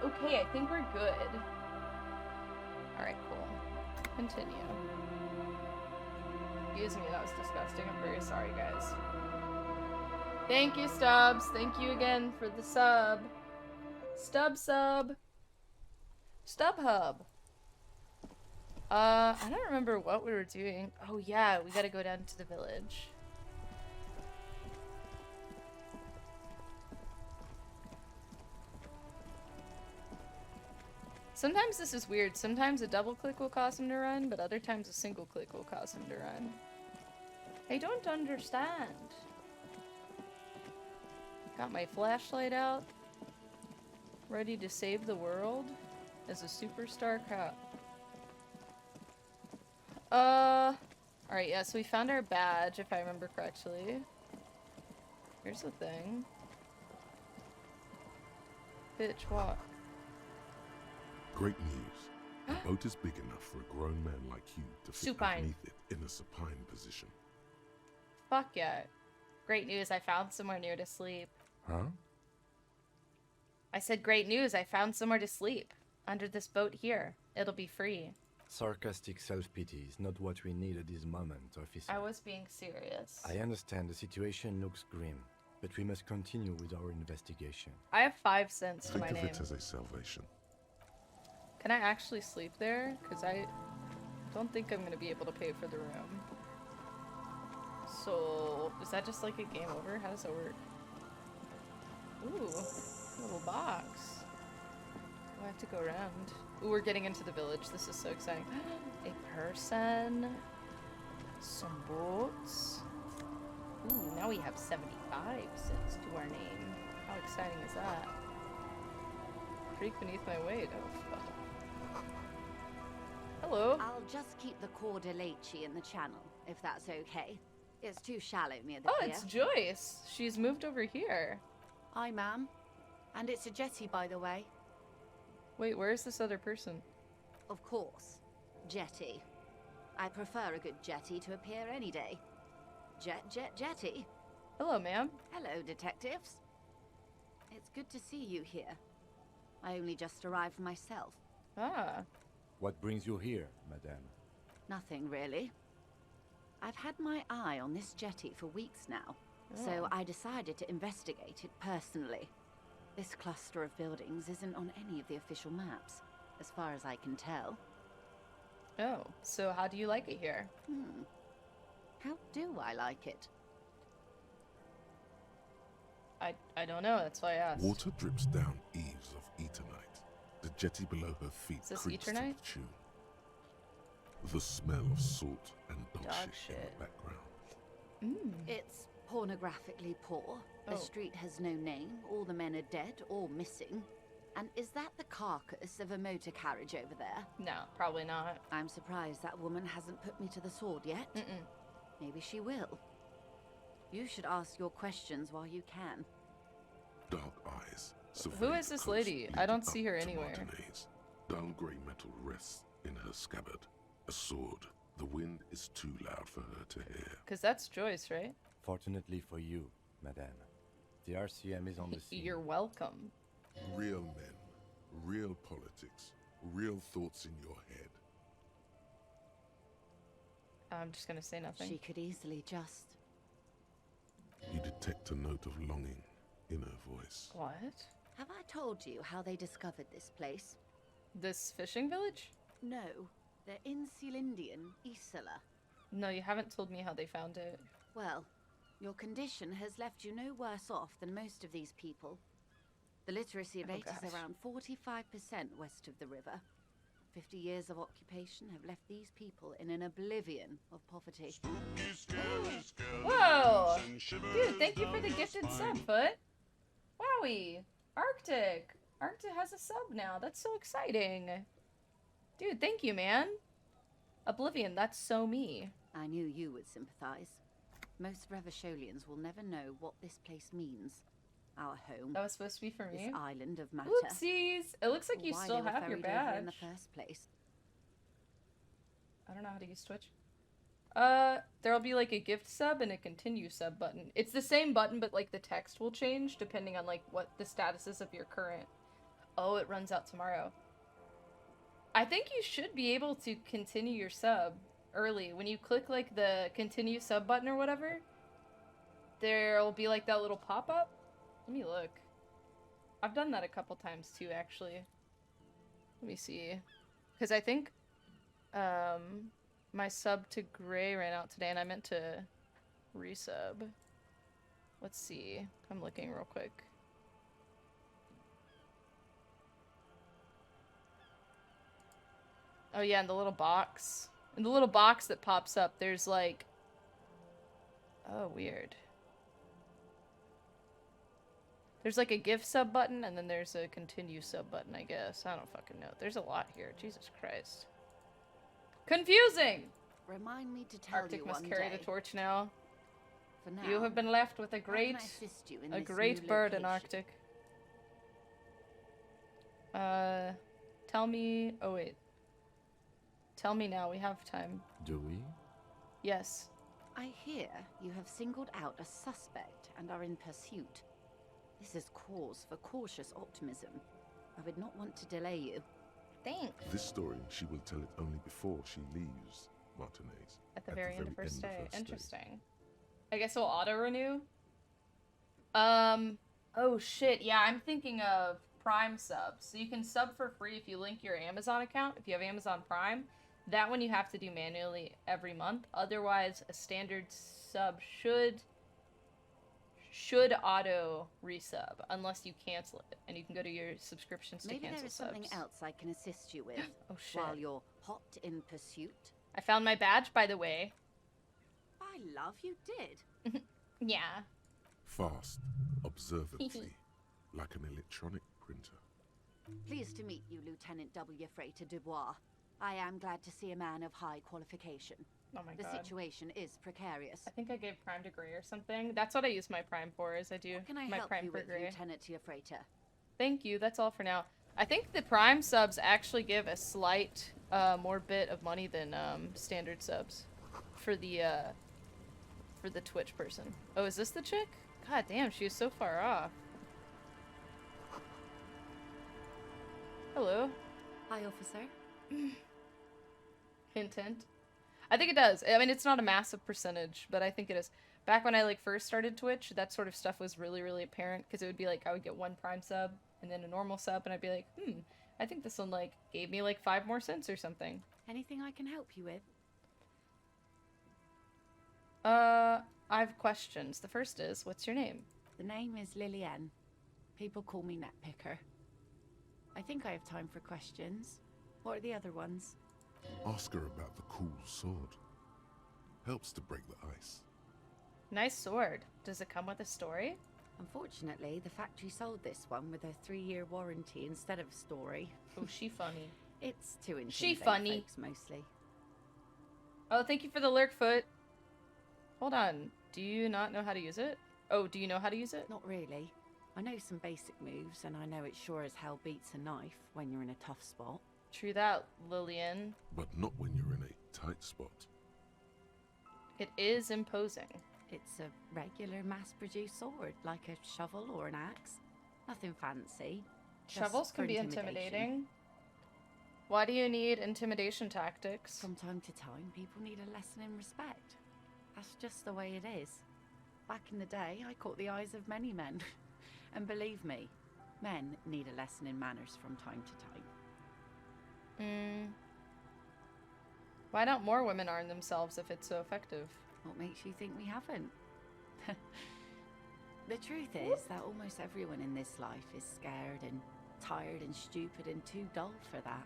Okay, I think we're good. Alright, cool. Continue. Excuse me, that was disgusting. I'm very sorry, guys. Thank you, Stubbs. Thank you again for the sub. Sub. StubHub. I don't remember what we were doing. Oh yeah, we gotta go down to the village. Sometimes this is weird. Sometimes a double click will cause him to run, but other times a single click will cause him to run. I don't understand. Got my flashlight out. Ready to save the world as a superstar cop. Alright, yeah, so we found our badge, if I remember correctly. Here's the thing. Bitch, what? Great news. The boat is big enough for a grown man like you to fit Supine. underneath it in a supine position. Fuck yeah. Great news, I found somewhere near to sleep. Huh? I said great news, I found somewhere to sleep. Under this boat here. It'll be free. Sarcastic self-pity is not what we need at this moment, officer. I was being serious. I understand the situation looks grim, but we must continue with our investigation. I have 5 cents to my Think of name. it as a salvation. Can I actually sleep there? Because I don't think I'm going to be able to pay for the room. So, is that just like a game over? How does that work? Ooh, little box. Oh, I have to go around. Ooh, we're getting into the village. This is so exciting. A person. Some boats. Ooh, now we have 75 cents to our name. How exciting is that? Creek beneath my weight. Oh, fuck. Hello. I'll just keep the Corda Lacey in the channel, if that's okay. It's too shallow near the Oh, pier. it's Joyce. She's moved over here. Hi, ma'am. And it's a jetty, by the way. Wait, where is this other person? Of course. Jetty. I prefer a good jetty to a pier any day. Jetty. Hello, ma'am. Hello, detectives. It's good to see you here. I only just arrived myself. Ah. What brings you here, madame? Nothing, really. I've had my eye on this jetty for weeks now, so Oh. I decided to investigate it personally. This cluster of buildings isn't on any of the official maps, as far as I can tell. Oh, so how do you like it here? How do I like it? I don't know, that's why I asked. Water drips down eaves of eternite. The jetty below her feet Is this creaks to Eternite? the tune. The smell of salt and dog, Dog shit in shit. the background. It's pornographically poor. Oh. The street has no name, all the men are dead or missing. And is that the carcass of a motor carriage over there? No, probably not. I'm surprised that woman hasn't put me to the sword yet. Maybe she will. You should ask your questions while you can. Dark eyes. Who is this lady? I don't see her anywhere. Dull grey metal rests in her scabbard. A sword. The wind is too loud for her to hear. Because that's Joyce, right? Fortunately for you, madame, the RCM is on the scene. You're welcome. Real men, real politics, real thoughts in your head. I'm just gonna say nothing. She could easily just... You detect a note of longing in her voice. What? Have I told you how they discovered this place? This fishing village? No, they're in Sealindian, Isola. No, you haven't told me how they found it. Well, your condition has left you no worse off than most of these people. The literacy rate is gosh. around 45% west of the river. 50 years of occupation have left these people in an oblivion of poverty. Whoa! Dude, thank you for the gifted sub, Foot. Wowie! Arctic! Arctic has a sub now. That's so exciting. Dude, thank you, man. Oblivion, that's so me. I knew you would sympathize. Most Revacholians will never know what this place means. Our home. That was supposed to be for This me. island of matter. Oopsies! It looks like you Why still they were have your ferried over badge. in the first place. I don't know how to use Twitch. There'll be like a gift sub and a continue sub button. It's the same button, but like the text will change depending on like what the status is of your current Oh, it runs out tomorrow. I think you should be able to continue your sub early. When you click, like, the continue sub button or whatever, there'll be, like, that little pop-up. Let me look. I've done that a couple times, too, actually. Let me see. Because I think, my sub to Gray ran out today, and I meant to resub. Let's see. I'm looking real quick. Oh yeah, in the little box. In the little box that pops up, there's like... Oh, weird. There's like a gift sub button, and then there's a continue sub button, I guess. I don't fucking know. There's a lot here. Jesus Christ. Confusing! Remind me to tell Arctic you must one carry day. the torch now. For now, You have been left with a how can great... I assist you in A this great new bird in location? Arctic. Tell me... Oh, wait. Tell me now, we have time. Do we? Yes. I hear you have singled out a suspect and are in pursuit. This is cause for cautious optimism. I would not want to delay you. Thanks. This story, she will tell it only before she leaves Martinez. At the very end of first day. her stay. Interesting. I guess we'll auto-renew? Oh shit, yeah, I'm thinking of Prime subs. So you can sub for free if you link your Amazon account, if you have Amazon Prime. That one you have to do manually every month. Otherwise, a standard sub should auto resub unless you cancel it, and you can go to your subscriptions to Maybe cancel there is subs. something else I can assist you with Oh shit. while you're hot in pursuit. I found my badge, by the way. I love you did. Yeah. Fast, observantly, like an electronic printer. Pleased to meet you, Lieutenant W. Freighter Dubois. I am glad to see a man of high qualification. Oh my The god. situation is precarious. I think I gave Prime to Gray or something. That's what I use my Prime for, is I do What can I my help Prime you for with, Gray. Lieutenant Freighter? Thank you, that's all for now. I think the Prime subs actually give a slight more bit of money than standard subs for the Twitch person. Oh, is this the chick? God damn, she was so far off. Hello. Hi, officer. Hint, hint. I think it does. I mean, it's not a massive percentage, but I think it is. Back when I like first started Twitch, that sort of stuff was really, really apparent, because it would be like I would get one Prime sub and then a normal sub, and I'd be like, I think this one like gave me like 5 more cents or something. Anything I can help you with? I have questions. The first is, what's your name? The name is Lillian. People call me Netpicker. I think I have time for questions. What are the other ones? Ask her about the cool sword. Helps to break the ice. Nice sword. Does it come with a story? Unfortunately, the factory sold this one with a 3-year warranty instead of story. Oh, she funny. It's too intimidate She funny. folks mostly. Oh, thank you for the lurk foot. Hold on. Do you not know how to use it? Oh, do you know how to use it? Not really. I know some basic moves, and I know it sure as hell beats a knife when you're in a tough spot. True that, Lillian. But not when you're in a tight spot. It is imposing. It's a regular mass-produced sword, like a shovel or an axe. Nothing fancy. just Shovels for can be intimidation. intimidating. Why do you need intimidation tactics? From time to time, people need a lesson in respect. That's just the way it is. Back in the day, I caught the eyes of many men. And believe me, men need a lesson in manners from time to time. Why don't more women arm themselves if it's so effective? What makes you think we haven't? The truth is that almost everyone in this life is scared and tired and stupid and too dull for that.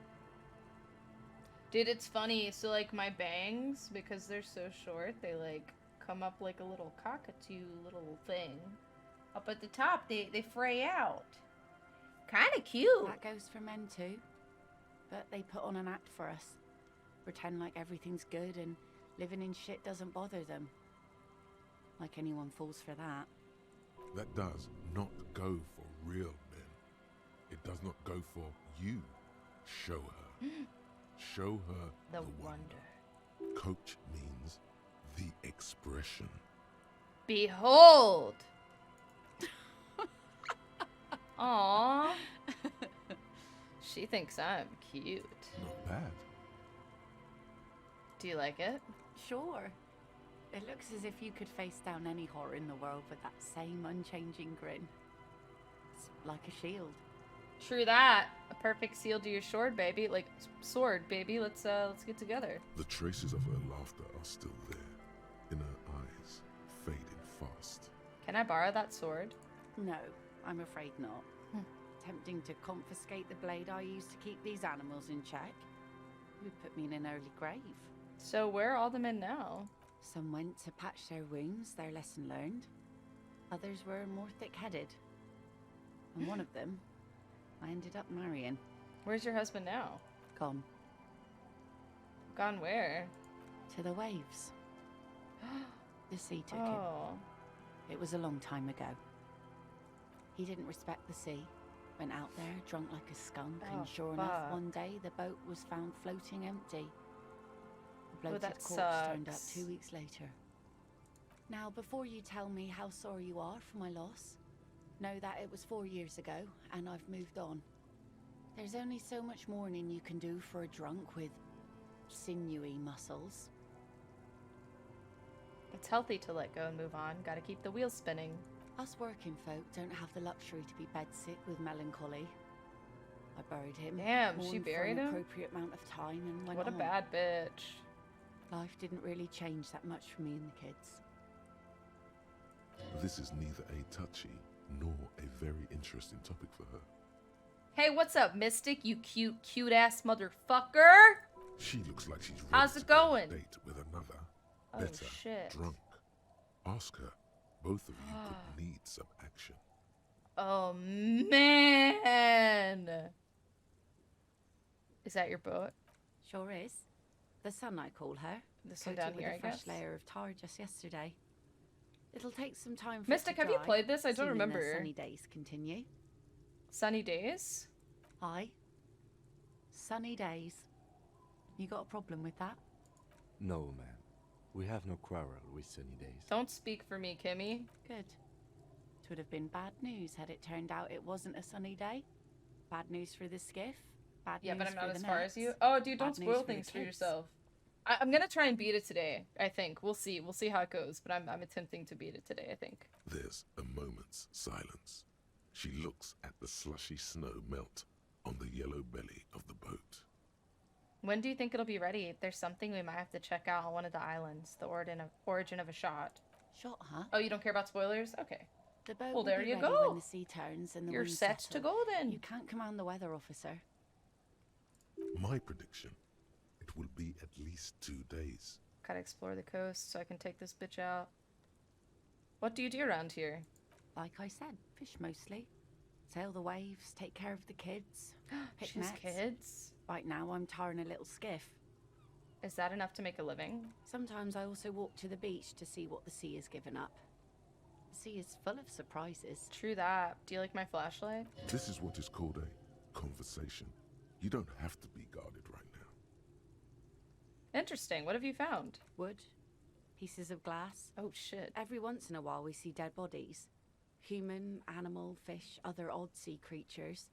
Dude, it's funny. So, like, my bangs, because they're so short, they, like, come up like a little cockatoo little thing. Up at the top, they fray out. Kinda cute. That goes for men too. But they put on an act for us. Pretend like everything's good and living in shit doesn't bother them. Like anyone falls for that. That does not go for real men. It does not go for you. Show her. Show her The wonder. wonder. Coach means the expression. Behold! Aww. She thinks I'm cute. Not bad. Do you like it? Sure. It looks as if you could face down any horror in the world with that same unchanging grin. It's like a shield. True that. A perfect seal to your sword, baby. Like, sword, baby. Let's get together. The traces of her laughter are still there, in her eyes, fading fast. Can I borrow that sword? No, I'm afraid not. Tempting to confiscate the blade I used to keep these animals in check. It would put me in an early grave. So where are all the men now? Some went to patch their wounds, their lesson learned. Others were more thick-headed. And one of them, I ended up marrying. Where's your husband now? Gone. Gone where? To the waves. The sea took him. Oh. It was a long time ago. He didn't respect the sea. Went out there, drunk like a skunk, Oh, and sure fuck. enough, one day the boat was found floating empty. The bloated that corpse turned up sucks. 2 weeks later. Now, before you tell me how sorry you are for my loss, know that it was 4 years ago, and I've moved on. There's only so much mourning you can do for a drunk with sinewy muscles. It's healthy to let go and move on. Gotta keep the wheels spinning. Us working folk don't have the luxury to be bedsick with melancholy. I buried him. Damn, she mourned buried for an him? appropriate amount of time and went What a on. bad bitch. Life didn't really change that much for me and the kids. This is neither a touchy nor a very interesting topic for her. Hey, what's up, Mystic? You cute ass motherfucker? She looks like she's ready How's to it go on a going? date with another, Oh, better, shit. drunk. Ask her. Both of you could need some action. Oh, man. Is that your boat? Sure is. The sun, I call her. This one Coated down with here, a I fresh guess. layer of tar just yesterday. It'll take some time for Mystic, it to have you dry, played this? I don't assuming the remember. sunny days continue. Sunny days? Aye. Sunny days. You got a problem with that? No, ma'am. We have no quarrel with sunny days. Don't speak for me, Kimmy. Good. It would have been bad news had it turned out it wasn't a sunny day. Bad news for the skiff. Bad Yeah, news but I'm for not the as far nets. as you. Oh, dude, don't Bad news spoil for the things for kids. yourself. I'm gonna try and beat it today, I think. We'll see. We'll see how it goes, but I'm attempting to beat it today, I think. There's a moment's silence. She looks at the slushy snow melt on the yellow belly of the boat. When do you think it'll be ready? There's something we might have to check out on one of the islands. The origin of a shot. Shot, huh? Oh, you don't care about spoilers? Okay. The boat Well, will there be you ready go. when the sea turns and the You're winds set to settle. go then. You can't command the weather, officer. My prediction, it will be at least 2 days. Gotta explore the coast so I can take this bitch out. What do you do around here? Like I said, fish mostly. Sail the waves, take care of the kids. Pick She's nets. kids? Right now I'm tarring a little skiff. Is that enough to make a living? Sometimes I also walk to the beach to see what the sea has given up. The sea is full of surprises. True that. Do you like my flashlight? This is what is called a conversation. You don't have to be guarded right now. Interesting. What have you found? Wood, pieces of glass. Oh, shit. Every once in a while we see dead bodies. Human, animal, fish, other odd sea creatures.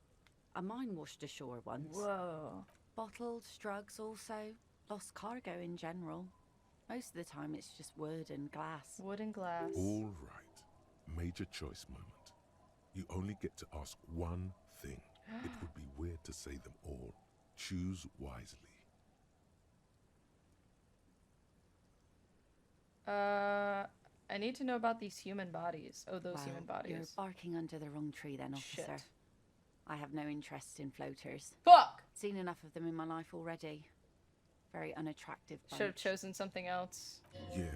A mine washed ashore once. Whoa. Bottles, drugs also. Lost cargo in general. Most of the time it's just wood and glass. Wood and glass. All right. Major choice moment. You only get to ask one thing. It would be weird to say them all. Choose wisely. I need to know about these human bodies. Oh, those Well, human you're bodies. barking under the wrong tree then, officer. Shit. I have no interest in floaters. Fuck! Seen enough of them in my life already. Very unattractive bunch. Should have chosen something else. Yeah,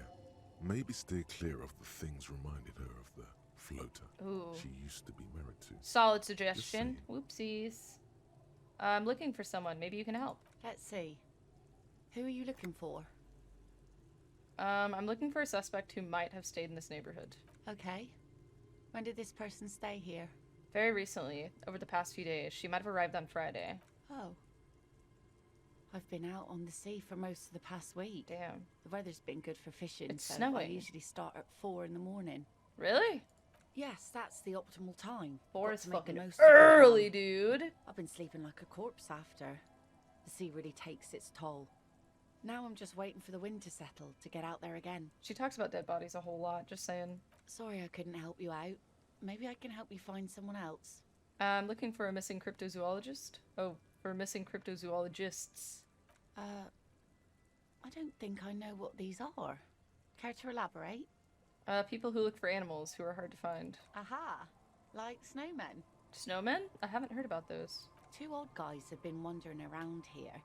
maybe stay clear of the things reminded her of the floater Ooh. she used to be married to. Solid suggestion. saying. Whoopsies. I'm looking for someone. Maybe you can help. Let's see. Who are you looking for? I'm looking for a suspect who might have stayed in this neighborhood. Okay. When did this person stay here? Very recently, over the past few days. She might have arrived on Friday. Oh. I've been out on the sea for most of the past week. Damn. The weather's been good for fishing, It's so I snowing. usually start at 4 in the morning. Really? Yes, that's the optimal time. 4 Got is to make the fucking most of it while- early, dude. I've been sleeping like a corpse after. The sea really takes its toll. Now I'm just waiting for the wind to settle to get out there again. She talks about dead bodies a whole lot, just saying. Sorry I couldn't help you out. Maybe I can help you find someone else. I'm looking for a missing cryptozoologist. Oh, for missing cryptozoologists. I don't think I know what these are. Care to elaborate? People who look for animals who are hard to find. Aha! Like snowmen. Snowmen? I haven't heard about those. 2 odd guys have been wandering around here,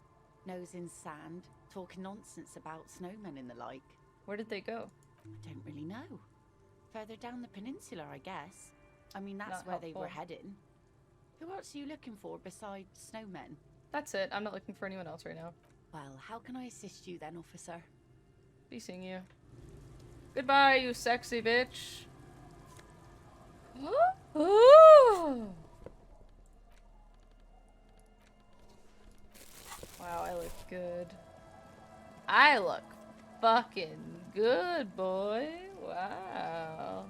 nose in sand, talking nonsense about snowmen and the like. Where did they go? I don't really know. Further down the peninsula, I guess. I mean, that's Not where they were helpful. heading. Who else are you looking for besides snowmen? That's it. I'm not looking for anyone else right now. Well, how can I assist you then, officer? Be seeing you. Goodbye, you sexy bitch. Ooh. Wow, I look good. I look fucking good, boy. Wow.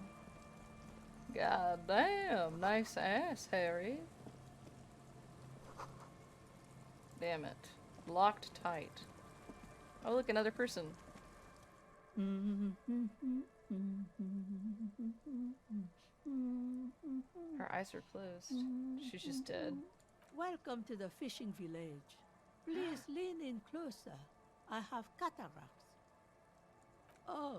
God damn, nice ass, Harry. Damn it. Locked tight. Oh, look, another person. Her eyes are closed. She's just dead. Welcome to the fishing village. Please lean in closer. I have cataracts. Oh,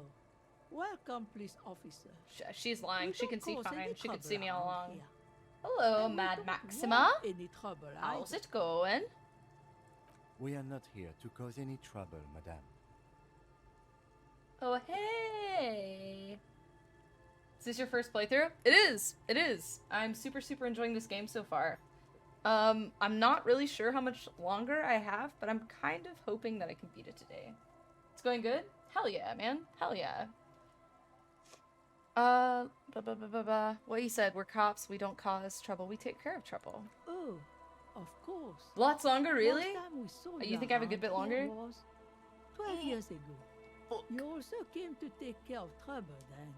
welcome, police officer. She's lying. We She can don't see cause fine. any She could trouble see me all around along. here. Hello, And we Mad don't Maxima. want any trouble How's either. it going? We are not here to cause any trouble, madame. Oh, hey. Is this your first playthrough? It is. It is. I'm super, super enjoying this game so far. I'm not really sure how much longer I have, but I'm kind of hoping that I can beat it today. It's going good? Hell yeah, man. Hell yeah. What you said, we're cops, we don't cause trouble, we take care of trouble. Oh, of course. Lots longer, really? Last time we saw You think I have a good bit around here longer? was 12 years ago. Fuck. You also came to take care of trouble then.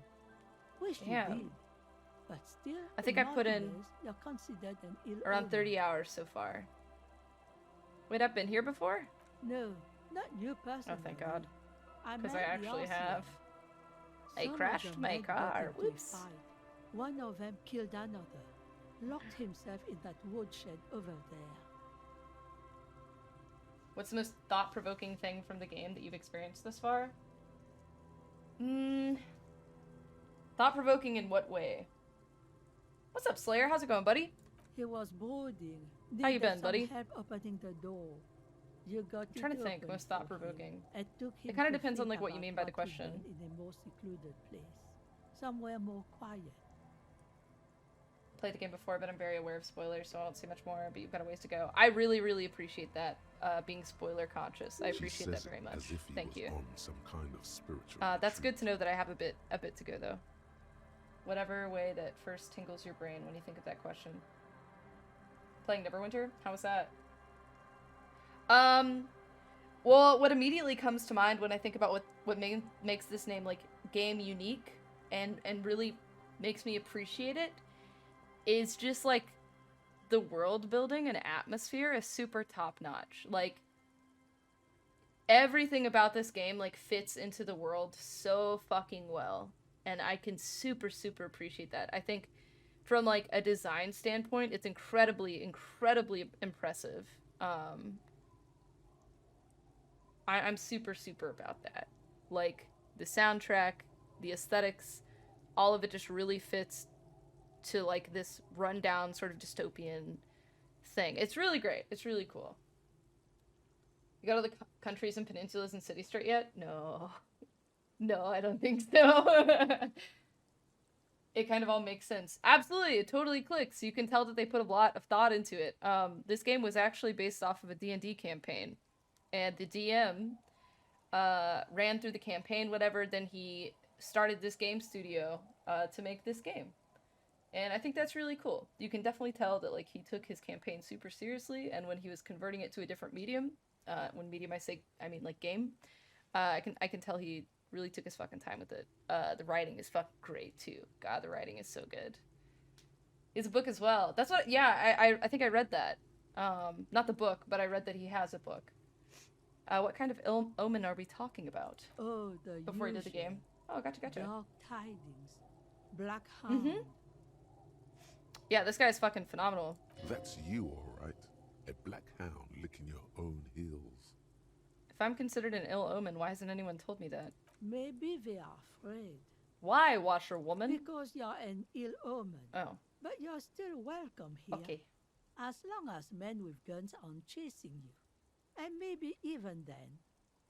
Wish Damn. you did. But still, I think in I put my in days, you're considered an ill Around omen. 30 hours so far. Wait, I've been here before? No, not you personally. Oh, thank God. I Because met I the actually RCM. have. I Some of crashed them my met got car. into a Whoops. fight. One of them killed another, locked himself in that woodshed over there. What's the most thought-provoking thing from the game that you've experienced thus far? Thought-provoking in what way? What's up, Slayer? How's it going, buddy? He was brooding. How you Needed been, some buddy? help opening the door. You got I'm trying it to think, open most for him thought-provoking. and took him kinda to depends on, think like, what you about mean by the what he'd question. done in a more secluded place, somewhere more quiet. Played the game before, but I'm very aware of spoilers, so I won't say much more, but you've got a ways to go. I really, really appreciate that, being spoiler conscious. I She appreciate that says very it much. as if he Thank was you. on some kind of spiritual That's good retreat. to know that I have a bit to go, though. Whatever way that first tingles your brain when you think of that question. Playing Neverwinter? How was that? Well, what immediately comes to mind when I think about what makes this name, like, game unique and really makes me appreciate it is just, like, the world building and atmosphere is super top-notch. Like, everything about this game, like, fits into the world so fucking well. And I can super, super appreciate that. I think from, like, a design standpoint, it's incredibly, incredibly impressive. I'm super, super about that. Like, the soundtrack, the aesthetics, all of it just really fits to, like, this rundown sort of dystopian thing. It's really great. It's really cool. You got all the countries and peninsulas and cities straight yet? No. No, I don't think so. It kind of all makes sense. Absolutely, it totally clicks. You can tell that they put a lot of thought into it. This game was actually based off of a D&D campaign. And the DM ran through the campaign, whatever, then he started this game studio to make this game. And I think that's really cool. You can definitely tell that, like, he took his campaign super seriously, and when he was converting it to a different medium, when medium I mean like game, I can tell he Really took his fucking time with it. The writing is fucking great too. God, the writing is so good. It's a book as well. That's what. Yeah, I think I read that. Not the book, but I read that he has a book. What kind of omen are we talking about? Oh, the Before he did the usual. game. Oh, gotcha. Dark tidings. Black hound. Mm-hmm. Yeah, this guy's fucking phenomenal. That's you, all right. A black hound licking your own heels. If I'm considered an ill omen, why hasn't anyone told me that? Maybe they are afraid. Why, washerwoman? Because you're an ill omen. Oh, But you're still welcome here. okay. As long as men with guns aren't chasing you. And maybe even then.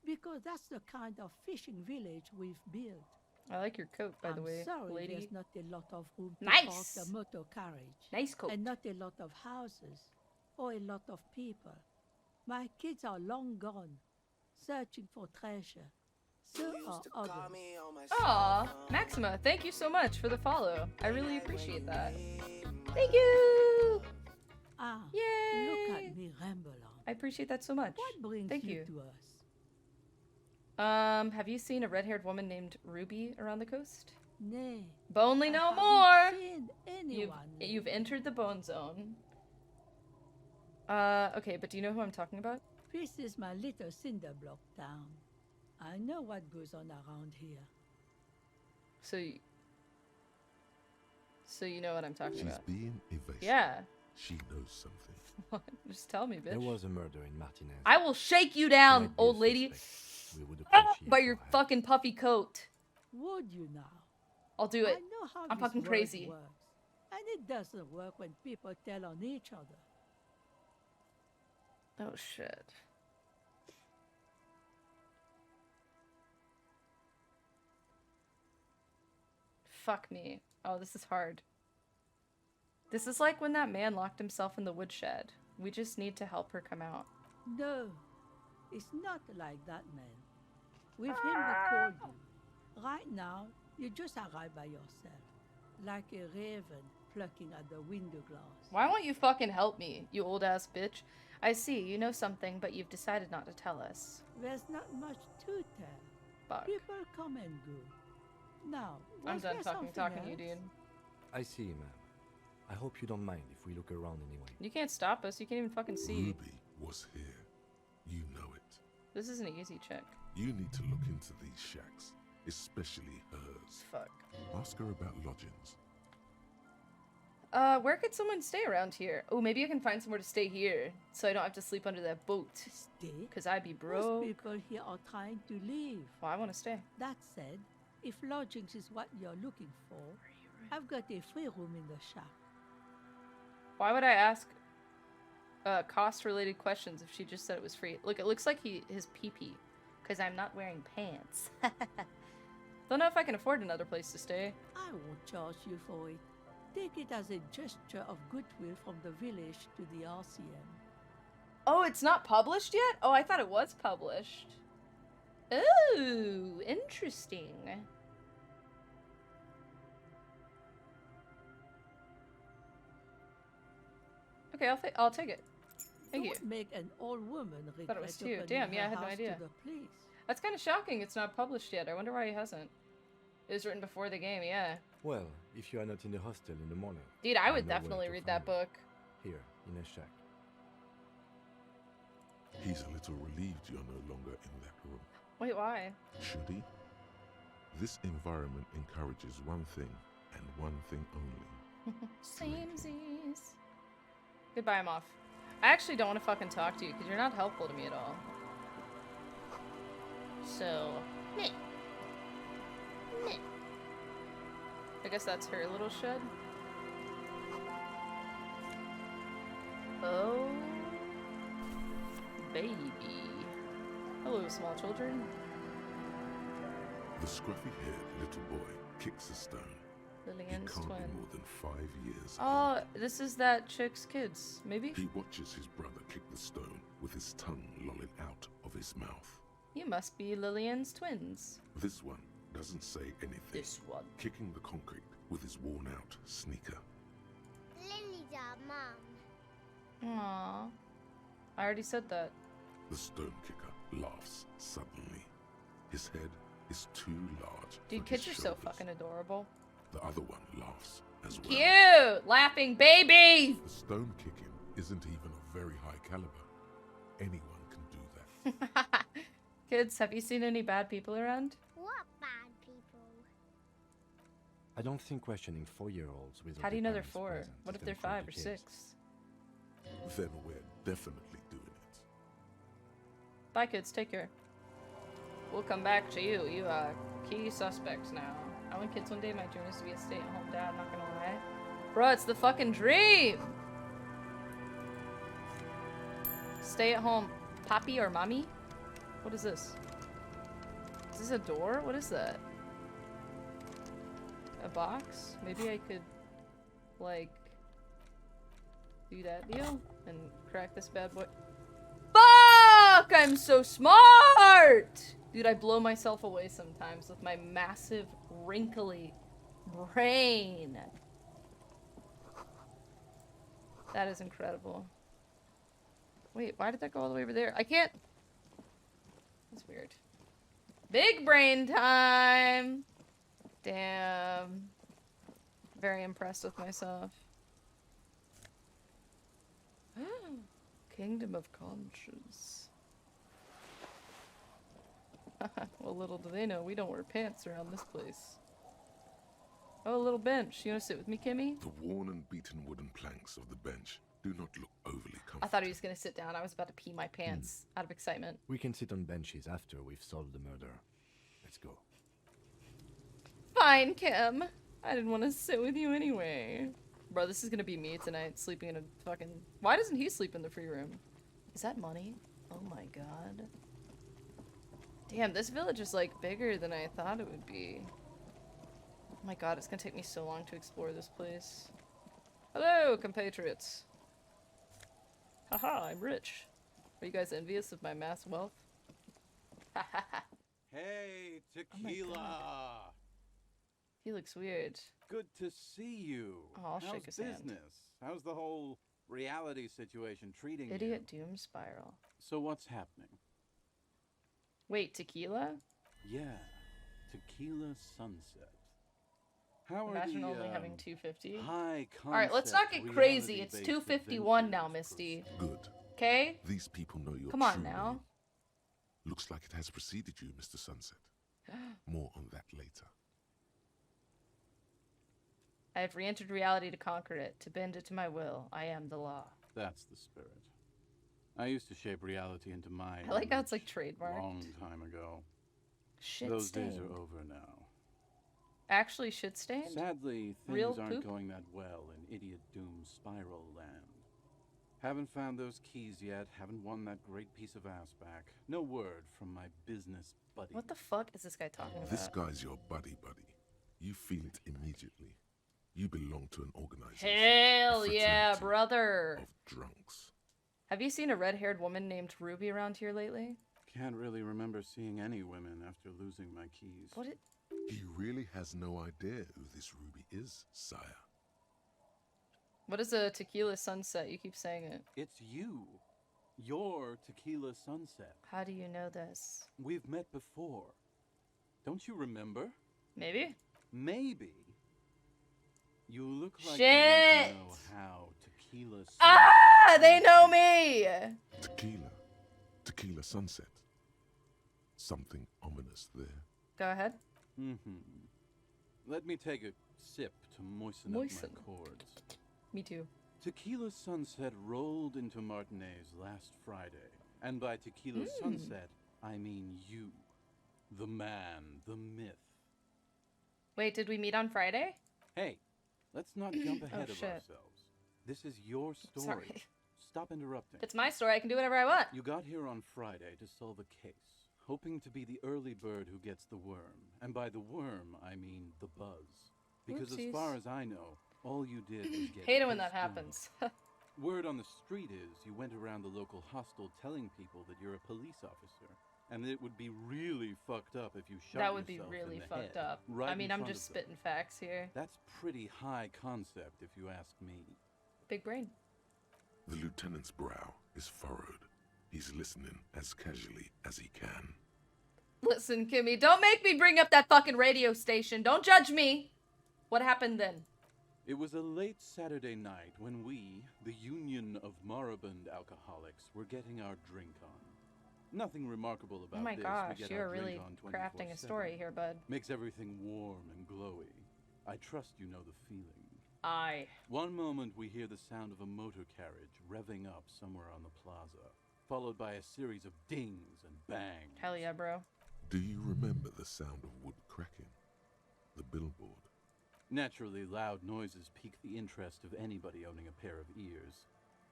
Because that's the kind of fishing village we've built. I like your coat, by the way, sorry lady. there's not a lot of room to Nice! park the motor carriage. Nice coat. And not a lot of houses. Or a lot of people. My kids are long gone. Searching for treasure. So are others. Aw, Maxima, thank you so much for the follow. I really appreciate that. Thank you! Ah, Yay! look at me ramble on. I appreciate that so much. What brings Thank you you. to us? Have you seen a red-haired woman named Ruby around the coast? Nay. Bonely I no haven't more! seen anyone. You've entered the bone zone. Okay, but do you know who I'm talking about? This is my little cinder block town. I know what goes on around here. So you know what I'm talking She's about. being evasive. Yeah. She knows something. Just tell me, bitch. There was a murder in Martinez. I will shake you She down, might be a old lady. suspect. We would appreciate By your help. fucking puffy coat. Would you now? I'll do I it. know how I'm this fucking world crazy. works. And it doesn't work when people tell on each other. Oh shit. Fuck me. Oh, this is hard. This is like when that man locked himself in the woodshed. We just need to help her come out. No, it's not like that, man. With him, we called you. Right now, you just arrived by yourself, like a raven plucking at the window glass. Why won't you fucking help me, you old ass bitch? I see, you know something, but you've decided not to tell us. There's not much to tell. Fuck. People come and go. Now, I'm was done there talking something to you, dude. else? I see, ma'am. I hope you don't mind if we look around anyway. You can't stop us. You can't even fucking see. Ruby was here. You know it. This is an easy check. You need to look into these shacks, especially hers. Fuck. Ask her about lodgings. Where could someone stay around here? Oh, maybe I can find somewhere to stay here, so I don't have to sleep under that boat. Stay? Cause I'd be Most broke. people here are trying to leave. Well, I want to stay. That said, if lodgings is what you're looking for, I've got a free room in the shack. Why would I ask cost-related questions if she just said it was free? Look, it looks like his pee-pee, because I'm not wearing pants. Don't know if I can afford another place to stay. I won't charge you for it. Take it as a gesture of goodwill from the village to the RCM. Oh, it's not published yet? Oh, I thought it was published. Ooh, interesting. Okay, I'll take it. Thank you. Don't make an old woman regret Thought it was two. opening Damn, yeah, her I had no house idea. to the police. That's kind of shocking. It's not published yet. I wonder why he hasn't. It was written before the game, yeah. Well, if you are not in the hostel in the morning. Dude, I would know where definitely to read find that you. book. Here, in a shack. He's a little relieved you're no longer in that room. Wait, why? Should he? This environment encourages one thing, and one thing only. Samesies. Goodbye, I'm off. I actually don't want to fucking talk to you because you're not helpful to me at all. So, meh. Meh. I guess that's her little shed. Oh, baby. Hello, small children. The scruffy-haired little boy kicks a stone. He Lillian's can't twin. be more than 5 years Oh, old. this is that chick's kids. Maybe? He watches his brother kick the stone with his tongue lolling out of his mouth. You must be Lillian's twins. This one doesn't say anything, This one. kicking the concrete with his worn-out sneaker. Lily's our mum. Aww. I already said that. The stone kicker laughs suddenly. His head is too large. Dude, for kids are his so shoulders. fucking adorable. The other one laughs as well. Cute! Laughing babies! The stone kicking isn't even of very high caliber. Anyone can do that. Kids, have you seen any bad people around? What bad people? I don't think questioning 4-year-olds with How do you know they're parents 4? present What is if they're them 5 or kids. 6? Then we're definitely doing it. Bye, kids. Take care. We'll come back to you. You are key suspects now. I want kids one day. My dream is to be a stay-at-home dad. Not gonna lie, bro. It's the fucking dream. Stay-at-home, papi or mommy? What is this? Is this a door? What is that? A box? Maybe I could, like, do that deal and crack this bad boy. Fuck! I'm so smart! Dude, I blow myself away sometimes with my massive, wrinkly brain. That is incredible. Wait, why did that go all the way over there? I can't... That's weird. Big brain time! Damn. Very impressed with myself. Kingdom of Conscience. Well, little do they know, we don't wear pants around this place. Oh, a little bench. You wanna sit with me, Kimmy? The worn and beaten wooden planks of the bench do not look overly comfortable. I thought he was gonna sit down. I was about to pee my pants out of excitement. We can sit on benches after we've solved the murder. Let's go. Fine, Kim. I didn't want to sit with you anyway. Bro, this is gonna be me tonight, sleeping in a fucking... Why doesn't he sleep in the free room? Is that money? Oh my god. Damn, this village is like bigger than I thought it would be. Oh my god, it's gonna take me so long to explore this place. Hello, compatriots. Haha, I'm rich. Are you guys envious of my mass wealth? Hey, Oh my Tequila! He looks weird. Good to see you. Oh, I'll How's shake his hand. business? How's the whole reality situation treating Idiot doom spiral. you? So what's happening? Wait, tequila? Yeah, Tequila Sunset. How are Imagine the, only having 250. high Alright, let's not get crazy. It's reality-based 251 now, adventures Misty. Good. Okay? These people know you're Come on true now. name. Looks like it has preceded you, Mr. Sunset. More on that later. I have re-entered reality to conquer it, to bend it to my will. I am the law. That's the spirit. I used to shape reality into my I like how it's, like, image trademarked. long time ago. Shit Those stained. days are over now. Actually shit stained? Sadly, Real things aren't poop? going that well in Idiot Doom Spiral Land. Haven't found those keys yet, haven't won that great piece of ass back. No word from my business buddy. What the fuck is this guy talking about? This guy's your buddy. You feel it immediately. You belong to an organization. Hell a yeah, fraternity brother! Of drunks. Have you seen a red-haired woman named Ruby around here lately? Can't really remember seeing any women after losing my keys. What it... He really has no idea who this Ruby is, sire. What is a tequila sunset? You keep saying it. It's you. Your Tequila Sunset. How do you know this? We've met before. Don't you remember? Maybe? Maybe. You look like Shit! you want to know how Tequila Sunset... Ah! They know me! Tequila Sunset. Something ominous there. Go ahead. Let me take a sip to moisten Moisten. up my cords. Me too. Tequila Sunset rolled into Martinez last Friday. And by Tequila Sunset, I mean you. The man, the myth. Wait, did we meet on Friday? Hey, let's not jump ahead of shit. ourselves. This is your story. Sorry. Stop interrupting. It's my story. I can do whatever I want. You got here on Friday to solve a case, hoping to be the early bird who gets the worm. And by the worm, I mean the buzz. Because Whoopsies. as far as I know, all you did was get Hate it when that pissed off. happens. Word on the street is you went around the local hostel telling people that you're a police officer. And that it would be really fucked up if you shot That would be yourself really in the fucked head, up. right I mean, in I'm front just of them. spitting facts here. That's pretty high concept if you ask me. Big brain. The lieutenant's brow is furrowed. He's listening as casually as he can. Listen, Kimmy, don't make me bring up that fucking radio station. Don't judge me. What happened then? It was a late Saturday night when we, the Union of Moribund Alcoholics, were getting our drink on. Nothing remarkable about Oh my this. gosh, we get you're our drink really on crafting a 24/7. story here, bud. Makes everything warm and glowy. I trust you know the feeling. Aye. One moment we hear the sound of a motor carriage revving up somewhere on the plaza, followed by a series of dings and bangs. Hell yeah, bro. Do you remember the sound of wood cracking? The billboard? Naturally, loud noises pique the interest of anybody owning a pair of ears.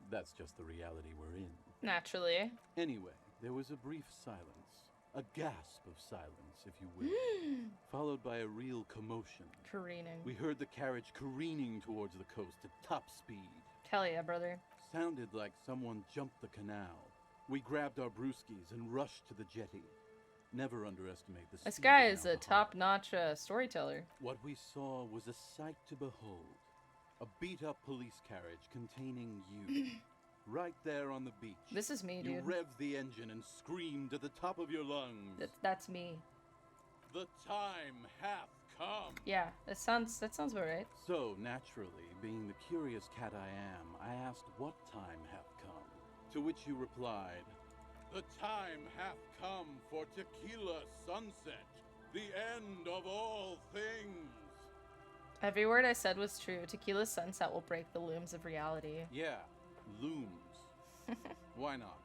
That's just the reality we're in. Naturally. Anyway, there was a brief silence. A gasp of silence, if you will. Followed by a real commotion. Careening. We heard the carriage careening towards the coast at top speed. Hell yeah, brother. Sounded like someone jumped the canal. We grabbed our brewskis and rushed to the jetty. Never underestimate the This speed guy of is an a alcoholic. top-notch storyteller. What we saw was a sight to behold. A beat-up police carriage containing you. Right there on the beach. This is me, You dude. revved the engine and screamed at the top of your lungs. That's me. The time hath come. Yeah, that sounds about right. So, naturally, being the curious cat I am, I asked what time hath come. To which you replied, the time hath come for tequila sunset, the end of all things. Every word I said was true. Tequila sunset will break the looms of reality. Yeah, looms. Why not?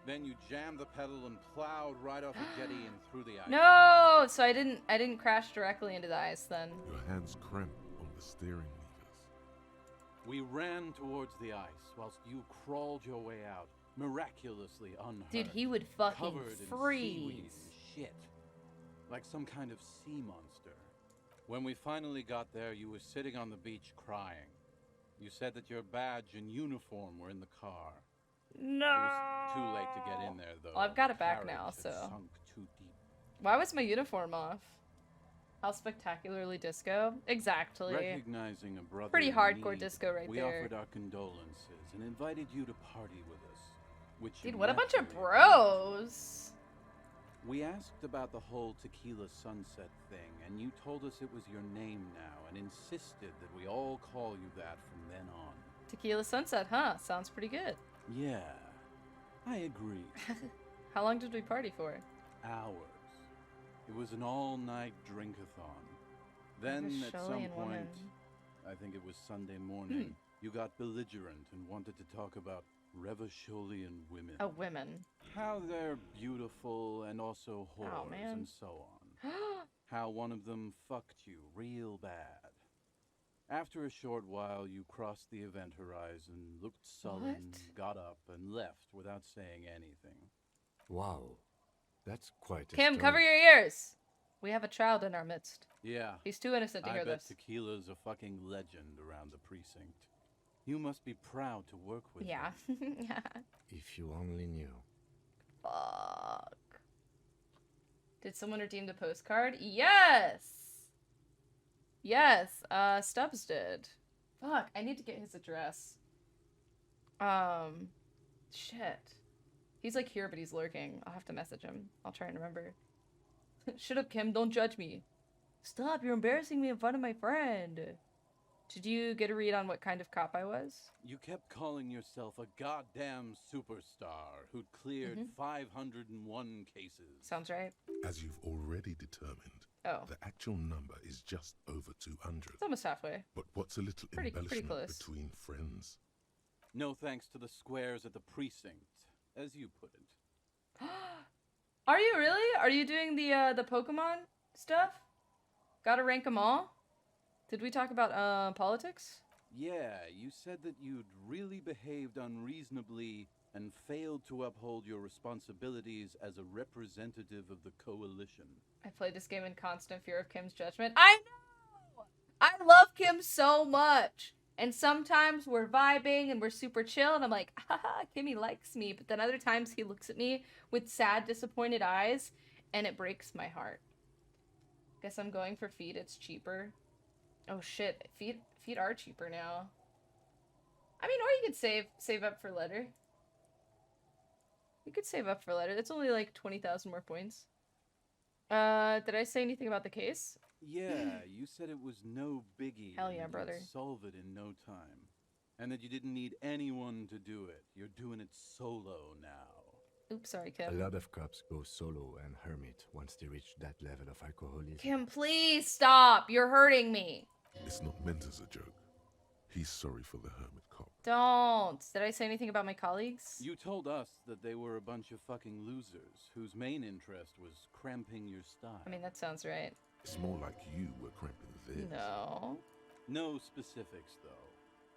Then you jammed the pedal and plowed right off the jetty and through the ice. No! So I didn't crash directly into the ice then. Your hands cramp on the steering levers. We ran towards the ice whilst you crawled your way out, miraculously unhurt. Dude, he would fucking covered in seaweed freeze. and shit. Like some kind of sea monster. When we finally got there, you were sitting on the beach crying. You said that your badge and uniform were in the car. No! It was too late to get in there, though. Well, I've got The it back carriage now, had so. sunk too deep. Why was my uniform off? How spectacularly disco? Exactly. Recognizing a brother Pretty in hardcore need, disco right we there. offered our condolences and invited you to party with us. Which Dude, you what a bunch of naturally bros! We asked about the whole tequila sunset thing, and you told us it was your name now, and insisted that we all call you that from then on. Tequila sunset, huh? Sounds pretty good. Yeah, I agree. How long did we party for? Hours. It was an all-night drink-a-thon. Then, at some Revacholian woman. point, I think it was Sunday morning, you got belligerent and wanted to talk about Revacholian women. Oh, women. How they're beautiful and also whores man. and so on. How one of them fucked you real bad. After a short while, you crossed the event horizon, looked sullen, What? got up, and left without saying anything. Wow. That's quite a Kim, story. cover your ears! We have a child in our midst. Yeah, He's too innocent to I hear bet this. tequila's a fucking legend around the precinct. You must be proud to work with Yeah. him. Yeah. If you only knew. Fuck. Did someone redeem the postcard? Yes! Yes, Stubbs did. Fuck, I need to get his address. Shit. He's like here, but he's lurking. I'll have to message him. I'll try and remember. Shut up, Kim, don't judge me. Stop, you're embarrassing me in front of my friend. Did you get a read on what kind of cop I was? You kept calling yourself a goddamn superstar who'd cleared 501 cases. Sounds right. As you've already determined, Oh, the actual number is just over 200. it's almost halfway. But what's a little Pretty embellishment close. between friends? No thanks to the squares at the precinct, as you put it. Are you really? Are you doing the Pokemon stuff? Gotta rank them all? Did we talk about politics? Yeah, you said that you'd really behaved unreasonably and failed to uphold your responsibilities as a representative of the coalition. I played this game in constant fear of Kim's judgment. I know! I love Kim so much. And sometimes we're vibing and we're super chill and I'm like, haha, Kimmy likes me. But then other times he looks at me with sad, disappointed eyes and it breaks my heart. Guess I'm going for feet. It's cheaper. Oh shit, feet are cheaper now. I mean, or you could save up for letter. You could save up for letter. That's only like 20,000 more points. Did I say anything about the case? Yeah, you said it was no biggie. Hell and yeah, that brother. you'd solve it in no time. And that you didn't need anyone to do it. You're doing it solo now. Oops, sorry, A Kim. lot of cops go solo and hermit once they reach that level of alcoholism. Kim, please stop. You're hurting me. It's not meant as a joke. He's sorry for the hermit cop. Don't. Did I say anything about my colleagues? You told us that they were a bunch of fucking losers whose main interest was cramping your style. I mean, that sounds right. It's more like you were cramping theirs. No. No specifics, though.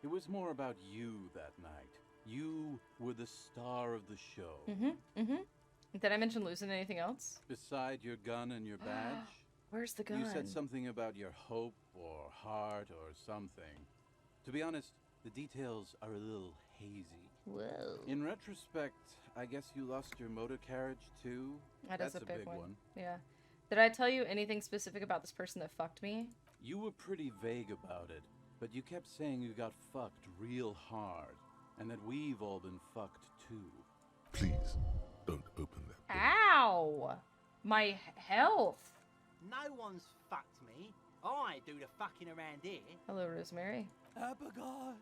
It was more about you that night. You were the star of the show. Did I mention losing anything else? Beside your gun and your badge, Where's the gun? you said something about your hope or heart or something. To be honest, the details are a little hazy. Whoa. In retrospect, I guess you lost your motor carriage too? That's That's a big one. one. Yeah. Did I tell you anything specific about this person that fucked me? You were pretty vague about it, but you kept saying you got fucked real hard, and that we've all been fucked too. Please, don't open that door. Ow! My health. No one's fucked me. I do the fucking around here. Hello, Rosemary. Abigail.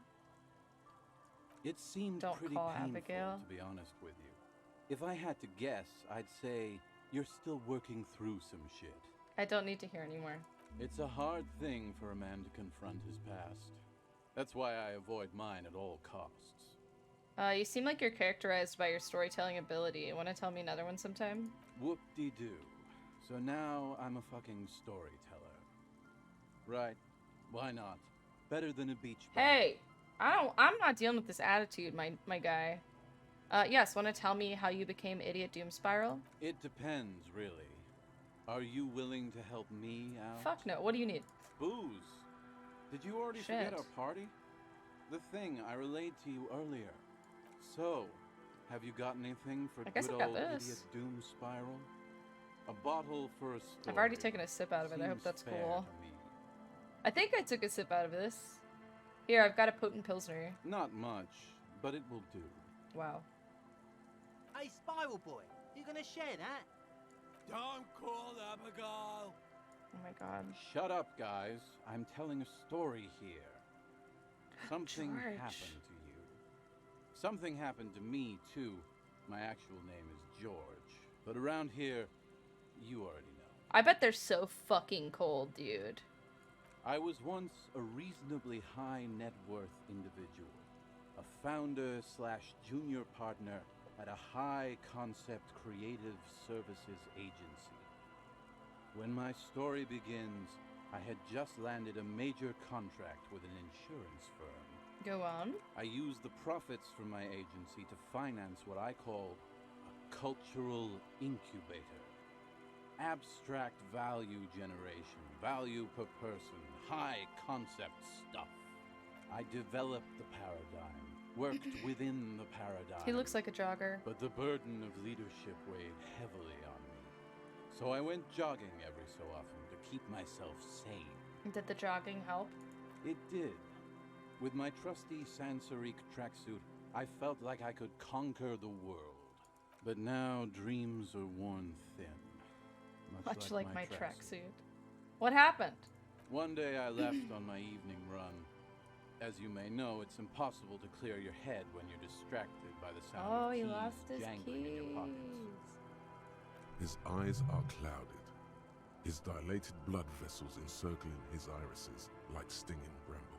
It seemed Don't pretty call painful, Abigail. to be honest with you. If I had to guess, I'd say you're still working through some shit. I don't need to hear anymore. It's a hard thing for a man to confront his past. That's why I avoid mine at all costs. You seem like you're characterized by your storytelling ability. Want to tell me another one sometime? Whoop-de-doo. So now I'm a fucking storyteller. Right. Why not? Better than a beach bum. Hey! I'm not dealing with this attitude, my guy. Yes, want to tell me how you became Idiot Doom Spiral? It depends, really. Are you willing to help me out? Fuck no. What do you need? Booze. Did you already Shit. forget our party? The thing I relayed to you earlier. So, have you got anything for I guess good I've got old this. Idiot Doom Spiral? A bottle for a story. I've already taken a sip out of it. I hope Seems that's fair cool. to me. I think I took a sip out of this. Here, I've got a potent pilsner. Not much, but it will do. Wow. Hey, Spiral Boy, you gonna share that? Don't call Abigail. Oh my god. Shut up, guys. I'm telling a story here. Something George. happened to you. Something happened to me, too. My actual name is George. But around here, you already know. I bet they're so fucking cold, dude. I was once a reasonably high net worth individual. A founder / junior partner at a high concept creative services agency. When my story begins, I had just landed a major contract with an insurance firm. Go on. I used the profits from my agency to finance what I call a cultural incubator. Abstract value generation, value per person, high concept stuff. I developed the paradigm, worked within the paradigm. He looks like a jogger. But the burden of leadership weighed heavily on me. So I went jogging every so often to keep myself sane. Did the jogging help? It did. With my trusty Sansarique tracksuit, I felt like I could conquer the world. But now dreams are worn thin. Much like my tracksuit. What happened? One day I left on my evening run. As you may know, it's impossible to clear your head when you're distracted by the sound Oh, of he keys lost his jangling in your pockets. keys. His eyes are clouded, his dilated blood vessels encircling his irises like stinging brambles.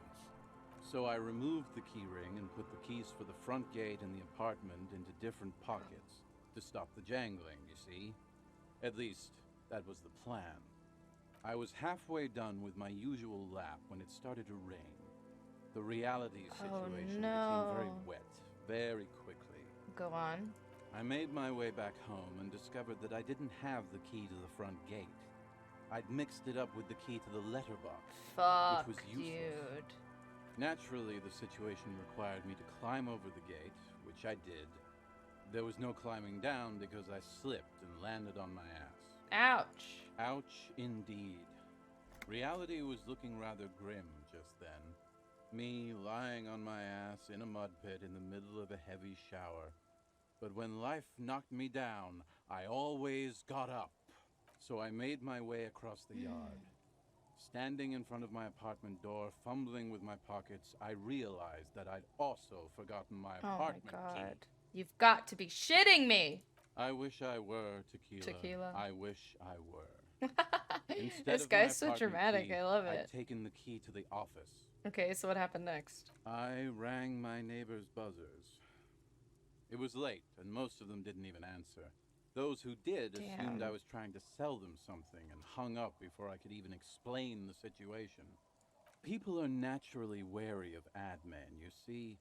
So I removed the key ring and put the keys for the front gate and the apartment into different pockets to stop the jangling, you see. At least, that was the plan. I was halfway done with my usual lap when it started to rain. The reality situation no. became very wet, very quickly. Go on. I made my way back home and discovered that I didn't have the key to the front gate. I'd mixed it up with the key to the letterbox, Fuck, which was useless. dude. Naturally, the situation required me to climb over the gate, which I did. There was no climbing down because I slipped and landed on my ass. Ouch. Ouch, indeed. Reality was looking rather grim just then. Me lying on my ass in a mud pit in the middle of a heavy shower. But when life knocked me down, I always got up. So I made my way across the yard. Standing in front of my apartment door, fumbling with my pockets, I realized that I'd also forgotten my Oh my apartment god. key. You've got to be shitting me! I wish I were Tequila. Tequila. I wish I were. Instead This of my guy's so apartment dramatic, key, I love I'd it. taken the key to the office. Okay, so what happened next? I rang my neighbor's buzzers. It was late, and most of them didn't even answer. Those who did assumed I was trying to sell them something and hung up before I could even explain the situation. People are naturally wary of ad men, you see.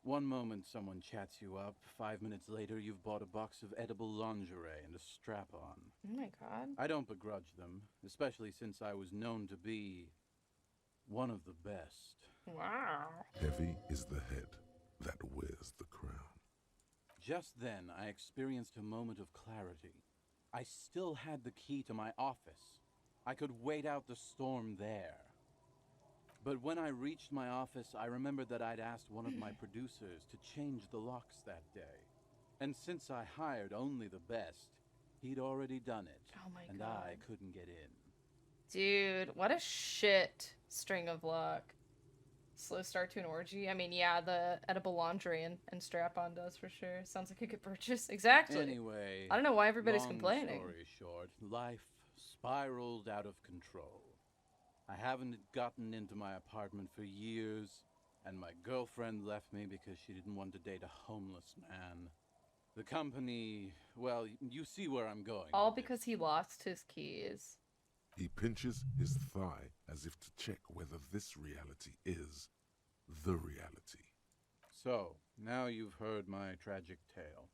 One moment someone chats you up, 5 minutes later you've bought a box of edible lingerie and a strap-on. Oh my god. I don't begrudge them, especially since I was known to be one of the best. Wow. Heavy is the head that wears the crown. Just then, I experienced a moment of clarity. I still had the key to my office. I could wait out the storm there. But when I reached my office, I remembered that I'd asked one of my producers to change the locks that day. And since I hired only the best, he'd already done it. Oh my and god. I couldn't get in. Dude, what a shit string of luck. Slow start to an orgy. I mean, yeah, the edible lingerie and strap-on does for sure. Sounds like a good purchase. Exactly. Anyway, I don't know why everybody's long complaining. Story short, life spiraled out of control. I haven't gotten into my apartment for years, and my girlfriend left me because she didn't want to date a homeless man. The company, well, you see where I'm going. All with this. because he lost his keys. He pinches his thigh as if to check whether this reality is the reality. So, now you've heard my tragic tale.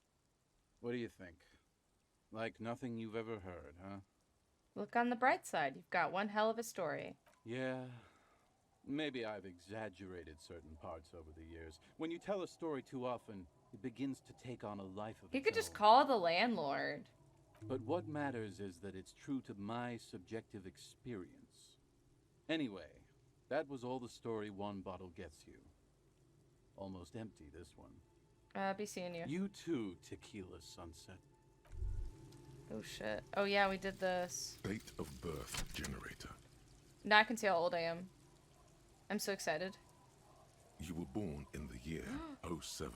What do you think? Like nothing you've ever heard, huh? Look on the bright side. You've got one hell of a story. Yeah. Maybe I've exaggerated certain parts over the years. When you tell a story too often, it begins to take on a life of You its could just own. call the landlord. But what matters is that it's true to my subjective experience. Anyway, that was all the story one bottle gets you. Almost empty, this one. Be seeing you. You too, Tequila Sunset. Oh shit. Oh yeah, we did this. Date of birth generator. Now I can see how old I am. I'm so excited. You were born in the year 07.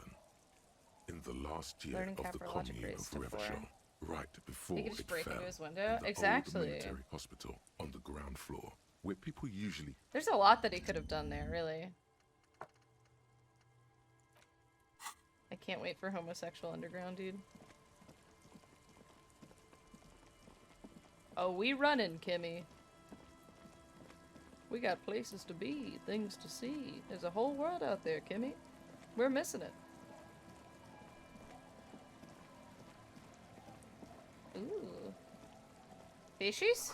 In the last year Learning of the caphrologic commune rate of step four. Revachol, right before You could just it break fell into his window? in the Exactly. old military hospital on the ground floor, where people usually There's a lot that he could have done there, really. I can't wait for Homosexual Underground, dude. Oh, we running, Kimmy. We got places to be, things to see. There's a whole world out there, Kimmy. We're missing it. Ooh. Fishies?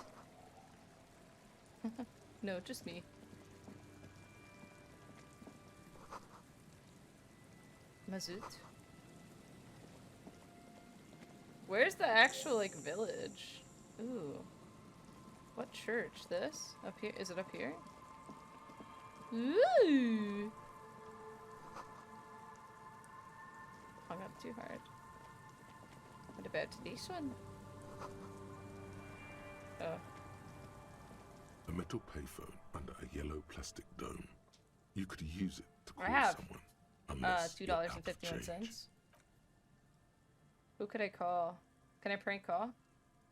No, just me. Mazout. Where's the actual, like, village? Ooh. What church? This? Up here? Is it up here? Ooh! Hung up too hard. What about this one? Oh. a metal payphone under a yellow plastic dome. You could use it to call I have. someone. Unless you're out of change. $2.51. Who could I call? Can I prank call?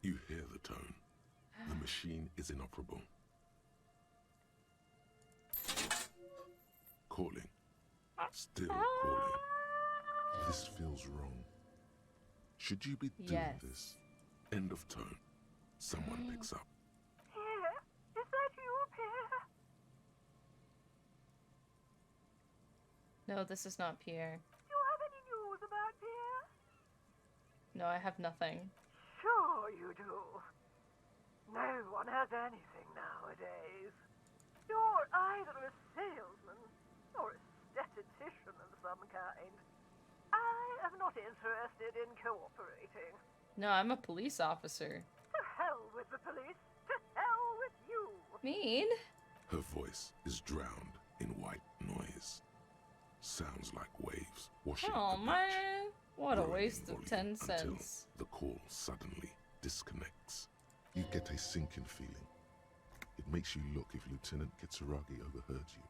You hear the tone. The machine is inoperable. Calling. Still calling. This feels wrong. Should you be doing Yes. this? End of tone. Someone picks up. Pierre? Is that you, Pierre? No, this is not Pierre. Do you have any news about Pierre? No, I have nothing. Sure you do. No one has anything nowadays. You're either a salesman or a statistician of some kind. I am not interested in cooperating. No, I'm a police officer. To hell with the police. To hell with you. Mean? Her voice is drowned in white noise. Sounds like waves washing Oh the beach. man, what a growing waste in of volume 10 until cents. the call suddenly disconnects. You get a sinking feeling. It makes you look if Lieutenant Kitsuragi overheard you.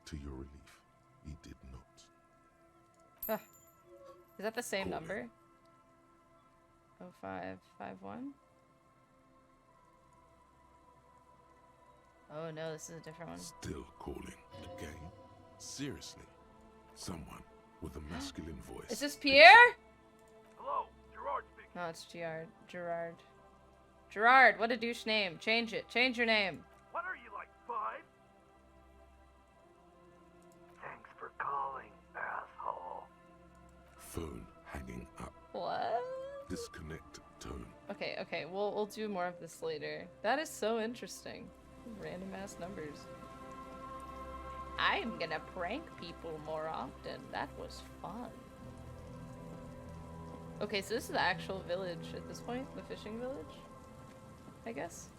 To your relief, he did not. Ugh. Is that the same Call number? 0551? Oh no, this is a different one. Still calling again? Seriously? Someone with a masculine voice. Is this Pierre? Hello, Gerard speaking. No, it's Gerard. Gerard, what a douche name. Change it. Change your name. What are you, like 5? Thanks for calling, asshole. Phone hanging up. What? Disconnect tone. Okay, we'll do more of this later. That is so interesting. Random ass numbers. I'm gonna prank people more often. That was fun. Okay, so this is the actual village at this point, the fishing village, I guess.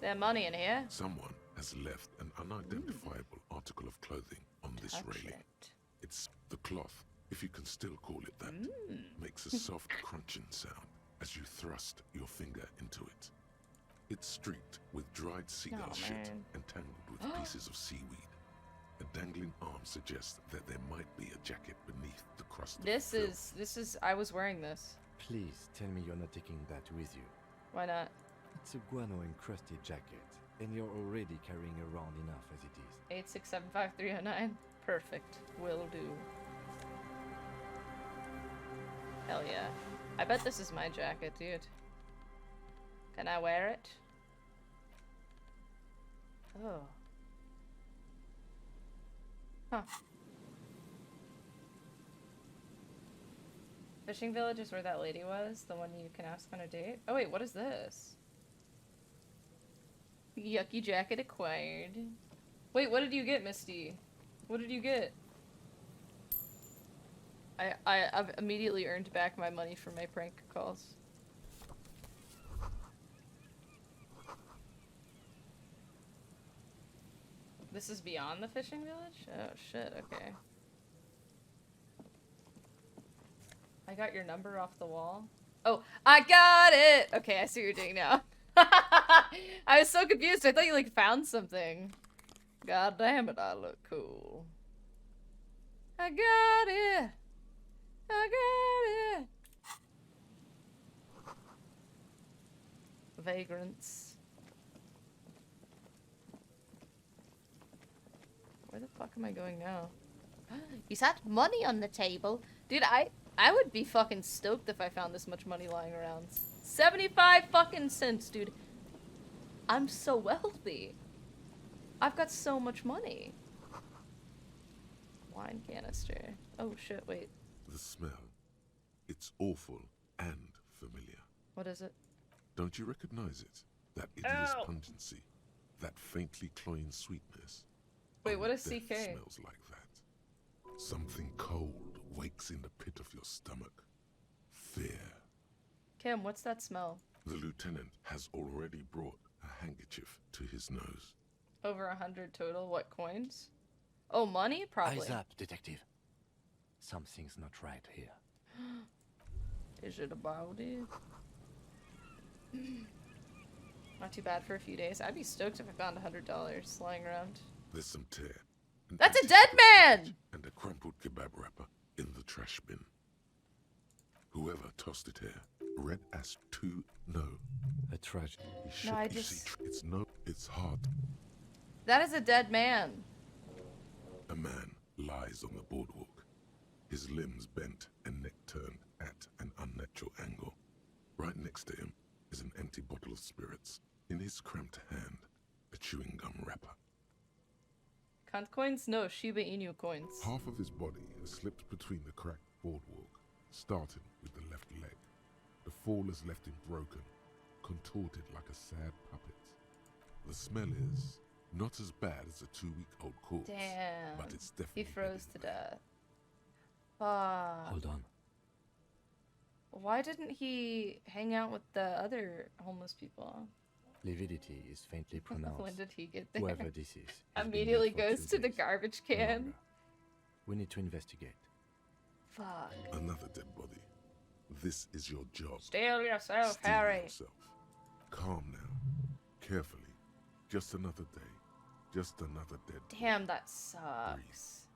They have money in here. Someone has left an unidentifiable article of clothing on this Touch railing. it. It's the cloth, if you can still call it that, makes a soft crunching sound as you thrust your finger into it. It's streaked with dried seagull Oh, shit man. and tangled with pieces of seaweed. A dangling arm suggests that there might be a jacket beneath the crust of This filth. is I was wearing this. Please tell me you're not taking that with you. Why not? It's a guano-encrusted jacket, and you're already carrying around enough as it is. 8675309. Perfect. Will do. Hell yeah. I bet this is my jacket, dude. Can I wear it? Oh. Huh. Fishing village is where that lady was, the one you can ask on a date. Oh wait, what is this? Yucky jacket acquired. Wait, what did you get, Misty? What did you get? I've immediately earned back my money for my prank calls. This is beyond the fishing village? Oh shit, okay. I got your number off the wall. Oh, I got it! Okay, I see what you're doing now. I was so confused. I thought you like found something. God damn it, I look cool. I got it! I got it! Vagrants. Where the fuck am I going now? Is that money on the table? Dude, I would be fucking stoked if I found this much money lying around. 75 fucking cents, dude. I'm so wealthy. I've got so much money. Wine canister. Oh shit, wait. The smell. It's awful and familiar. What is it? Don't you recognize it? That hideous pungency. That faintly cloying sweetness. Wait, what Only is death CK? smells like that. Something cold wakes in the pit of your stomach. Fear. Kim, what's that smell? The lieutenant has already brought a handkerchief to his nose. Over 100 total. What, coins? Oh, money? Probably. Eyes up, detective. Something's not right here. Is it about it? Not too bad for a few days. I'd be stoked if I found $100 lying around. There's some tear. an That's a empty dead package, man! And a crumpled kebab wrapper in the trash bin. Whoever tossed it here, red as to no. A tragedy. He should I you just- see, it's no, it's hard. That is a dead man. A man lies on the boardwalk, his limbs bent and neck turned at an unnatural angle. Right next to him is an empty bottle of spirits. In his cramped hand, a chewing gum wrapper. Cunt coins? No, Shiba Inu coins. Half of his body has slipped between the cracked boardwalk, starting with the left leg. The fall has left him broken, contorted like a sad puppet. The smell is not as bad as a 2-week-old corpse, Damn. but it's He definitely froze to bedded there. death. Fuck. Hold on. Why didn't he hang out with the other homeless people? Lividity is faintly pronounced. When did he get there? Whoever this is has been Immediately dead for goes 2 to the days. garbage No can. longer. We need to investigate. Fuck. Another dead body. This is your job. Steel yourself, Steel Harry. yourself. Calm now. Carefully. Just another day. Just another dead body. Damn, that sucks.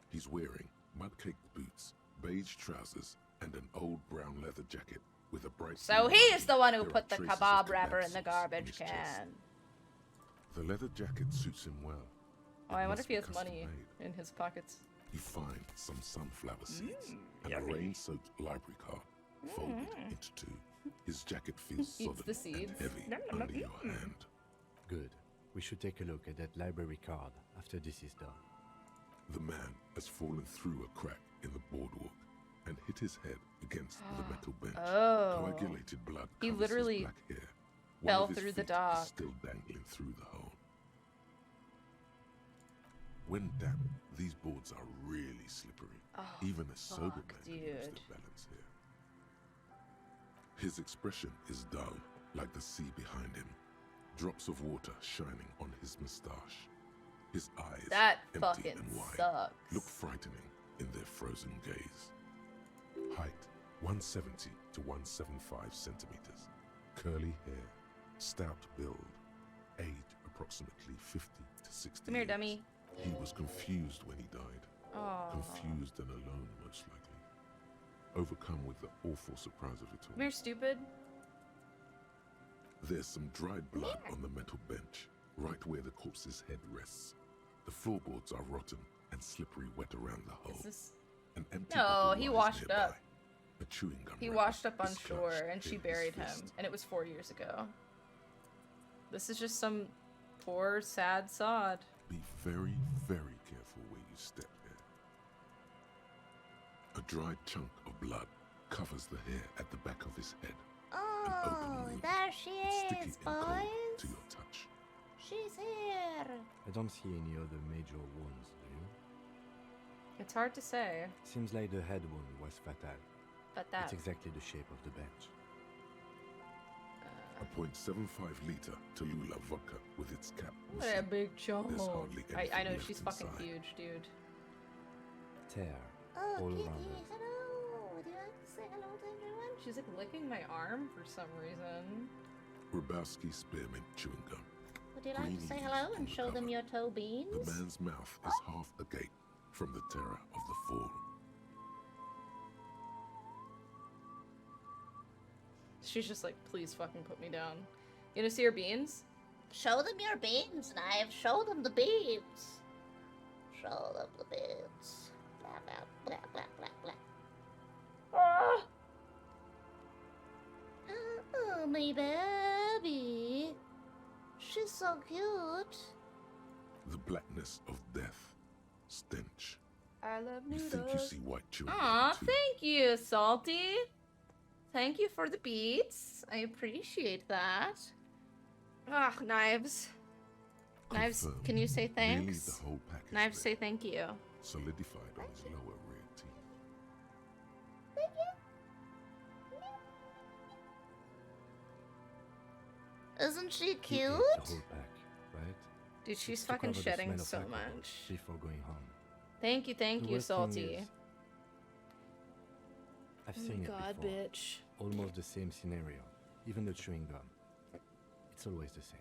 He's wearing mud-caked boots, beige trousers, and an old brown leather jacket with a bright... So blue he's lining. the one who There put are the traces of kebab wrapper in sauce the on garbage his chest. can. The leather jacket suits him well. Oh, It I wonder must if he be has money custom-made. in his pockets. You find some sunflower seeds and yummy. a rain-soaked library card folded into two. His jacket feels Eats solid the seeds. and heavy Nom, nom, under nom. your hand. Good. We should take a look at that library card after this is done. The man has fallen through a crack in the boardwalk and hit his head against the metal bench. Oh. Coagulated blood He covers literally his black hair. fell One of his through the feet dock. is still dangling through the hole. When damp, these boards are really slippery. Oh, Even a sober fuck, man can lose dude. their balance here. His expression is dull, like the sea behind him. Drops of water shining on his moustache. His eyes, That empty fucking and wide, sucks. look frightening in their frozen gaze. Height, 170 to 175 centimeters. Curly hair, stout build. Age, approximately 50 to 60 Come here, years. dummy. He was confused when he died. Oh. Confused and alone, most likely. Overcome with the awful surprise of it all. Come here, stupid. There's some dried blood on the metal bench, right where the corpse's head rests. The floorboards are rotten and slippery wet around the hole. Is this... An empty No, bottle he lies washed nearby. up. A chewing gum He wrapper washed up on is shore clutched and she in his buried him. fist. And it was 4 years ago. This is just some poor, sad sod. Be very, very careful where you step here. A dried chunk of blood covers the hair at the back of his head. Oh, wound. there she It's sticky is, and cold boys. to your touch. She's here. I don't see any other major wounds, do you? It's hard to say, Seems like the head wound was fatal. but that... It's exactly the shape of the bench. A .75 liter Tallulah vodka with its cap What a missing. big chunk. There's hardly I anything know, left she's fucking inside. huge, dude. Tear Oh, all Kitty, around her. hello. Would you like to say hello to everyone? She's like licking my arm for some reason. Grabowski spearmint chewing gum. Would you like to Green say leaves hello on and the show them cover. your toe beans? The man's mouth is half agape from the terror of the fall. She's just like, please fucking put me down. You gonna see her beans? Show them your beans, Knife. Show them the beans. Show them the beans. Blah, blah, blah, blah, blah, blah. Ah! Oh, my baby. She's so cute. The blackness of death. Stench. I love You noodles. think you see white chewing gum Aw, too. thank you, Salty. Thank you for the beats. I appreciate that. Ah, Knives. Knives, Confirmed. can you say Nearly thanks? the whole package Knives, there, say thank you. solidified on his lower rear teeth. Isn't she He ate cute? the whole pack, right? Dude, she's It's to fucking cover the shedding smell of so alcohol much. before going home. Thank you, The worst thing Salty. is, I've Oh seen my it god, before. bitch. Almost the same scenario. Even the chewing gum. It's always the same.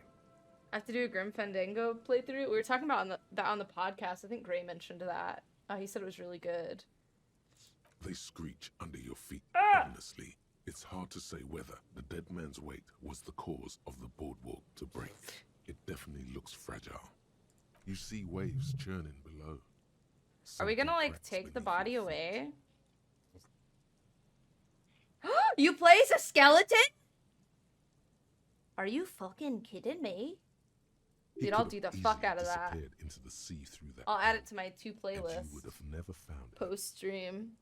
I have to do a Grim Fandango playthrough. We were talking about that on the podcast. I think Gray mentioned that. He said it was really good. They screech under your feet Ah! endlessly. It's hard to say whether the dead man's weight was the cause of the boardwalk to break. It definitely looks fragile. You see waves churning below. Are we gonna, Something like, cracks take the beneath body your feet. away? You play as a skeleton? Are you fucking kidding me? He Dude, I'll could do the have fuck easily out of that. disappeared into the sea through that I'll add hole, it to my 2 and you playlists would have never found it. post stream.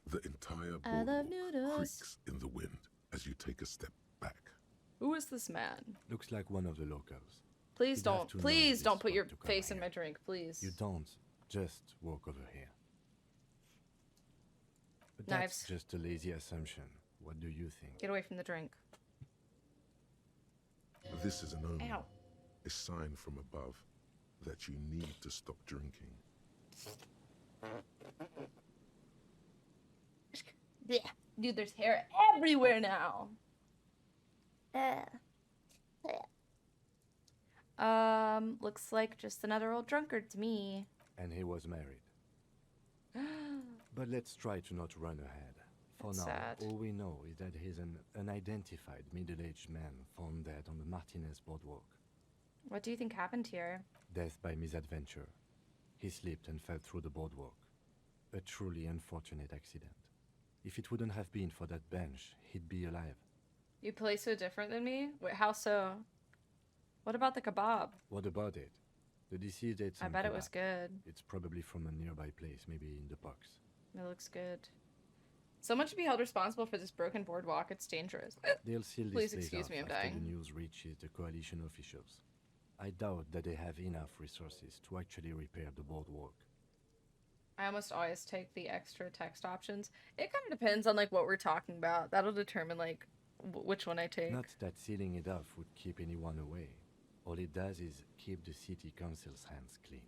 The entire I love boardwalk noodles. creaks in the wind as you take a step back. Who is this man? Looks like one of the locals. Please You'd have don't. to know Please this don't put spot your to come face in here. my drink, please. You don't just walk over here. But Knives. that's just a lazy assumption. What do you think? Get away from the drink. This is an omen, Ow. a sign from above that you need to stop drinking. Dude, there's hair everywhere now. Looks like just another old drunkard to me. And he was married. But let's try to not run ahead. For That's now, sad. all we know is that he's an unidentified middle-aged man found dead on the Martinez boardwalk. What do you think happened here? Death by misadventure. He slipped and fell through the boardwalk. A truly unfortunate accident. If it wouldn't have been for that bench, he'd be alive. You play so different than me? Wait, how so? What about the kebab? What about it? The deceased ate some I bet it was kebab. good. It's probably from a nearby place, maybe in the box. It looks good. Someone should be held responsible for this broken boardwalk. It's dangerous. They'll seal Please this place excuse off me, I'm after dying. the news reaches the coalition officials. I doubt that they have enough resources to actually repair the boardwalk. I almost always take the extra text options. It kind of depends on like what we're talking about. That'll determine like which one I take. Not that sealing it off would keep anyone away. All it does is keep the city council's hands clean.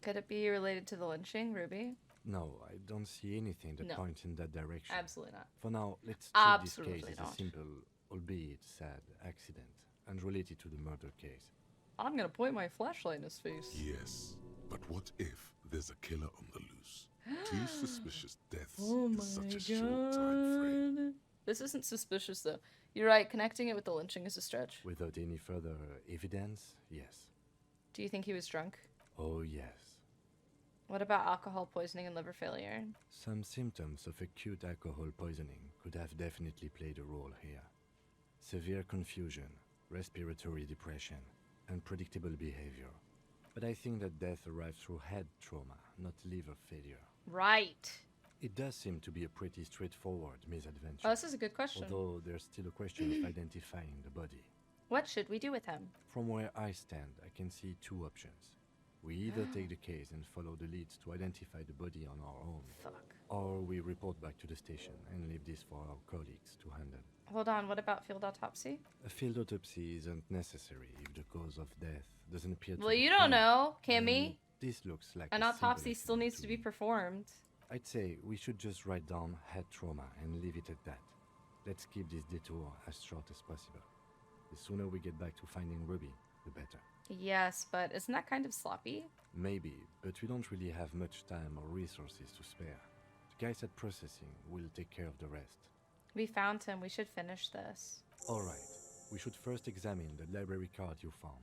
Could it be related to the lynching, Ruby? No, I don't see anything that No. points in that direction. Absolutely not. For now, let's treat this Absolutely case as not. a simple, albeit sad, accident, unrelated to the murder case. I'm gonna point my flashlight in his face. Yes, but what if there's a killer on the loose? 2 suspicious deaths Oh in my such a short time frame. god. This isn't suspicious though. You're right, connecting it with the lynching is a stretch. Without any further evidence, yes. Do you think he was drunk? Oh, yes. What about alcohol poisoning and liver failure? Some symptoms of acute alcohol poisoning could have definitely played a role here. Severe confusion, respiratory depression, unpredictable behavior. But I think that death arrived through head trauma, not liver failure. Right. It does seem to be a pretty straightforward misadventure. Oh, this is a good question. Although there's still a question of identifying the body. What should we do with him? From where I stand, I can see 2 options. We either take the case and follow the leads to identify the body on our own, Fuck. or we report back to the station and leave this for our colleagues to handle. Hold on, what about field autopsy? A field autopsy isn't necessary if the cause of death doesn't appear to Well, be you don't clear. know, Kimmy. This looks like An a autopsy simple still needs to be me. performed. I'd say we should just write down head trauma and leave it at that. Let's keep this detour as short as possible. The sooner we get back to finding Ruby, the better. Yes, but isn't that kind of sloppy? Maybe, but we don't really have much time or resources to spare. The guys at processing will take care of the rest. We found him. We should finish this. Alright, we should first examine the library card you found.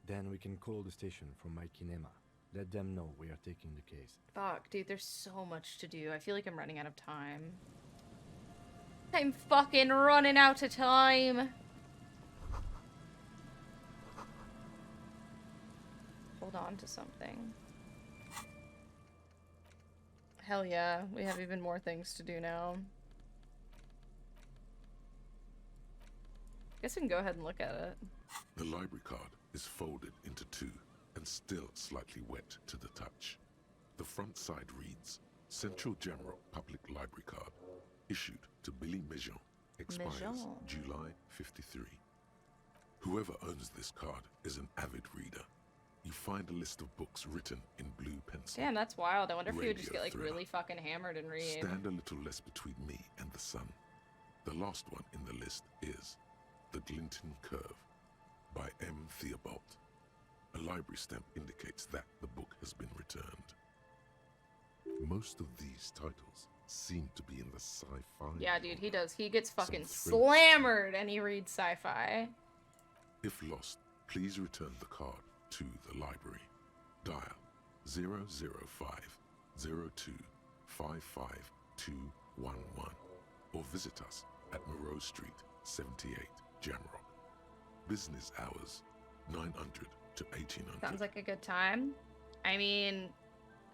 Then we can call the station from Mikey and Emma. Let them know we are taking the case. Fuck, dude, there's so much to do. I feel like I'm running out of time. I'm fucking running out of time. Hold on to something. Hell yeah, we have even more things to do now. Guess we can go ahead and look at it. The library card is folded into 2 and still slightly wet to the touch. The front side reads, Central Jamrock Public Library Card, issued to Billy Mejean, expires Mejean. July 53. Whoever owns this card is an avid reader. You find a list of books written in blue pencil. Damn, that's wild. I wonder if he would just Radio get like thriller. really fucking hammered and read. Stand a little less between me and the sun. The last one in the list is The Glinton Curve by M. Theobald. A library stamp indicates that the book has been returned. Most of these titles seem to be in the sci-fi. Yeah, dude, he does. He gets fucking thrills. slammered and he reads sci-fi. If lost, please return the card to the library. Dial 005 02 55211 or visit us at Moreau Street, 78, Jamrock. Business hours 900 to 1800. Sounds like a good time. I mean,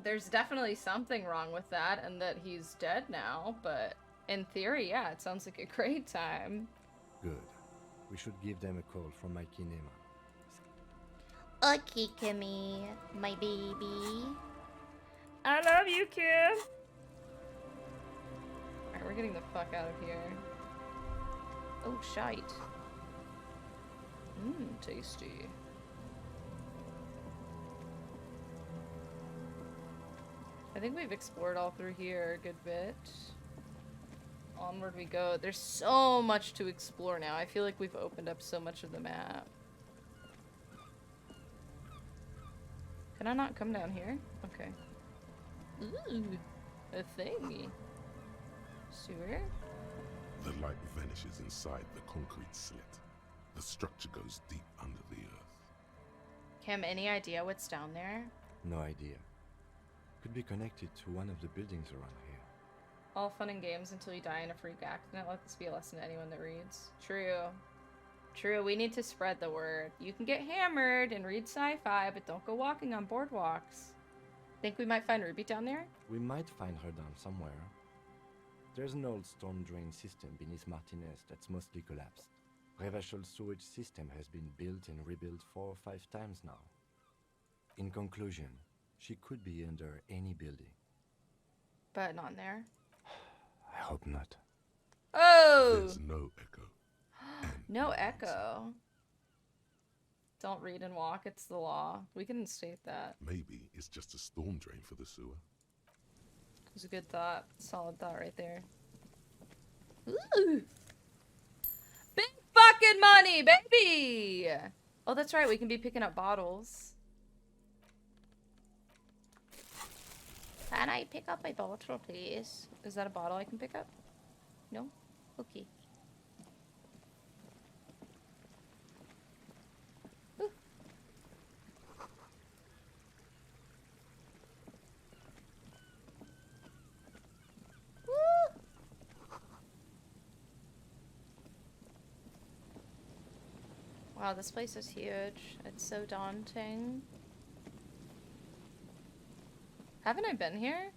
there's definitely something wrong with that and that he's dead now, but in theory, yeah, it sounds like a great time. Good. We should give them a call from Mikey and Emma. Okay, Kimmy, my baby. I love you, kid. Alright, we're getting the fuck out of here. Oh, shite. Mmm, tasty. I think we've explored all through here a good bit. onward we go. There's so much to explore now. I feel like we've opened up so much of the map. Can I not come down here? Okay. Ooh, a thingy. Sewer? The light vanishes inside the concrete slit. The structure goes deep under the earth. Kim, any idea what's down there? No idea. Could be connected to one of the buildings around here. All fun and games until you die in a freak accident. Let this be a lesson to anyone that reads. True. True, we need to spread the word. You can get hammered and read sci-fi, but don't go walking on boardwalks. Think we might find Ruby down there? We might find her down somewhere. There's an old storm drain system beneath Martinez that's mostly collapsed. Revachol sewage system has been built and rebuilt 4 or 5 times now. In conclusion, she could be under any building. But not in there. I hope not. Oh! There's no echo. No echo. Don't read and walk, it's the law. We can state that. Maybe it's just a storm drain for the sewer. It was a good thought. Solid thought right there. Ooh! Big fucking money, baby! Oh, that's right, we can be picking up bottles. Can I pick up a bottle, please? Is that a bottle I can pick up? No? Okay. Ooh. Woo! Wow, this place is huge. It's so daunting. Haven't I been here?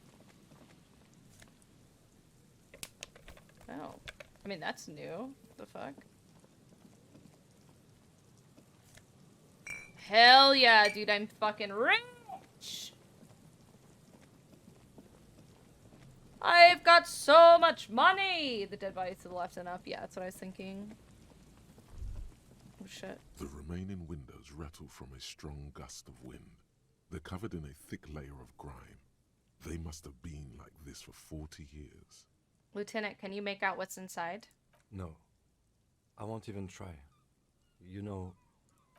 Oh. I mean, that's new. What the fuck? Hell yeah, dude, I'm fucking rich! I've got so much money! The dead bodies to the left and up. Yeah, that's what I was thinking. Oh, shit. The remaining windows rattle from a strong gust of wind. They're covered in a thick layer of grime. They must have been like this for 40 years. Lieutenant, can you make out what's inside? No. I won't even try. You know,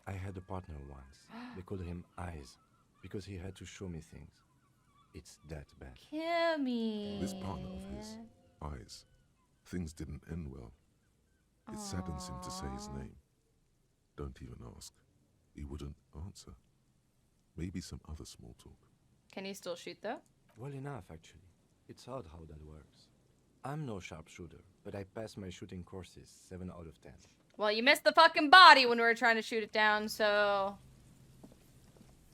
I had a partner once. They called him Eyes, because he had to show me things. It's that bad. Kimmy. This partner of his, Eyes, things didn't end well. It saddens him to say his name. Don't even ask. He wouldn't answer. Maybe some other small talk. Can you still shoot, though? Well enough, actually. It's odd how that works. I'm no sharpshooter, but I passed my shooting courses 7 out of 10. Well, you missed the fucking body when we were trying to shoot it down, so...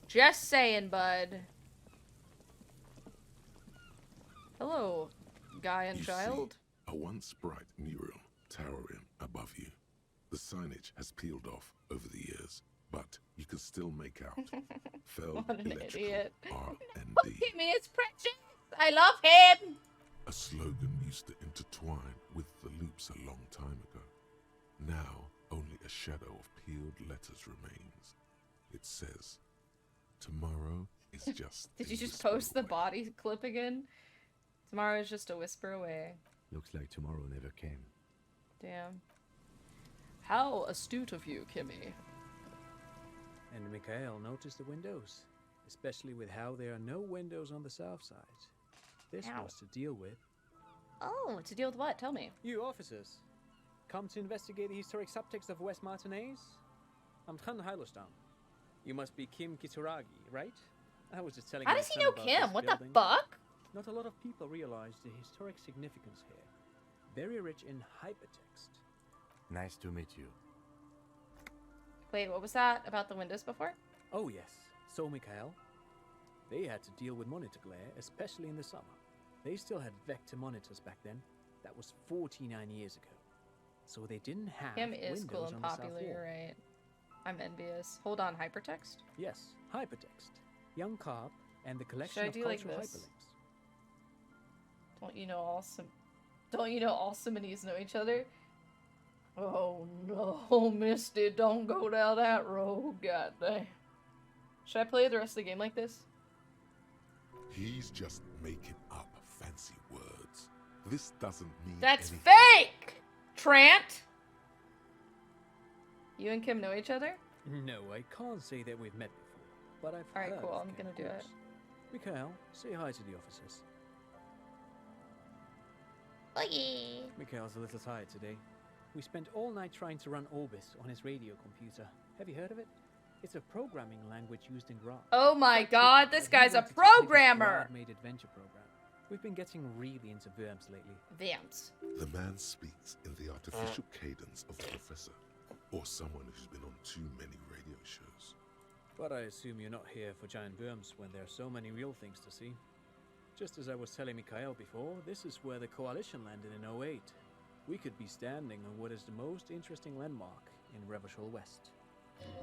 Just saying, bud. Hello, guy and You child. see, a once bright mural towering above you. The signage has peeled off over the years, but you can still make out Feld What an Electrical idiot. R&D. Look at me, it's precious! I love him! A slogan used to intertwine with the loops a long time ago. Now, only a shadow of peeled letters remains. It says, tomorrow is just Did a you just whisper post the away." body clip again? Tomorrow is just a whisper away. Looks like tomorrow never came. Damn. How astute of you, Kimmy. And Mikhail noticed the windows, especially with how there are no windows on the south side. This Ow. was to deal with. Oh, to deal with what? Tell me. You officers, come to investigate the historic subtext of West Martinez? I'm Tran Heilostam. You must be Kim Kituragi, right? I was just telling How my does he son know about Kim? this What building. the fuck? Not a lot of people realize the historic significance here. Very rich in hypertext. Nice to meet you. Wait, what was that about the windows before? Oh yes, so Mikhail. They had to deal with monitor glare, especially in the summer. They still had vector monitors back then. That was 49 years ago. So they didn't have Kim is windows cool and on the south popular, wall. you're right. I'm envious. Hold on, hypertext? Yes, hypertext. Young Carp and the collection Should I of do like cultural this? hyperlinks. Don't you know all Simonese know each other? Oh no, Misty, don't go down that road, goddamn. Should I play the rest of the game like this? He's just making up fancy words. This doesn't mean That's anything. fake! Trant! You and Kim know each other? No, I can't say that we've met before, but I've Alright, heard cool, of I'm Kim, gonna of do it. course. Mikhail, say hi to the officers. Oh yeah. Mikhail's a little tired today. We spent all night trying to run Orbis on his radio computer. Have you heard of it? It's a programming language used in Grad. Oh my Quite god, tricky, this but he guy's a wanted to make programmer! Grad-made adventure program. We've been getting really into Worms lately. Vance. The man speaks in the artificial cadence of the professor, or someone who's been on too many radio shows. But I assume you're not here for giant worms when there are so many real things to see. Just as I was telling Mikhail before, this is where the Coalition landed in '08. We could be standing on what is the most interesting landmark in Revachol West.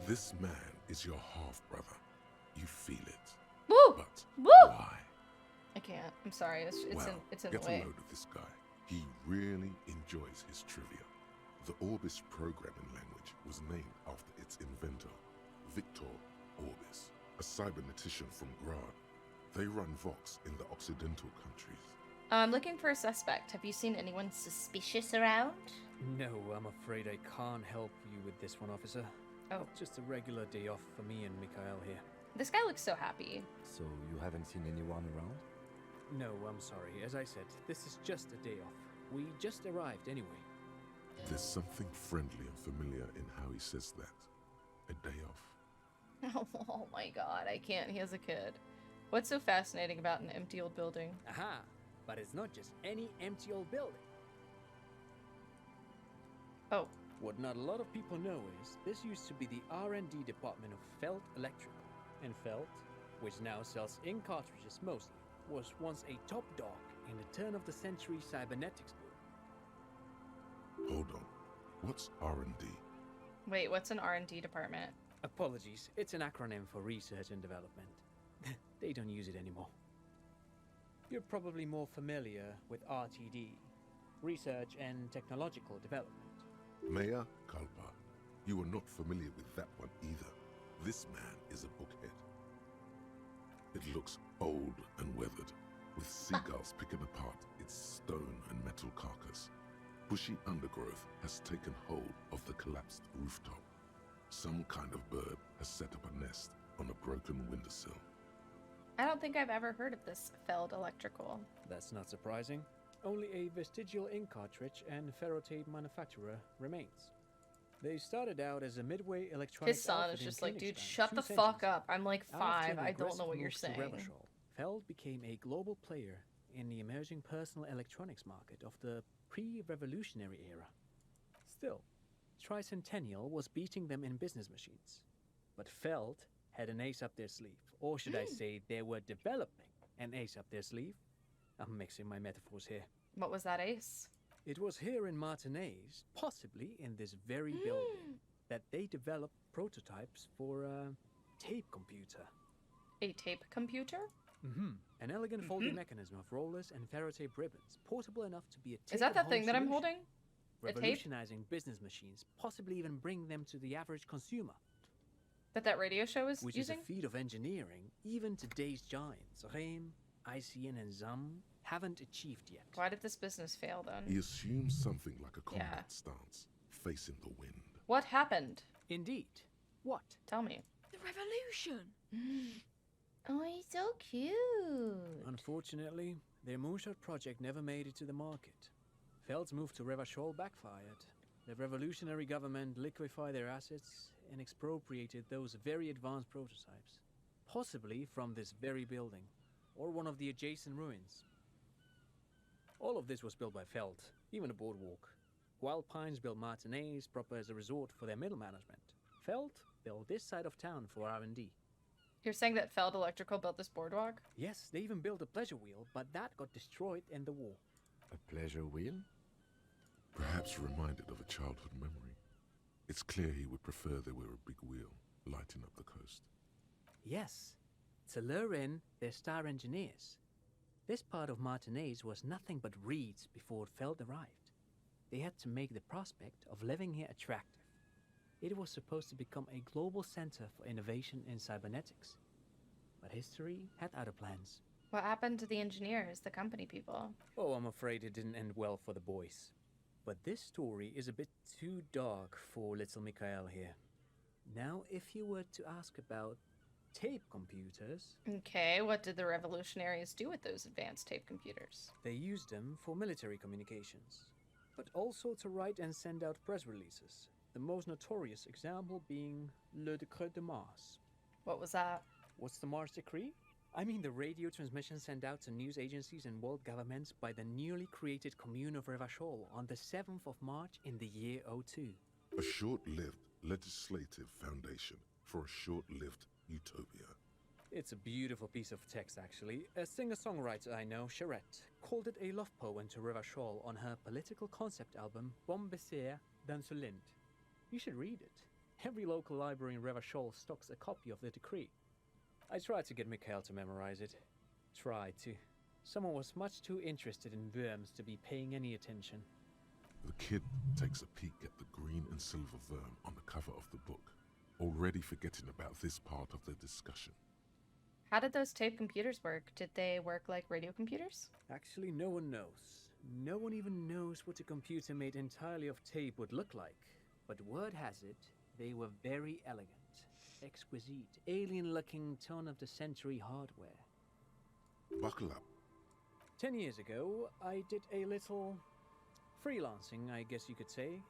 This man is your half-brother. You feel it. Woo! But Woo! why? I can't. I'm sorry. It's Well, in the get a way. load of this guy. He really enjoys his trivia. The Orbis programming language was named after its inventor, Victor Orbis, a cybernetician from Grad. They run Vox in the Occidental countries. I'm looking for a suspect. Have you seen anyone Suspicious around? No, I'm afraid I can't help you with this one, officer. Oh. Just a regular day off for me and Mikhail here. This guy looks so happy. So you haven't seen anyone around? No, I'm sorry. As I said, this is just a day off. We just arrived anyway. There's something friendly and familiar in how he says that. A day off. Oh my god, I can't. He has a kid. What's so fascinating about an empty old building? Aha! But it's not just any empty old building. Oh. What not a lot of people know is this used to be the R&D department of Felt Electrical. And Felt, which now sells ink cartridges mostly, was once a top dog in the turn-of-the-century cybernetics boom. Hold on. What's R&D? Wait, what's an R&D department? Apologies, it's an acronym for research and development. They don't use it anymore. You're probably more familiar with RTD, Research and Technological Development. Mea Culpa. You are not familiar with that one either. This man is a bookhead. It looks old and weathered, with seagulls picking apart its stone and metal carcass. Bushy undergrowth has taken hold of the collapsed rooftop. Some kind of bird has set up a nest on a broken windowsill. I don't think I've ever heard of this Feld Electrical. That's not surprising. Only a vestigial ink cartridge and ferrotape manufacturer remains. They started out as a midway electronics His son outfit is in just like, dude, Königstein shut 2 the centuries fuck up. I'm like 5. After an I don't know aggressive what you're move to saying. Revachol, Feld became a global player in the emerging personal electronics market of the pre-revolutionary era. Still, Tricentennial was beating them in business machines. But Feld had an ace up their sleeve. Or should I say they were developing an ace up their sleeve? I'm mixing my metaphors here. What was that, Ace? It was here in Martinez, possibly in this very building, that they developed prototypes for a tape computer. A tape computer? An elegant folding mechanism of rollers and ferrotape ribbons, portable enough to be a tape Is that the at-home thing that I'm solution. holding? A tape? Revolutionizing business machines, possibly even bring them to the average consumer, That radio show is which using? is a feat of engineering even today's giants, Rehm, ICN and ZAM, haven't achieved yet. Why did this business fail then? He assumes something like a combat Yeah. stance, facing the wind. What happened? Indeed. What? Tell me. The revolution! Oh, he's so cute. Unfortunately, their moonshot project never made it to the market. Feld's move to Revachol backfired. The revolutionary government liquefied their assets and expropriated those very advanced prototypes, possibly from this very building, or one of the adjacent ruins. All of this was built by Feld, even a boardwalk. Wild Pines built Martinez proper as a resort for their middle management. Feld built this side of town for R&D. You're saying that Feld Electrical built this boardwalk? Yes, they even built a pleasure wheel, but that got destroyed in the war. A pleasure wheel? Perhaps reminded of a childhood memory. It's clear he would prefer there were a big wheel lighting up the coast. Yes, to lure in their star engineers. This part of Martinez was nothing but reeds before Feld arrived. They had to make the prospect of living here attractive. It was supposed to become a global center for innovation in cybernetics. But history had other plans. What happened to the engineers, the company people? Oh, I'm afraid it didn't end well for the boys. But this story is a bit too dark for little Mikhail here. Now, if you were to ask about tape computers... Okay, what did the revolutionaries do with those advanced tape computers? They used them for military communications, but also to write and send out press releases. The most notorious example being Le Decret de Mars. What was that? What's the Mars Decree? I mean the radio transmission sent out to news agencies and world governments by the newly created Commune of Revachol on the 7th of March in the year 02. A short-lived legislative foundation for a short-lived utopia. It's a beautiful piece of text, actually. A singer-songwriter I know, Charette, called it a love poem to Revachol on her political concept album, Bombessier d'Insolente. You should read it. Every local library in Revachol stocks a copy of the decree. I tried to get Mikhail to memorize it. Tried to. Someone was much too interested in worms to be paying any attention. The kid takes a peek at the green and silver worm on the cover of the book, already forgetting about this part of the discussion. How did those tape computers work? Did they work like radio computers? Actually, no one knows. No one even knows what a computer made entirely of tape would look like. But word has it, they were very elegant. Exquisite, alien-looking turn-of-the-century hardware. Buckle up. 10 years ago, I did a little freelancing, I guess you could say.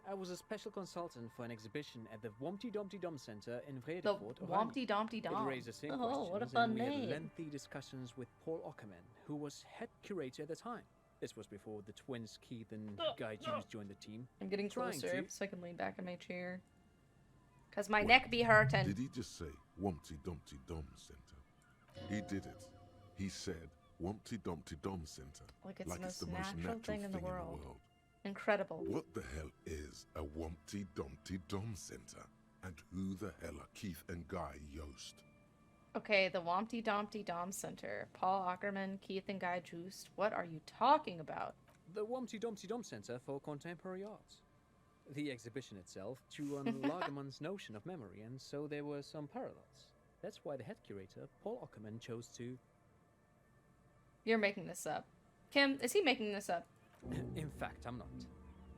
I was a special consultant for an exhibition at the Wompty Dumpty Dum Center in The Vredefort, Wompty Dumpty Dum. It raised the same Oh, what a questions, fun and we name. had lengthy discussions with Paul Ockerman, who was head curator at the time. This was before the twins Keith and Guy Hughes joined the team. I'm getting Trying closer to. so I can lean back in my chair. Cause my Wait, neck be hurting. Did he just say Wumpty Dumpty Dum Center? He did it. He said Wumpty Dumpty Dum Center. Like it's the most natural thing in the world. world. Incredible. What the hell is a Wumpty Dumpty Dum Center? And who the hell are Keith and Guy Yost? Okay, the Wompty Dumpty Dom Center. Paul Ackerman, Keith and Guy Joost. What are you talking about? The Wumpty Dumpty Dum Center for Contemporary Arts. The exhibition itself drew on Lagerman's notion of memory, and so there were some parallels. That's why the head curator, Paul Ockerman, chose to... You're making this up. Kim, is he making this up? In fact, I'm not.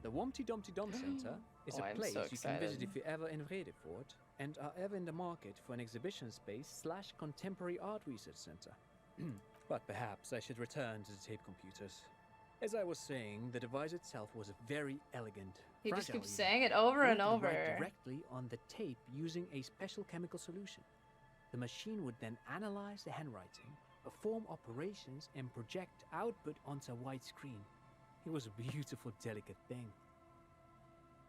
The Wumpty Dumpty Dum Center is Oh, a I'm place so you can visit excited. if you're ever in Vredefort and are ever in the market for an exhibition space / contemporary art research center. But perhaps I should return to the tape computers. As I was saying, the device itself was very elegant. He just fragile keeps even. saying it over One and could over. write directly on the tape using a special chemical solution. The machine would then analyze the handwriting, perform operations, and project output onto a white screen. It was a beautiful, delicate thing.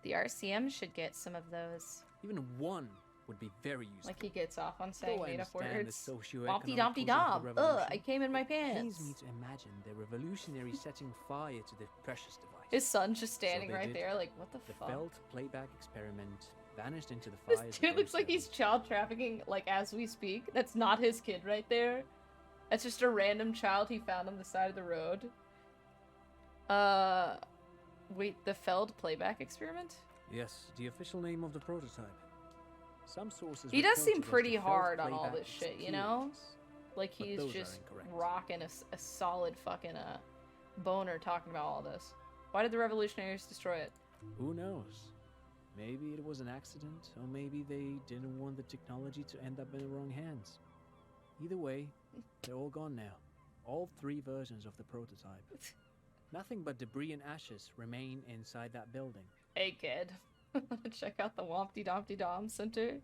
The RCM should get some of those. Even one would be very useful. Like he gets off on saying Though I made-up understand the words. socioeconomic Wompty Dumpty causes of Dom. the Ugh, revolution, I came in my it pains pants. me to imagine the revolutionaries setting fire to the precious device. His son's just standing they right did. there like, what the The fuck? Feld playback experiment vanished into the This fires. of dude looks like Rose he's child trafficking, like, as we speak. That's not his kid right there. That's just a random child he found on the side of the road. Wait, the Feld playback experiment? Yes, the official name of the prototype. Some sources He does report seem it as the pretty Feld hard on all playback this shit, you know? experience. Like But he's those are just incorrect. rocking a solid fucking boner talking about all this. Why did the revolutionaries destroy it? Who knows? Maybe it was an accident, or maybe they didn't want the technology to end up in the wrong hands. Either way, they're all gone now. All 3 versions of the prototype. Nothing but debris and ashes remain inside that building. Hey kid, check out the Wompty Dumpty Dom Center.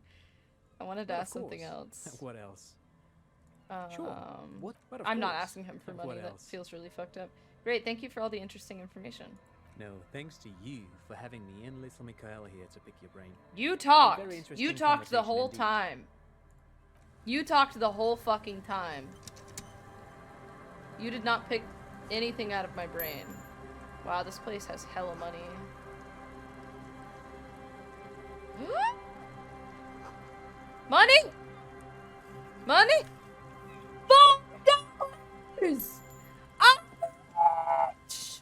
I wanted to But of ask something course. else. What else? Sure. What? But of I'm not course. asking him for What money. That else? feels really fucked up. Great, thank you for all the interesting information. No, thanks to you for having me and little Mikhail here to pick your brain. You talked. very interesting You talked the conversation whole indeed. time. You talked the whole fucking time. You did not pick anything out of my brain. Wow, this place has hella money. Money? Money? $4! Ouch!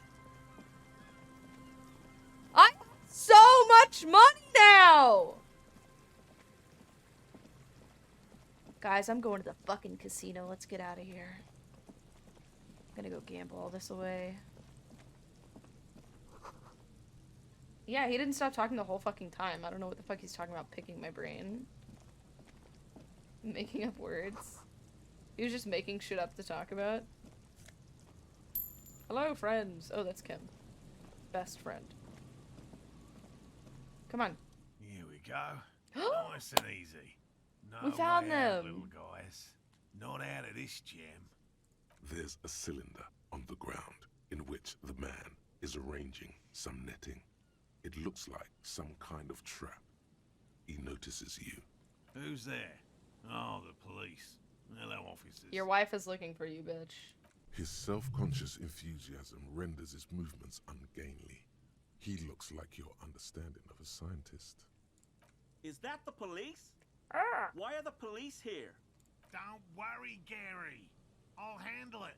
I have so much money now! Guys, I'm going to the fucking casino. Let's get out of here. gonna go gamble all this away. Yeah, he didn't stop talking the whole fucking time. I don't know what the fuck he's talking about, picking my brain. Making up words. He was just making shit up to talk about. Hello, friends. Oh, that's Kim. Best friend. Come on. Here we go. Nice and easy. No We found way out, them. little guys. Not out of this jam. There's a cylinder on the ground in which the man is arranging some netting. It looks like some kind of trap. He notices you. Who's there? Oh, the police. Hello, officers. Your wife is looking for you, bitch. His self-conscious enthusiasm renders his movements ungainly. He looks like your understanding of a scientist. Is that the police? Why are the police here? Don't worry, Gary. I'll handle it.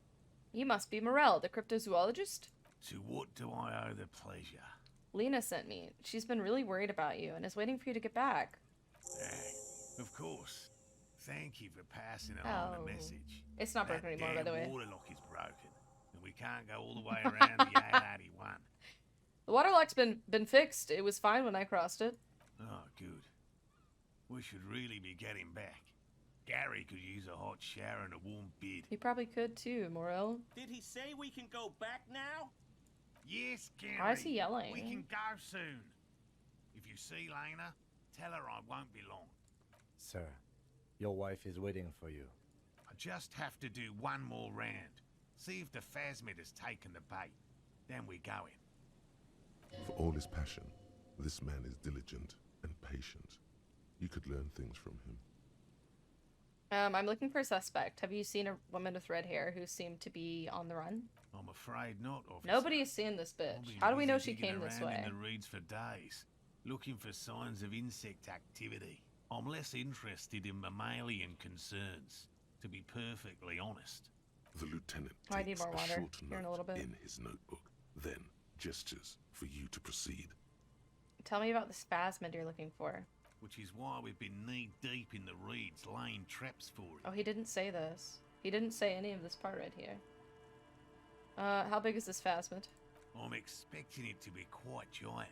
You must be Morel, the cryptozoologist? To what do I owe the pleasure? Lena sent me. She's been really worried about you and is waiting for you to get back. Of course. Thank you for passing along the Oh. message. It's not broken anymore, by the way. The water lock is broken, and we can't go all the way around the 881. The water lock's been fixed. It was fine when I crossed it. Oh, good. We should really be getting back. Gary could use a hot shower and a warm bed. You probably could too, Morel. Did he say we can go back now? Yes, Gary. Why is he yelling? We can go soon. If you see Lena, tell her I won't be long. Sir, your wife is waiting for you. I just have to do one more round. See if the phasmid has taken the bait. Then we go in. For all his passion, this man is diligent and patient. You could learn things from him. I'm looking for a suspect. Have you seen a woman with red hair who seemed to be on the run? I'm afraid not, officer. Nobody has seen this I've bitch. been How do we know busy she came digging this around way? in the reeds for days, looking for signs of insect activity. I'm less interested in mammalian concerns, to be perfectly honest. The lieutenant Oh, I need takes more a water. short Here in a little note bit. in his notebook, then gestures for you to proceed. Tell me about the spasmid you're looking for. Which is why we've been knee-deep in the reeds laying traps for him. Oh, he didn't say this. He didn't say any of this part right here. How big is this phasmid? I'm expecting it to be quite giant.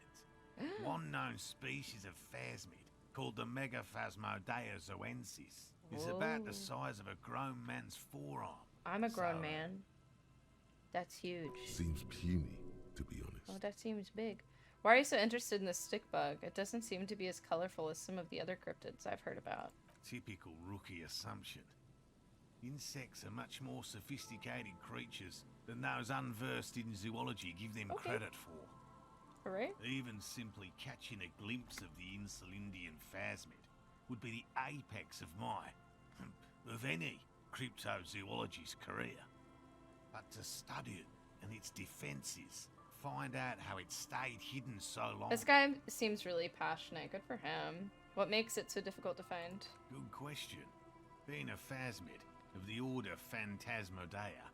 One known species of phasmid, called the Megaphasmodea zoensis, is about the Whoa. size of a grown man's forearm. I'm a grown So, man. That's huge. Seems puny, to be honest. Oh, that seems big. Why are you so interested in this stick bug? It doesn't seem to be as colorful as some of the other cryptids I've heard about. Typical rookie assumption. Insects are much more sophisticated creatures than those unversed in zoology give them Okay. credit for. Alright? Even simply catching a glimpse of the Insulindian phasmid would be the apex of my, of any, cryptozoologist's career. But to study it and its defenses, find out how it stayed hidden so long. This guy seems really passionate. Good for him. What makes it so difficult to find? Good question. Being a phasmid of the order Phantasmodea,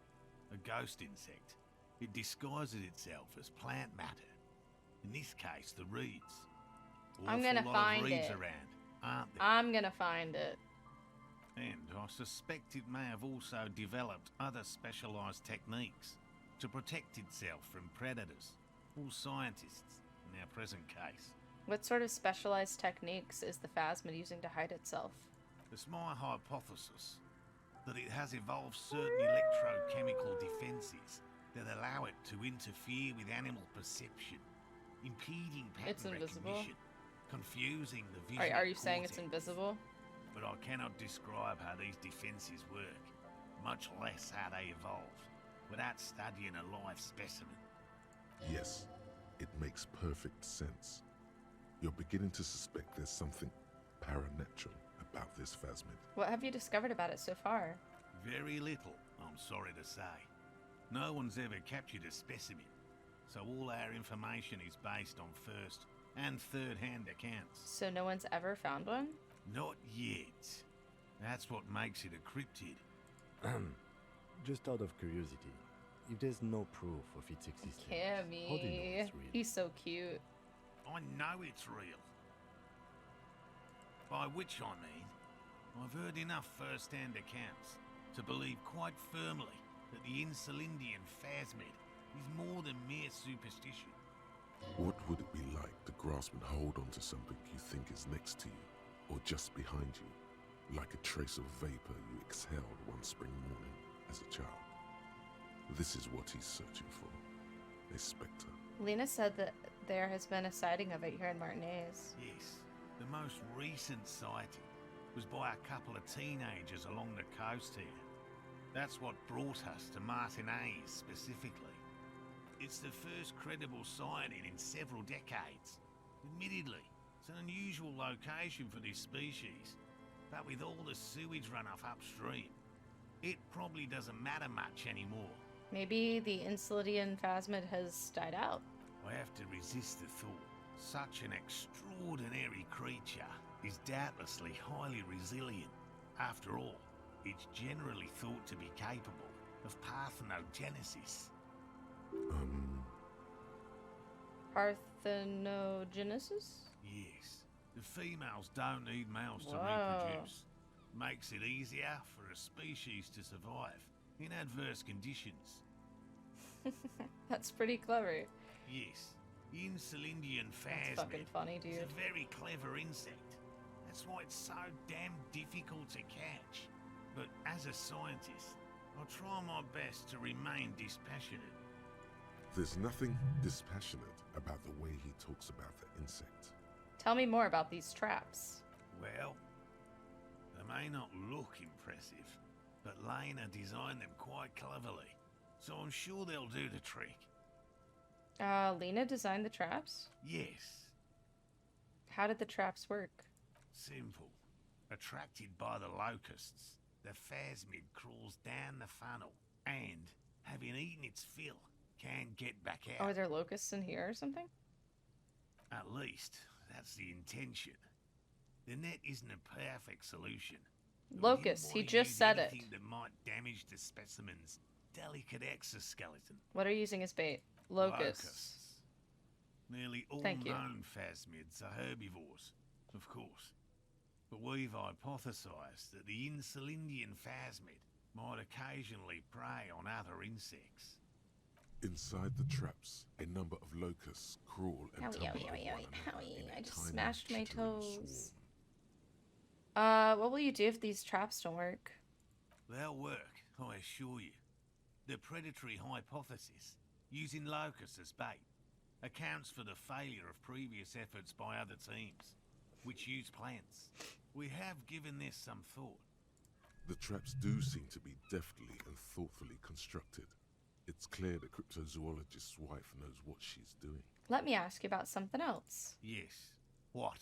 a ghost insect, it disguises itself as plant matter. In this case, the reeds. I'm gonna Awful lot of find reeds it. around, aren't there? I'm gonna find it. And I suspect it may have also developed other specialized techniques to protect itself from predators or scientists in our present case. What sort of specialized techniques is the phasmid using to hide itself? It's my hypothesis that it has evolved certain electrochemical defenses that allow it to interfere with animal perception, impeding It's pattern invisible? recognition, confusing the visual Are you saying it's cortex. invisible? But I cannot describe how these defenses work, much less how they evolved, without studying a live specimen. Yes, it makes perfect sense. You're beginning to suspect there's something paranatural about this phasmid. What have you discovered about it so far? Very little, I'm sorry to say. No one's ever captured a specimen, so all our information is based on first and third-hand accounts. So no one's ever found one? Not yet. That's what makes it a cryptid. Just out of curiosity, if there's no proof of its existence, how do you know Cammy. it's real? He's so cute. I know it's real. By which I mean, I've heard enough first-hand accounts to believe quite firmly that the Insulindian phasmid is more than mere superstition. What would it be like to grasp and hold onto something you think is next to you, or just behind you, like a trace of vapor you exhaled one spring morning as a child? This is what he's searching for. A spectre. Lena said that there has been a sighting of it here in Martinez. Yes, the most recent sighting was by a couple of teenagers along the coast here. That's what brought us to Martinez specifically. It's the first credible sighting in several decades. Admittedly, it's an unusual location for this species, but with all the sewage runoff upstream, it probably doesn't matter much anymore. Maybe the Insulindian phasmid has died out. I have to resist the thought. Such an extraordinary creature is doubtlessly highly resilient. After all, it's generally thought to be capable of parthenogenesis. Parthenogenesis? Yes. The females don't need males to Whoa. reproduce. Makes it easier for a species to survive in adverse conditions. That's pretty clever. Yes, the Insulindian That's fucking phasmid funny, is dude. a very clever insect. That's why it's so damn difficult to catch. But as a scientist, I'll try my best to remain dispassionate. There's nothing dispassionate about the way he talks about the insect. Tell me more about these traps. Well, they may not look impressive, but Lena designed them quite cleverly, so I'm sure they'll do the trick. Lena designed the traps? Yes, How did the traps work? simple. Attracted by the locusts, the phasmid crawls down the funnel and, having eaten its fill, can get back Oh, out. are there locusts in here or something? At least, that's the intention. The net isn't a perfect solution. but we didn't Locusts, want he to just use said it. anything that might damage the specimen's delicate exoskeleton. What are you using as bait? Locusts. Nearly all Thank you. known phasmids are herbivores, of course. But we've hypothesized that the Insulindian phasmid might occasionally prey on other insects. Inside the traps, a number of locusts crawl and Howie, tumble howie, over howie, one howie, another howie. in a I just tiny, smashed my chittering toes. swarm. What will you do if these traps don't work? They'll work, I assure you. The predatory hypothesis, using locusts as bait, accounts for the failure of previous efforts by other teams, which use plants. We have given this some thought. The traps do seem to be deftly and thoughtfully constructed. It's clear the cryptozoologist's wife knows what she's doing. Let me ask you about something else. Yes. What?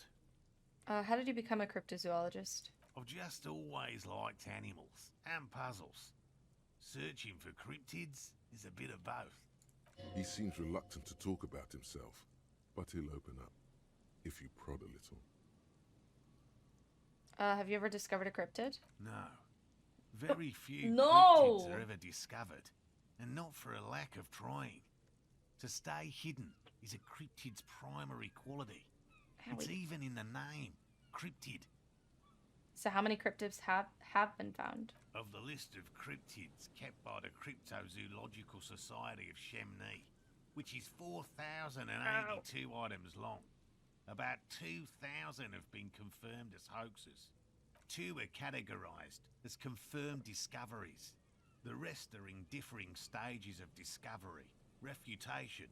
How did you become a cryptozoologist? I've just always liked animals and puzzles. Searching for cryptids is a bit of both. He seems reluctant to talk about himself, but he'll open up, if you prod a little. Have you ever discovered a cryptid? No. Very few No! cryptids are ever discovered, and not for a lack of trying. To stay hidden is a cryptid's primary quality. It's Howie. even in the name, cryptid. So how many cryptids have been found? Of the list of cryptids kept by the Cryptozoological Society of Chemnee, which is 4,082 items long, about 2,000 have been confirmed as hoaxes. 2 are categorized as confirmed discoveries. The rest are in differing stages of discovery, refutation,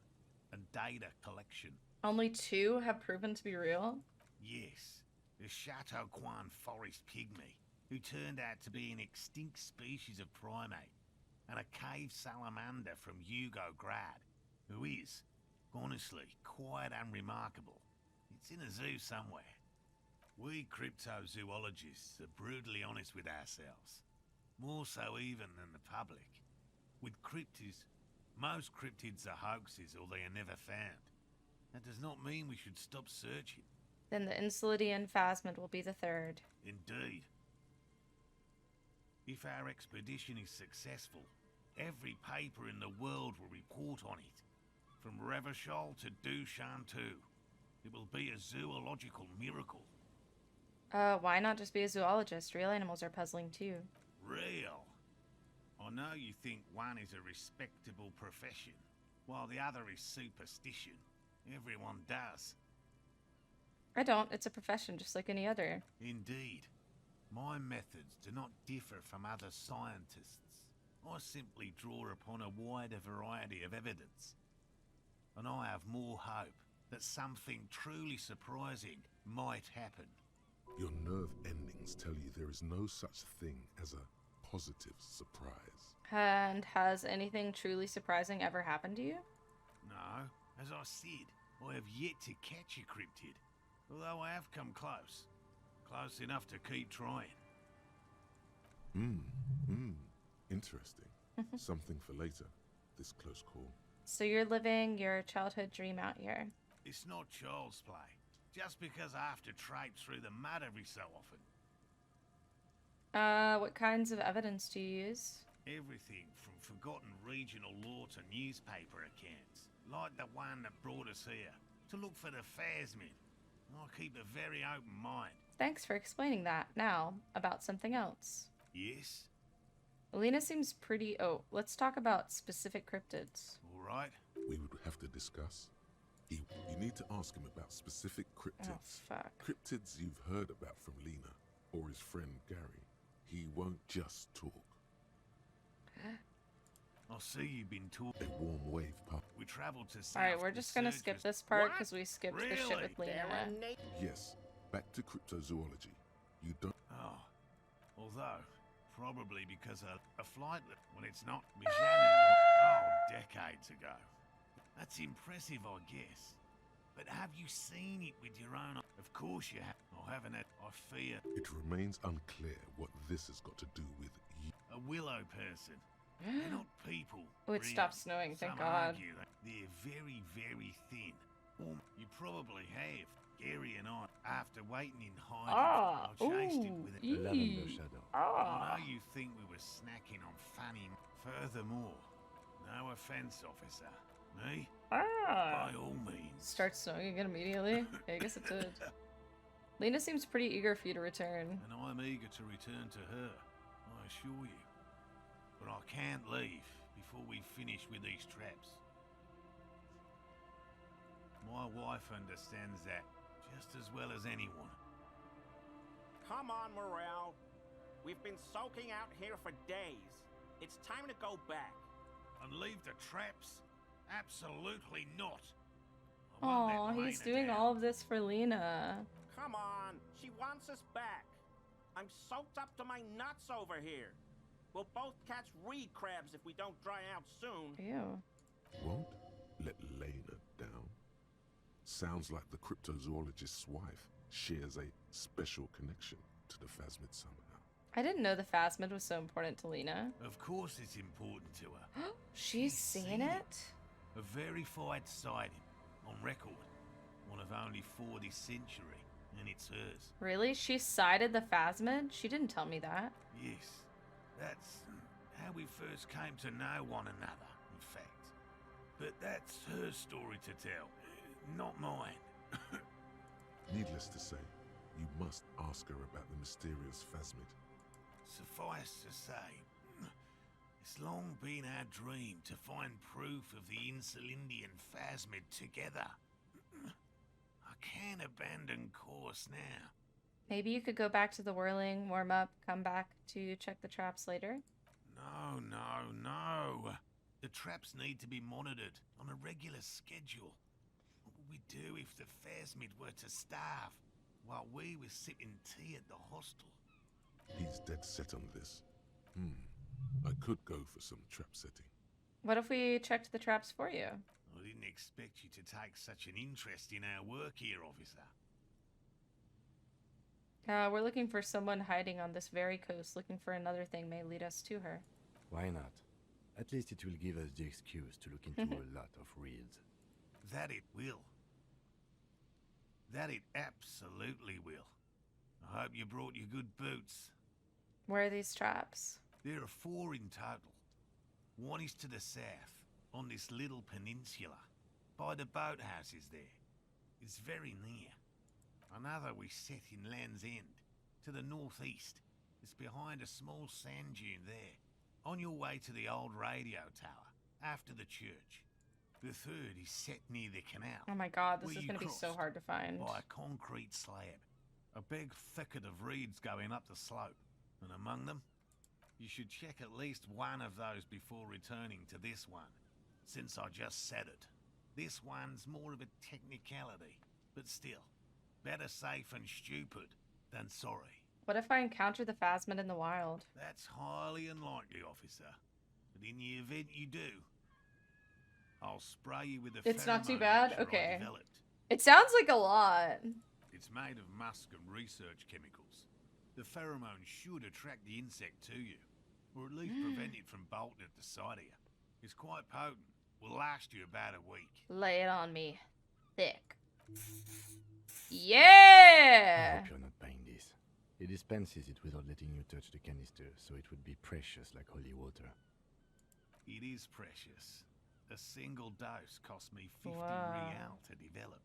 and data collection. Only 2 have proven to be real? Yes, the Chateau Quan forest pygmy, who turned out to be an extinct species of primate, and a cave salamander from Grad, who is, honestly, quite unremarkable. It's in a zoo somewhere. We cryptozoologists are brutally honest with ourselves, more so even than the public. With cryptids, most cryptids are hoaxes or they are never found. That does not mean we should stop searching. Then the Insulindian phasmid will be the 3rd. Indeed. If our expedition is successful, every paper in the world will report on it. From Revachol to Dushantu. It will be a zoological miracle. Why not just be a zoologist? Real animals are puzzling too. Real. I know you think one is a respectable profession, while the other is superstition. Everyone does. I don't. It's a profession just like any other. Indeed. My methods do not differ from other scientists. I simply draw upon a wider variety of evidence. And I have more hope that something truly surprising might happen. Your nerve endings tell you there is no such thing as a positive surprise. And has anything truly surprising ever happened to you? No, as I said, I have yet to catch a cryptid. Although I have come close. Close enough to keep trying. Interesting. Something for later, this close call. So you're living your childhood dream out here. It's not child's play. Just because I have to traipse through the mud every so often. What kinds of evidence do you use? Everything from forgotten regional lore to newspaper accounts. Like the one that brought us here. To look for the Phasmid. I keep a very open mind. Thanks for explaining that. Now, about something else. Yes? Alina seems pretty... Oh, let's talk about specific cryptids. All right. We would have to discuss. You need to ask him about specific cryptids. Oh, fuck. Cryptids you've heard about from Lena or his friend Gary. He won't just talk. I see you've been talking. A warm wave pop. We traveled to south. Alright, we're just gonna skip this part because we skipped the shit with Really? Lena. Yes, back to cryptozoology. You don't. Oh, although, probably because a flight when it's not decades ago. That's impressive, I guess. But have you seen it with your own? Of course you have. I haven't had. I fear. It remains unclear what this has got to do with you. A willow person. They're not people. Oh, it really. stopped snowing, thank Some God. argue that they're very, very thin. You probably have. Gary and I, after waiting in hiding, I chased it with A lavender shadow. I know you think we were snacking on funny. Furthermore, no offense, officer. Me? By all means. Starts snowing again immediately? I guess it did. Lena seems pretty eager for you to return. And I'm eager to return to her, I assure you. But I can't leave before we finish with these traps. My wife understands that just as well as anyone. Come on, Morel. We've been soaking out here for days. It's time to go back. And leave the traps? Absolutely not. I won't let Aw, he's Lena doing down. all of this for Lena. Come on. She wants us back. I'm soaked up to my nuts over here. We'll both catch reed crabs if we don't dry out soon. Ew. Won't let Lena down. Sounds like the cryptozoologist's wife shares a special connection to the Phasmid somehow. I didn't know the Phasmid was so important to Lena. Of course it's important to her. She's seen it? A verified sighting, on record. One of only 4 this century, and it's hers. Really? She sighted the Phasmid? She didn't tell me that. Yes, that's how we first came to know one another, in fact. But that's her story to tell, not mine. Needless to say, you must ask her about the mysterious Phasmid. Suffice to say, it's long been our dream to find proof of the Insulindian Phasmid together. I can't abandon course now. Maybe you could go back to the whirling, warm up, come back to check the traps later? No, no, no. The traps need to be monitored on a regular schedule. What would we do if the Phasmid were to starve while we were sipping tea at the hostel? He's dead set on this. I could go for some trap setting. What if we checked the traps for you? I didn't expect you to take such an interest in our work here, officer. We're looking for someone hiding on this very coast, looking for another thing may lead us to her. Why not? At least it will give us the excuse to look into a lot of reels. That it will. That it absolutely will. I hope you brought your good boots. Where are these traps? There are 4 in total. One is to the south, on this little peninsula, by the boathouses there. It's very near. Another we set in Land's End, to the northeast. It's behind a small sand dune there. On your way to the old radio tower, after the church. The third is set near the canal. Oh my god, this where is you going to be so crossed hard to find. by a concrete slab. A big thicket of reeds going up the slope. And among them, you should check at least one of those before returning to this one. Since I just said it. This one's more of a technicality. But still, better safe and stupid than sorry. What if I encounter the Phasmid in the wild? That's highly unlikely, officer. But in the event you do, I'll spray you with a It's not too pheromone bad? mixture I Okay. developed. It sounds like a lot. It's made of musk and research chemicals. The pheromone should attract the insect to you, or at least prevent it from bolting at the sight of you. It's quite potent. Will last you about a week. Lay it on me. Thick. I Yeah! hope you're not buying this. It dispenses it without letting you touch the canister, so it would be precious like holy water. It is precious. A single dose cost me 50 Wow. real to develop.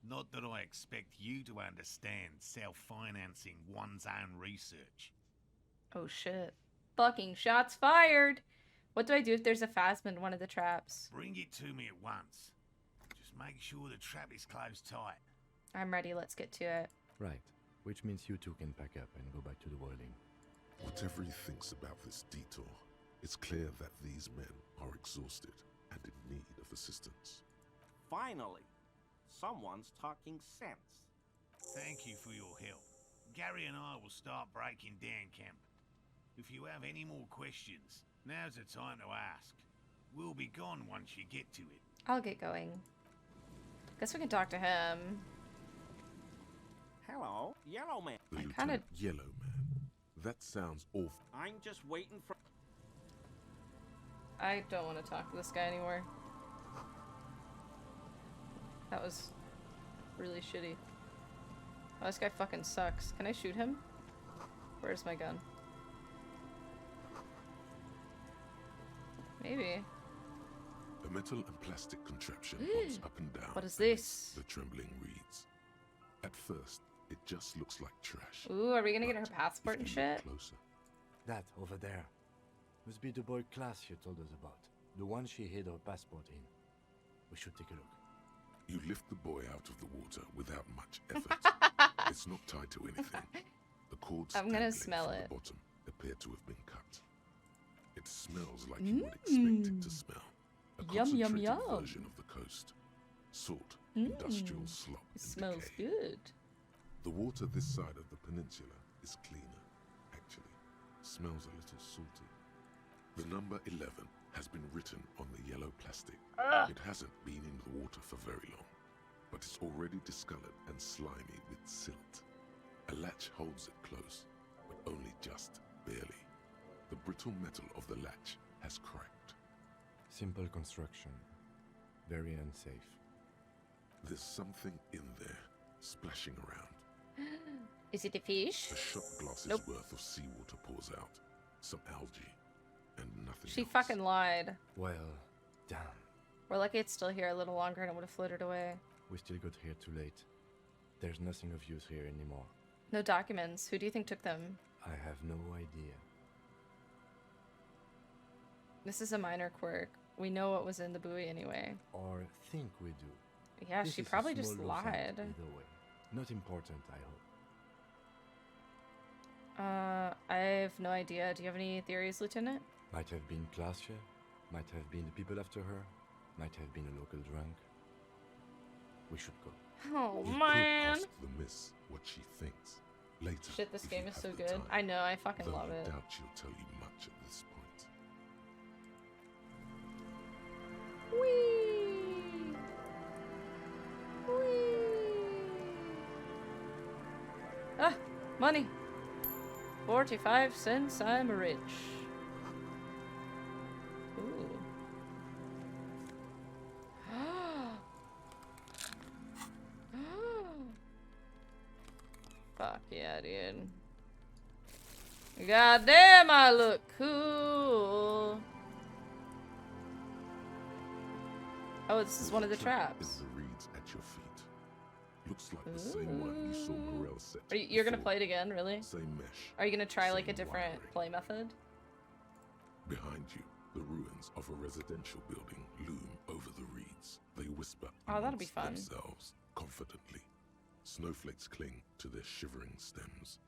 Not that I expect you to understand self-financing one's own research. Oh shit. Fucking shots fired! What do I do if there's a Phasmid in one of the traps? Bring it to me at once. Just make sure the trap is closed tight. I'm ready, let's get to it. Right, which means you two can pack up and go back to the whirling. Whatever he thinks about this detour, it's clear that these men are exhausted and in need of assistance. Finally, someone's talking sense. Thank you for your help. Gary and I will start breaking down camp. If you have any more questions, now's the time to ask. We'll be gone once you get to it. I'll get going. Guess we can talk to him. Hello, Yellow Man. The I Lieutenant kinda- Yellow Man. That sounds awful. I'm just waiting for... I don't want to talk to this guy anymore. That was really shitty. Oh, this guy fucking sucks. Can I shoot him? Where's my gun? Maybe. A metal and plastic contraption bumps up and down. What is amidst this? The trembling reeds. At first, it just looks like trash. Ooh, are we gonna get her But passport and if you look shit? closer, That over there must be the boy Klaas you told us about. The one she hid her passport in. We should take a look. you lift the boy out of the water without much effort. It's not tied to anything. The cords I'm gonna dangling smell from it. the bottom appear to have been cut. It smells like you would expect it to smell. A Yum, yum, concentrated yum. version of the coast. Salt, industrial slop, It and smells decay. good. The water this side of the peninsula is cleaner, actually. Smells a little salty. The number 11 has been written on the yellow plastic. It hasn't been in the water for very long, but it's already discolored and slimy with silt. A latch holds it close, but only just barely. The brittle metal of the latch has cracked. Simple construction. Very unsafe. There's something in there, splashing around. Is it a fish? A shot glass's Nope. worth of seawater pours out. Some algae, and nothing She else. fucking lied. Well, damn. We're lucky it's still here a little longer and it would have floated away. We still got here too late. There's nothing of use here anymore. No documents. Who do you think took them? I have no idea. This is a minor quirk. We know what was in the buoy anyway. Or think we do. Yeah, This she is a probably just small loose lied. end either way. Not important, I hope. I have no idea. Do you have any theories, Lieutenant? Might have been Klaasje, might have been the people after her, might have been a local drunk. We should go. Oh, You man. could ask the miss what she thinks. Later. Shit, this if game you is have so the good. time. I know, I fucking Though love I it. doubt she'll tell you much at this point. Whee! Whee! Ah, money. 45 cents, I'm rich. Ooh. Fuck yeah, dude. God damn, I look cool. Oh, this is one of the There's a trap traps. in the reeds at your feet. Looks like the same one you saw Morel set. Are you're gonna before. play it again, really? Same mesh. Are you gonna try like a Same different wiring. play method? Behind you, the ruins of a residential building loom over the reeds. They whisper Oh, that'll be amongst fun. themselves confidently. Snowflakes cling to their shivering stems.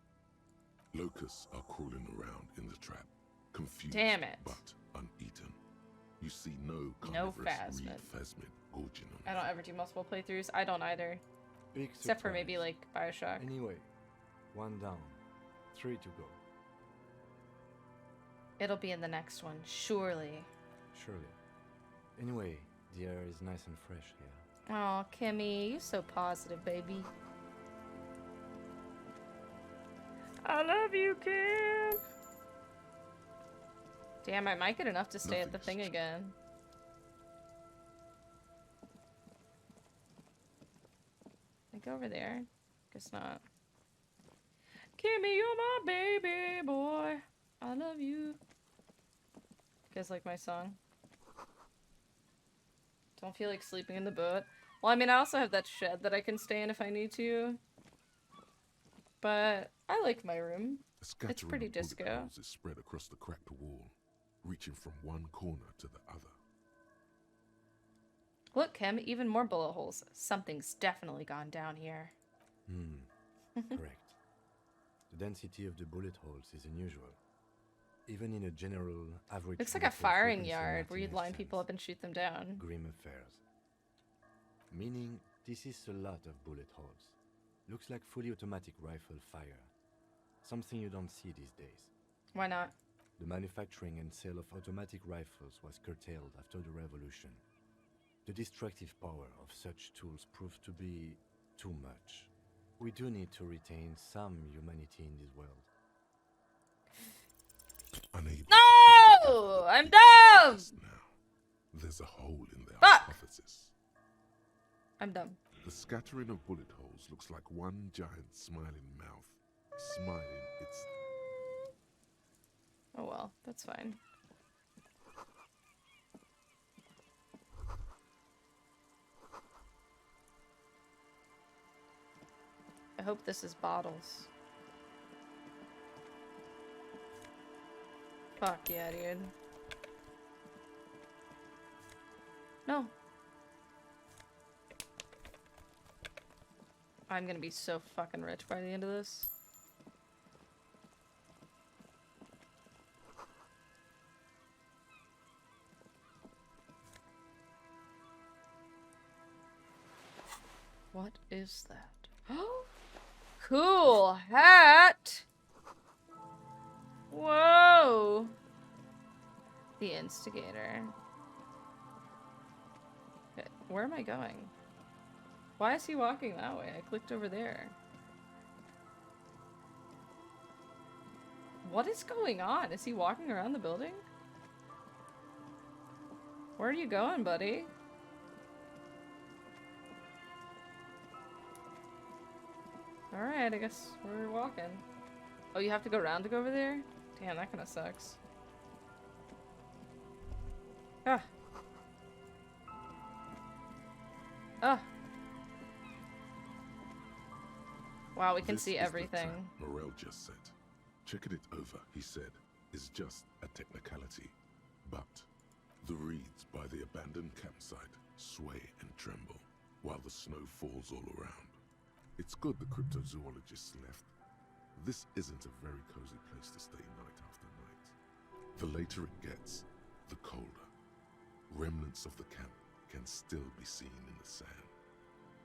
Locusts are crawling around in the trap, confused Damn it. but uneaten. You see no carnivorous reed phasmid gorging on I don't ever do multiple playthroughs. I don't either. Big Except for surprise. maybe like Bioshock. Anyway, 1 down, 3 to go. It'll be in the next one, surely. Surely. Anyway, the air is nice and fresh here. Oh, Kimmy, you're so positive, baby. I love you, Kim. Damn, I might get enough to stay at the thing again. Like over there? Guess not. Kimmy, you're my baby boy. I love you. You guys like my song? Don't feel like sleeping in the boat. Well, I mean, I also have that shed that I can stay in if I need to. But I like my room. It's pretty of bullet disco. holes is spread across the cracked wall, reaching from one corner to the other. Look, Kim, even more bullet holes. Something's definitely gone down here. Correct. The density of the bullet holes is unusual. Even in a general average... Looks like a rifle firing frequency yard where you'd Martinez line sense. people up and shoot them down. Grim affairs. Meaning, this is a lot of bullet holes. Looks like fully automatic rifle fire. Something you don't see these days. Why not? The manufacturing and sale of automatic rifles was curtailed after the revolution. The destructive power of such tools proved to be too much. We do need to retain some humanity in this world. Unable No! I'm dumb! now, there's a hole in their Fuck! hypothesis. I'm dumb. The scattering of bullet holes looks like one giant smiling mouth, smiling its... Oh well, that's fine. I hope this is bottles. Fuck yeah, dude. No. I'm gonna be so fucking rich by the end of this. What is that? Cool hat! Whoa! The instigator. Okay, where am I going? Why is he walking that way? I clicked over there. What is going on? Is he walking around the building? Where are you going, buddy? Alright, I guess we're walking. Oh, you have to go around to go over there? Damn, that kinda sucks. Ah. Ah. Wow, we can This see is the everything. trap Morel just said. Checking it over, he said, is just a technicality. But the reeds by the abandoned campsite sway and tremble while the snow falls all around. It's good the cryptozoologists left. This isn't a very cozy place to stay night after night. The later it gets, the colder. Remnants of the camp can still be seen in the sand.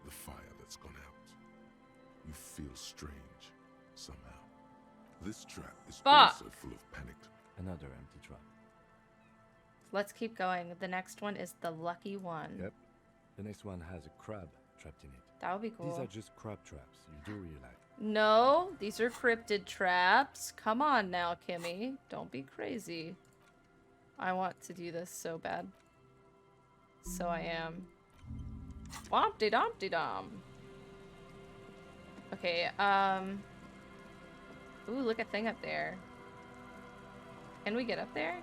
The fire that's gone out. You feel strange, somehow. This trap is also full of panicked... Another empty trap. Let's keep going. The next one is the lucky one. Yep. The next one has a crab trapped in it. That would be cool. These are just crab traps, you do realize. No, these are cryptid traps. Come on now, Kimmy. Don't be crazy. I want to do this so bad. So I am. Womp-de-domp-de-dom. Okay, Ooh, look at thing up there. Can we get up there?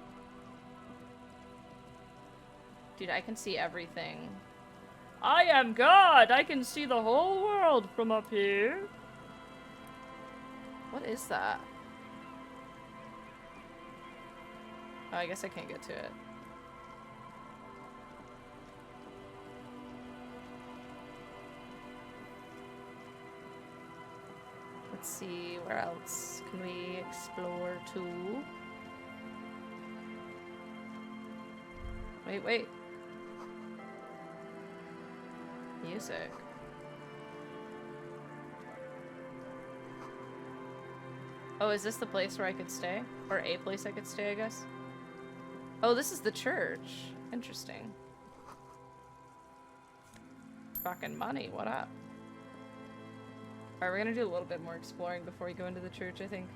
Dude, I can see everything. I am God! I can see the whole world from up here. What is that? Oh, I guess I can't get to it. Let's see, where else can we explore to? Wait. Music. Oh, is this the place where I could stay? Or a place I could stay, I guess? Oh, this is the church. Interesting. Fucking money, what up? Alright, we're gonna do a little bit more exploring before we go into the church, I think.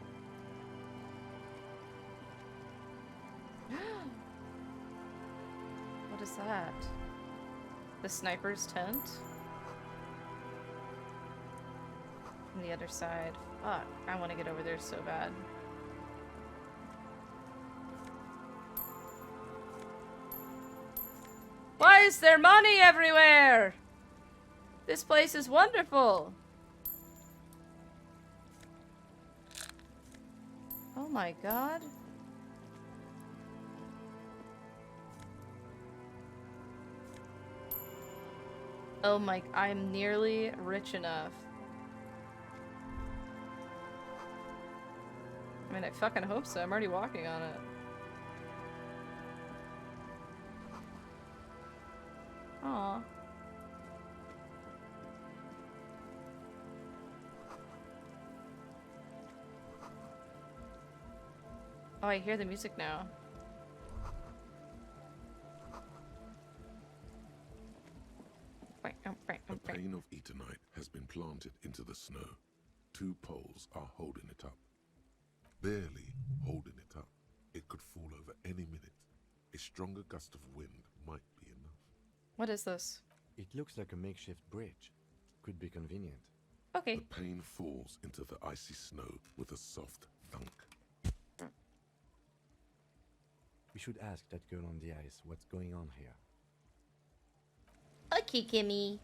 What is that? The sniper's tent? From the other side. Fuck, I want to get over there so bad. Why is there money everywhere? This place is wonderful. Oh my god. Oh my, I'm nearly rich enough. I mean, I fucking hope so. I'm already walking on it. Aw. Oh, I hear the music now. A pane of Eternite has been planted into the snow. 2 poles are holding it up. Barely holding it up. It could fall over any minute. A stronger gust of wind might be enough. What is this? It looks like a makeshift bridge. Could be convenient. Okay. The pane falls into the icy snow with a soft thunk. We should ask that girl on the ice what's going on here. Okay, Kimmy.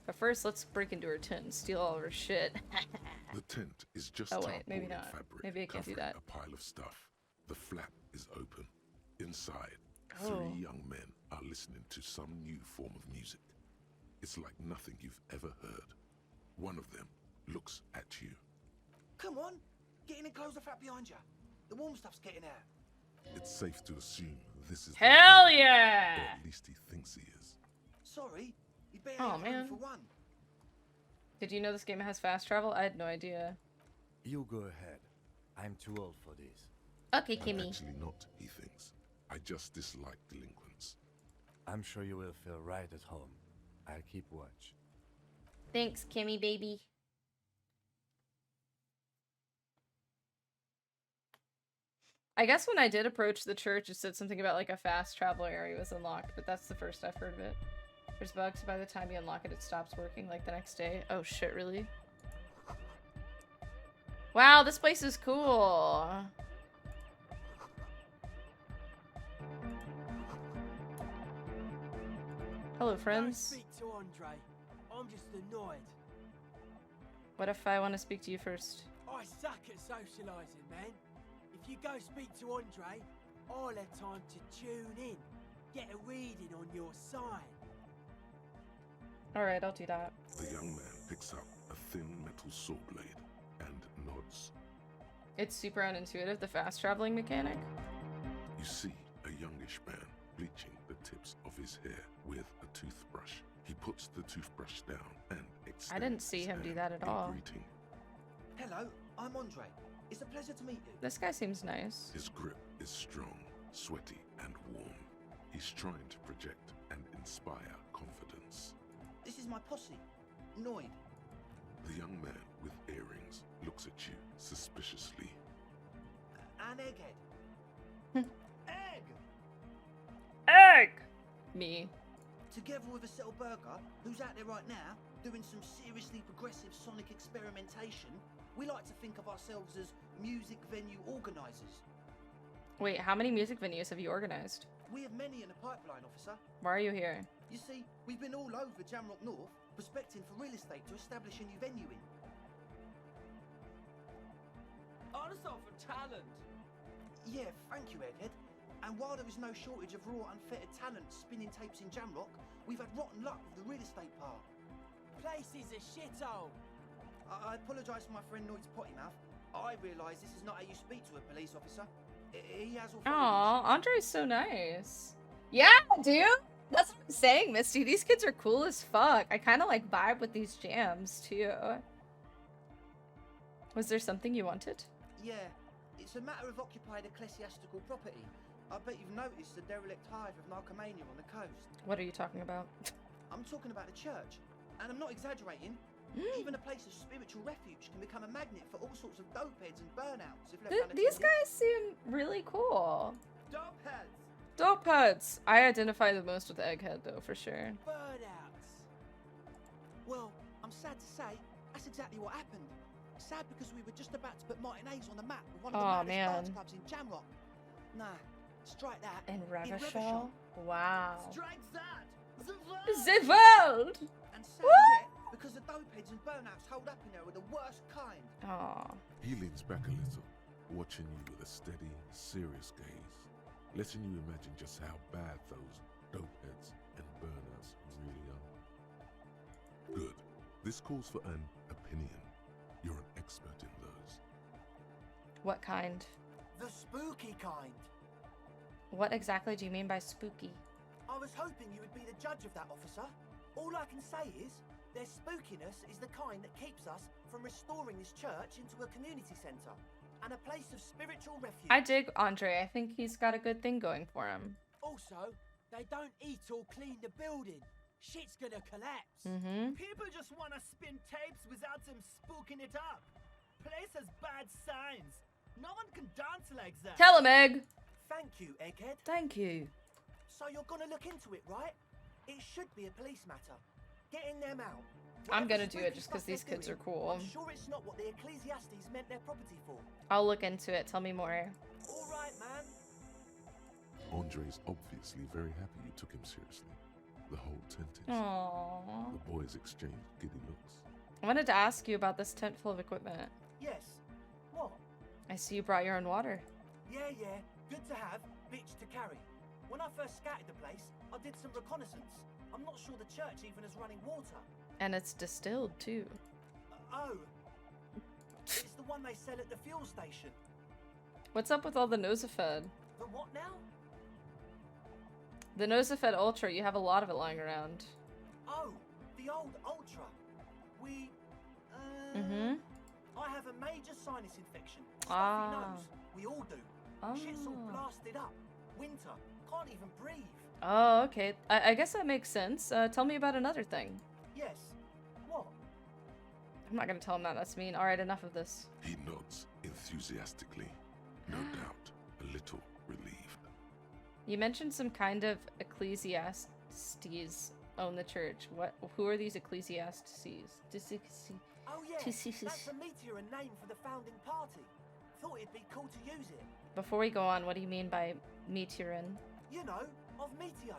But first, let's break into her tent and steal all of her shit. The tent is just Oh wait, maybe tarpaulin not. fabric Maybe I can't do covering that. a pile of stuff. The flap is open. Inside, Oh. 3 young men are listening to some new form of music. It's like nothing you've ever heard. One of them looks at you. Come on, get in and close the flap behind you. The warm stuff's getting out. It's safe to assume this is the Hell leader, yeah! or at least he thinks he is. Sorry, you barely Oh, have room man. for one. Did you know this game has fast travel? I had no idea. You go ahead. I'm too old for this. Okay, I'm Kimmy. actually not, he thinks. I just dislike delinquents. I'm sure you will feel right at home. I'll keep watch. Thanks, Kimmy, baby. I guess when I did approach the church, it said something about like a fast travel area was unlocked, but that's the first I've heard of it. There's bugs, by the time you unlock it, it stops working like the next day. Oh shit, really? Wow, this place is cool. Hello, friends. Don't speak to Andre. I'm just annoyed. What if I want to speak to you first? I suck at socialising, man. If you go speak to Andre, I'll have time to tune in, get a reading on your sign. Alright, I'll do that. The young man picks up a thin metal saw blade and nods. It's super unintuitive, the fast traveling mechanic. You see a youngish man bleaching the tips of his hair with a toothbrush. He puts the toothbrush down and extends I didn't see his him do hand that at in all. greeting. Hello, I'm Andre. It's a pleasure to meet you. This guy seems nice. His grip is strong, sweaty, and warm. He's trying to project and inspire confidence. This is my posse, Noid. The young man with earrings looks at you suspiciously. And Egghead. Egg! Egg! Me. Together with a Settle Burger, who's out there right now, doing some seriously progressive sonic experimentation, we like to think of ourselves as music venue organisers. Wait, how many music venues have you organized? We have many in the pipeline, officer. Why are you here? You see, we've been all over Jamrock North, prospecting for real estate to establish a new venue in. Honest for talent. Yeah, Thank you, Egghead. And while there is no shortage of raw, unfettered talent spinning tapes in Jamrock, we've had rotten luck with the real estate part. Place is a shithole. I apologise for my friend Noid's potty mouth. I realise this is not how you speak to a police officer. He has authority. Aw, Andre's so nice. Yeah, dude. That's what I'm saying, Misty. These kids are cool as fuck. I kind of like vibe with these jams too. Was there something you wanted? Yeah, it's a matter of occupied ecclesiastical property. I bet you've noticed the derelict hive of narcomania on the coast. What are you talking about? I'm talking about the church, and I'm not exaggerating. Even a place of spiritual refuge can become a magnet for all sorts of dopeheads and burnouts if left unattended. These guys seem really cool. Dopeheads! Dopeheads! I identify the most with Egghead though, for sure. Burnouts. Well, I'm sad to say, that's exactly what happened. Sad because we were just about to put Martinez on the map with one of the maddest dance clubs in Jamrock. Nah, strike that. In Revachol? Wow. Strike that! The world! And sad yet, because the dopeheads and burnouts hold up in there are the worst kind. Aww. He leans back a little, watching you with a steady, serious gaze, letting you imagine just how bad those dopeheads and burnouts really are. Good. This calls for an opinion. You're an expert in those. What kind? The spooky kind. What exactly do you mean by spooky? I was hoping you would be the judge of that, officer. All I can say is, their spookiness is the kind that keeps us from restoring this church into a community centre and a place of spiritual refuge. I dig Andre. I think he's got a good thing going for him. Also, they don't eat or clean the building. Shit's gonna collapse. People just want to spin tapes without them spooking it up. Place has bad signs. No one can dance like that. Tell him, Egg. Thank you, Egghead. Thank you. So you're gonna look into it, right? It should be a police matter. Getting them out. I'm gonna do it just because these kids are cool. I'm sure it's not what the Ecclesiastes meant their property for. I'll look into it. Tell me more. All right, man. Andre's obviously very happy you took him seriously. The whole tent is. Aww. The boys exchanged giddy looks. I wanted to ask you about this tent full of equipment. Yes. What? I see you brought your own water. Yeah. Good to have, bitch to carry. When I first scouted the place, I did some reconnaissance. I'm not sure the church even is running water. And it's distilled too. Oh. It's the one they sell at the fuel station. What's up with all the Nosafed? The what now? The Nosafed Ultra, you have a lot of it lying around. Oh, the old Ultra. We, I have a major sinus infection. Stuffy nose. We all do. Shit's all blasted up. Winter. Can't even breathe. Oh, okay. I guess that makes sense. Tell me about another thing. Yes. What? I'm not gonna tell him that. That's mean. Alright, enough of this. He nods enthusiastically, no doubt a little relieved. You mentioned some kind of ecclesiastes own the church. Who are these ecclesiastes? Oh yeah, that's a meteor and name for the founding party. Thought it'd be cool to use it. Before we go on, what do you mean by meteorin? You know, of Meteo.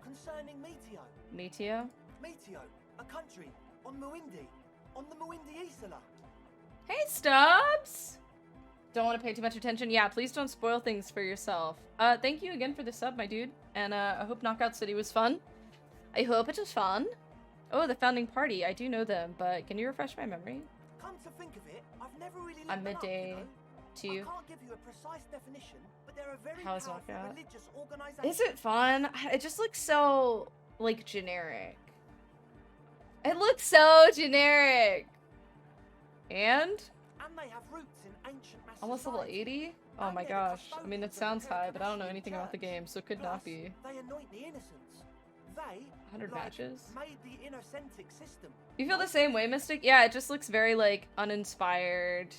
Concerning Meteo. Meteo? Meteo, a country on Muindi. On the Muindi Isla. Hey, Stubbs! Don't want to pay too much attention. Yeah, please don't spoil things for yourself. Thank you again for the sub, my dude. And I hope Knockout City was fun. I hope it was fun. Oh, the founding party. I do know them, but can you refresh my memory? Come to think of it, I've never really looked I'm them up, midday you know? to I you. can't give you a precise definition, but they're a very How's powerful Knockout? religious organization. Is it fun? It just looks so, like, generic. It looks so generic. And? And they have roots in ancient mass Almost level society. 80? Oh And my they're the gosh. I mean, it custodians of sounds the high, but I don't know Catholic anything about the Church. game, so it could Plus, not be. They anoint the innocents. They 100 like, matches? made the innocentic system. You feel the same way, Mystic? Yeah, it just looks very, like, uninspired.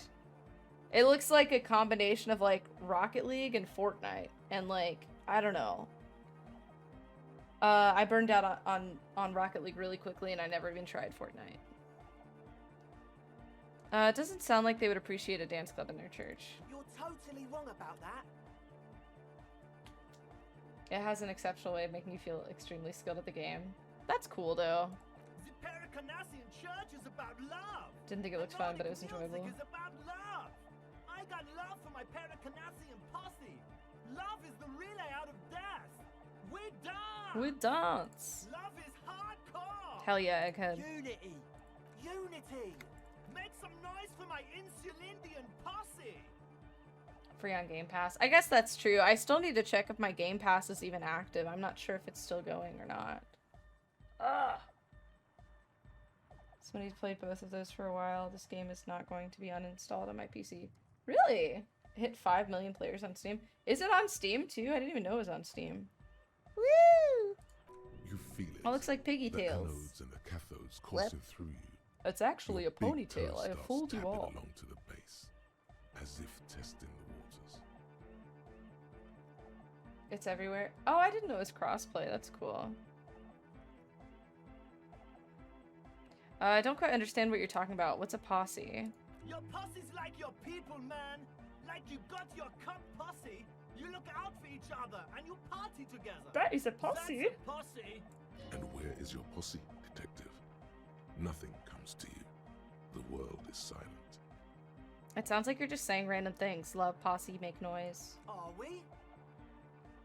It looks like a combination of, like, Rocket League and Fortnite. And, like, I don't know. I burned out on Rocket League really quickly, and I never even tried Fortnite. It doesn't sound like they would appreciate a dance club in their church. You're totally wrong about that. It has an exceptional way of making you feel extremely skilled at the game. That's cool, though. The Paracanassian church is about love. Didn't think it looked fun, but it was enjoyable. Music is about love. I got love for my Paracanassian posse. Love is the relay out of death. We dance. We dance. Love is hardcore. Hell yeah, Egghead. Unity. Unity. Make some noise for my Insulindian posse. Free on Game Pass. I guess that's true. I still need to check if my Game Pass is even active. I'm not sure if it's still going or not. Ugh. Somebody's played both of those for a while. This game is not going to be uninstalled on my PC. Really? It hit 5 million players on Steam. Is it on Steam too? I didn't even know it was on Steam. Woo! You feel it. Oh, looks like piggy the tails. anodes and the cathodes coursing through you. It's actually Your a big ponytail. toe I have starts fooled you tapping all. along to the base, as if testing the waters. It's everywhere. Oh, I didn't know it was crossplay. That's cool. I don't quite understand what you're talking about. What's a posse? Your posse's like your people, man. Like you got your cup posse. You look out for each other and you party together. That is a posse. That's a posse. And where is your posse, detective? Nothing comes to you. The world is silent. It sounds like you're just saying random things. Love, posse, make noise. Are we?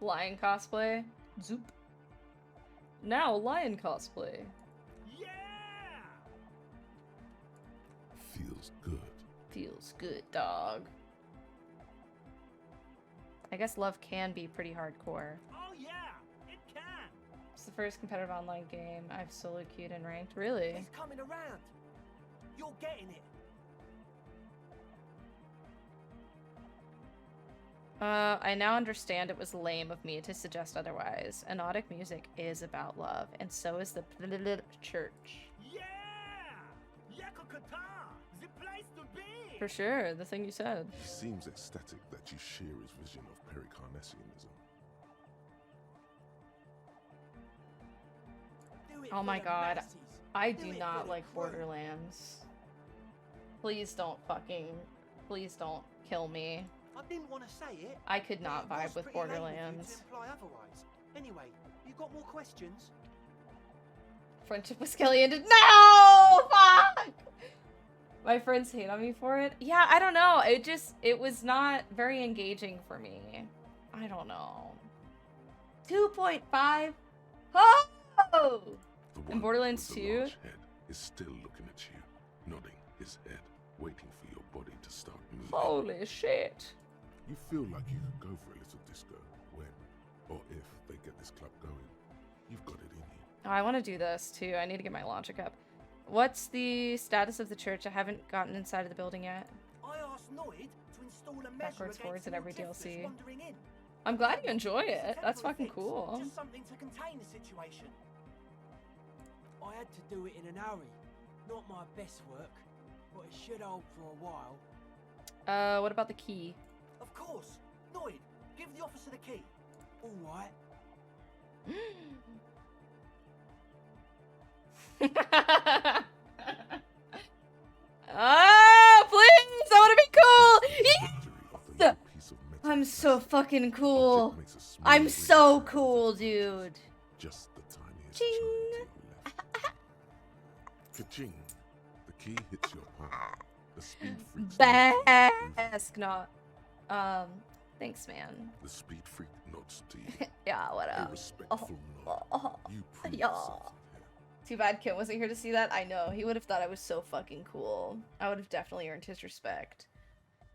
Lion cosplay. Zoop. Now lion cosplay. Yeah! Feels good. Feels good, dog. I guess love can be pretty hardcore. Oh yeah, it can. It's the first competitive online game I've solo queued and ranked. Really? He's coming around. You're getting it. I now understand it was lame of me to suggest otherwise. Anodic music is about love, and so is the church. Yeah! Yakokata! The place to be! For sure, the thing you said. He seems ecstatic that you share his vision of pericarnassianism. Oh my god, I do not like Borderlands. Please don't kill me. I didn't want to say it. I could not but it was vibe with pretty lame of you Borderlands. to imply otherwise. Anyway, you got more questions? Friendship with Skelly ended. No! Fuck! My friends hate on me for it. Yeah, I don't know. It was not very engaging for me. I don't know. 2.5? Oh! The In one Borderlands with the 2? large head is still looking at you, nodding his head, waiting for your body to start moving. Holy shit. You feel like you could go for a little disco when, or if they get this club going. You've got it in you. Oh, I want to do this too. I need to get my logic up. What's the status of the church? I haven't gotten inside of the building yet. I asked Noid to install a measure Backwards, forwards, and every against DLC. wandering in. I'm glad you enjoy it. It's a That's temporary fucking fix, cool. Just something to contain the situation. I had to do it in an hurry. Not my best work, but it should hold for a while. What about the key? Of course. Noid, give the officer the key. All right. Oh, please! I want to be cool! Yes! I'm so fucking cool. I'm so cool, dude. Just the tiniest Ching! Ka-ching! The key hits your palm. The speed freaks Bask not. Thanks, man. The speed freak nods to you. Yeah, what A up? respectful nod. You prove Yeah. yourself. Too bad Kim wasn't here to see that. I know. He would have thought I was so fucking cool. I would have definitely earned his respect.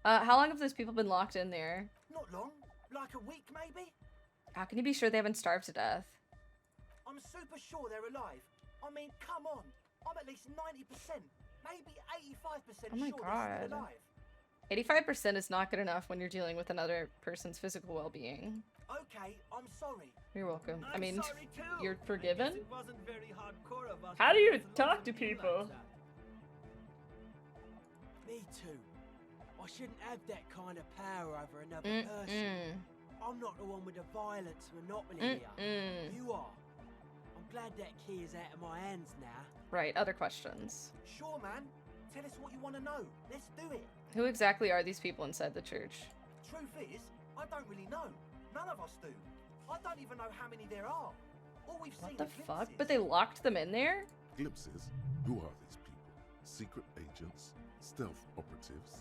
How long have those people been locked in there? Not long. Like a week, maybe? How can you be sure they haven't starved to death? I'm super sure they're alive. I mean, come on. I'm at least 90%, maybe 85% Oh my sure they're God. still alive. 85% is not good enough when you're dealing with another person's physical well-being. Okay, I'm sorry. You're welcome. I I'm mean, sorry too. you're I guess forgiven? it wasn't very hardcore of us How do you to let talk to them be like people? that. Me too. I shouldn't have that kind of power over another person. I'm not the one with the violence monopoly here. You are. I'm glad that key is out of my hands now. Right, other questions. Sure, man. Tell us what you want to know. Let's do it. Who exactly are these people inside the church? Truth is, I don't really know. None of us do. I don't even know how many there are. All we've What seen the are fuck? glimpses. But they locked them in there? Glimpses? Who are these people? Secret agents? Stealth operatives?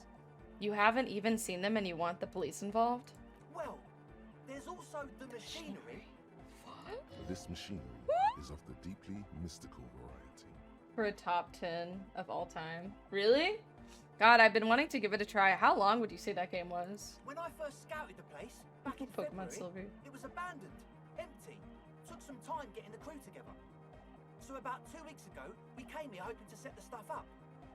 You haven't even seen them and you want the police involved? Well, There's also the machinery. This machinery is of the deeply mystical variety. For a top 10 of all time. Really? God, I've been wanting to give it a try. How long would you say that game was? When I first scouted the place, back in Pokemon February, Silver. it was abandoned, empty. Took some time getting the crew together. So about 2 weeks ago, we came here hoping to set the stuff up.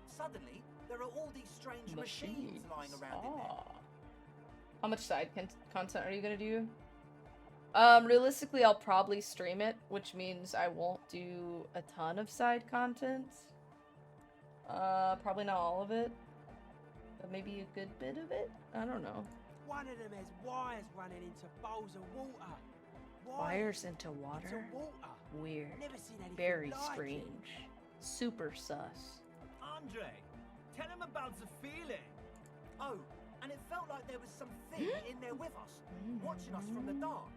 Suddenly, there are all these strange machines lying around in there. How much side content are you gonna do? Realistically, I'll probably stream it, which means I won't do a ton of side content. Probably not all of it, but maybe a good bit of it? I don't know. One of them has wires running into bowls of water. Wires into water? Weird. Never seen anything Very like strange. Super sus. Andre, tell him about the feeling. Oh, and it felt like there was something in there with us, watching us from the dark.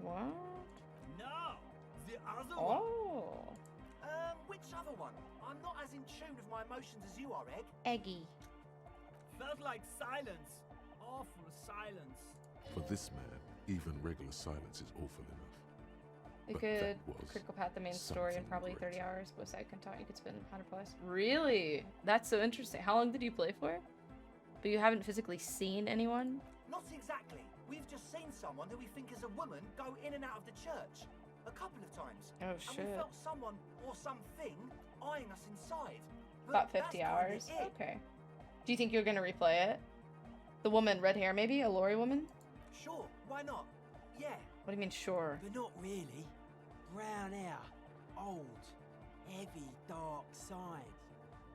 What? No, the other one. Oh. Which other one? I'm not as in tune with my emotions as you are, Egg. Eggy. Felt like silence. Awful silence. For this man, even regular silence is awful enough. You But could that was critical path the main story in something probably great. 30 hours. With side content, you could spend 100 plus. Really? That's so interesting. How long did you play for? But you haven't physically seen anyone? Not exactly. We've just seen someone who we think is a woman go in and out of the church. A couple of times. Oh, And shit. we felt someone or something eyeing us inside. But About that's 50 kinda hours? it. Okay. Do you think you're gonna replay it? The woman, red hair maybe? A Lori woman? Sure, why not? Yeah. What do you mean, sure? But not really. Brown hair, old, heavy, dark side.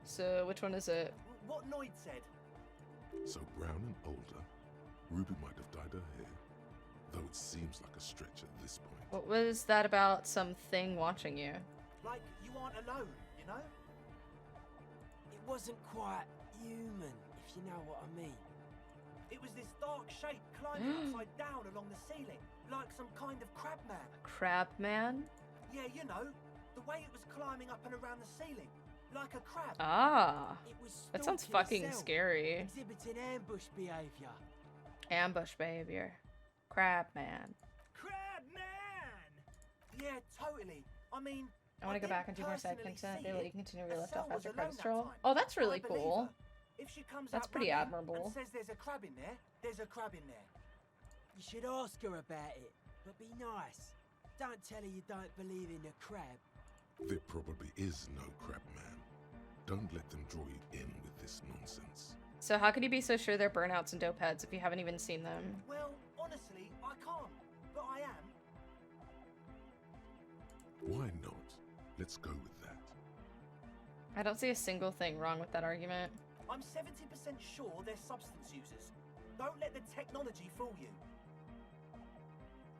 So, which one is it? What Noid said. So brown and older, Ruby might have dyed her hair, though it seems like a stretch at this point. What was that about something watching you? Like you aren't alone, you know? It wasn't quite human, if you know what I mean. It was this dark shape climbing upside down along the ceiling, like some kind of crab man. Crab man? Yeah, you know, the way it was climbing up and around the ceiling, like a crab. Ah. It was That sounds stalking fucking itself, scary. exhibiting ambush behavior. Ambush behavior. Crab man. Crab man! Yeah, totally. I mean, I want to go back and do more side personally content. see They let it. you continue where you left Estelle off was after alone credits that roll. time. Oh, that's really I believe cool. her. If she comes That's out pretty running admirable. and says there's a crab in there, there's a crab in there. You should ask her about it, but be nice. Don't tell her you don't believe in the crab. There probably is no crab man. Don't let them draw you in with this nonsense. So how could you be so sure they're burnouts and dope heads if you haven't even seen them? Well, honestly, I can't, but I am. Why not? Let's go with that. I don't see a single thing wrong with that argument. I'm 70% sure they're substance users. Don't let the technology fool you.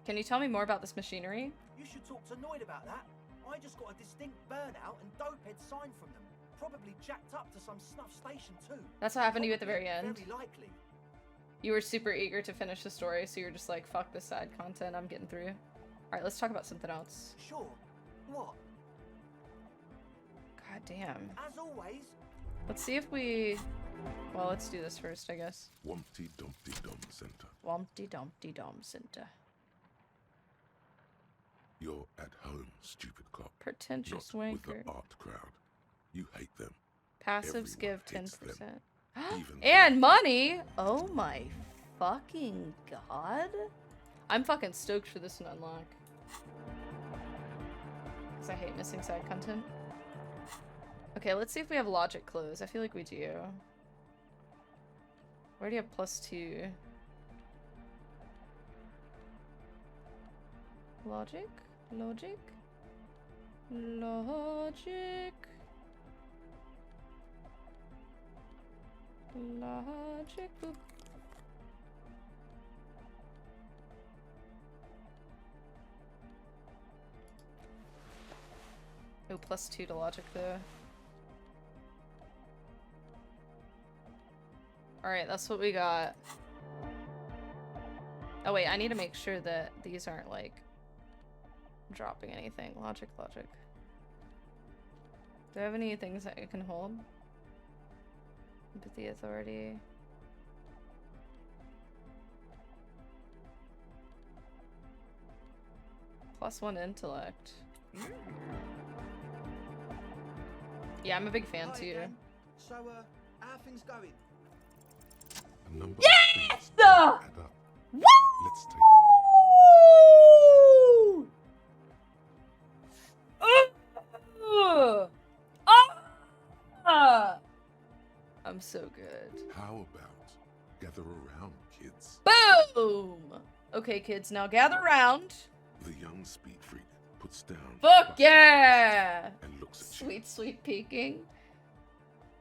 Can you tell me more about this machinery? You should talk to Noid about that. I just got a distinct burnout and dopehead sign from them. Probably jacked up to some snuff station too. That's what happened to you at the very end. Very likely. You were super eager to finish the story, so you're just like, fuck this side content, I'm getting through. Alright, let's talk about something else. Sure. What? God damn. As always. Let's see if we... Well, let's do this first, I guess. Wumpty Dumpty Dum Center. Wumpty Dumpty Dom Center. You're at home, stupid clock. Pretentious Not with wanker. the art crowd. You hate them. Passives Everyone give hates 10%. them. Even And money! Oh my fucking god. I'm fucking stoked for this to unlock. Because I hate missing side content. Okay, let's see if we have logic close. I feel like we do. We already have +2. Logic? Logic? Logic? Logic? Boop. Oh, +2 to logic though. Alright, that's what we got. Oh wait, I need to make sure that these aren't like dropping anything. Logic, logic. Do I have any things that I can hold? Empathy, authority. +1 intellect. Yeah, I'm a big fan Hi too. again. So, how are things going? A number Yes! of things don't add up. Woo! Let's take a look. I'm so good. How about gather around, kids? Boom! Okay, kids, now gather around. The young speed freak puts down. Fuck yeah! And looks at Sweet, sweet peeking.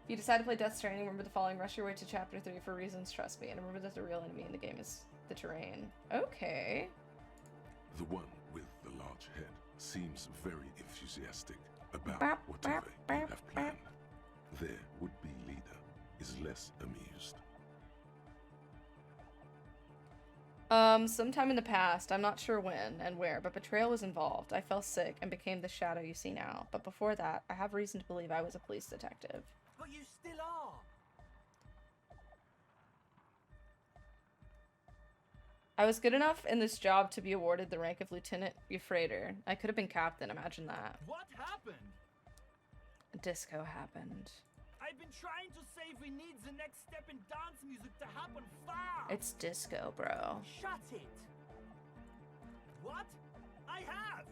If you decide to play Death Stranding, remember the following: rush your way to chapter 3 for reasons, trust me, and remember that the real enemy in the game is the terrain. Okay. The one with the large head seems very enthusiastic about whatever you have planned. Their would-be leader is less amused. Sometime in the past, I'm not sure when and where, but betrayal was involved. I fell sick and became the shadow you see now. But before that, I have reason to believe I was a police detective. But you still are. I was good enough in this job to be awarded the rank of Lieutenant Euphrator. I could have been captain, imagine that. What happened? Disco happened. I've been trying to say we need the next step in dance music to happen fast. It's disco, bro. Shut it. What? I have.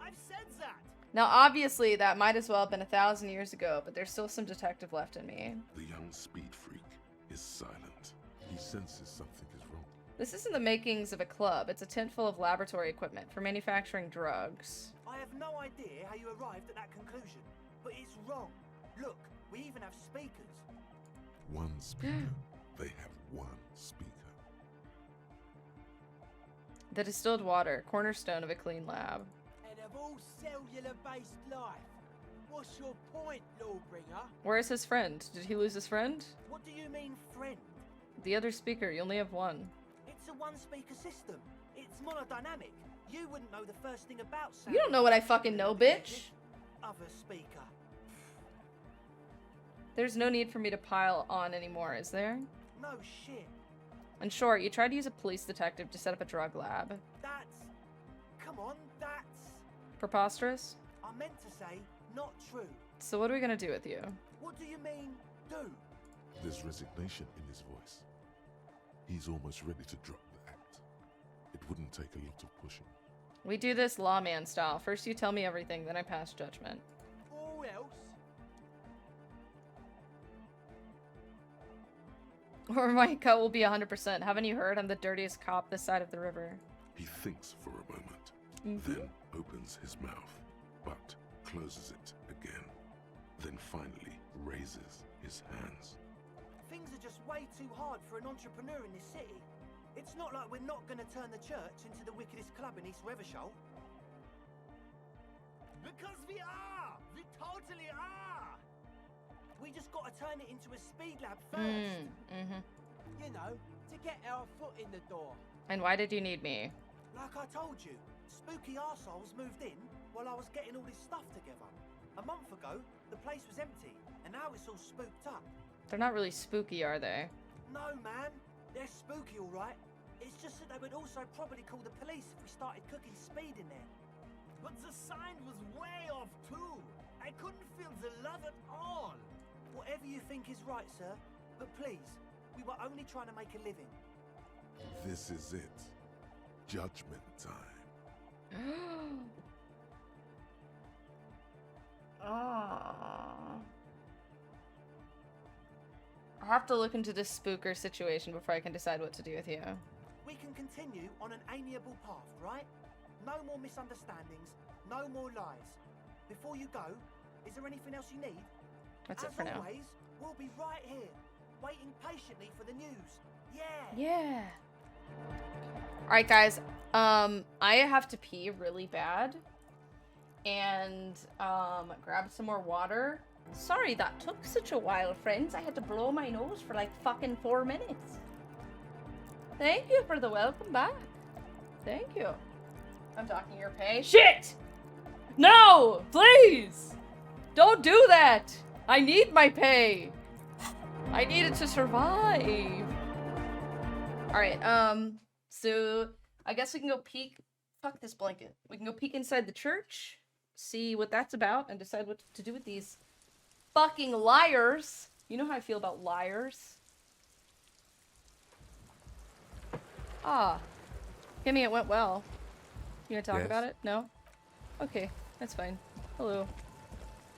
I've said that. Now, obviously, that might as well have been 1,000 years ago, but there's still some detective left in me. The young speed freak is silent. He senses something is wrong. This isn't the makings of a club. It's a tent full of laboratory equipment for manufacturing drugs. I have no idea how you arrived at that conclusion, but it's wrong. Look, we even have speakers. One speaker. They have one speaker. The distilled water, cornerstone of a clean lab. And of all cellular-based life, what's your point, Lawbringer? Where's his friend? Did he lose his friend? What do you mean, friend? The other speaker, you only have one. It's a one-speaker system. It's monodynamic. You wouldn't know the first thing about sound. You don't know what I fucking know, bitch. Other speaker. There's no need for me to pile on anymore, is there? No shit. In short, you tried to use a police detective to set up a drug lab. That's... Come on, that's... Preposterous? I meant to say, not true. So what are we gonna do with you? What do you mean, do? There's resignation in his voice. He's almost ready to drop the act. It wouldn't take a lot of pushing. We do this lawman style. First you tell me everything, then I pass judgment. Or else? Or my cut will be 100%. Haven't you heard? I'm the dirtiest cop this side of the river. He thinks for a moment, then opens his mouth, but closes it again. Then finally raises his hands. Things are just way too hard for an entrepreneur in this city. It's not like we're not going to turn the church into the wickedest club in East Reversholt. Because we are! We totally are! We just got to turn it into a speed lab first. You know, to get our foot in the door. And why did you need me? Like I told you, spooky arseholes moved in while I was getting all this stuff together. A month ago, the place was empty, and now it's all spooked up. They're not really spooky, are they? No, man. They're spooky, all right. It's just that they would also probably call the police if we started cooking speed in there. But the sign was way off, too. I couldn't feel the love at all. Whatever you think is right, sir. But please, we were only trying to make a living. This is it. Judgment time. I have to look into this spooker situation before I can decide what to do with you. We can continue on an amiable path, right? No more misunderstandings, no more lies. Before you go, is there anything else you need? That's it for now. As always, we'll be right here, waiting patiently for the news. Yeah. Yeah. Alright, guys. I have to pee really bad. And, grab some more water. Sorry that took such a while, friends. I had to blow my nose for like fucking 4 minutes. Thank you for the welcome back. Thank you. I'm docking your pay. Shit! No! Please! Don't do that! I need my pay! I need it to survive. Alright, so I guess we can go peek Fuck this blanket. We can go peek inside the church, see what that's about, and decide what to do with these fucking liars. You know how I feel about liars. Ah. Kimmy, it went well. You gonna talk about it? No? Okay, that's fine. Hello.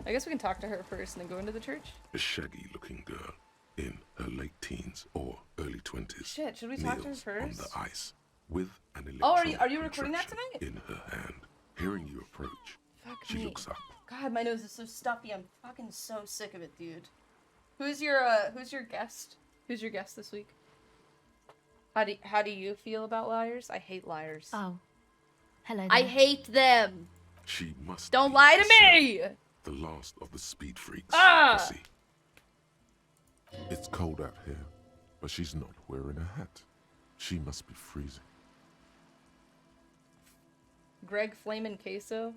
I guess we can talk to her first and then go into the church. A shaggy-looking girl in her late teens or early 20s. Shit, should we talk to her first? On the ice with an electronic are you recording that tonight? In her hand. Hearing you approach, she looks up. God, my nose is so stuffy. I'm fucking so sick of it, dude. Who's your guest? Who's your guest this week? How do you feel about liars? I hate liars. Oh. Hello there. I hate them. She must Don't lie to me! The last of the speed freaks. Ah! It's cold out here, but she's not wearing a hat. She must be freezing. Greg Flamin' Queso?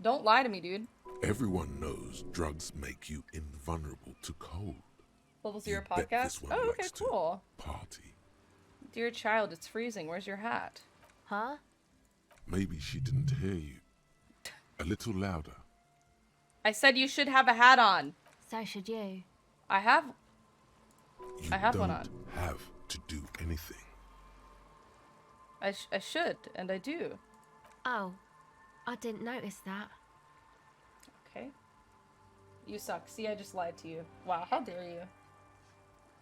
Don't lie to me, dude. Everyone knows drugs make you invulnerable to cold. Level 0 podcast? Oh, okay, cool. Party. Dear child, it's freezing. Where's your hat? Huh? Maybe she didn't hear you. A little louder. I said you should have a hat on. So should you. I have You one on. don't have to do anything. I should, and I do. Oh, I didn't notice that. Okay. You suck. See, I just lied to you. Wow, how dare you.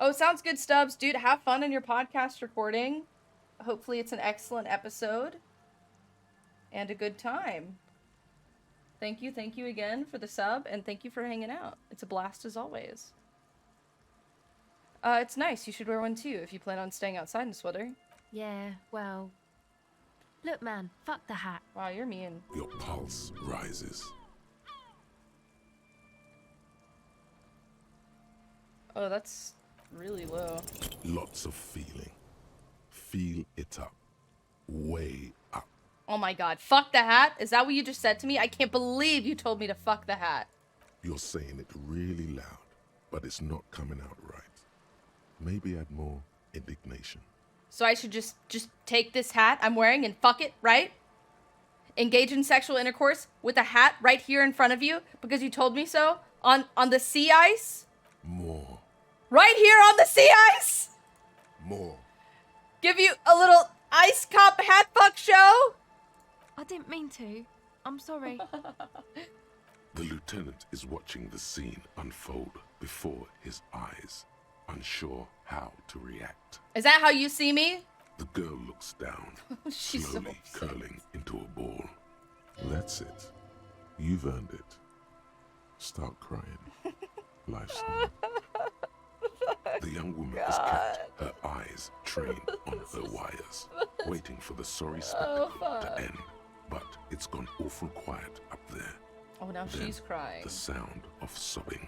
Oh, sounds good, Stubbs. Dude, have fun in your podcast recording. Hopefully it's an excellent episode. And a good time. Thank you again for the sub, and thank you for hanging out. It's a blast as always. It's nice. You should wear one too if you plan on staying outside in this weather. Yeah, well... Look, man, fuck the hat. Wow, you're mean. Your pulse rises. Oh, that's really low. Lots of feeling. Feel it up. Way up. Oh my god, fuck the hat? Is that what you just said to me? I can't believe you told me to fuck the hat. You're saying it really loud, but it's not coming out right. Maybe add more indignation. So I should just take this hat I'm wearing and fuck it, right? Engage in sexual intercourse with a hat right here in front of you because you told me so? On the sea ice? More. Right here on the sea ice? More. Give you a little ice cup hat fuck show? I didn't mean to. I'm sorry. The lieutenant is watching the scene unfold before his eyes, unsure how to react. Is that how you see me? The girl looks down, She's slowly so curling into a ball. That's it. You've earned it. Start crying. Lifestyle. The young woman has kept her eyes trained on her wires, waiting for the sorry spectacle to end. But it's gone awful quiet up there. Oh, now Then she's crying. The sound of sobbing.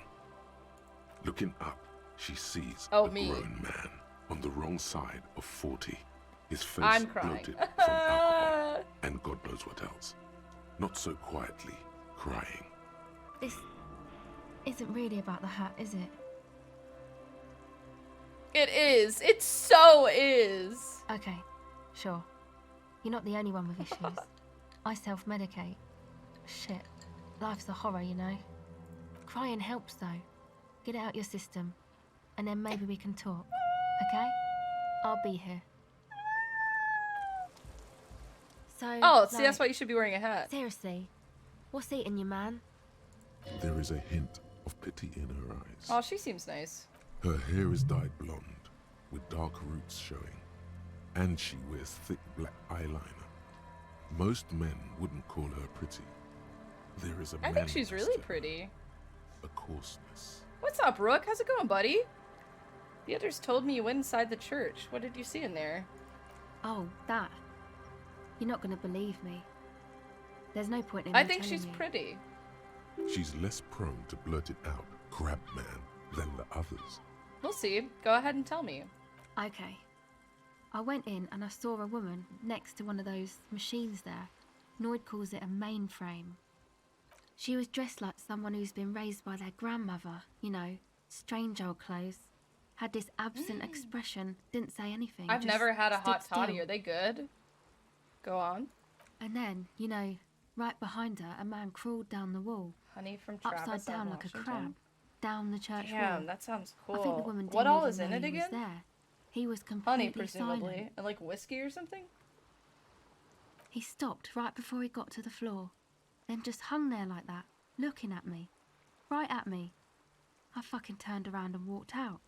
Looking up, she sees a grown man on the wrong side of 40. His face I'm crying. bloated from alcohol and God knows what else. Not so quietly, crying. This isn't really about the hat, is it? It is. It so is. Okay, sure. You're not the only one with issues. I self-medicate. Shit. Life's a horror, you know. Crying helps, though. Get it out your system. And then maybe we can talk. Okay? I'll be here. So, oh, see, that's why you should be wearing a hat. Seriously. What's eating you, man? There is a hint of pity in her eyes. Oh, she seems nice. Her hair is dyed blonde, with dark roots showing. And she wears thick black eyeliner. Most men wouldn't call her pretty. There is a I think she's really pretty. A coarseness. What's up, Rook? How's it going, buddy? The others told me you went inside the church. What did you see in there? Oh, that. You're not going to believe me. There's no point in me I think she's you. pretty. She's less prone to blurt it out, crab man, than the others. We'll see. Go ahead and tell me. Okay. I went in and I saw a woman next to one of those machines there. Noid calls it a mainframe. She was dressed like someone who's been raised by their grandmother, you know, strange old clothes. Had this absent expression, didn't say anything. I've just never had a stood hot toddy. still. Are they good? Go on. And then, you know, right behind her, a man crawled down the wall. Honey from Travis upside down like Washington? a crab, down the church wall. Damn, that sounds cool. I think the woman didn't what all even is in know it he was again? there. He was Honey, completely presumably. silent. And like whiskey or something? He stopped right before he got to the floor, then just hung there like that, looking at me. Right at me. I fucking turned around and walked out.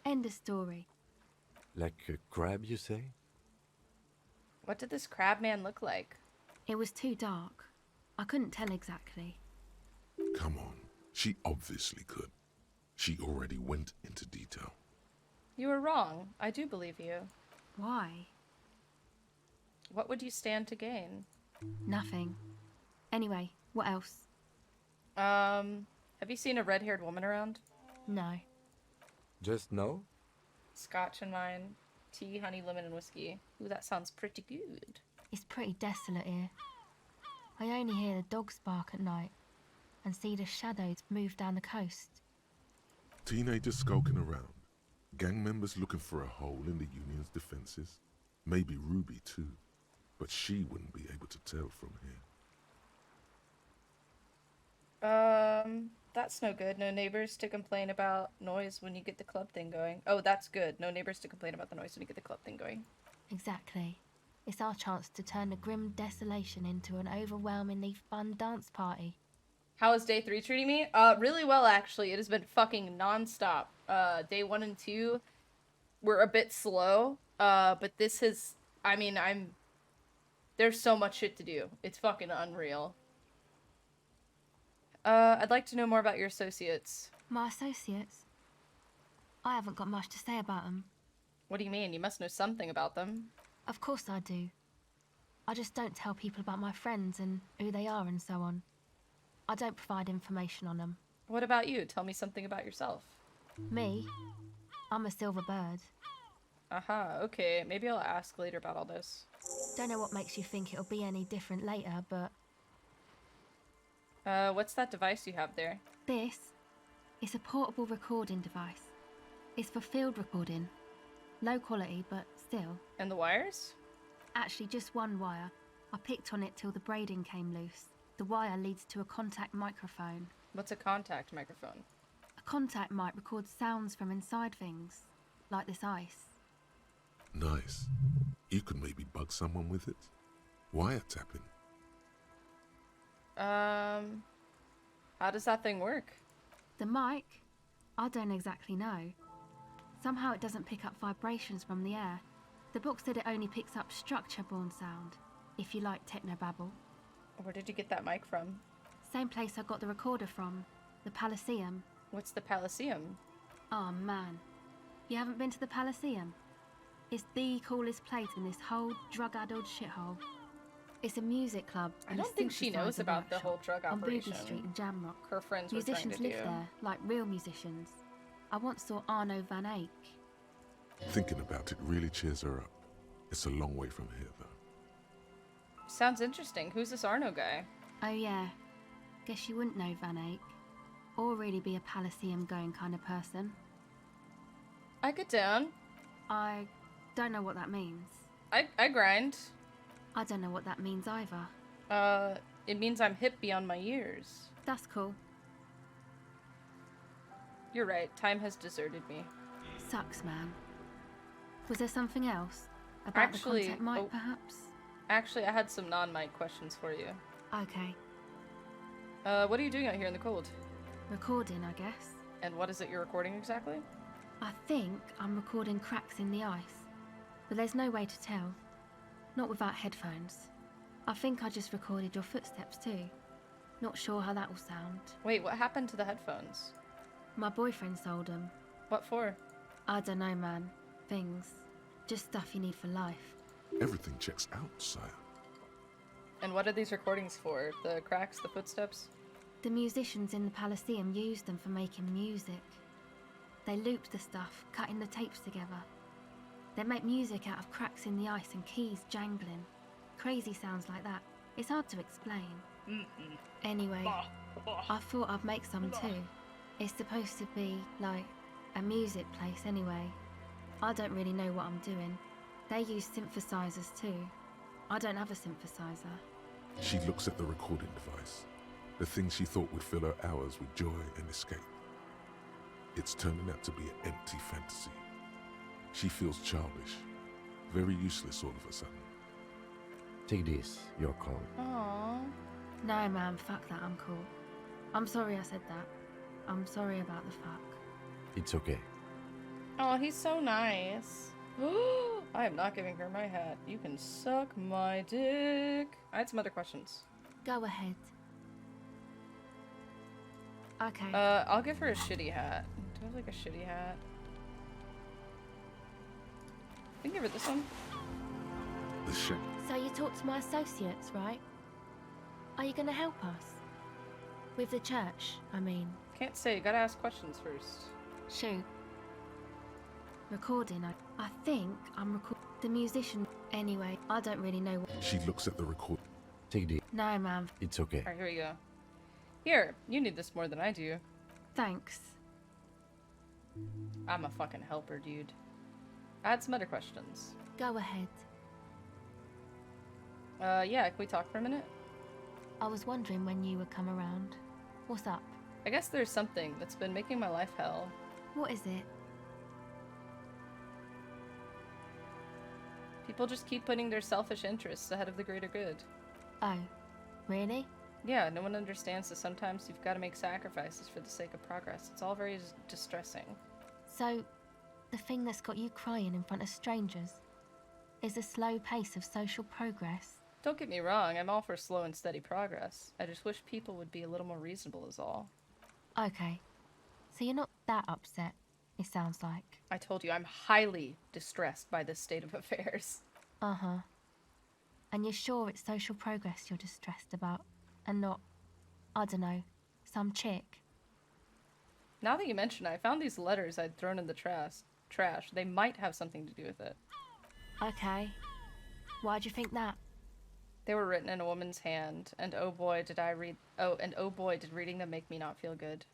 End of story. Like a crab, you say? What did this crab man look like? It was too dark. I couldn't tell exactly. Come on. She obviously could. She already went into detail. You were wrong. I do believe you. Why? What would you stand to gain? Nothing. Anyway, what else? Have you seen a red-haired woman around? No. Just no? Scotch and wine, tea, honey, lemon, and whiskey. Ooh, that sounds pretty good. It's pretty desolate here. I only hear the dogs bark at night and see the shadows move down the coast. Teenagers skulking around. Gang members looking for a hole in the Union's defenses. Maybe Ruby too. But she wouldn't be able to tell from here. That's no good. No neighbors to complain about noise when you get the club thing going. Oh, that's good. No neighbors to complain about the noise when you get the club thing going. Exactly. It's our chance to turn the grim desolation into an overwhelmingly fun dance party. How is day 3 treating me? Really well, actually. It has been fucking non-stop. Day 1 and 2 were a bit slow. But this has... I mean, there's so much shit to do. It's fucking unreal. I'd like to know more about your associates. My associates? I haven't got much to say about them. What do you mean? You must know something about them. Of course I do. I just don't tell people about my friends and who they are and so on. I don't provide information on them. What about you? Tell me something about yourself. Me? I'm a silver bird. Aha, okay. Maybe I'll ask later about all this. Don't know what makes you think it'll be any different later, but... What's that device you have there? This? It's a portable recording device. It's for field recording. Low quality, but still. And the wires? Actually, just one wire. I picked on it till the braiding came loose. The wire leads to a contact microphone. What's a contact microphone? A contact mic records sounds from inside things, like this ice. Nice. You could maybe bug someone with it. Wiretapping. How does that thing work? The mic? I don't exactly know. Somehow it doesn't pick up vibrations from the air. The book said it only picks up structure-borne sound, if you like technobabble. Where did you get that mic from? Same place I got the recorder from, the Palaceum. What's the Palaceum? Oh man, you haven't been to the Palaceum? It's the coolest place in this whole drug-addled shithole. It's a music club. I don't think she knows about the whole drug on operation. Boogie Street in Jamrock. Her friends Musicians were trying to live do. there, like real musicians. I once saw Arno van Eyck. Thinking about it really cheers her up. It's a long way from here, though. Sounds interesting. Who's this Arno guy? Oh yeah, guess you wouldn't know Van Eyck. Or really be a Palaceum going kind of person. I get down. I don't know what that means. I grind. I don't know what that means either. It means I'm hip beyond my years. That's cool. You're right. Time has deserted me. Sucks, man. Was there something else? About the contact mic, perhaps? Actually, I had some non-mic questions for you. Okay. What are you doing out here in the cold? Recording, I guess. And what is it you're recording exactly? I think I'm recording cracks in the ice. But there's no way to tell. Not without headphones. I think I just recorded your footsteps too. Not sure how that will sound. Wait, what happened to the headphones? My boyfriend sold them. What for? I don't know, man. Things. Just stuff you need for life. Everything checks out, sire. And what are these recordings for? The cracks, the footsteps? The musicians in the Palaceum used them for making music. They looped the stuff, cutting the tapes together. They make music out of cracks in the ice and keys jangling. Crazy sounds like that. It's hard to explain. Anyway, I thought I'd make some too. It's supposed to be, like, a music place anyway. I don't really know what I'm doing. They use synthesizers too. I don't have a synthesizer. She looks at the recording device, the thing she thought would fill her hours with joy and escape. It's turning out to be an empty fantasy. She feels childish, very useless all of a sudden. Take this, your call. Aww. No, man, fuck that, I'm cool. I'm sorry I said that. I'm sorry about the fuck. It's okay. Oh, he's so nice. I am not giving her my hat. You can suck my dick. I had some other questions. Go ahead. Okay. I'll give her a shitty hat. Do I have like a shitty hat? I can give her this one. The shit. So you talked to my associates, right? Are you gonna help us? With the church, I mean. Can't say, you gotta ask questions first. Shoot. Recording, I think I'm recording the musician. Anyway, I don't really know what. She looks at the record. Take this. No, man. It's okay. Alright, here we go. Here, you need this more than I do. Thanks. I'm a fucking helper, dude. I had some other questions. Go ahead. Yeah, can we talk for a minute? I was wondering when you would come around. What's up? I guess there's something that's been making my life hell. What is it? People just keep putting their selfish interests ahead of the greater good. Oh, really? Yeah, no one understands that sometimes you've got to make sacrifices for the sake of progress. It's all very distressing. So, the thing that's got you crying in front of strangers is a slow pace of social progress. Don't get me wrong, I'm all for slow and steady progress. I just wish people would be a little more reasonable is all. Okay. So you're not that upset, it sounds like. I told you, I'm highly distressed by this state of affairs. Uh-huh. And you're sure it's social progress you're distressed about, and not, I don't know, some chick? Now that you mention it, I found these letters I'd thrown in the trash. They might have something to do with it. Okay. Why'd you think that? They were written in a woman's hand, and oh boy did I read- oh, and oh boy did reading them make me not feel good.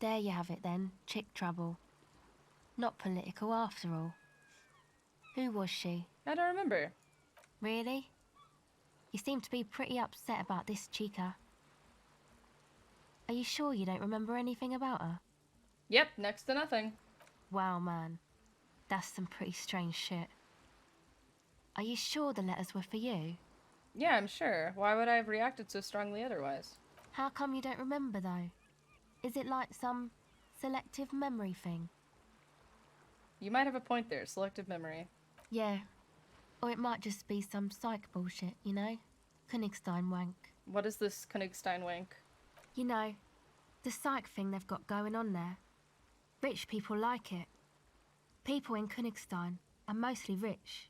There you have it then, chick trouble. Not political after all. Who was she? I don't remember. Really? You seem to be pretty upset about this chica. Are you sure you don't remember anything about her? Yep, next to nothing. Wow, man. That's some pretty strange shit. Are you sure the letters were for you? Yeah, I'm sure. Why would I have reacted so strongly otherwise? How come you don't remember, though? Is it like some selective memory thing? You might have a point there, selective memory. Yeah. Or it might just be some psych bullshit, you know? Königstein wank. What is this Königstein wank? You know, the psych thing they've got going on there. Rich people like it. People in Königstein are mostly rich.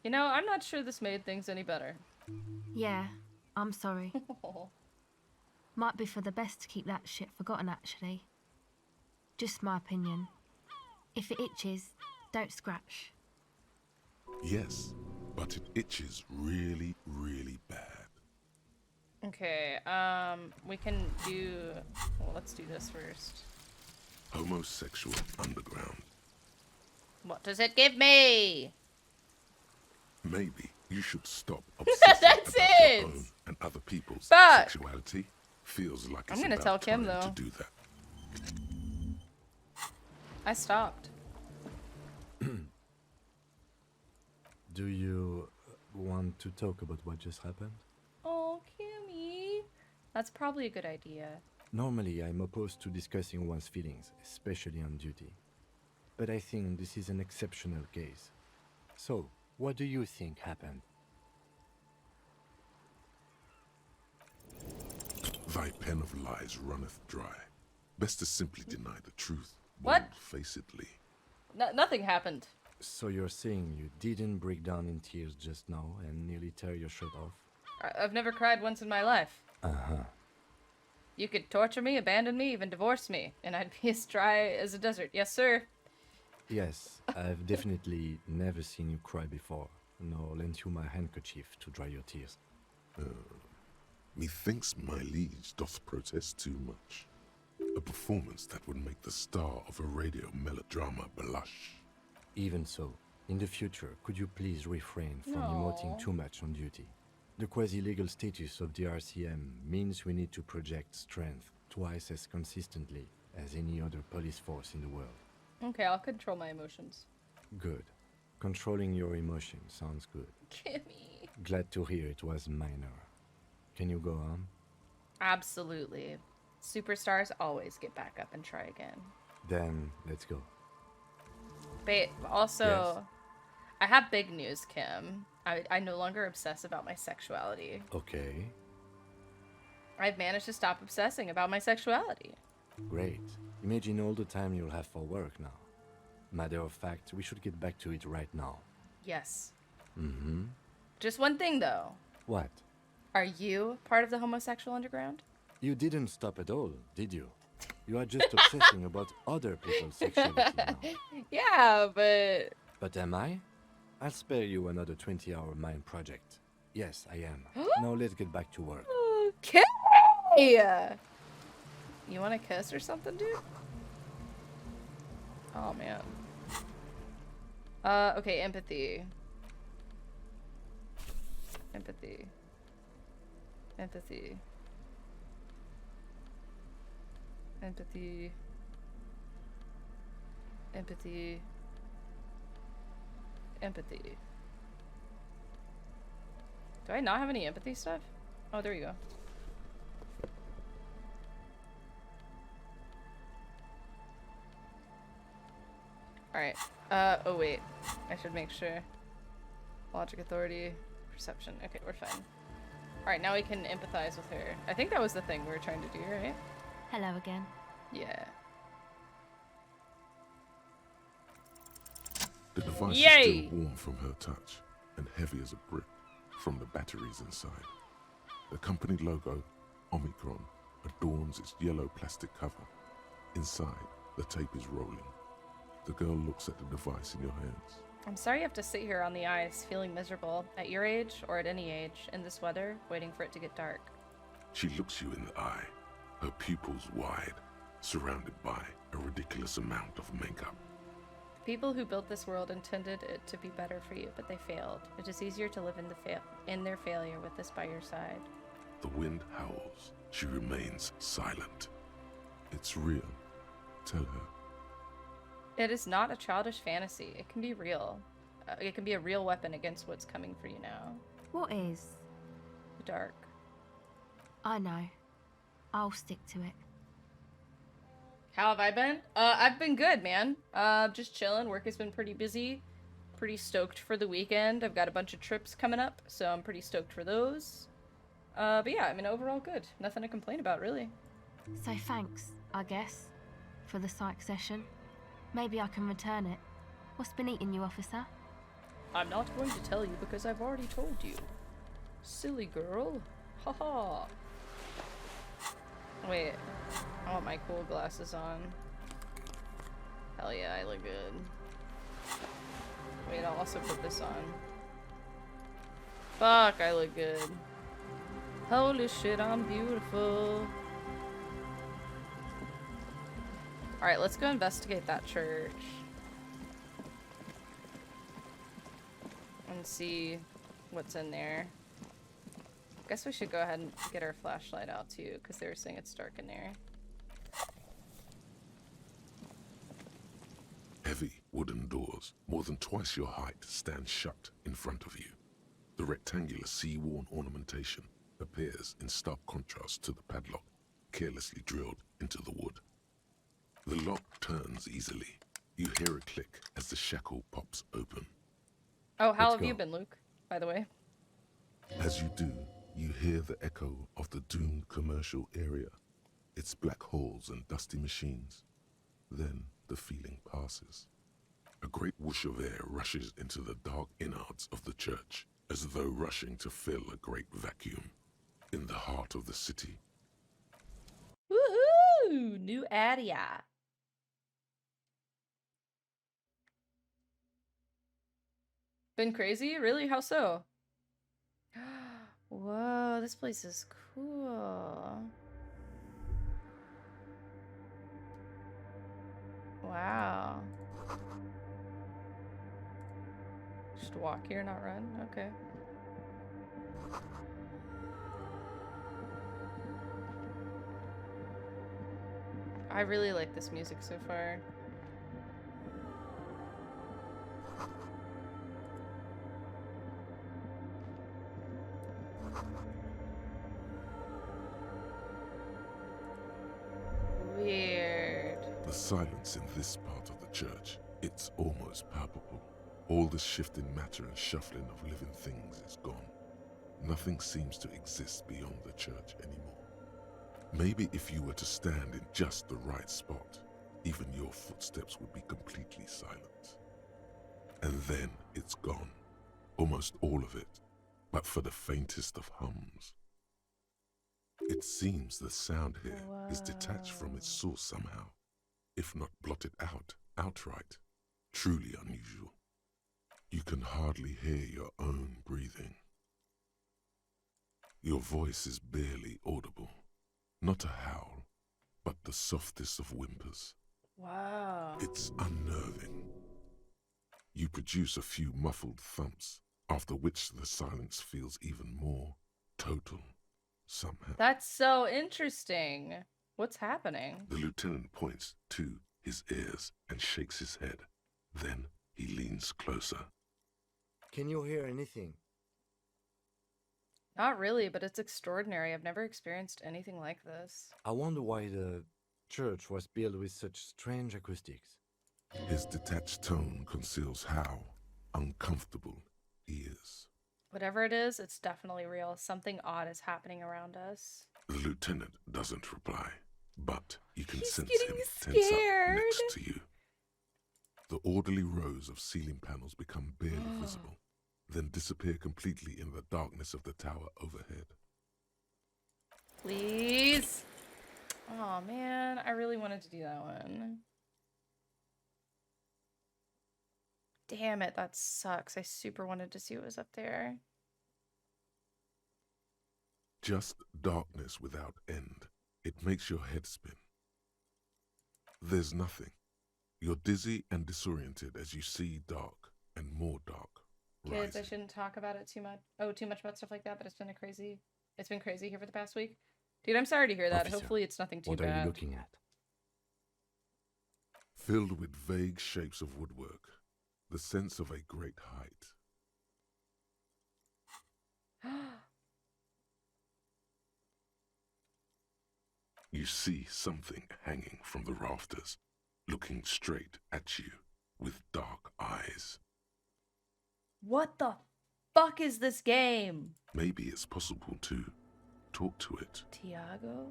You know, I'm not sure this made things any better. Yeah, I'm sorry. Might be for the best to keep that shit forgotten, actually. Just my opinion. If it itches, don't scratch. Yes, but it itches really, really bad. Okay, we can do... Well, let's do this first. Homosexual underground. What does it give me? Maybe you should stop obsessing That's about it! your own and other people's But sexuality. Feels like I'm it's gonna about tell Kim, time though. to do that. I stopped. Do you want to talk about what just happened? Oh, Kimmy. That's probably a good idea. Normally, I'm opposed to discussing one's feelings, especially on duty. But I think this is an exceptional case. So, what do you think happened? Thy pen of lies runneth dry. Best to simply deny the truth. What? Bold-facedly. Nothing happened. So you're saying you didn't break down in tears just now and nearly tear your shirt off? I've never cried once in my life. Uh-huh. You could torture me, abandon me, even divorce me, and I'd be as dry as a desert. Yes, sir. Yes, I've definitely never seen you cry before, nor lent you my handkerchief to dry your tears. Methinks my liege doth protest too much. A performance that would make the star of a radio melodrama blush. Even so, In the future, could you please refrain from emoting too much on duty? The quasi-legal status of the RCM means we need to project strength twice as consistently as any other police force in the world. Okay, I'll control my emotions. Good. Controlling your emotions sounds good. Kimmy. Glad to hear it was minor. Can you go on? Absolutely. Superstars always get back up and try again. Then, let's go. But also, Yes? I have big news, Kim. I no longer obsess about my sexuality. Okay. I've managed to stop obsessing about my sexuality. Great. Imagine all the time you'll have for work now. Matter of fact, we should get back to it right now. Yes. Mm-hmm. Just one thing, though. What? Are you part of the homosexual underground? You didn't stop at all, did you? You are just obsessing about other people's sexuality now. Yeah, but... But am I? I'll spare you another 20-hour mind project. Yes, I am. Now let's get back to work. Okay! You want to kiss or something, dude? Oh, man. Okay, empathy. Empathy. Empathy. Empathy. Empathy. Empathy. Do I not have any empathy stuff? Oh, there you go. Alright. Oh wait. I should make sure. Logic, authority, perception. Okay, we're fine. Alright, now we can empathize with her. I think that was the thing we were trying to do, right? Hello again. Yeah. The device is Yay! still warm from her touch and heavy as a brick from the batteries inside. The company logo, Omicron, adorns its yellow plastic cover. Inside, the tape is rolling. The girl looks at the device in your hands. I'm sorry you have to sit here on the ice feeling miserable at your age or at any age in this weather, waiting for it to get dark. She looks you in the eye, her pupils wide, surrounded by a ridiculous amount of makeup. The people who built this world intended it to be better for you, but they failed. It is easier to live in their failure with this by your side. The wind howls. She remains silent. It's real. Tell her. It is not a childish fantasy. It can be real. It can be a real weapon against what's coming for you now. What is? The dark. I know. I'll stick to it. How have I been? I've been good, man. Just chilling. Work has been pretty busy. Pretty stoked for the weekend. I've got a bunch of trips coming up, so I'm pretty stoked for those. But yeah, I mean, overall good. Nothing to complain about, really. So thanks, I guess, for the psych session. Maybe I can return it. What's been eating you, officer? I'm not going to tell you because I've already told you. Silly girl. Haha. Wait. I want my cool glasses on. Hell yeah, I look good. Wait, I'll also put this on. Fuck, I look good. Holy shit, I'm beautiful. Alright, let's go investigate that church. And see what's in there. Guess we should go ahead and get our flashlight out too, because they were saying it's dark in there. Heavy wooden doors, more than twice your height, stand shut in front of you. The rectangular sea-worn ornamentation appears in stark contrast to the padlock, carelessly drilled into the wood. The lock turns easily. You hear a click as the shackle pops open. Oh, how Let's have go. you been, Luke, by the way? As you do, you hear the echo of the doomed commercial area, its black holes and dusty machines. Then the feeling passes. A great whoosh of air rushes into the dark innards of the church, as though rushing to fill a great vacuum. In the heart of the city, Woohoo! New area. Been crazy? Really? How so? Whoa, this place is cool. Wow. Just walk here, not run? Okay. I really like this music so far. Weird. The silence in this part of the church, it's almost palpable. All the shifting matter and shuffling of living things is gone. Nothing seems to exist beyond the church anymore. Maybe if you were to stand in just the right spot, even your footsteps would be completely silent. And then it's gone. Almost all of it, but for the faintest of hums. It seems the sound here is detached from its source somehow, if not blotted out outright. Truly unusual. You can hardly hear your own breathing. Your voice is barely audible. Not a howl, but the softest of whimpers. Wow. It's unnerving. You produce a few muffled thumps, after which the silence feels even more total, somehow. That's so interesting. What's happening? The lieutenant points to his ears and shakes his head. Then he leans closer. Can you hear anything? Not really, but it's extraordinary. I've never experienced anything like this. I wonder why the church was built with such strange acoustics. His detached tone conceals how uncomfortable he is. Whatever it is, it's definitely real. Something odd is happening around us. The lieutenant doesn't reply, but you can He's sense getting him tense scared. up next to you. The orderly rows of ceiling panels become barely visible, then disappear completely in the darkness of the tower overhead. Please. Oh man, I really wanted to do that one. Damn it, that sucks. I super wanted to see what was up there. Just darkness without end. It makes your head spin. There's nothing. You're dizzy and disoriented as you see dark and more dark. Kids, I shouldn't talk about it too much. Oh, too much about stuff like that, but it's been crazy here for the past week. Dude, I'm sorry to hear that. Officer, hopefully it's nothing too what bad. are you looking at? Filled with vague shapes of woodwork, the sense of a great height. You see something hanging from the rafters, looking straight at you with dark eyes. What the fuck is this game? Maybe it's possible to talk to it. Tiago?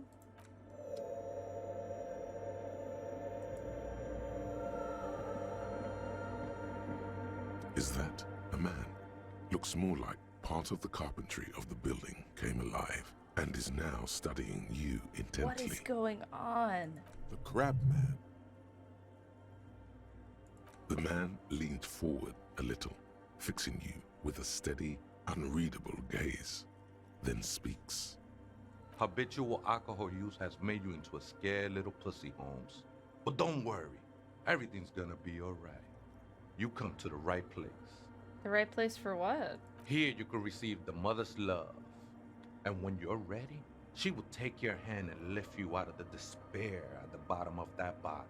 Is that a man? Looks more like part of the carpentry of the building came alive and is now studying you intently. What is going on? The crab man. The man leaned forward a little, fixing you with a steady, unreadable gaze, then speaks. Habitual alcohol use has made you into a scared little pussy, Holmes. But don't worry, everything's gonna be alright. You come to the right place. The right place for what? Here you can receive the mother's love. And when you're ready, she will take your hand and lift you out of the despair at the bottom of that bottle.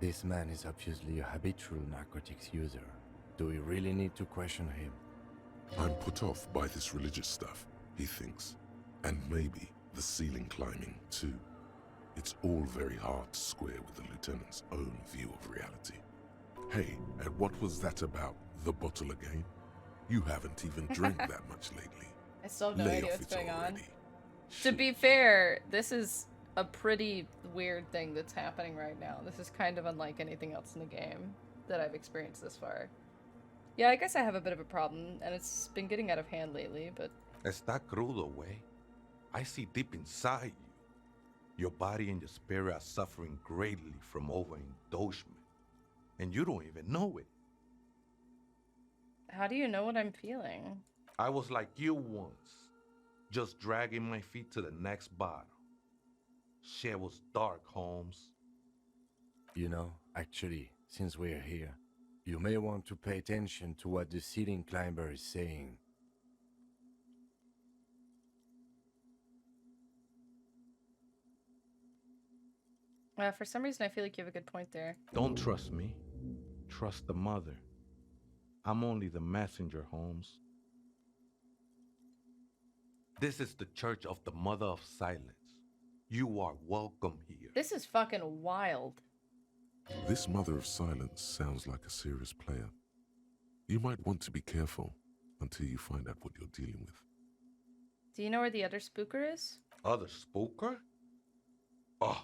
This man is obviously a habitual narcotics user. Do we really need to question him? I'm put off by this religious stuff, he thinks. And maybe the ceiling climbing, too. It's all very hard to square with the lieutenant's own view of reality. Hey, and what was that about the bottle again? You haven't even drank that much lately. I still have no Lay idea off what's it going on. already. To be fair, this is a pretty weird thing that's happening right now. This is kind of unlike anything else in the game that I've experienced this far. Yeah, I guess I have a bit of a problem, and it's been getting out of hand lately, but... Está crudo, way. I see deep inside you. Your body and your spirit are suffering greatly from overindulgence. And you don't even know it. How do you know what I'm feeling? I was like you once, just dragging my feet to the next bottle. Shit was dark, Holmes. You know, actually, since we're here, You may want to pay attention to what the ceiling climber is saying. For some reason, I feel like you have a good point there. Don't trust me. Trust the mother. I'm only the messenger, Holmes. This is the Church of the Mother of Silence. You are welcome here. This is fucking wild. This Mother of Silence sounds like a serious player. You might want to be careful until you find out what you're dealing with. Do you know where the other spooker is? ¿Other spooker? Oh,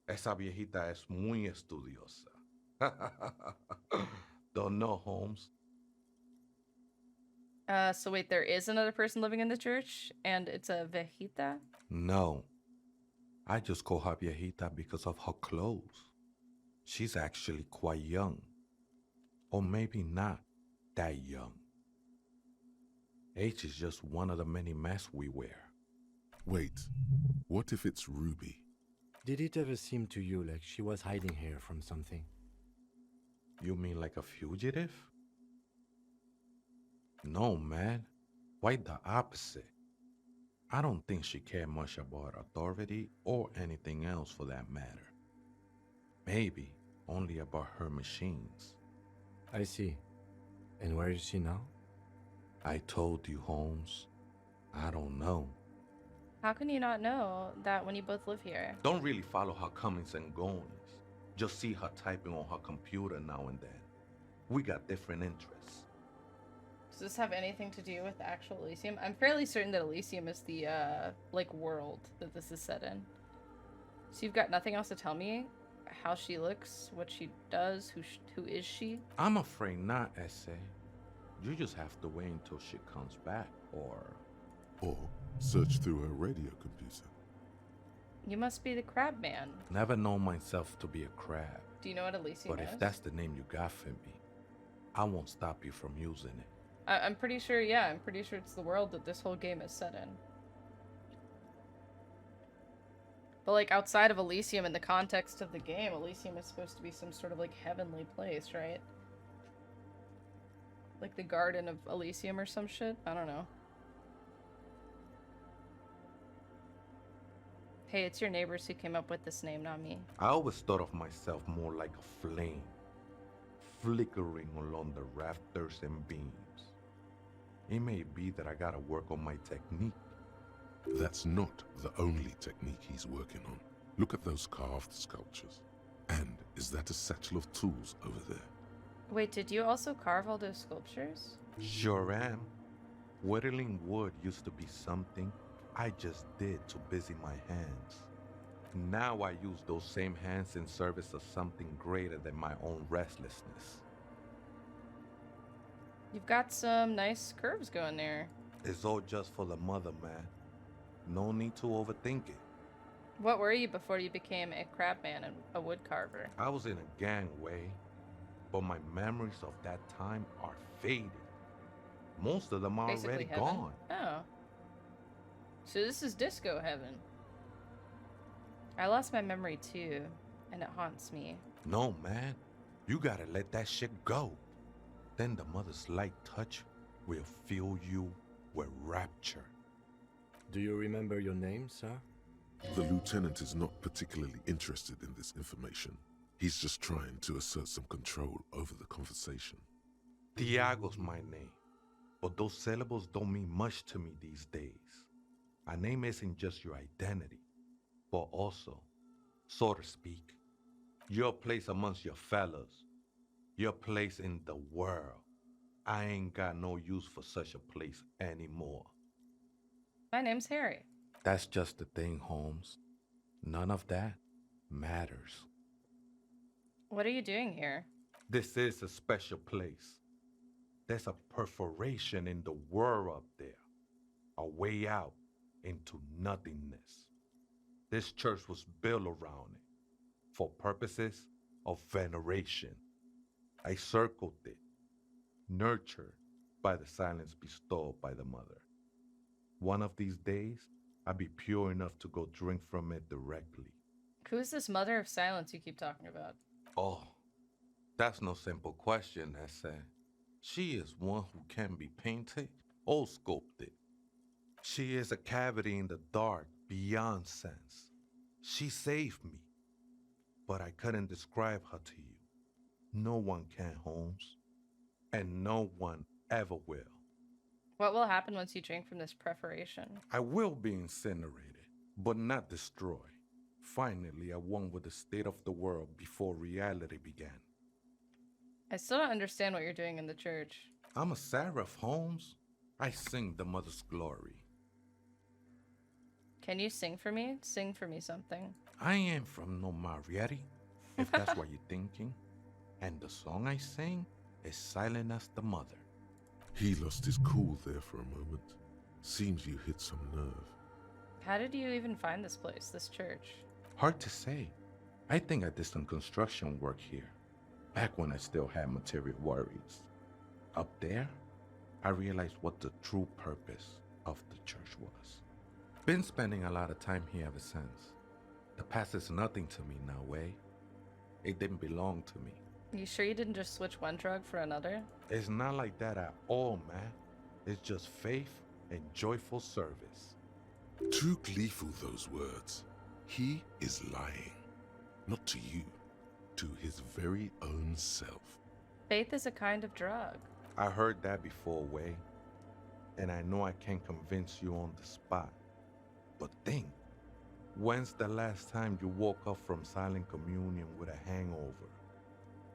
esa viejita es muy estudiosa. Don't know, Holmes. So wait, there is another person living in the church, and it's a viejita? No. I just call her viejita because of her clothes. She's actually quite young. Or maybe not that young. Age is just one of the many masks we wear. Wait, what if it's Ruby? Did it ever seem to you like she was hiding here from something? You mean like a fugitive? No, man. Quite the opposite. I don't think she cared much about authority or anything else for that matter. Maybe only about her machines. I see. And where is she now? I told you, Holmes. I don't know. How can you not know that when you both live here? Don't really follow her comings and goings. Just see her typing on her computer now and then. We got different interests. Does this have anything to do with the actual Elysium? I'm fairly certain that Elysium is the, world that this is set in. So you've got nothing else to tell me? How she looks, what she does, who is she? I'm afraid not, Essay. You just have to wait until she comes back, or search through her radio computer. You must be the crab man. Never known myself to be a crab. Do you know what Elysium But is? if that's the name you got for me, I won't stop you from using it. I'm pretty sure, yeah, I'm pretty sure it's the world that this whole game is set in. But, like, outside of Elysium, in the context of the game, Elysium is supposed to be some sort of, like, heavenly place, right? Like the Garden of Elysium or some shit? I don't know. Hey, it's your neighbors who came up with this name, not me. I always thought of myself more like a flame, flickering along the rafters and beams. It may be that I gotta work on my technique. That's not the only technique he's working on. Look at those carved sculptures. And is that a satchel of tools over there? Wait, did you also carve all those sculptures? Sure am. Whittling wood used to be something I just did to busy my hands. Now I use those same hands in service of something greater than my own restlessness. You've got some nice curves going there. It's all just for the mother, man. No need to overthink it. What were you before you became a crabman and a wood carver? I was in a gangway, but my memories of that time are faded. Most of them are Basically already heaven. gone. Oh. So this is disco heaven. I lost my memory too, and it haunts me. No, man. You gotta let that shit go. Then the mother's light touch will fill you with rapture. Do you remember your name, sir? The lieutenant is not particularly interested in this information. He's just trying to assert some control over the conversation. Tiago's my name, but those syllables don't mean much to me these days. A name isn't just your identity, but also, so to speak, your place amongst your fellows, your place in the world. I ain't got no use for such a place anymore. My name's Harry. That's just the thing, Holmes. None of that matters. What are you doing here? This is a special place. There's a perforation in the world up there, a way out into nothingness. This church was built around it for purposes of veneration. I circled it, nurtured by the silence bestowed by the mother. One of these days, I'll be pure enough to go drink from it directly. Who's this mother of silence you keep talking about? Oh, That's no simple question, Ese. She is one who can be painted or sculpted. She is a cavity in the dark beyond sense. She saved me, but I couldn't describe her to you. No one can, Holmes, and no one ever will. What will happen once you drink from this preparation? I will be incinerated, but not destroyed. Finally, at one with the state of the world before reality began. I still don't understand what you're doing in the church. I'm a seraph, Holmes. I sing the Mother's glory. Can you sing for me? Sing for me something. I ain't from no Mariette, if that's what you're thinking. And the song I sing is silent as the mother. He lost his cool there for a moment. Seems you hit some nerve. How did you even find this place, this church? Hard to say. I think I did some construction work here, back when I still had material worries. Up there, I realized what the true purpose of the church was. Been spending a lot of time here ever since. The past is nothing to me now, way. It didn't belong to me. You sure you didn't just switch one drug for another? It's not like that at all, man. It's just faith and joyful service. Too gleeful, those words. He is lying. Not to you, to his very own self. Faith is a kind of drug. I heard that before, Way. And I know I can't convince you on the spot. But think, when's the last time you woke up from silent communion with a hangover,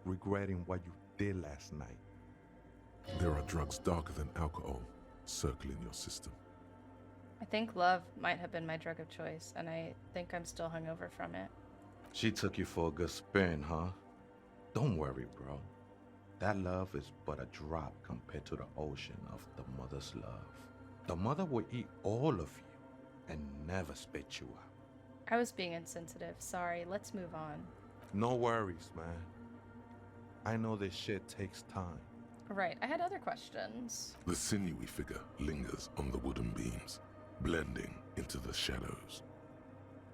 regretting what you did last night? There are drugs darker than alcohol circling your system. I think love might have been my drug of choice, and I think I'm still hungover from it. She took you for a good spin, huh? Don't worry, bro. That love is but a drop compared to the ocean of the mother's love. The mother will eat all of you and never spit you out. I was being insensitive. Sorry, let's move on. No worries, man. I know this shit takes time. Right, I had other questions. The sinewy figure lingers on the wooden beams, blending into the shadows.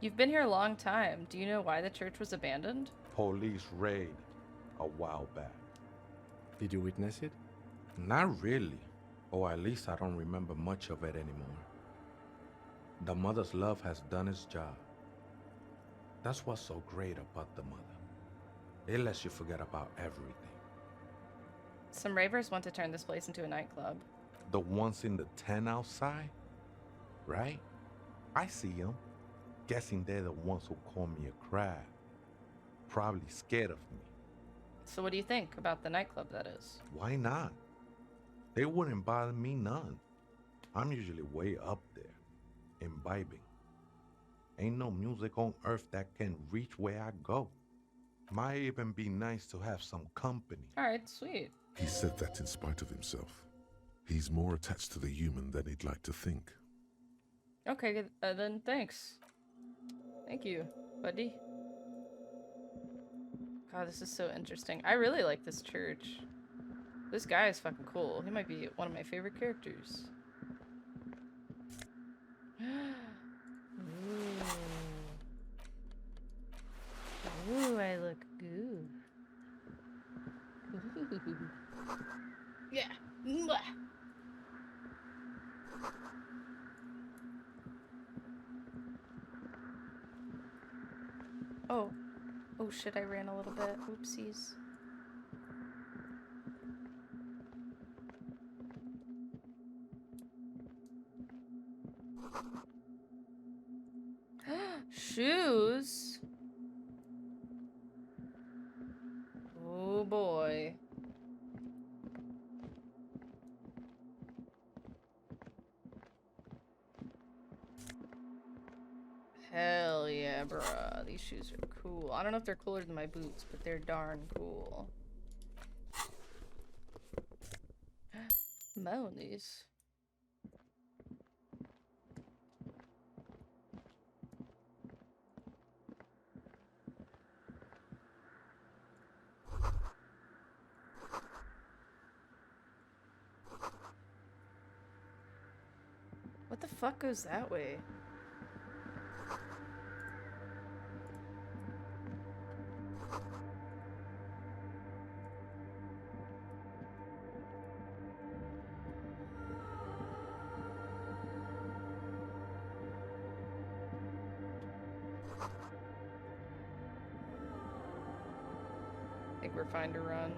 You've been here a long time. Do you know why the church was abandoned? Police raid a while back. Did you witness it? Not really. Or at least I don't remember much of it anymore. The mother's love has done its job. That's what's so great about the mother. It lets you forget about everything. Some ravers want to turn this place into a nightclub. The ones in the tent outside? Right? I see them. Guessing they're the ones who call me a crab. Probably scared of me. So what do you think about the nightclub, that is? Why not? They wouldn't bother me none. I'm usually way up there, imbibing. Ain't no music on earth that can reach where I go. Might even be nice to have some company. Alright, sweet. He said that in spite of himself. He's more attached to the human than he'd like to think. Okay, then thanks. Thank you, buddy. God, this is so interesting. I really like this church. This guy is fucking cool. He might be one of my favorite characters. Ooh, I look good. Ooh. Yeah. Mwah. Oh. Oh shit, I ran a little bit. Oopsies. Shoes? Oh boy. Hell yeah, bruh. These shoes are cool. I don't know if they're cooler than my boots, but they're darn cool. Monies. What the fuck goes that way? think we're fine to run.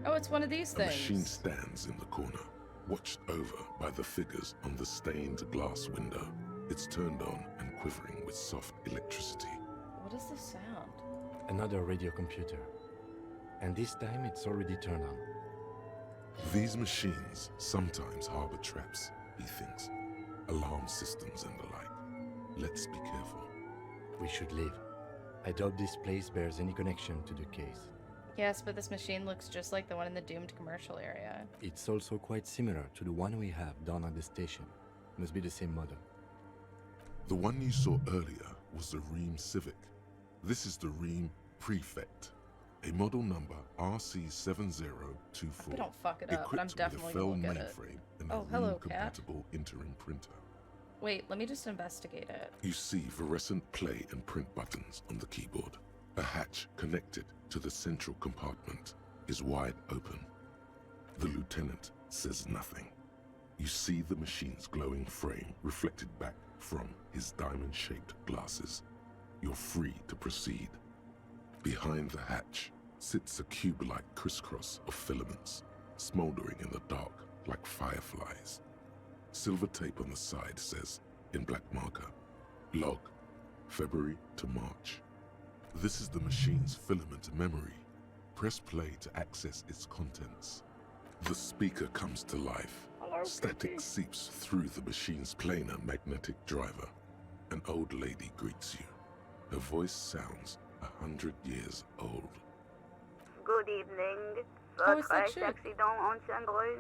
Oh, it's one of these A things. machine stands in the corner, watched over by the figures on the stained glass window. It's turned on and quivering with soft electricity. What is this sound? Another radio computer. And this time it's already turned on. These machines sometimes harbor traps, he thinks. Alarm systems and the like. Let's be careful. We should leave. I doubt this place bears any connection to the case. Yes, but this machine looks just like the one in the doomed commercial area. It's also quite similar to the one we have down at the station. Must be the same model. The one you saw earlier was the Ream Civic. This is the Ream Prefect, a model number RC7024. I don't fuck it up, but I'm definitely with a gonna Fell look at it. mainframe and Oh, a hello, cat. Ream-compatible interim printer. Wait, let me just investigate it. You see fluorescent play and print buttons on the keyboard. A hatch connected to the central compartment is wide open. The lieutenant says nothing. You see the machine's glowing frame reflected back from his diamond-shaped glasses. You're free to proceed. Behind the hatch sits a cube-like crisscross of filaments, smoldering in the dark like fireflies. Silver tape on the side says, in black marker, log, February to March. This is the machine's filament memory. Press play to access its contents. The speaker comes to life. Static seeps through the machine's planar magnetic driver. An old lady greets you. Her voice sounds 100 years old. Good evening. Oh, it's that Votre shit. accident on Saint-Brun.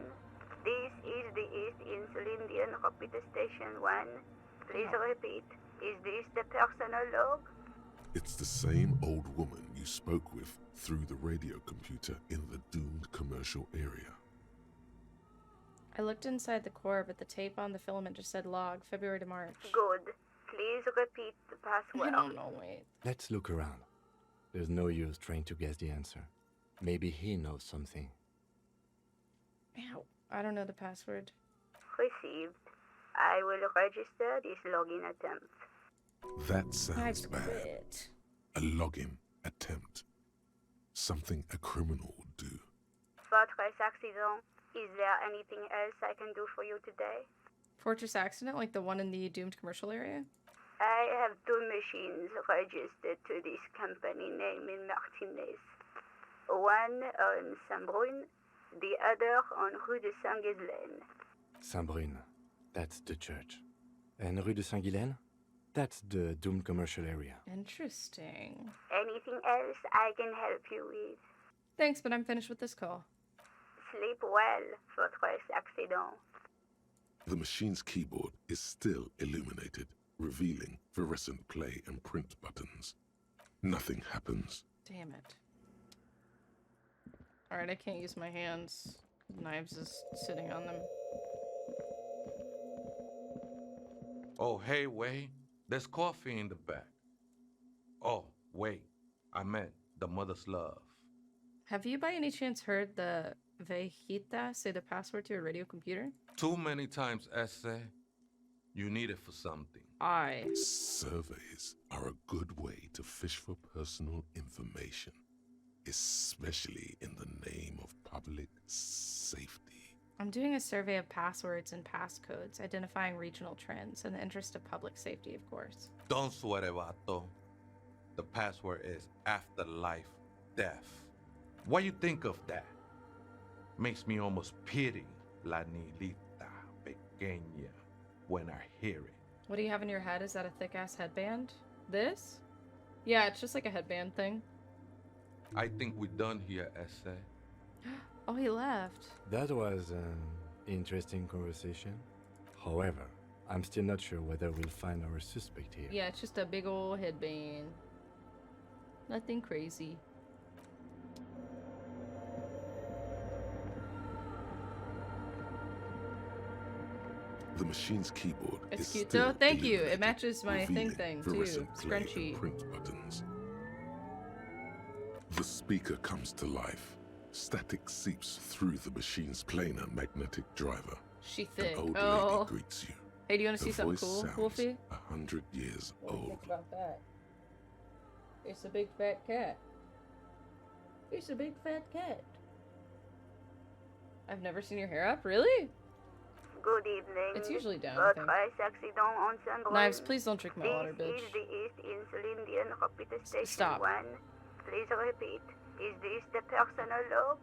This is the East Insulindian Rapid Station 1. Please repeat. Is this the personal log? It's the same old woman you spoke with through the radio computer in the doomed commercial area. I looked inside the core, but the tape on the filament just said log, February to March. Good. Please repeat the password. I don't know, wait. Let's look around. There's no use trying to guess the answer. Maybe he knows something. Ow. I don't know the password. Received. I will register this login attempt. That sounds I've bad. quit. A login attempt. Something a criminal would do. Votre accident. Is there anything else I can do for you today? Fortress accident, like the one in the doomed commercial area? I have two machines registered to this company name in Martinez. One on Saint-Brun, the other on Rue de Saint-Ghislaine. Saint-Brun. That's the church. And Rue de Saint-Ghislaine? That's the doomed commercial area. Interesting. Anything else I can help you with? Thanks, but I'm finished with this call. Sleep well, votre accident. The machine's keyboard is still illuminated, revealing fluorescent play and print buttons. Nothing happens. Damn it. Alright, I can't use my hands. Knives is sitting on them. Oh, hey, Wei. There's coffee in the back. Oh, wait. I meant the mother's love. Have you by any chance heard the Vejita say the password to a radio computer? Too many times, essay. You need it for something. Surveys are a good way to fish for personal information, especially in the name of public safety. I'm doing a survey of passwords and passcodes, identifying regional trends in the interest of public safety, of course. Don't sweat it, vato. The password is afterlife death. What you think of that? Makes me almost pity La Nilita Pequeña when I hear it. What do you have in your head? Is that a thick-ass headband? This? Yeah, it's just like a headband thing. I think we're done here, essay. Oh, he left. That was an interesting conversation. However, I'm still not sure whether we'll find our suspect here. Yeah, it's just a big old headband. Nothing crazy. The machine's keyboard It's is cute still though. Thank you. It illuminated, matches my revealing thing too. fluorescent play and Scrunchy. print buttons. The speaker comes to life. Static seeps through the machine's planar magnetic driver. She thick. An old Oh. lady greets you. Hey, do you want to Her see something voice cool, sounds Wolfie? 100 years What do you old. think about that? It's a big fat cat. It's a big fat cat. I've never seen your hair up, really? Good evening. It's usually down, I think. Knives, please don't drink my water, bitch. This is the East Insulindian Rapid Station Stop. 1. Please repeat. Is this the personal log?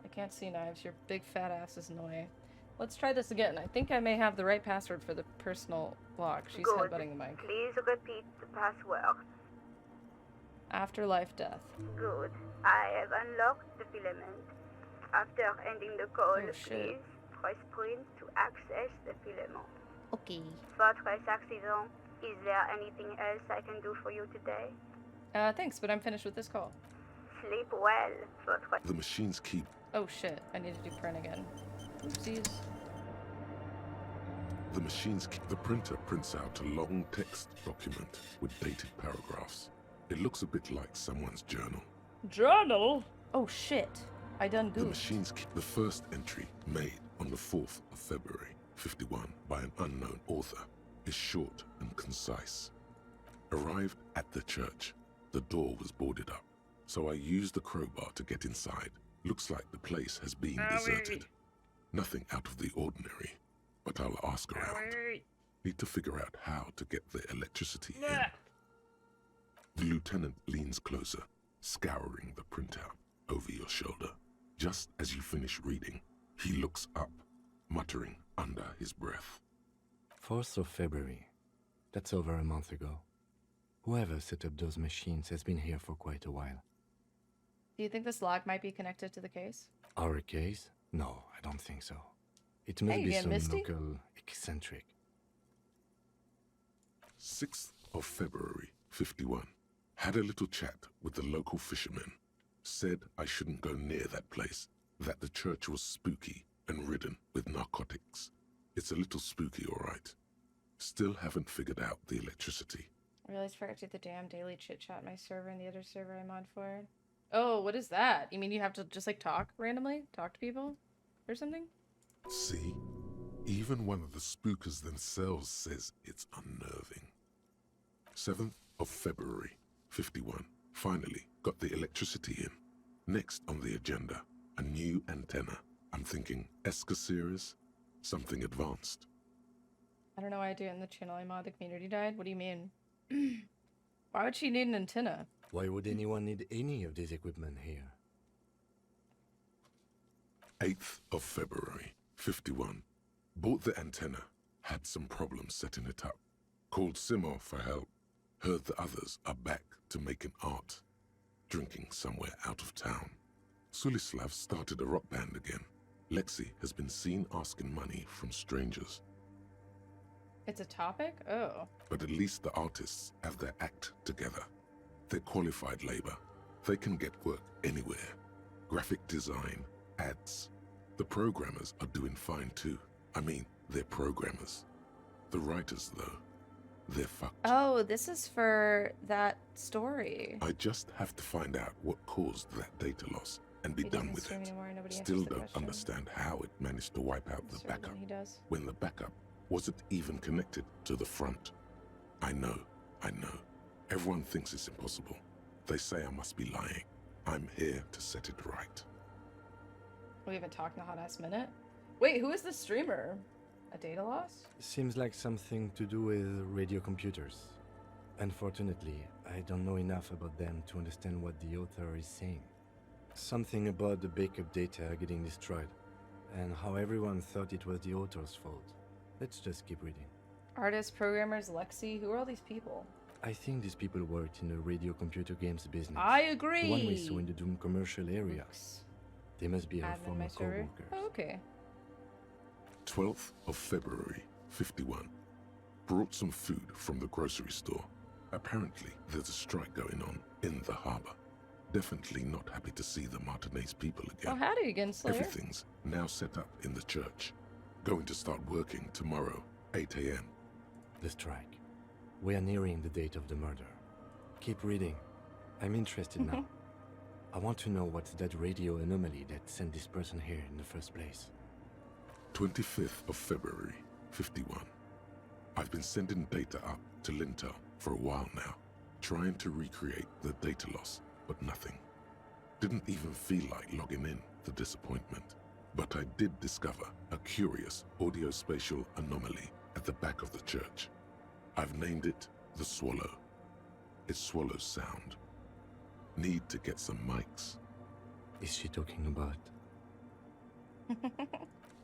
I can't see Knives. Your big fat ass is in the way. Let's try this again. I think I may have the right password for the personal log. She's Good. headbutting the mic. Please repeat the password. Afterlife death. Good. I have unlocked the filament. After ending the call, please press print to access the filament. Okay. Votre accident. Is there anything else I can do for you today? Thanks, but I'm finished with this call. Sleep well, votre... The machines keep... Oh shit, I need to do print again. Oopsies. The machines keep... The printer prints out a long text document with dated paragraphs. It looks a bit like someone's journal. Journal? Oh shit. I done The goofed. machines keep the first entry made on the 4th of February, 51, by an unknown author, is short and concise. Arrived at the church. The door was boarded up, so I used the crowbar to get inside. Looks like the place has been deserted. Nothing out of the ordinary, but I'll ask around. Need to figure out how to get the electricity in. The lieutenant leans closer, scouring the printout over your shoulder. Just as you finish reading, he looks up, muttering under his breath. 4th of February. That's over a month ago. Whoever set up those machines has been here for quite a while. Do you think this log might be connected to the case? Our case? No, I don't think so. It must be some local eccentric. 6th of February, 51. Had a little chat with the local fishermen. Said I shouldn't go near that place, that the church was spooky and ridden with narcotics. It's a little spooky, all right. Still haven't figured out the electricity. I realized I forgot to do the damn daily chit-chat on my server and the other server I'm on for. Oh, what is that? You mean you have to just, like, talk randomly? Talk to people? Or something? See? Even one of the spookers themselves says it's unnerving. 7th of February, 51. Finally got the electricity in. Next on the agenda, a new antenna. I'm thinking Eska series, something advanced. I don't know why I do it in the channel. I'm on the community died. What do you mean? Why would she need an antenna? Why would anyone need any of this equipment here? 8th of February, 51. Bought the antenna. Had some problems setting it up. Called Simor for help. Heard the others are back to making art. Drinking somewhere out of town. Sulislav started a rock band again. Lexi has been seen asking money from strangers. It's a topic? Oh. But at least the artists have their act together. They're qualified labor. They can get work anywhere. Graphic design, ads. The programmers are doing fine too. I mean, they're programmers. The writers, though, they're fucked. Oh, this is for that story. I just have to find out what caused that data loss and be done with it. Still don't understand how it managed to wipe out the backup when the backup wasn't even connected to the front. I know. Everyone thinks it's impossible. They say I must be lying. I'm here to set it right. We haven't talked in a hot ass minute. Wait, who is the streamer? A data loss? Seems like something to do with radio computers. Unfortunately, I don't know enough about them to understand what the author is saying. Something about the backup data getting destroyed, and how everyone thought it was the author's fault. Let's just keep reading. Artists, programmers, Lexi, who are all these people? I think these people worked in the radio computer games business. I agree! The one we saw in the Doom commercial area. They must be our former co-workers. Oh, okay. 12th of February, 51. Brought some food from the grocery store. Apparently, there's a strike going on in the harbor. Definitely not happy to see the Martinez people again. Oh, howdy again, Slayer. Everything's now set up in the church. Going to start working tomorrow, 8 a.m. The strike. We are nearing the date of the murder. Keep reading. I'm interested now. I want to know what's that radio anomaly that sent this person here in the first place. 25th of February, 51. I've been sending data up to Lintel for a while now. trying to recreate the data loss, but nothing. Didn't even feel like logging in, the disappointment. But I did discover a curious audio-spatial anomaly at the back of the church. I've named it the Swallow. It swallows sound. Need to get some mics. Is she talking about?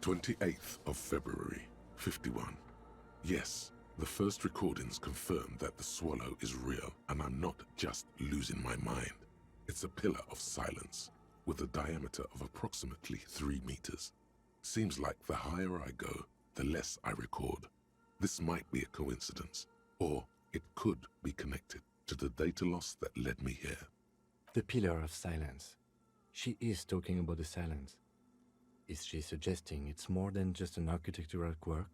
28th of February, 51. Yes, the first recordings confirm that the Swallow is real and I'm not just losing my mind. It's a pillar of silence with a diameter of approximately 3 meters. Seems like the higher I go, the less I record. This might be a coincidence, or it could be connected to the data loss that led me here. The pillar of silence. She is talking about the silence. Is she suggesting it's more than just an architectural quirk?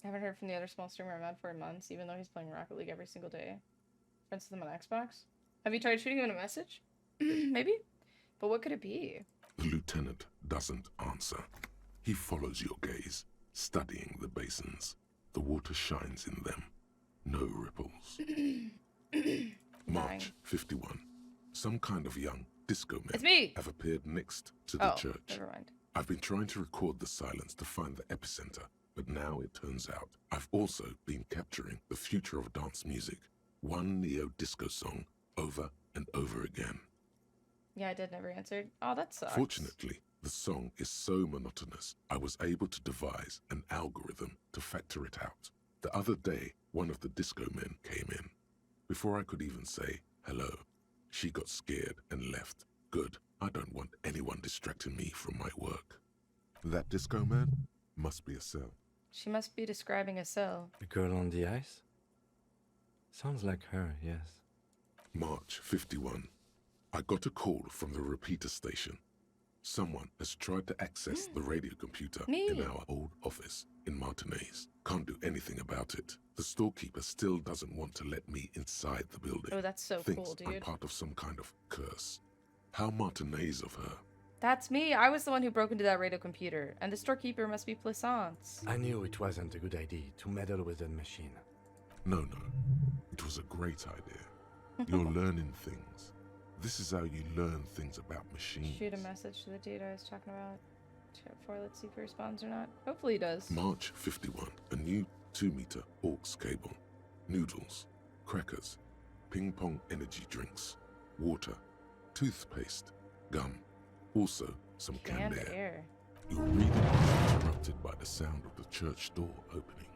I haven't heard from the other small streamer I've had for months, even though he's playing Rocket League every single day. Friends with him on Xbox? Have you tried shooting him a message? Maybe? But what could it be? The lieutenant doesn't answer. He follows your gaze, studying the basins. The water shines in them. No ripples. March 51. Some kind of young disco men have appeared next to the church. Never mind. I've been trying to record the silence to find the epicenter, but now it turns out I've also been capturing the future of dance music, one neo-disco song over and over again. Yeah, I did never answered. Oh, that sucks. Fortunately, the song is so monotonous, I was able to devise an algorithm to factor it out. The other day, one of the disco men came in. Before I could even say hello, she got scared and left. Good, I don't want anyone distracting me from my work. That disco man must be a cell. She must be describing a cell. The girl on the ice? Sounds like her, yes. March 51. I got a call from the repeater station. Someone has tried to access the radio computer in our old office in Martinez. Can't do anything about it. The storekeeper still doesn't want to let me inside the building. Oh, that's so Thinks cool, dude. I'm part of some kind of curse. How Martinez of her. That's me. I was the one who broke into that radio computer, and the storekeeper must be Plaisance. I knew it wasn't a good idea to meddle with the machine. No. It was a great idea. You're learning things. This is how you learn things about machines. Shoot a message to the dude I was talking about. Before, let's see if he responds or not. Hopefully he does. March 51. A new 2-meter aux cable. Noodles. Crackers. Ping pong energy drinks. Water. Toothpaste. Gum. Also, some canned air. Your reading is interrupted by the sound of the church door opening.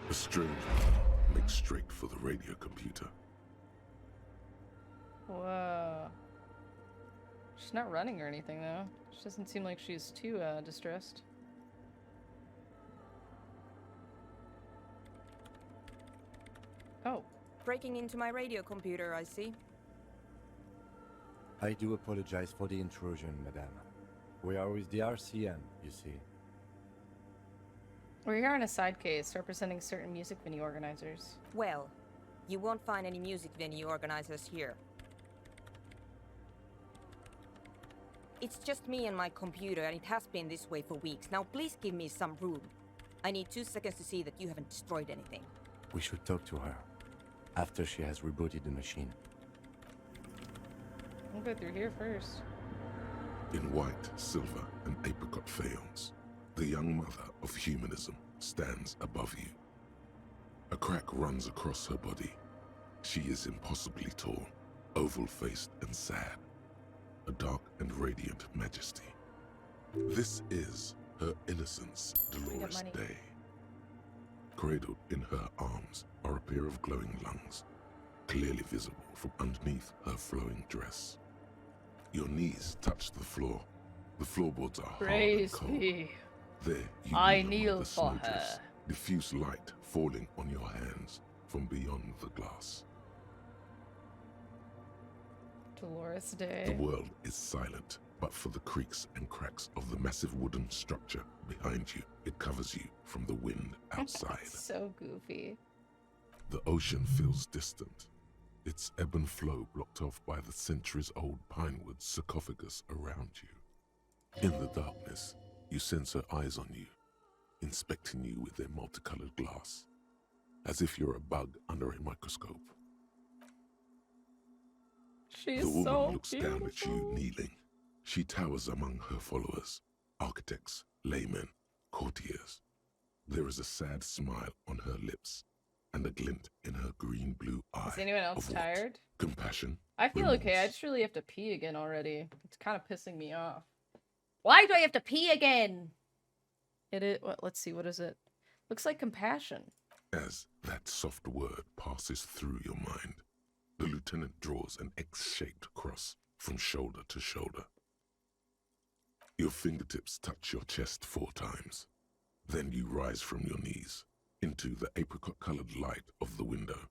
A strange woman makes straight for the radio computer. Whoa. She's not running or anything, though. She doesn't seem like she's too, distressed. Oh. Breaking into my radio computer, I see. I do apologize for the intrusion, madame. We are with the RCM, you see. We're here on a side case representing certain music venue organizers. Well, you won't find any music venue organizers here. It's just me and my computer, and it has been this way for weeks. Now please give me some room. I need 2 seconds to see that you haven't destroyed anything. We should talk to her after she has rebooted the machine. I'll go through here first. In white, silver, and apricot faience, the young mother of humanism stands above you. A crack runs across her body. She is impossibly tall, oval-faced and sad. A dark and radiant majesty. This is her innocence, Dolores Day. Cradled in her arms are a pair of glowing lungs, clearly visible from underneath her flowing dress. Your knees touch the floor. The floorboards are hard and cold. There you I kneel kneel for her. Diffuse light falling on your hands from beyond the glass. Dolores Day. The world is silent, but for the creaks and cracks of the massive wooden structure behind you, it covers you from the wind outside. So goofy. The ocean feels distant, its ebb and flow blocked off by the centuries-old pinewood sarcophagus around you. In the darkness, you sense her eyes on you, inspecting you with their multicolored glass, as if you're a bug under a microscope. She's The woman so looks beautiful. down at you kneeling. She towers among her followers, architects, laymen, courtiers. There is a sad smile on her lips and a glint in her green-blue eye. Is anyone else of what? tired? Compassion. I feel remorse. okay. I just really have to pee again already. It's kind of pissing me off. Why do I have to pee again? Let's see. What is it? Looks like compassion. As that soft word passes through your mind, the lieutenant draws an X-shaped cross from shoulder to shoulder. Your fingertips touch your chest 4 times. Then you rise from your knees into the apricot-colored light of the window.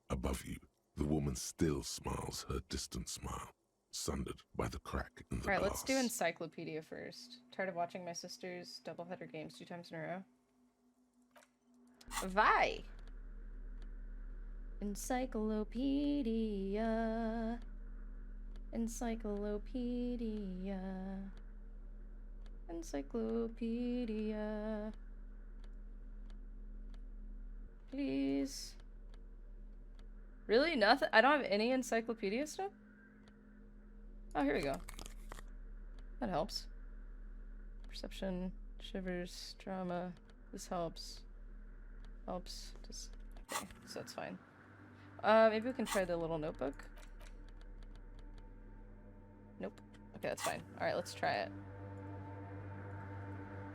Above you, the woman still smiles her distant smile, sundered by the crack in the glass. Alright, let's do encyclopedia first. Tired of watching my sister's doubleheader games 2 times in a row? Vi! Encyclopedia. Encyclopedia. Encyclopedia. Please. Really? Nothing? I don't have any encyclopedia stuff? Oh, here we go. That helps. Perception, shivers, drama. This helps. Helps. Just okay, so that's fine. Maybe we can try the little notebook. Nope. Okay, that's fine. Alright, let's try it.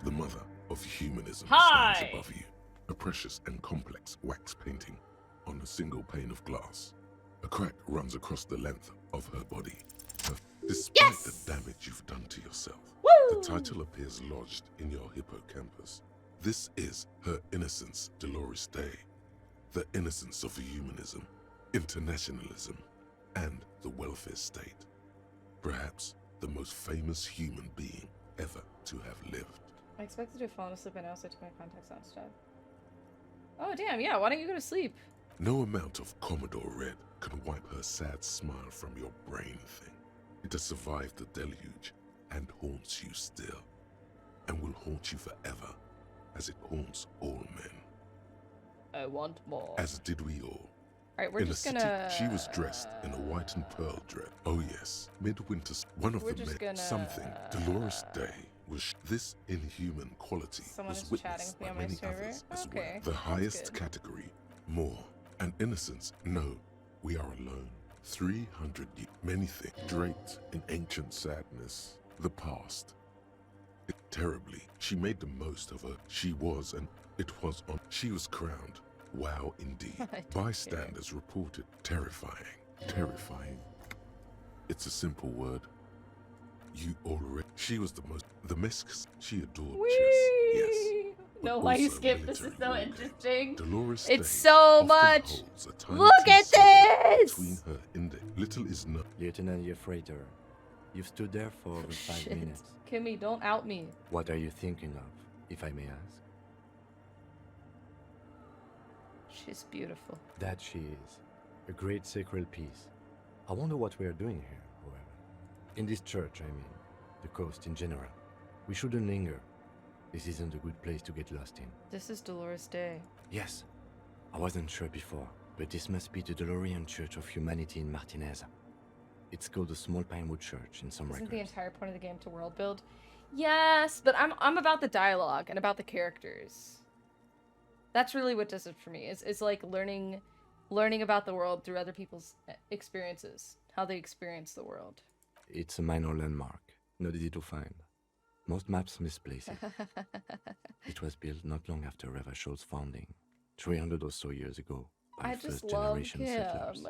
The mother of humanism Hi! stands above you, a precious and complex wax painting on a single pane of glass. A crack runs across the length of her body. Despite the damage you've done to yourself, the title appears lodged in your hippocampus. This is her innocence, Dolores Day. The innocence of humanism, internationalism, and the welfare state. Perhaps the most famous human being ever to have lived. I expected to have fallen asleep by now, so I took my contacts out instead. Oh, damn, yeah, why don't you go to sleep? No amount of Commodore Red can wipe her sad smile from your brain thing. It has survived the deluge and haunts you still, and will haunt you forever, as it haunts all men. I want more. As did we all. Alright, we're in just a city, gonna... she was dressed in a white and pearl dress. Oh yes, midwinter. One of We're the just men. gonna- Something. Dolores Day was this inhuman quality Someone was is chatting witnessed with me by on my many server? others as Okay, well. The that's highest good. category, more, and innocence. No, we are alone. 300 years, many things draped in ancient sadness. The past. Terribly, she made the most of her. She was, and it was on. She was crowned. Wow, indeed. Bystanders reported terrifying. Terrifying. It's a simple word. You already. She was the most. The misks. She adored chess. Yes. No, but why you also skip? This is military so war interesting. Dolores It's Day so often much. holds a tiny Look at piece of it this! Between her index. Little is known. Lieutenant Yefrater, you've stood there for over 5 Shit. minutes. Kimmy, don't out me. What are you thinking of, if I may ask? She's beautiful. That she is. A great sacred piece. I wonder what we are doing here, however. In this church, I mean. The coast in general. We shouldn't linger. This isn't a good place to get lost in. This is Dolores Day. Yes. I wasn't sure before, but this must be the DeLorean Church of Humanity in Martinez. It's called the Small Pinewood Church in some Isn't records. the entire point of the game to world build? Yes, but I'm about the dialogue and about the characters. That's really what does it for me. It's like learning about the world through other people's experiences, how they experience the world. It's a minor landmark, not easy to find. Most maps misplace it. It was built not long after Ravachol's founding, 300 or so years ago, by I just first love generation him. settlers.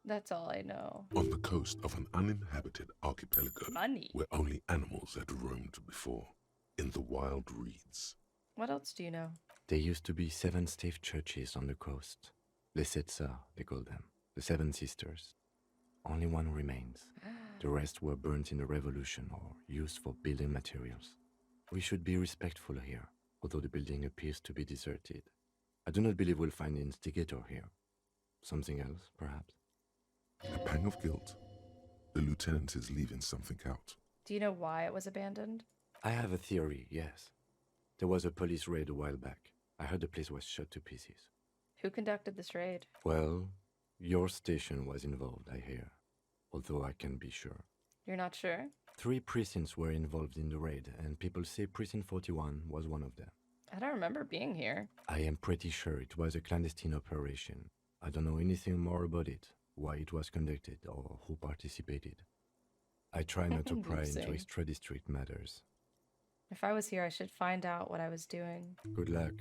That's all I know. On the coast of an uninhabited archipelago Money. where only animals had roamed before, in the wild reeds. What else do you know? There used to be 7 stave churches on the coast. Les Sept Sœurs, they call them. The 7 Sisters. Only one remains. The rest were burnt in the revolution or used for building materials. We should be respectful here, although the building appears to be deserted. I do not believe we'll find the instigator here. Something else, perhaps? A pang of guilt. The lieutenant is leaving something out. Do you know why it was abandoned? I have a theory, yes. There was a police raid a while back. I heard the place was shot to pieces. Who conducted this raid? Well, your station was involved, I hear. although I can't be sure. You're not sure? 3 precincts were involved in the raid, and people say Precinct 41 was one of them. I don't remember being here. I am pretty sure it was a clandestine operation. I don't know anything more about it, why it was conducted, or who participated. I try not to pry into extra-district matters. If I was here, I should find out what I was doing. Good luck.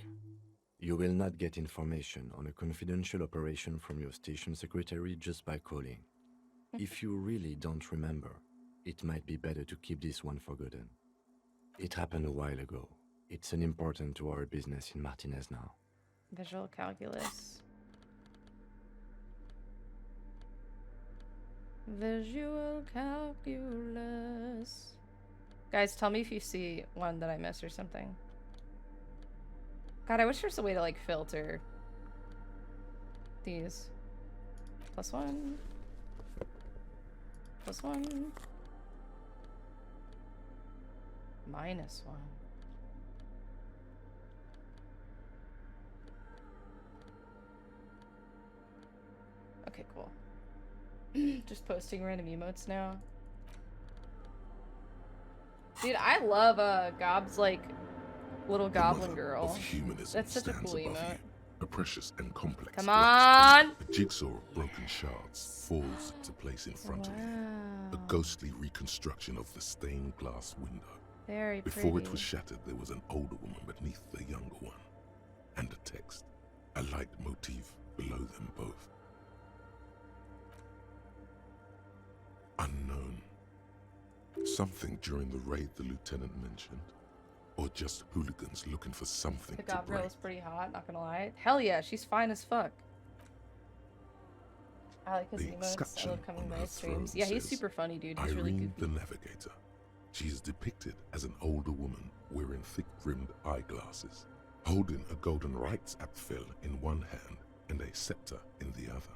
You will not get information on a confidential operation from your station secretary just by calling. If you really don't remember, it might be better to keep this one forgotten. It happened a while ago. It's unimportant to our business in Martinez now. Visual calculus. Visual calculus. Guys, tell me if you see one that I missed or something. God, I wish there's a way to, like, filter these. +1. +1. -1. Okay, cool. Just posting random emotes now. Dude, I love Gob's, like, little goblin girl. Of humanism That's such a stands cool above emote. you, a precious and complex. Come on! A jigsaw of broken shards falls into place in front of you. A ghostly reconstruction of the stained glass window. Very Before pretty. it was shattered, there was an older woman beneath the younger one. And a text. A light motif below them both. Unknown. Something during the raid the lieutenant mentioned. Or just hooligans looking for something The to gob girl break. is pretty hot, not gonna lie. Hell yeah, she's fine as fuck. I like his The emotes. I inscription love coming on by her his streams. throne Yeah, he's says, super funny, dude. He's really Irene goofy. the Navigator. She is depicted as an older woman wearing thick-rimmed eyeglasses, holding a golden rights apfel in one hand and a scepter in the other.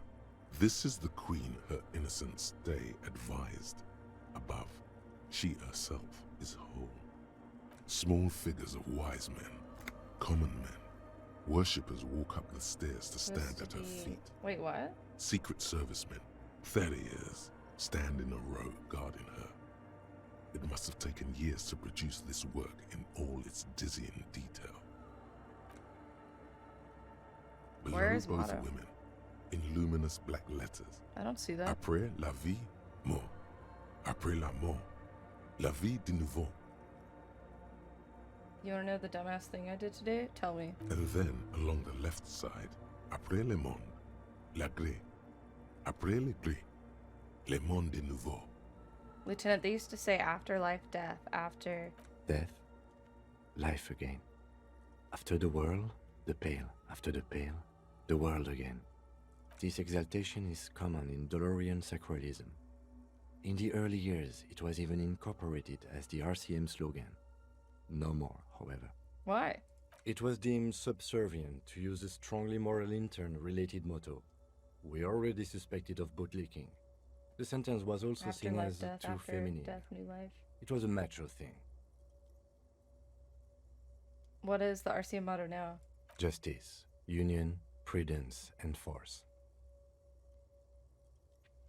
This is the queen her innocence day advised. Above, she herself is whole. Small figures of wise men, common men, worshippers walk up the stairs to stand at her feet. Wait, what? Secret servicemen, 30 years, stand in a row guarding her. It must have taken years to produce this work in all its dizzying detail. Below Where is both motto? women, in luminous black letters. I don't see that. Après la vie, mort. Après la mort, la vie de nouveau. You wanna know the dumbass thing I did today? Tell me. And then, along the left side, après le monde, la gré. Après le gré, le monde de nouveau. Lieutenant, they used to say afterlife, death, after... Death, life again. After the world, the pale. After the pale, the world again. This exaltation is common in Dolorian sacralism. In the early years, it was even incorporated as the RCM slogan. No more, however. Why? It was deemed subservient to use a strongly moral intern-related motto. We already suspected of bootlicking. The sentence was also seen Afterlife, as death, too after feminine. death, new life. It was a macho thing. What is the RCM motto now? Justice, union, prudence, and force.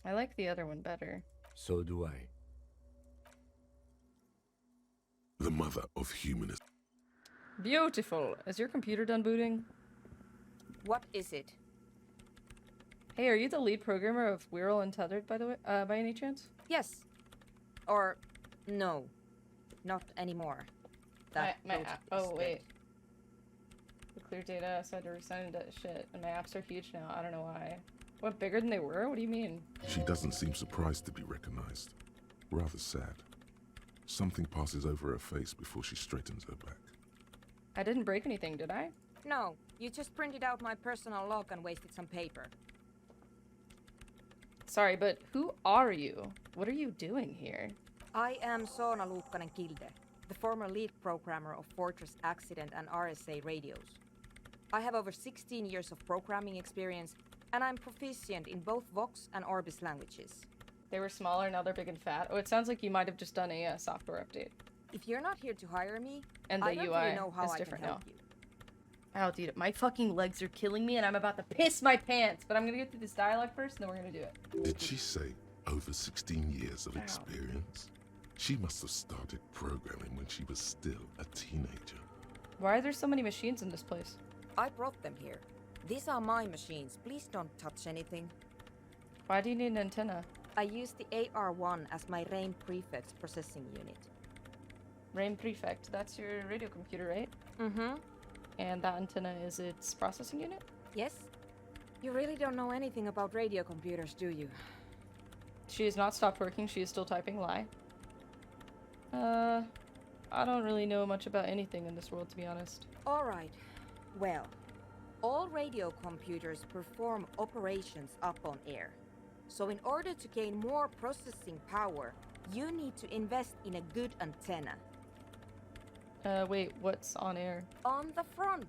I like the other one better. So do I. The mother of humanism. Beautiful. Is your computer done booting? What is it? Hey, are you the lead programmer of We're Untethered, by the way, by any chance? Yes. Or no. Not anymore. That project is oh, dead. wait. The clear data, so I had to resign that shit. And my apps are huge now. I don't know why. What, bigger than they were? What do you mean? She doesn't seem surprised to be recognized. Rather sad. Something passes over her face before she straightens her back. I didn't break anything, did I? No, you just printed out my personal log and wasted some paper. Sorry, but who are you? What are you doing here? I am Soona Luukkanen-Kilde, the former lead programmer of Fortress Accident and RSA radios. I have over 16 years of programming experience, and I'm proficient in both Vox and Orbis languages. They were smaller, now they're big and fat. Oh, it sounds like you might have just done a software update. If you're not here to hire me, And the I don't UI really know how is I different can help now. you. Oh, dude, my fucking legs are killing me and I'm about to piss my pants. But I'm gonna get through this dialogue first and then we're gonna do it. Did she say Over 16 years of experience. She must have started programming when she was still a teenager. Why are there so many machines in this place? I brought them here. These are my machines. Please don't touch anything. Why do you need an antenna? I use the AR1 as my RAIN prefect's processing unit. RAIN prefect, that's your radio computer, right? Mm-hmm. And that antenna is its processing unit? Yes. You really don't know anything about radio computers, do you? She has not stopped working. She is still typing lie. I don't really know much about anything in this world, to be honest. Alright. Well, all radio computers perform operations up on air. So in order to gain more processing power, you need to invest in a good antenna. Wait, what's on air? On the front.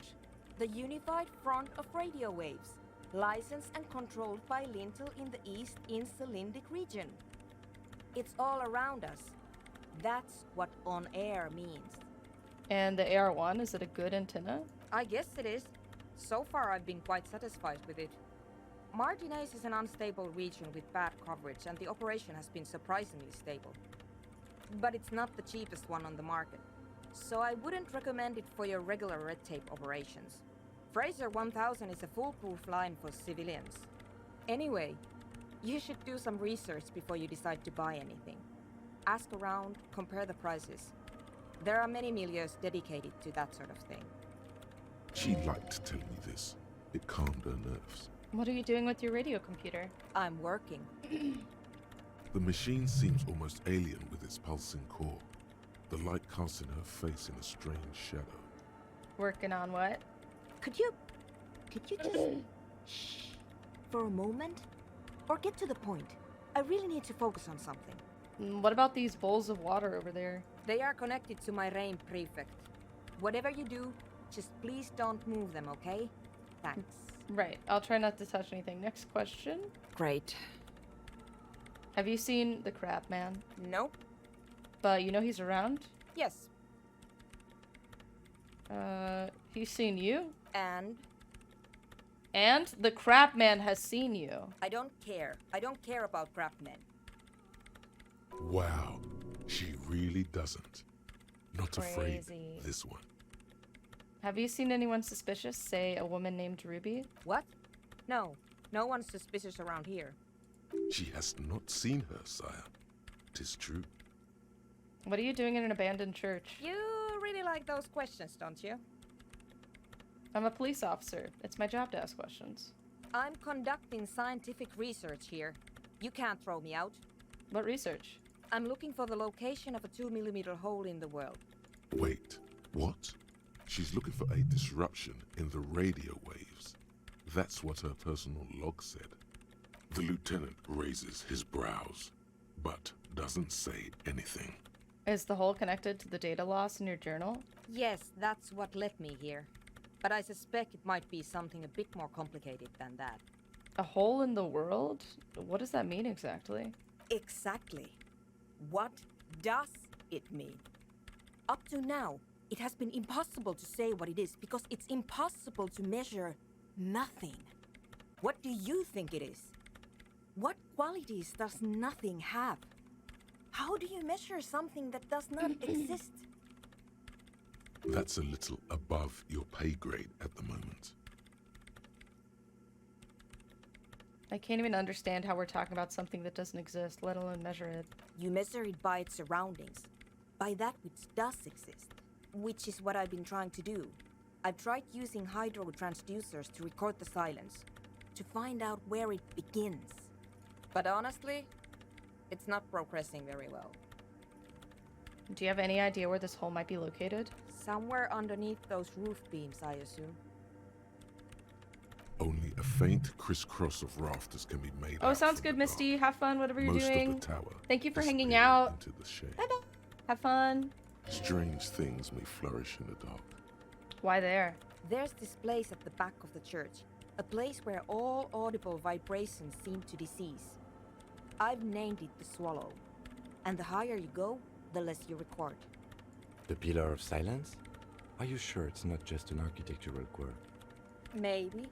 The unified front of radio waves. Licensed and controlled by Lintel in the East Insulindic region. It's all around us. That's what on air means. And the AR1, is it a good antenna? I guess it is. So far I've been quite satisfied with it. Martinez is an unstable region with bad coverage and the operation has been surprisingly stable. But it's not the cheapest one on the market. So I wouldn't recommend it for your regular red tape operations. Fraser 1000 is a foolproof line for civilians. Anyway, you should do some research before you decide to buy anything. Ask around, compare the prices. There are many milieus dedicated to that sort of thing. She liked telling me this. It calmed her nerves. What are you doing with your radio computer? I'm working. The machine seems almost alien with its pulsing core. The light casts in her face in a strange shadow. Working on what? Could you just shh for a moment? Or get to the point. I really need to focus on something. What about these bowls of water over there? They are connected to my RAIN prefect. Whatever you do, just please don't move them, okay? Thanks. Right, I'll try not to touch anything. Next question. Great. Have you seen the Crab Man? Nope. But you know he's around? Yes. He's seen you? And? And the Crab Man has seen you. I don't care. I don't care about crabmen. Wow, she really doesn't. Not Crazy. afraid, this one. Have you seen anyone suspicious, say a woman named Ruby? What? No. No one's suspicious around here. She has not seen her, sire. 'Tis true. What are you doing in an abandoned church? You really like those questions, don't you? I'm a police officer. It's my job to ask questions. I'm conducting scientific research here. You can't throw me out. What research? I'm looking for the location of a 2mm hole in the world. Wait, what? She's looking for a disruption in the radio waves. That's what her personal log said. The lieutenant raises his brows, but doesn't say anything. Is the hole connected to the data loss in your journal? Yes, that's what led me here. But I suspect it might be something a bit more complicated than that. A hole in the world? What does that mean exactly? Exactly. What does it mean? Up to now, it has been impossible to say what it is because it's impossible to measure nothing. What do you think it is? What qualities does nothing have? How do you measure something that does not exist? That's a little above your pay grade at the moment. I can't even understand how we're talking about something that doesn't exist, let alone measure it. You measure it by its surroundings, by that which does exist, which is what I've been trying to do. I've tried using hydro transducers to record the silence, to find out where it begins. But honestly, it's not progressing very well. Do you have any idea where this hole might be located? Somewhere underneath those roof beams, I assume. Only a faint crisscross of rafters can be made Oh, out sounds from good, the Misty. Have fun, whatever you're Most doing. of the tower Thank you for hanging disappeared out. into the shade. Bye-bye. Have fun. Strange things may flourish in the dark. Why there? There's this place at the back of the church, a place where all audible vibrations seem to decease. I've named it the Swallow, and the higher you go, the less you record. The Pillar of Silence? Are you sure it's not just an architectural quirk? Maybe,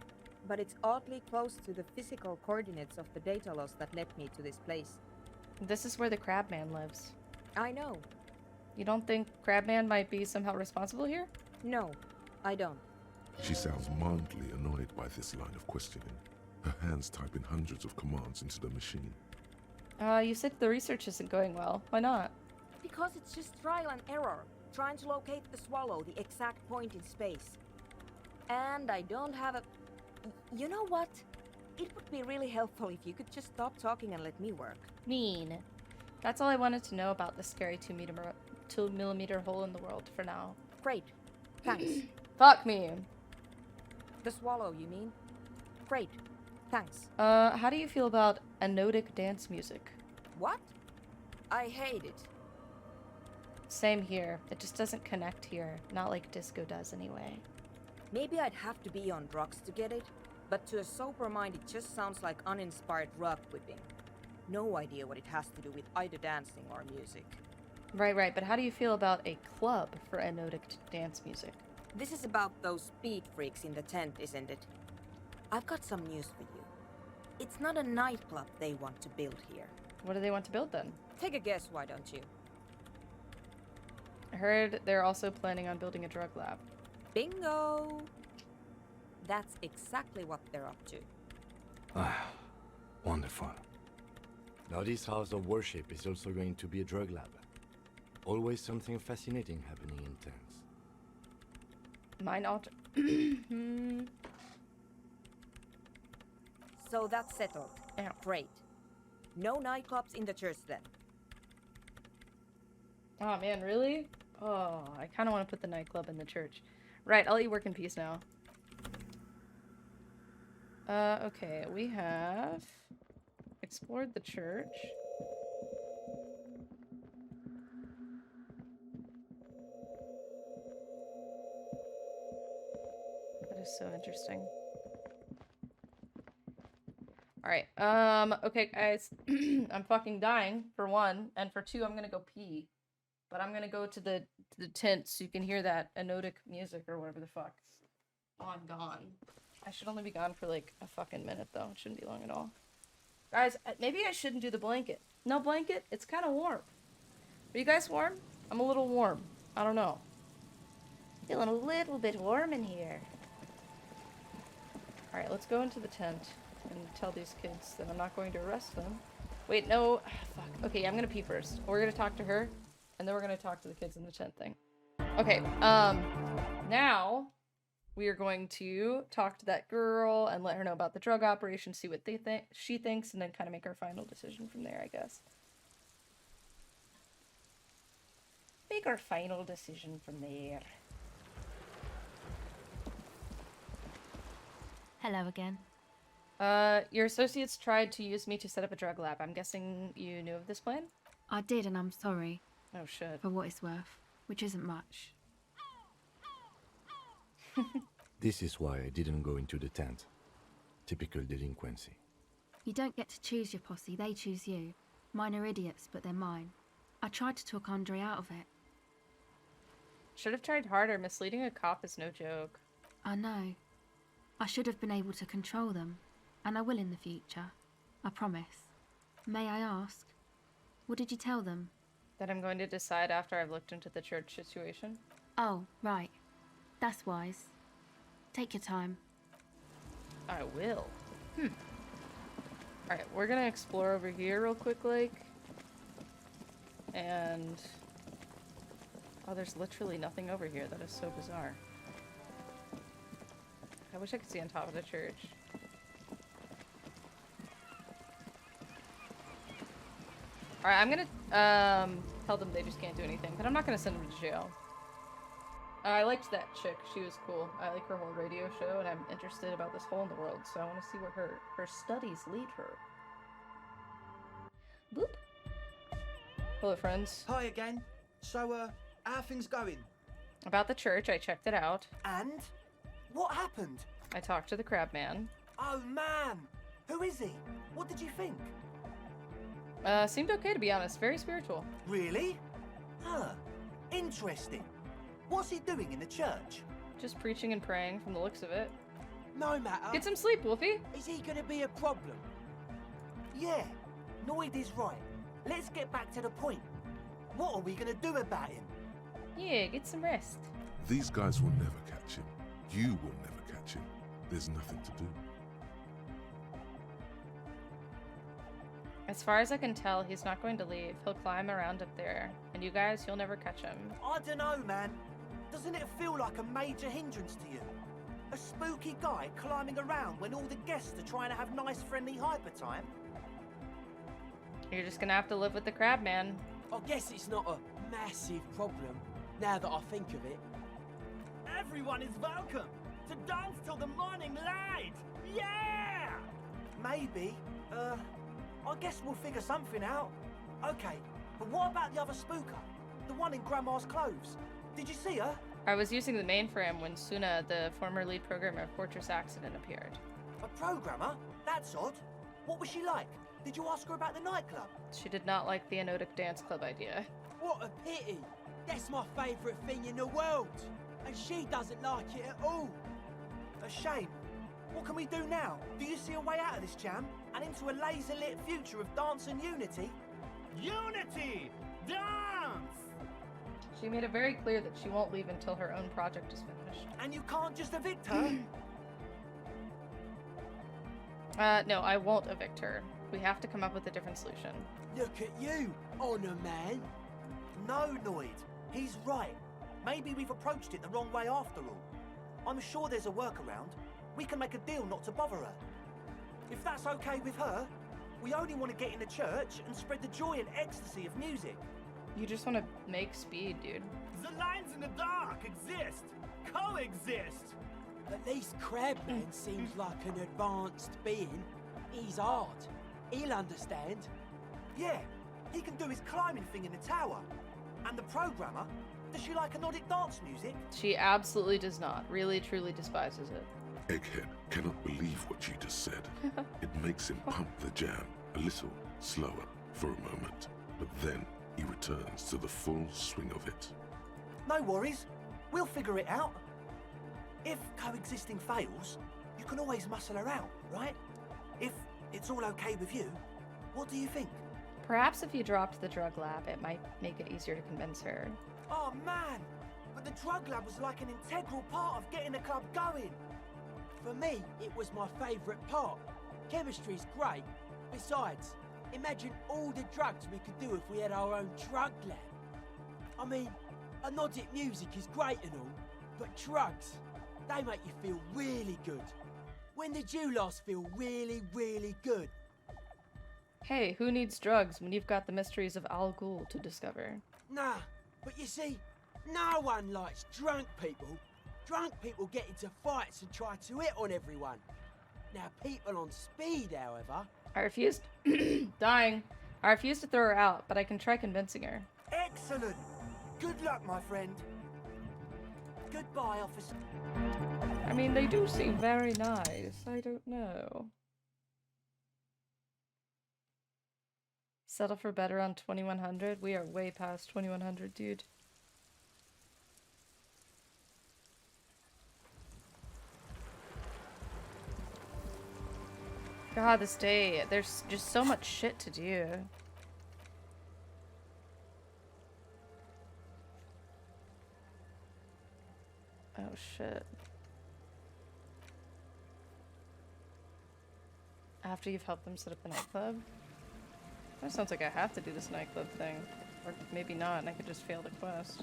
but it's oddly close to the physical coordinates of the data loss that led me to this place. This is where the Crabman lives. I know. You don't think Crabman might be somehow responsible here? No, I don't. She sounds mildly annoyed by this line of questioning. Her hands typing hundreds of commands into the machine. You said the research isn't going well. Why not? Because it's just trial and error, trying to locate the swallow, the exact point in space. And I don't have a... You know what? It would be really helpful if you could just stop talking and let me work. Mean. That's all I wanted to know about the scary 2 millimeter hole in the world for now. Great. Thanks. Fuck me. The swallow, you mean? Great. Thanks. How do you feel about anodic dance music? What? I hate it. Same here. It just doesn't connect here. Not like disco does anyway. Maybe I'd have to be on drugs to get it, but to a sober mind it just sounds like uninspired rug whipping. No idea what it has to do with either dancing or music. Right, but how do you feel about a club for anodic dance music? This is about those speed freaks in the tent, isn't it? I've got some news for you. It's not a nightclub they want to build here. What do they want to build then? Take a guess, why don't you? I heard they're also planning on building a drug lab. Bingo! That's exactly what they're up to. Ah, wonderful. Now this house of worship is also going to be a drug lab. Always something fascinating happening in tents. Mine alter... So that's settled. Yeah. Great. No nightclubs in the church then. Oh man, really? Oh, I kind of want to put the nightclub in the church. Right, I'll let you work in peace now. Okay, we have explored the church. That is so interesting. Alright, okay guys, I'm fucking dying, for one, and for two, I'm gonna go pee. But I'm gonna go to the tent so you can hear that anodic music or whatever the fuck. Oh, I'm gone. I should only be gone for like a fucking minute though. It shouldn't be long at all. Guys, maybe I shouldn't do the blanket. No blanket? It's kind of warm. Are you guys warm? I'm a little warm. I don't know. Feeling a little bit warm in here. Alright, let's go into the tent and tell these kids that I'm not going to arrest them. Wait, no. Fuck. Okay, I'm gonna pee first. We're gonna talk to her, and then we're gonna talk to the kids in the tent thing. Okay, now we are going to talk to that girl and let her know about the drug operation, see what she thinks, and then kind of make our final decision from there, I guess. Make our final decision from there. Hello again. Your associates tried to use me to set up a drug lab. I'm guessing you knew of this plan? I did, and I'm sorry. Oh, shit. For what it's worth, which isn't much. This is why I didn't go into the tent. Typical delinquency. You don't get to choose your posse, they choose you. Mine are idiots, but they're mine. I tried to talk Andre out of it. Should have tried harder. Misleading a cop is no joke. I know. I should have been able to control them, and I will in the future. I promise. May I ask, what did you tell them? That I'm going to decide after I've looked into the church situation. Oh, right. That's wise. Take your time. I will. Alright, we're gonna explore over here real quick, like. And... oh, there's literally nothing over here. That is so bizarre. I wish I could see on top of the church. Alright, I'm gonna tell them they just can't do anything, but I'm not gonna send them to jail. I liked that chick. She was cool. I like her whole radio show, and I'm interested about this hole in the world, so I want to see where her studies lead her. Boop. Hello, friends. Hi again. So, how are things going? About the church, I checked it out. And? What happened? I talked to the crab man. Oh, man. Who is he? What did you think? Seemed okay, to be honest. Very spiritual. Really? Huh. Interesting. What's he doing in the church? Just preaching and praying from the looks of it. No matter. Get some sleep, Wolfie. Is he going to be a problem? Yeah. Noid is right. let's get back to the point. What are we gonna do about him? Yeah, get some rest. These guys will never catch him. You will never catch him. There's nothing to do. As far as I can tell, he's not going to leave. He'll climb around up there. And you guys, you'll never catch him. I don't know, man. Doesn't it feel like a major hindrance to you? A spooky guy climbing around when all the guests are trying to have nice, friendly hyper time? You're just gonna have to live with the crab man. I guess it's not a massive problem, now that I think of it. Everyone is welcome to dance till the morning light. Yeah! Maybe. I guess we'll figure something out. Okay, but what about the other spooker? The one in Grandma's clothes? Did you see her? I was using the mainframe when Suna, the former lead programmer of Fortress Accident, appeared. A programmer? That's odd. What was she like? Did you ask her about the nightclub? She did not like the Anotic Dance Club idea. What a pity! That's my favourite thing in the world! And she doesn't like it at all! A shame. What can we do now? Do you see a way out of this jam? And into a laser-lit future of dance and unity? Unity! Dance! She made it very clear that she won't leave until her own project is finished. And you can't just evict her? No, I won't evict her. We have to come up with a different solution. Look at you, Honor Man. No, Noid. He's right. Maybe we've approached it the wrong way after all. I'm sure there's a workaround. We can make a deal not to bother her. If that's okay with her, we only want to get in the church and spread the joy and ecstasy of music. You just want to make speed, dude. The lines in the dark exist. Coexist. At least Crabman seems like an advanced being. He's hard. He'll understand. Yeah, he can do his climbing thing in the tower. And the programmer, does she like Anodic dance music? She absolutely does not. Really, truly despises it. Egghead cannot believe what you just said. It makes him pump the jam a little slower for a moment, but then he returns to the full swing of it. No worries. We'll figure it out. If coexisting fails, you can always muscle her out, right? If it's all okay with you, what do you think? Perhaps if you dropped the drug lab, it might make it easier to convince her. Oh man, but the drug lab was like an integral part of getting the club going. For me, it was my favourite part. Chemistry's great. Besides, imagine all the drugs we could do if we had our own drug lab. I mean, Anodic music is great and all, but drugs, they make you feel really good. When did you last feel really, really good? Hey, who needs drugs when you've got the mysteries of Al Ghul to discover? Nah, but you see, no one likes drunk people. Drunk people get into fights and try to hit on everyone. Now, people on speed, however... I refused... dying. I refuse to throw her out, but I can try convincing her. Excellent! Good luck, my friend. Goodbye, officer. I mean, they do seem very nice. I don't know. Settle for better on 2100? We are way past 2100, dude. God, this day, there's just so much shit to do. Oh shit. After you've helped them set up a nightclub? That sounds like I have to do this nightclub thing. Or maybe not, and I could just fail the quest.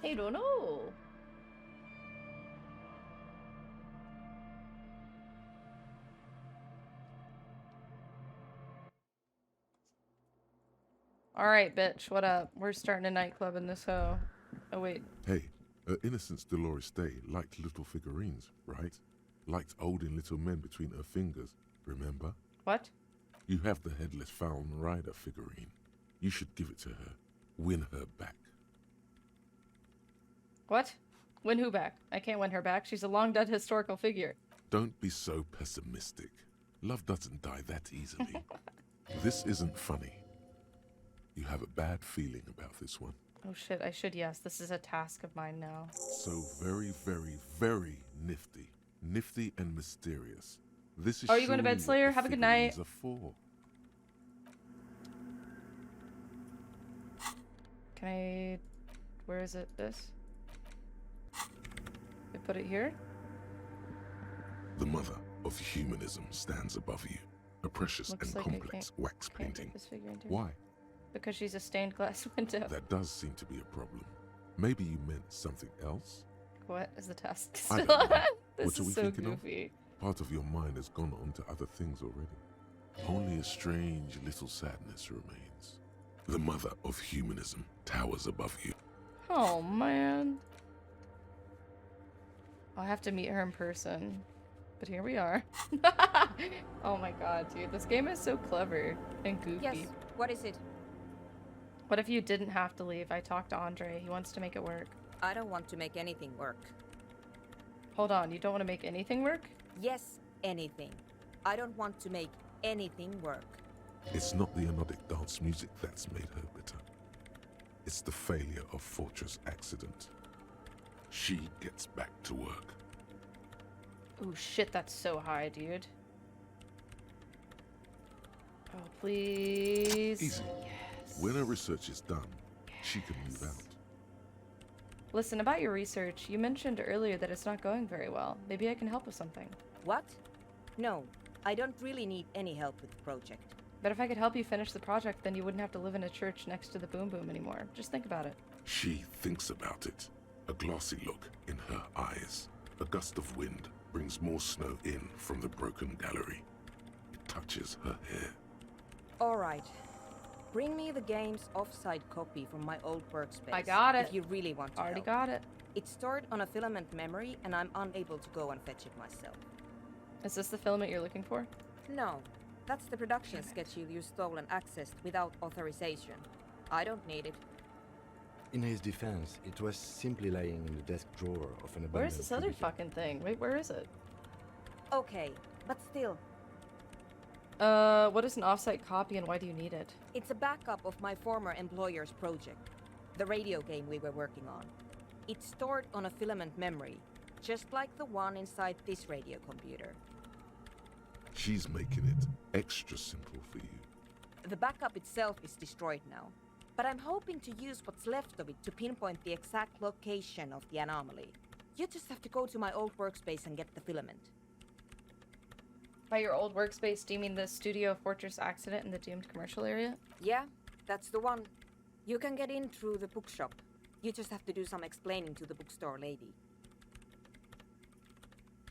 I don't know. Alright, bitch, what up? We're starting a nightclub in this hoe. Oh, wait. Hey, her Innocence Dolores Day liked little figurines, right? Liked holding little men between her fingers, remember? What? You have the Headless Fallen Rider figurine. You should give it to her. Win her back. What? Win who back? I can't win her back. She's a long-dead historical figure. Don't be so pessimistic. Love doesn't die that easily. This isn't funny. You have a bad feeling about this one. Oh shit, I should, yes. This is a task of mine now. So very, very, very nifty. Nifty and mysterious. This is Are you going to bed, surely what Slayer? the Have a good night. figurines are for. Can I... Where is it? This? I put it here? The mother of humanism stands above you. A precious Looks and like I complex wax can't painting. put this figure into it. Why? Because she's a stained glass window. That does seem to be a problem. Maybe you meant something else? What is the task I still don't know. on? This What are we is so thinking goofy. of? Part of your mind has gone on to other things already. Only a strange little sadness remains. The mother of humanism towers above you. Oh, man. I'll have to meet her in person. But here we are. Oh my god, dude. This game is so clever and goofy. Yes, what is it? What if you didn't have to leave? I talked to Andre. He wants to make it work. I don't want to make anything work. Hold on, you don't want to make anything work? Yes, anything. I don't want to make anything work. It's not the anodic dance music that's made her bitter. It's the failure of Fortress Accident. She gets back to work. Oh shit, that's so high, dude. Oh, please. Easy. Yes. When her research is done, she can move out. Listen, about your research, you mentioned earlier that it's not going very well. Maybe I can help with something. What? No, I don't really need any help with the project. But if I could help you finish the project, then you wouldn't have to live in a church next to the Boom Boom anymore. Just think about it. She thinks about it. A glassy look in her eyes. A gust of wind brings more snow in from the broken gallery. It touches her hair. All right. Bring me the game's offsite copy from my old workspace. I got it. If you really want to Already help. got it. It's stored on a filament memory, and I'm unable to go and fetch it myself. Is this the filament you're looking for? No. That's the production schedule you stole and accessed without authorization. I don't need it. In his defense, it was simply lying in the desk drawer of an abandoned Where is this other cubicle. fucking thing? Wait, where is it? Okay, but still, What is an offsite copy and why do you need it? it's a backup of my former employer's project, the radio game we were working on. It's stored on a filament memory, just like the one inside this radio computer. She's making it extra simple for you. The backup itself is destroyed now, but I'm hoping to use what's left of it to pinpoint the exact location of the anomaly. You just have to go to my old workspace and get the filament. By your old workspace, do you mean the Studio Fortress Accident in the doomed commercial area? Yeah, that's the one. You can get in through the bookshop. You just have to do some explaining to the bookstore lady.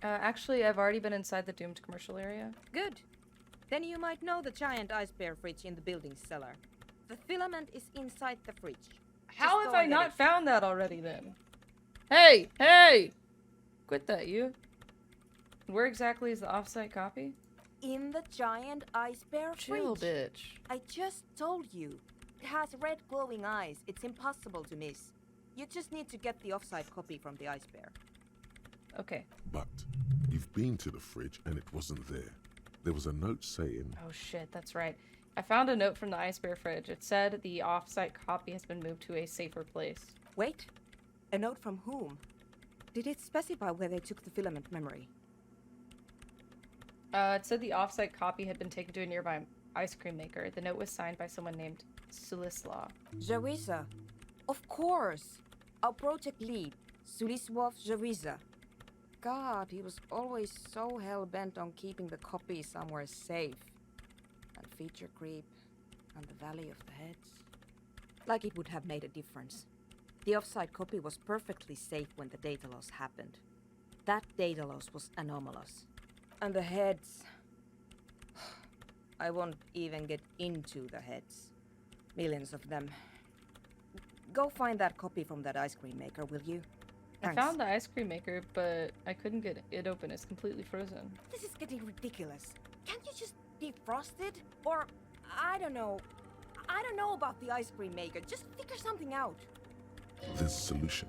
Actually, I've already been inside the doomed commercial area. Good. Then you might know the giant ice bear fridge in the building's cellar. The filament is inside the fridge. How Just have go I and get not it. found that already then? Hey! Hey! Quit that, you. Where exactly is the offsite copy? In the giant ice bear Chill, fridge. bitch. I just told you. It has red glowing eyes. It's impossible to miss. You just need to get the offsite copy from the ice bear. Okay. But you've been to the fridge and it wasn't there. There was a note saying, Oh shit, that's right. I found a note from the ice bear fridge. It said the offsite copy has been moved to a safer place. Wait. A note from whom? Did it specify where they took the filament memory? It said the offsite copy had been taken to a nearby ice cream maker. The note was signed by someone named Sulislaw. Zawiza. Of course. Our project lead, Sulisław Zawiza. God, he was always so hell-bent on keeping the copy somewhere safe. And feature creep, and the Valley of the Heads. Like it would have made a difference. The offsite copy was perfectly safe when the data loss happened. That data loss was anomalous. And the heads... I won't even get into the heads. Millions of them. Go find that copy from that ice cream maker, will you? Thanks. I found the ice cream maker, but I couldn't get it open. It's completely frozen. This is getting ridiculous. Can't you just defrost it? Or, I don't know. I don't know about the ice cream maker. Just figure something out. there's a solution,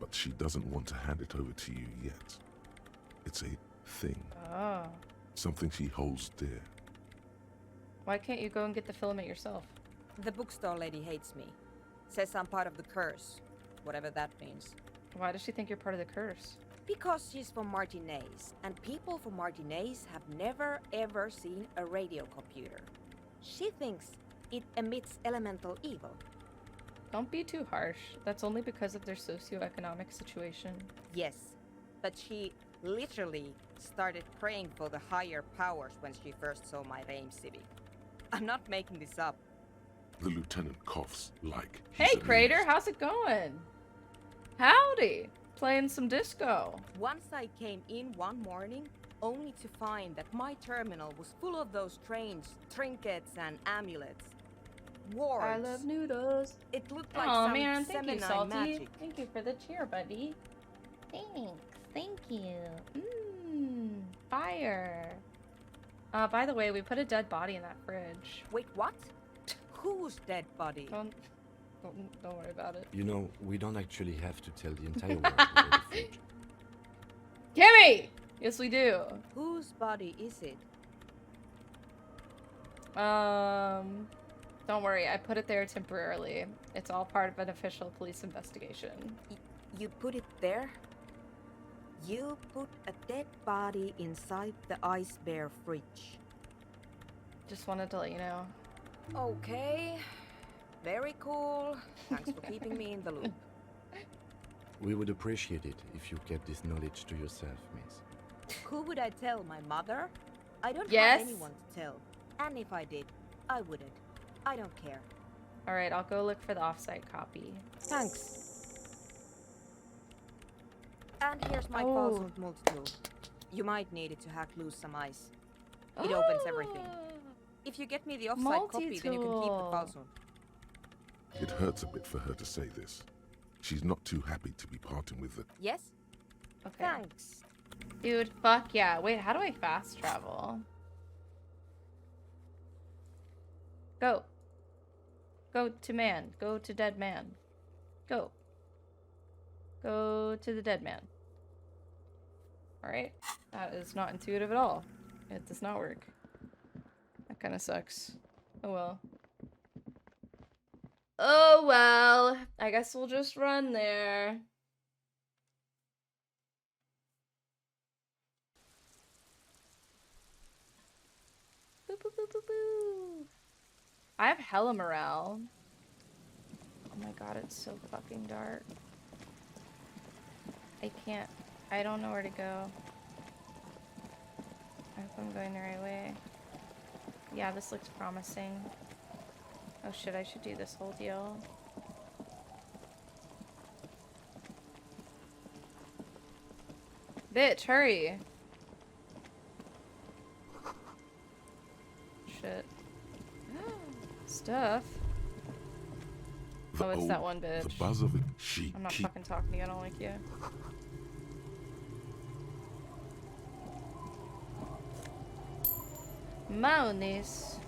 but she doesn't want to hand it over to you yet. It's a thing. Oh. Something she holds dear. Why can't you go and get the filament yourself? The bookstore lady hates me. Says I'm part of the curse. Whatever that means. Why does she think you're part of the curse? Because she's from Martinez, and people from Martinez have never ever seen a radio computer. She thinks it emits elemental evil. Don't be too harsh. That's only because of their socioeconomic situation. Yes, but she literally started praying for the higher powers when she first saw my Reim Civic. I'm not making this up. The lieutenant coughs like Hey, Crater, how's it going? Howdy! Playing some disco. Once I came in one morning, only to find that my terminal was full of those strange trinkets and amulets. Wards. I love noodles. It looked like Aw, some man, thank you, Seminine Salty. magic. Thank you for the cheer, buddy. Thanks. Thank you. Mmm, fire. By the way, we put a dead body in that fridge. Wait, what? Whose dead body? Don't worry about it. You know, we don't actually have to tell the entire world about the fridge. Kimmy! Yes, we do. Whose body is it? Don't worry, I put it there temporarily. It's all part of an official police investigation. You put it there? You put a dead body inside the Ice Bear fridge. Just wanted to let you know. Okay. Very cool. Thanks for keeping me in the loop. We would appreciate it if you kept this knowledge to yourself, miss. Who would I tell? My mother? I don't Yes. have anyone to tell. And if I did, I wouldn't. I don't care. Alright, I'll go look for the offsite copy. Thanks. And here's my Oh. falsehood multi-tool. You might need it to hack loose some ice. It opens everything. If you get me the offsite copy, then you can keep the Multi-tool. falsehood. It hurts a bit for her to say this. She's not too happy to be parting with the... Yes? Okay. Thanks. Dude, fuck yeah. Wait, how do I fast travel? Go. Go to man. Go to dead man. Go. Go to the dead man. Alright. That is not intuitive at all. It does not work. That kind of sucks. Oh well. Oh well. I guess we'll just run there. Boo, boo, boo, boo, boo. I have hella morale. Oh my god, it's so fucking dark. I don't know where to go. I hope I'm going the right way. Yeah, this looks promising. Oh shit, I should do this whole deal. Bitch, hurry! Shit. Stuff. Oh, it's that one bitch. The buzz of it, she I'm not fucking talking to you, I don't like you. Maunis.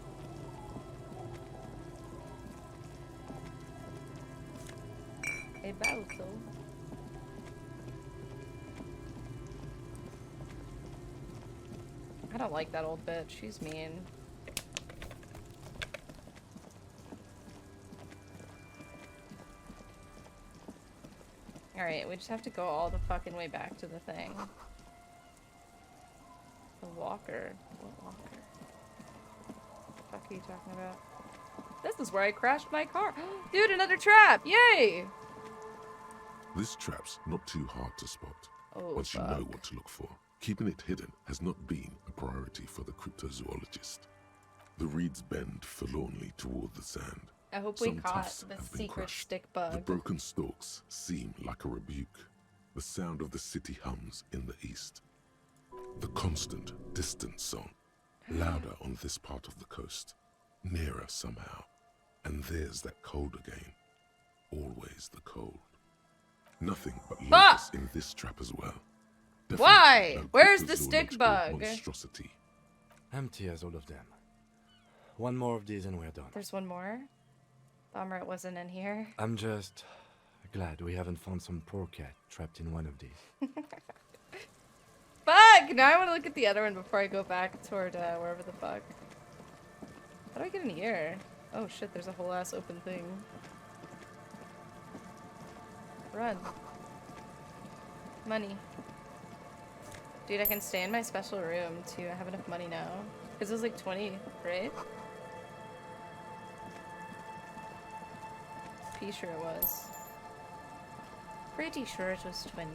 A bauto. I don't like that old bitch. She's mean. Alright, we just have to go all the fucking way back to the thing. The walker. What walker? What the fuck are you talking about? This is where I crashed my car. Dude, another trap! Yay! This trap's not too hard to spot. Oh, once you know fuck. what to look for. Keeping it hidden has not been a priority for the cryptozoologist. The reeds bend forlornly toward the sand. I hope we Some caught tufts the have been secret crushed. stick The bug. broken stalks seem like a rebuke. The sound of the city hums in the east. The constant, distant song, louder on this part of the coast, nearer somehow. And there's that cold again. Always the cold. Nothing but locusts in this trap as well. Definitely Why? no Where's the cryptozoological stick bug? monstrosity. Empty as all of them. One more of these and we're done. There's one more? Bummer it wasn't in here. I'm just glad we haven't found some poor cat trapped in one of these. Fuck! Now I want to look at the other one before I go back toward wherever the fuck. How do I get in here? Oh shit, there's a whole ass open thing. Run. Money. Dude, I can stay in my special room too. I have enough money now. Because it was like 20, right? Pretty sure it was. Pretty sure it was 20.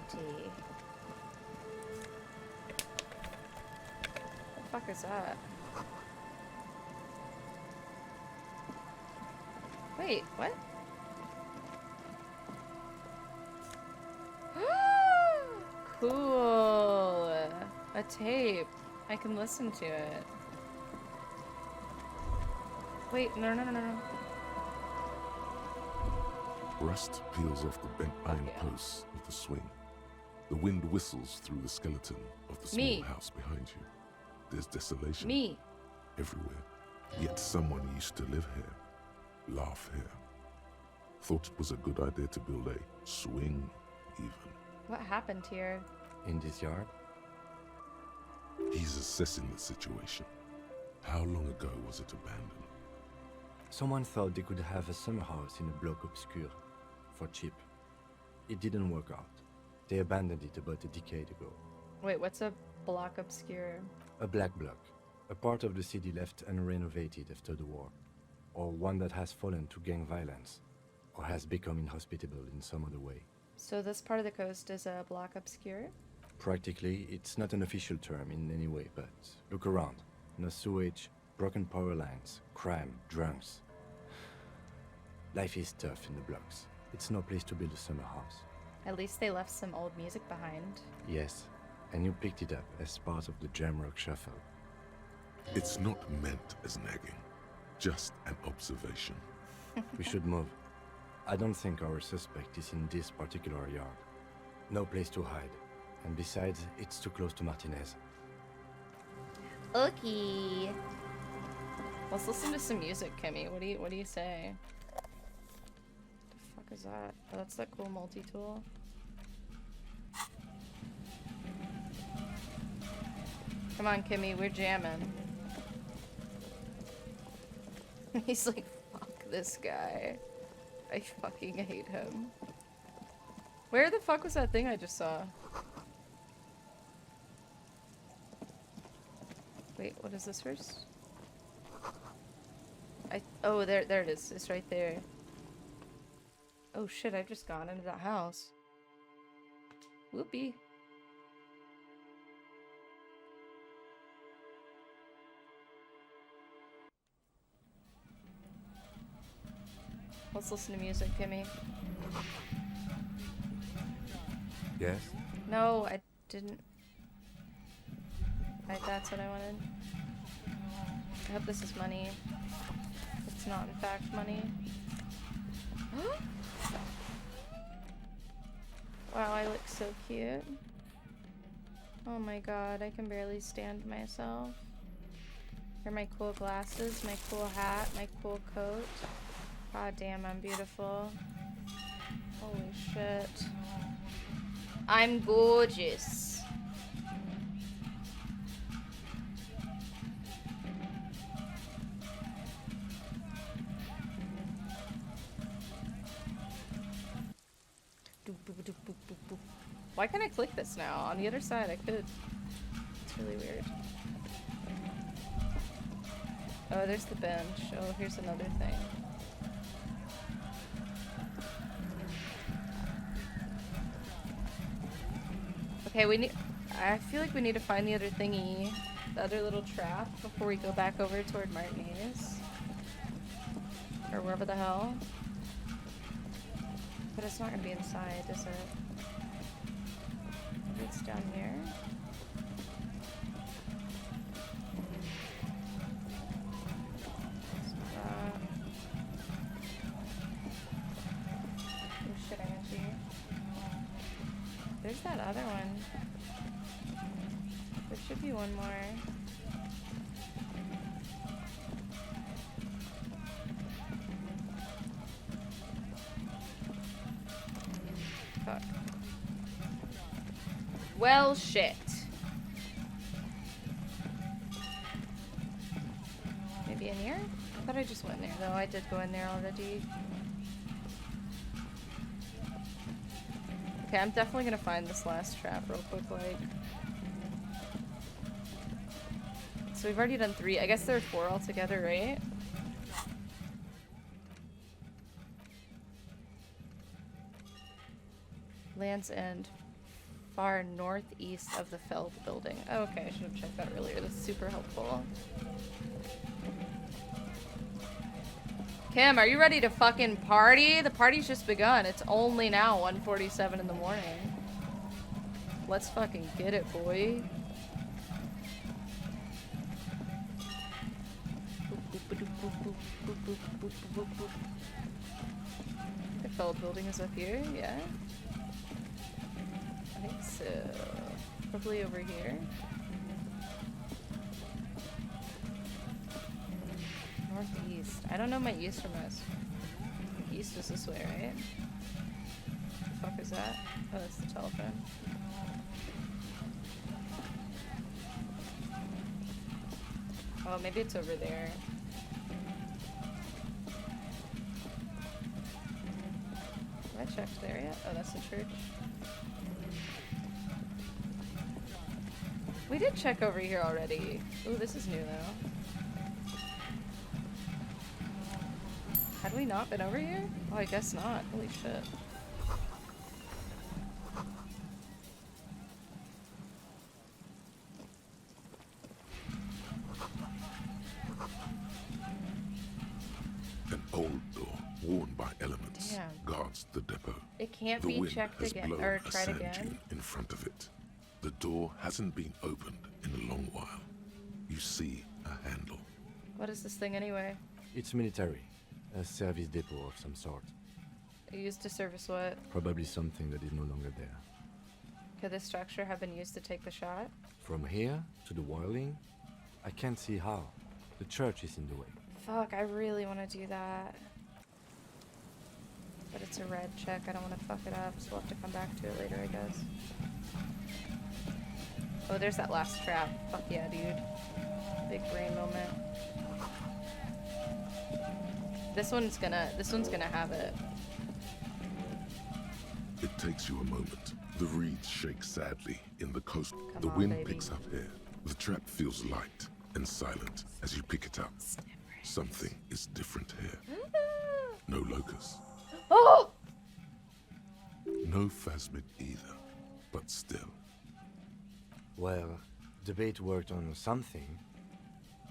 What the fuck is that? Wait, what? Cool. A tape. I can listen to it. Wait, no. Rust peels off the bent iron posts of the swing. The wind whistles through the skeleton of the small house behind you. There's desolation everywhere. Yet someone used to live here, laugh here. Thought it was a good idea to build a swing, even. What happened here? In this yard? He's assessing the situation. How long ago was it abandoned? Someone thought they could have a summer house in a bloc obscur, for cheap. It didn't work out. They abandoned it about a decade ago. Wait, what's a block obscure? A black bloc. A part of the city left unrenovated after the war. Or one that has fallen to gang violence. Or has become inhospitable in some other way. So this part of the coast is a block obscure? Practically, it's not an official term in any way, but look around. No sewage, broken power lines, crime, drunks. Life is tough in the blocks. It's no place to build a summer house. At least they left some old music behind. Yes, and you picked it up as part of the Jamrock Shuffle. It's not meant as nagging, just an observation. We should move. I don't think our suspect is in this particular yard. No place to hide. And besides, it's too close to Martinez. Okay. Let's listen to some music, Kimmy. What do you say? What the fuck is that? Oh, that's that cool multi-tool. Come on, Kimmy, we're jamming. He's like, fuck this guy. I fucking hate him. Where the fuck was that thing I just saw? Wait, what is this first? Oh, there it is. It's right there. Oh shit, I've just gone into that house. Whoopee. Let's listen to music, Kimmy. Yes? No, I didn't. That's what I wanted. I hope this is money. It's not, in fact, money. Wow, I look so cute. Oh my god, I can barely stand myself. Here are my cool glasses, my cool hat, my cool coat. God damn, I'm beautiful. Holy shit. I'm gorgeous. Why can't I click this now? On the other side, I could. It's really weird. Oh, there's the bench. Oh, here's another thing. Okay, we need... I feel like we need to find the other thingy. The other little trap before we go back over toward Martinez. Or wherever the hell. But it's not gonna be inside, is it? Maybe it's down here? Oh shit, I'm empty. There's that other one. There should be one more. Fuck. Well, shit. Maybe in here? I thought I just went there, though. I did go in there already. Okay, I'm definitely gonna find this last trap real quick, like. So we've already done 3. I guess there are 4 altogether, right? Land's End. Far northeast of the Feld building. Oh, okay, I should have checked that earlier. That's super helpful. Kim, are you ready to fucking party? The party's just begun. It's only now 1:47 in the morning. Let's fucking get it, boy. The Feld building is up here, yeah. I think so. Probably over here. Northeast. I don't know my east from west. East is this way, right? The fuck is that? Oh, that's the telephone. Oh, maybe it's over there. Have I checked there yet? Oh, that's the church. We did check over here already. Ooh, this is new though. Had we not been over here? Oh, I guess not. Holy shit. An old door, worn by elements, Damn. guards the depot. It can't The be wind checked has again blown or a tried sand again. dune in front of it. The door hasn't been opened in a long while. You see a handle. What is this thing anyway? It's military. A service depot of some sort. Used to service what? Probably something that is no longer there. Could this structure have been used to take the shot? From here to the wiring, I can't see how. The church is in the way. Fuck, I really want to do that. But it's a red check. I don't want to fuck it up, so we'll have to come back to it later, I guess. Oh, there's that last trap. Fuck yeah, dude. Big brain moment. This one's gonna have it. It takes you a moment. The reeds shake sadly in the coast. Come The on, wind baby. picks up here. The trap feels light and silent as you pick it up. Something is different here. No locust. Oh! No phasmid either. But still. Well, the bait worked on something.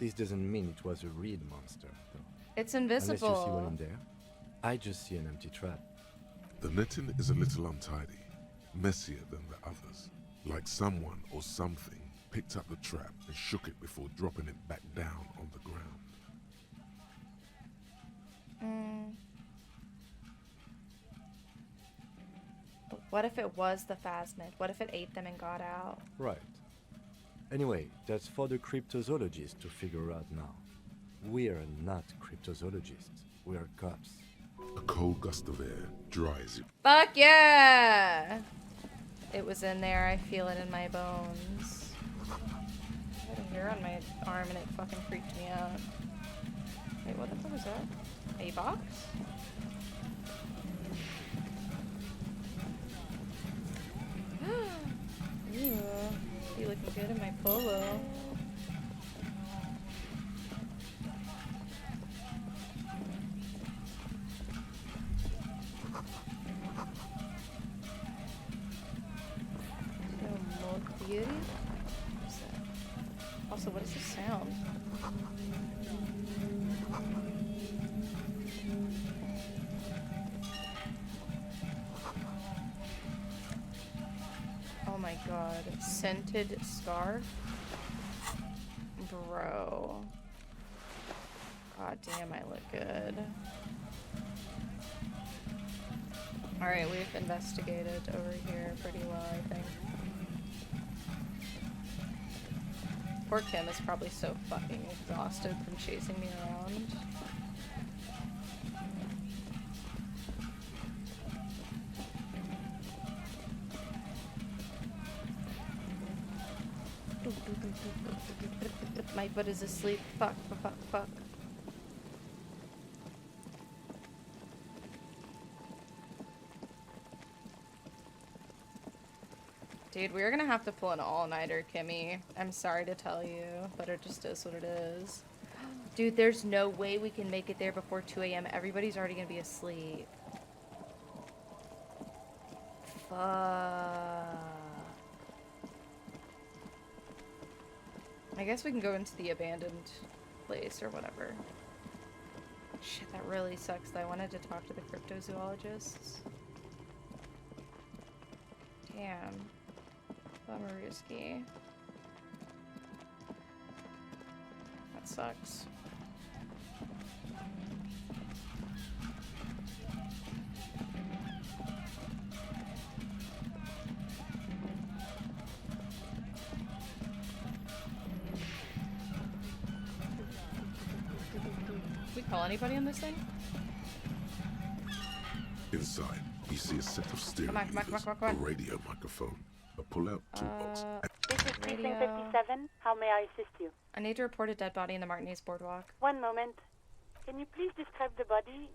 This doesn't mean it was a reed monster, though. It's Unless you see one invisible. in there. I just see an empty trap. The netting is a little untidy, messier than the others. Like someone or something picked up the trap and shook it before dropping it back down on the ground. But what if it was the phasmid? What if it ate them and got out? Right. Anyway, that's for the cryptozoologists to figure out now. We're not cryptozoologists. We're cops. A cold gust of air dries you. Fuck yeah! It was in there. I feel it in my bones. I had a hair on my arm and it fucking freaked me out. Wait, what the fuck was that? A box? Ooh, you looking good in my polo. Beauty? What's that? Also, what is the sound? Oh my god. Scented scarf? Bro. God damn, I look good. Alright, we've investigated over here pretty well, I think. Poor Kim is probably so fucking exhausted from chasing me around. My butt is asleep. Fuck, fuck, fuck, fuck. Dude, we're gonna have to pull an all-nighter, Kimmy. I'm sorry to tell you, but it just is what it is. Dude, there's no way we can make it there before 2 a.m. Everybody's already gonna be asleep. Fuck. I guess we can go into the abandoned place or whatever. Shit, that really sucks. I wanted to talk to the cryptozoologists. Damn. Bummerooski. That sucks. We call anybody on this thing? Inside, you see a set of steering levers, a radio microphone, a pull-out toolbox. This is Precinct Radio. 57. How may I assist you? I need to report a dead body in the Martinez boardwalk. One moment. Can you please describe the body?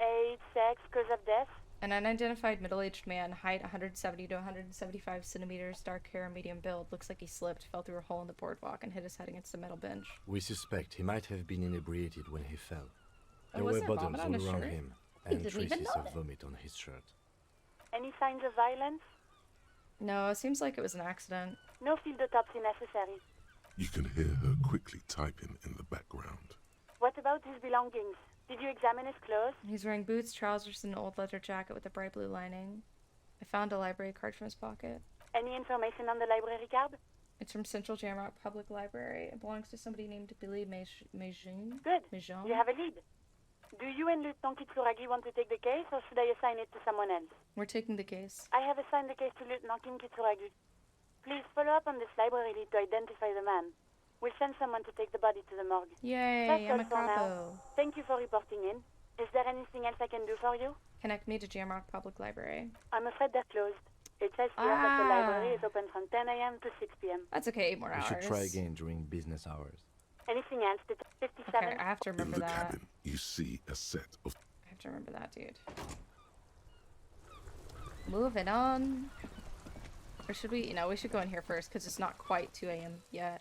Age, sex, cause of death? An unidentified middle-aged man, height 170 to 175 centimeters, dark hair, medium build. Looks like he slipped, fell through a hole in the boardwalk, and hit his head against a metal bench. We suspect he might have been inebriated when he fell. Oh, There were wasn't there bottles vomit on all his around shirt? him, We and didn't even traces know of that. vomit on his shirt. Any signs of violence? No, it seems like it was an accident. No field autopsy necessary. You can hear her quickly typing in the background. What about his belongings? Did you examine his clothes? He's wearing boots, trousers, and an old leather jacket with a bright blue lining. I found a library card from his pocket. Any information on the library card? It's from Central Jamrock Public Library. It belongs to somebody named Billy Majin. Good. Majon. You have a lead. Do you and Lieutenant Kitsuragi want to take the case, or should I assign it to someone else? We're taking the case. I have assigned the case to Lieutenant Kitsuragi. Please follow up on this library lead to identify the man. We'll send someone to take the body to the morgue. Yay, That's I'm all a for now. capo. Thank you for reporting in. Is there anything else I can do for you? Connect me to Jamrock Public Library. I'm afraid they're closed. It says here that the library is open from 10 a.m. to 6 p.m. That's okay, 8 more We hours. should try again during business hours. Anything else? 57? Okay, I have to In remember the that. cabin, you see a set of I have to remember that, dude. Moving on. Or should we? No, we should go in here first because it's not quite 2 a.m. yet.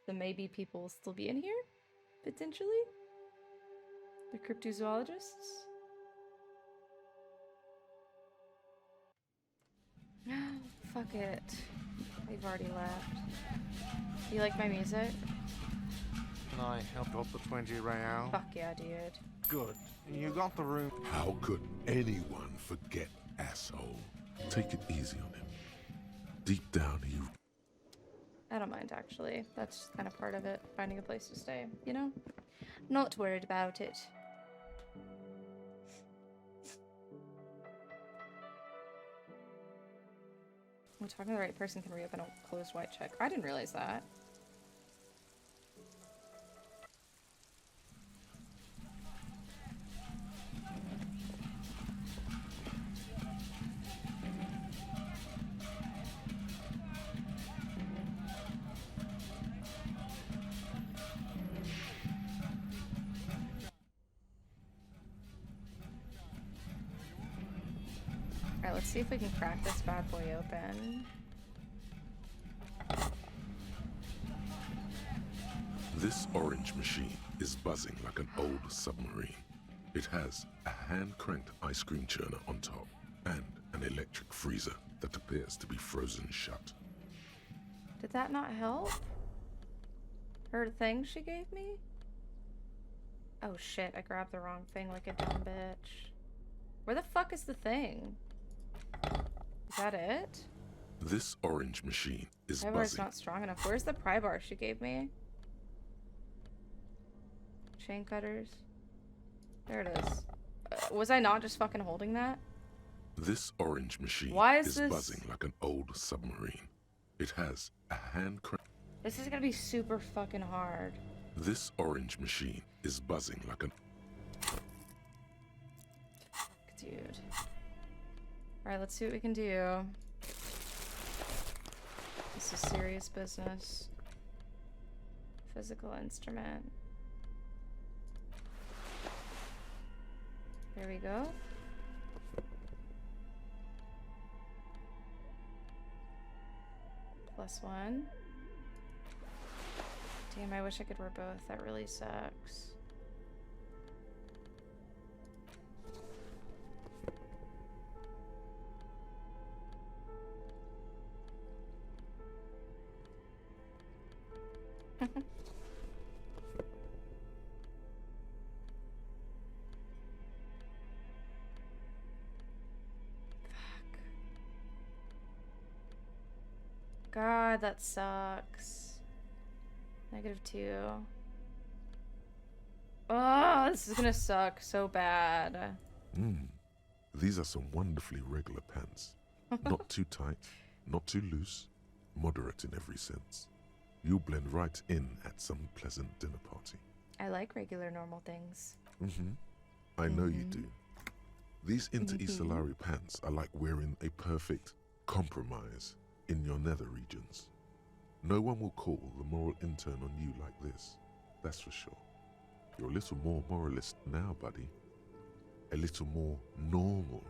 So maybe people will still be in here? Potentially? The cryptozoologists? Fuck it. They've already left. Do you like my music? Can I help out the 20 real? Fuck yeah, dude. Good. You got the room. How could anyone forget, asshole? Take it easy on him. Deep down, he I don't mind, actually. That's kind of part of it. Finding a place to stay, you know? Not worried about it. When talking to the right person can reopen a closed white check. I didn't realize that. Alright, let's see if we can crack this bad boy open. This orange machine is buzzing like an old submarine. It has a hand-cranked ice cream churner on top and an electric freezer that appears to be frozen shut. Did that not help? Her thing she gave me? Oh shit, I grabbed the wrong thing like a dumb bitch. Where the fuck is the thing? Is that it? This orange machine is Pry bar's buzzing. not strong enough. Where's the pry bar she gave me? Chain cutters. There it is. Was I not just fucking holding that? This orange machine Why is this- buzzing like an old submarine. It has a hand crank. This is gonna be super fucking hard. This orange machine is buzzing like an. Dude. Alright, let's see what we can do. This is serious business. Physical instrument. There we go. +1. Damn, I wish I could wear both. That really sucks. God, that sucks. -2. Oh, this is gonna suck so bad. These are some wonderfully regular pants. Not too tight, not too loose, moderate in every sense. You'll blend right in at some pleasant dinner party. I like regular normal things. I know you do. These Interstellari pants are like wearing a perfect compromise in your nether regions. No one will call the moral intern on you like this, that's for sure. You're a little more moralist now, buddy. A little more normal,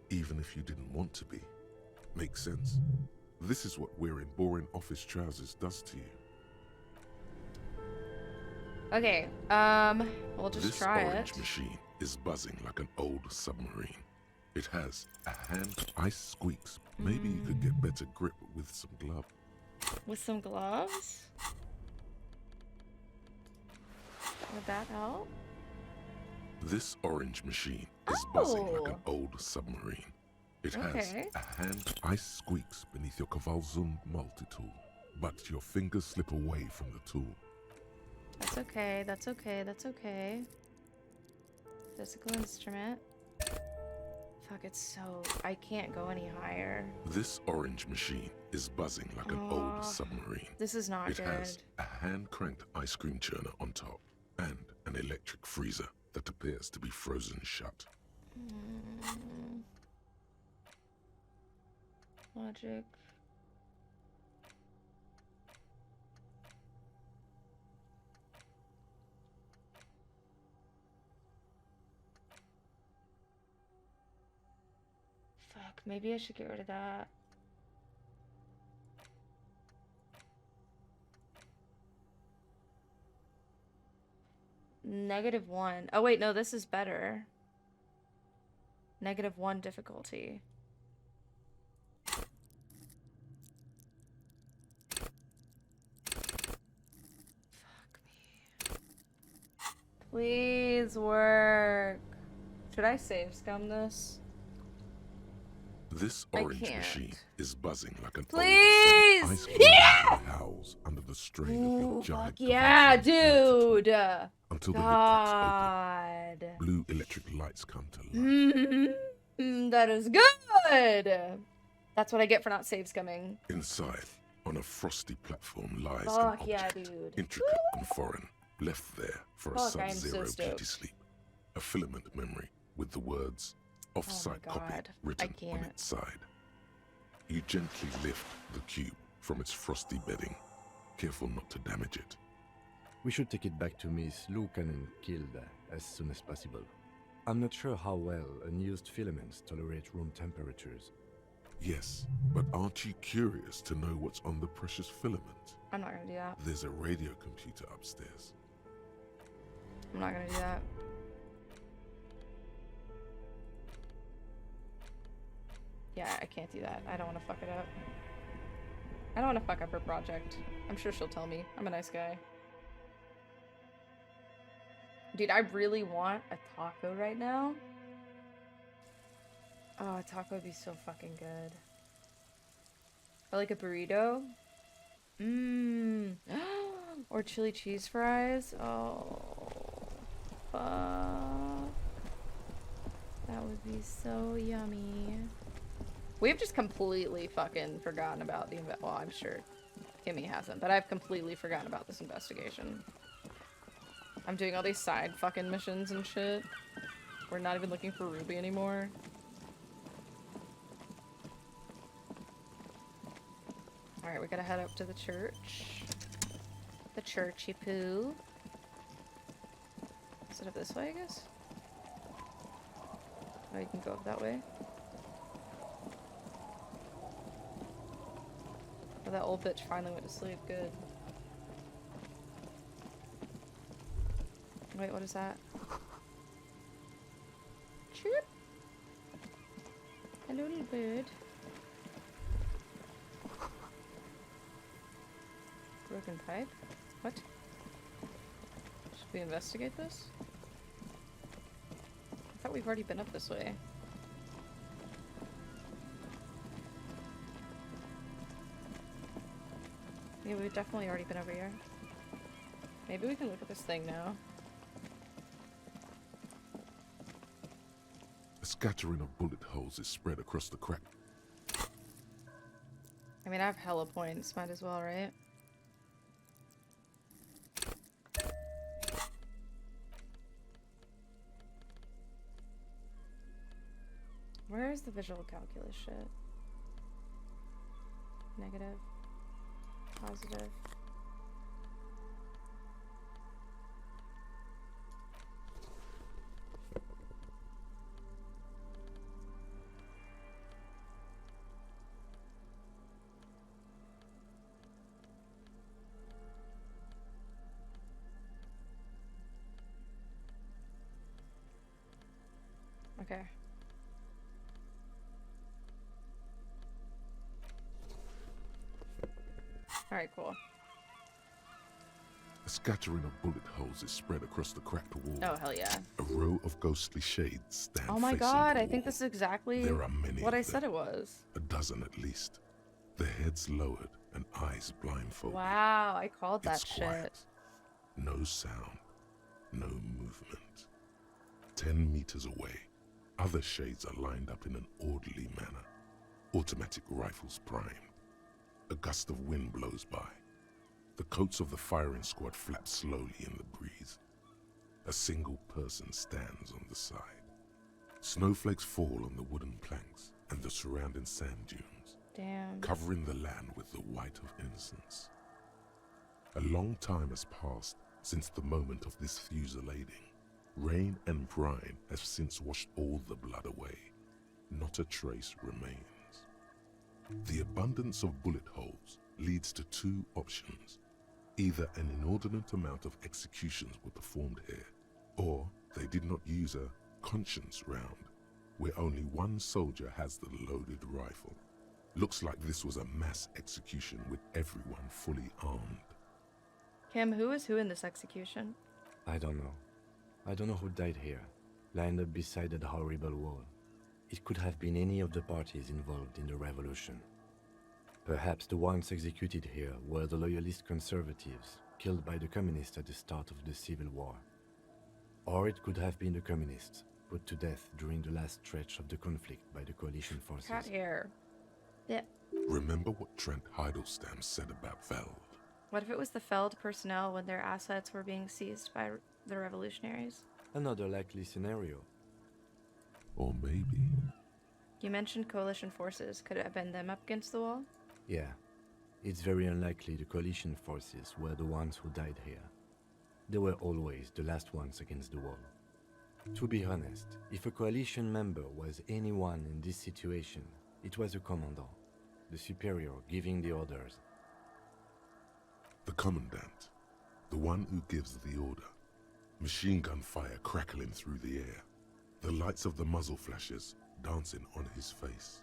even if you didn't want to be. Makes sense? This is what wearing boring office trousers does to you. Okay, we'll just try it. This orange machine is buzzing like an old submarine. It has a hand ice squeaks. Maybe you could get better grip with some glove. With some gloves? Would that help? This orange machine is buzzing like an old submarine. It has a hand ice squeaks beneath your Kavalzund multi-tool, but your fingers slip away from the tool. That's okay, that's okay, that's okay. Physical instrument. Fuck, it's so... I can't go any higher. This orange machine is buzzing like an old submarine. This is not good. It has a hand-cranked ice cream churner on top and an electric freezer that appears to be frozen shut. Logic. Fuck, maybe I should get rid of that. -1. Oh wait, no, this is better. -1 difficulty. Fuck me. Please work. Should I save scum this? This orange machine is buzzing like an Please! old ice cream howls under the strain of your giant yeah, dude! Until the lid cracks open. Blue electric lights come to life. That is good! That's what I get for not save scumming. Inside, on a frosty platform, lies Fuck an yeah, object, dude. intricate and foreign, left there for a Fuck, I am so sub-zero beauty stoked. sleep. A filament memory with the words off-site copy God, written on its side. You gently lift the cube from its frosty bedding, careful not to damage it. We should take it back to Miss Lukanen Kilde as soon as possible. I'm not sure how well unused filaments tolerate room temperatures. Yes, but aren't you curious to know what's on the precious filament? I'm not gonna do that. There's a radio computer upstairs. I'm not gonna do that. Yeah, I can't do that. I don't want to fuck it up. I don't want to fuck up her project. I'm sure she'll tell me. I'm a nice guy. Dude, I really want a taco right now. Oh, a taco would be so fucking good. Or like a burrito. Mmm. Or chili cheese fries. Oh, fuck. That would be so yummy. We've just completely fucking forgotten about the well, I'm sure Kimmy hasn't, but I've completely forgotten about this investigation. I'm doing all these side fucking missions and shit. We're not even looking for Ruby anymore. Alright, we gotta head up to the church. The churchy poo. Is it up this way, I guess? Oh, you can go up that way. Oh, that old bitch finally went to sleep. Good. Wait, what is that? Chirp. Hello, little bird. Broken pipe? What? Should we investigate this? I thought we've already been up this way. Yeah, we've definitely already been over here. Maybe we can look at this thing now. A scattering of bullet holes is spread across the crack. I mean, I have hella points. Might as well, right? Where's the visual calculus shit? Negative. Positive. Okay. Alright, cool. A scattering of bullet holes is spread across the cracked wall. Oh, hell yeah. A row of ghostly shades stand Oh my facing god, the I think wall. this is exactly There are many what of I said them, it was. a dozen at least. Their heads lowered and eyes blindfolded. Wow, I called that It's shit. quiet. No sound. No movement. 10 meters away, other shades are lined up in an orderly manner. Automatic rifles primed. A gust of wind blows by. The coats of the firing squad flap slowly in the breeze. A single person stands on the side. Snowflakes fall on the wooden planks and the surrounding sand dunes, Damn. covering the land with the white of innocence. A long time has passed since the moment of this fusillading. Rain and brine have since washed all the blood away. Not a trace remains. The abundance of bullet holes leads to two options. Either an inordinate amount of executions were performed here, or they did not use a conscience round, where only one soldier has the loaded rifle. Looks like this was a mass execution with everyone fully armed. Kim, who is who in this execution? I don't know. I don't know who died here, lined up beside that horrible wall. It could have been any of the parties involved in the revolution. Perhaps the ones executed here were the loyalist conservatives, killed by the communists at the start of the Civil War. Or it could have been the communists, put to death during the last stretch of the conflict by the coalition forces. Cat hair. Yeah. Remember what Trent Heidelstein said about Veld? What if it was the Feld personnel when their assets were being seized by the revolutionaries? Another likely scenario. Or maybe... You mentioned coalition forces. Could it have been them up against the wall? Yeah. It's very unlikely the coalition forces were the ones who died here. They were always the last ones against the wall. To be honest, if a coalition member was anyone in this situation, it was a commandant, the superior giving the orders. The commandant, the one who gives the order. Machine gun fire crackling through the air. The lights of the muzzle flashes dancing on his face.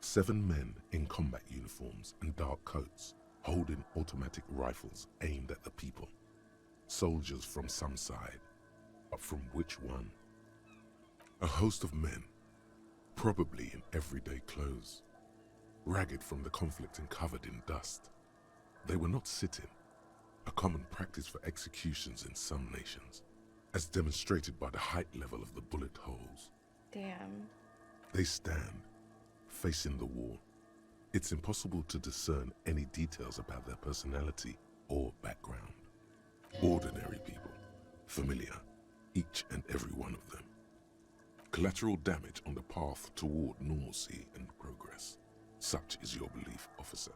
7 men in combat uniforms and dark coats, holding automatic rifles aimed at the people. Soldiers from some side, but from which one? A host of men, probably in everyday clothes, ragged from the conflict and covered in dust. They were not sitting, a common practice for executions in some nations, as demonstrated by the height level of the bullet holes. Damn. They stand, facing the wall. It's impossible to discern any details about their personality or background. Ordinary people, familiar, each and every one of them. Collateral damage on the path toward normalcy and progress. Such is your belief, officer.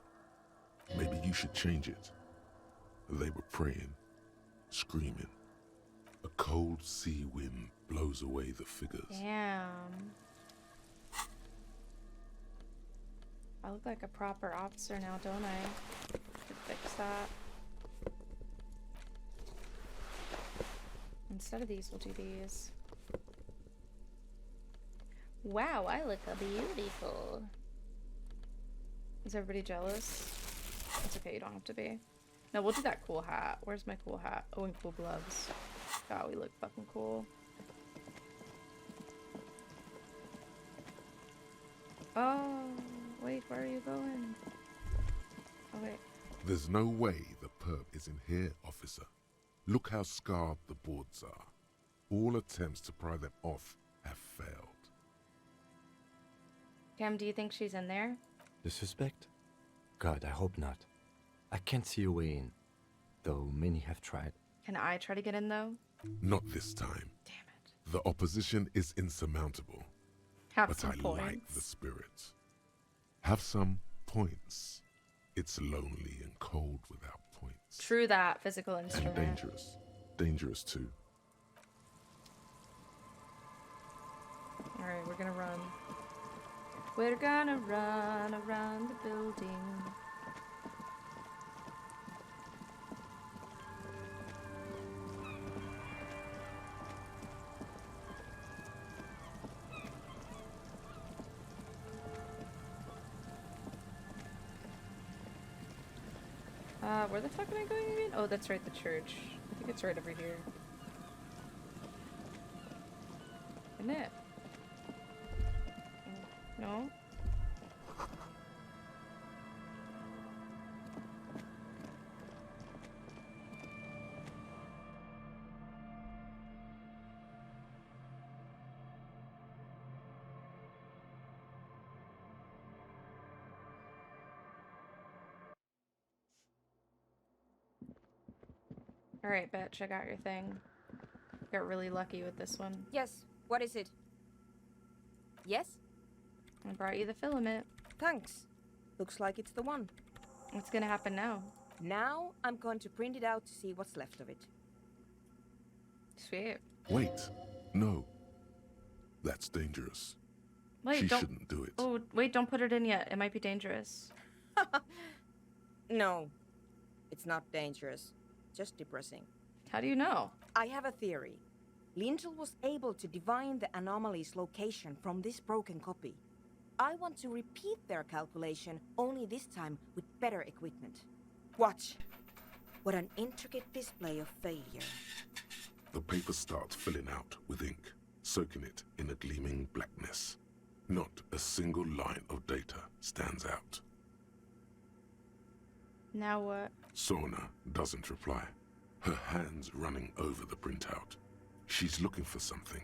Maybe you should change it. They were praying, screaming. A cold sea wind blows away the figures. Damn. I look like a proper officer now, don't I? Could fix that. Instead of these, we'll do these. Wow, I look beautiful. Is everybody jealous? It's okay, you don't have to be. No, we'll do that cool hat. Where's my cool hat? Oh, and cool gloves. God, we look fucking cool. Oh, wait, where are you going? Oh, wait. There's no way the perp is in here, officer. Look how scarred the boards are. All attempts to pry them off have failed. Cam, do you think she's in there? The suspect? God, I hope not. I can't see a way in, though many have tried. Can I try to get in, though? Not this time. Damn it. The opposition is insurmountable. Have but some I points. like the spirit. Have some points. It's lonely and cold without points. True that, physical instrument. And dangerous. Dangerous too. Alright, we're gonna run. We're gonna run around the building. Where the fuck am I going again? Oh, that's right, the church. I think it's right over here. Isn't it? No? Alright, bitch, I got your thing. Got really lucky with this one. Yes, what is it? Yes? I brought you the filament. Thanks. Looks like it's the one. What's gonna happen now? Now I'm going to print it out to see what's left of it. Sweet. Wait. No. That's dangerous. Wait, She don't... shouldn't do it. Oh, wait, don't put it in yet. It might be dangerous. No, it's not dangerous. Just depressing. How do you know? I have a theory. Lintel was able to divine the anomaly's location from this broken copy. I want to repeat their calculation, only this time with better equipment. Watch. What an intricate display of failure. The paper starts filling out with ink, soaking it in a gleaming blackness. Not a single line of data stands out. Now what? Sorna doesn't reply, her hands running over the printout. She's looking for something.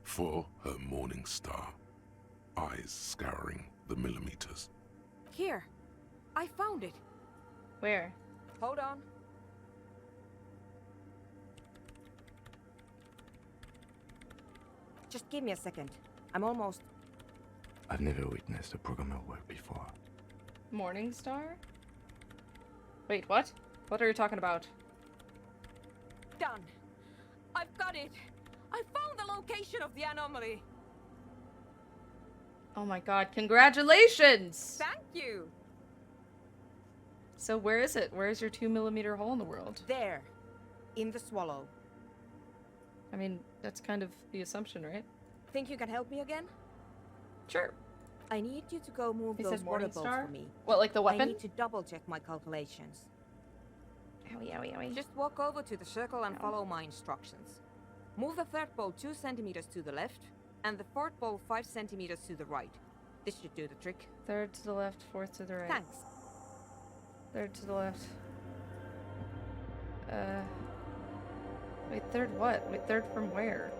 For her morning star. Eyes scouring the millimeters. Here. I found it. Where? Hold on. Just give me a second. I'm almost... I've never witnessed a programmer work before. Morningstar? Wait, what? What are you talking about? Done. I've got it. I found the location of the anomaly. Oh my god, congratulations! Thank you. So where is it? Where's your 2mm hole in the world? There. In the swallow. I mean, that's kind of the assumption, right? Think you can help me again? Sure. I need you to go move He those said water bolts Morningstar? for me. What, like the weapon? I need to double check my calculations. Owie, owie, owie. Just walk over to the circle and follow my instructions. Move the third bolt 2 centimeters to the left, and the fourth bolt 5 centimeters to the right. This should do the trick. Third to the left, fourth to the right. Thanks. Third to the left. Wait, third what? Wait, third from where?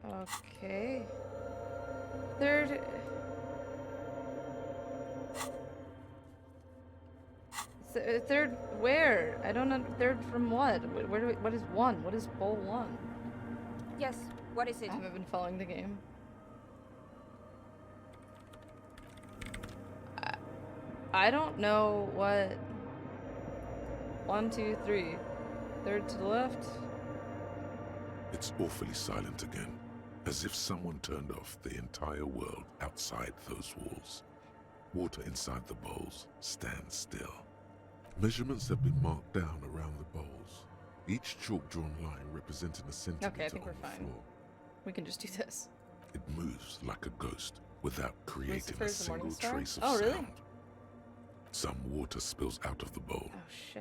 Okay. Third... Third where? I don't know. Third from what? Where do we, what is one? What is bowl one? Yes, what is it? I haven't been following the game. I don't know what... 1, 2, 3. Third to the left. It's awfully silent again. As if someone turned off the entire world outside those walls. Water inside the bowls stands still. Measurements have been marked down around the bowls, each chalk-drawn line representing a centimeter Okay, I think on we're the fine. floor. We can just do this. It moves like a ghost without creating a Lucifer's the Morning single Star? trace of Oh, really? sound. Some water spills out of the bowl,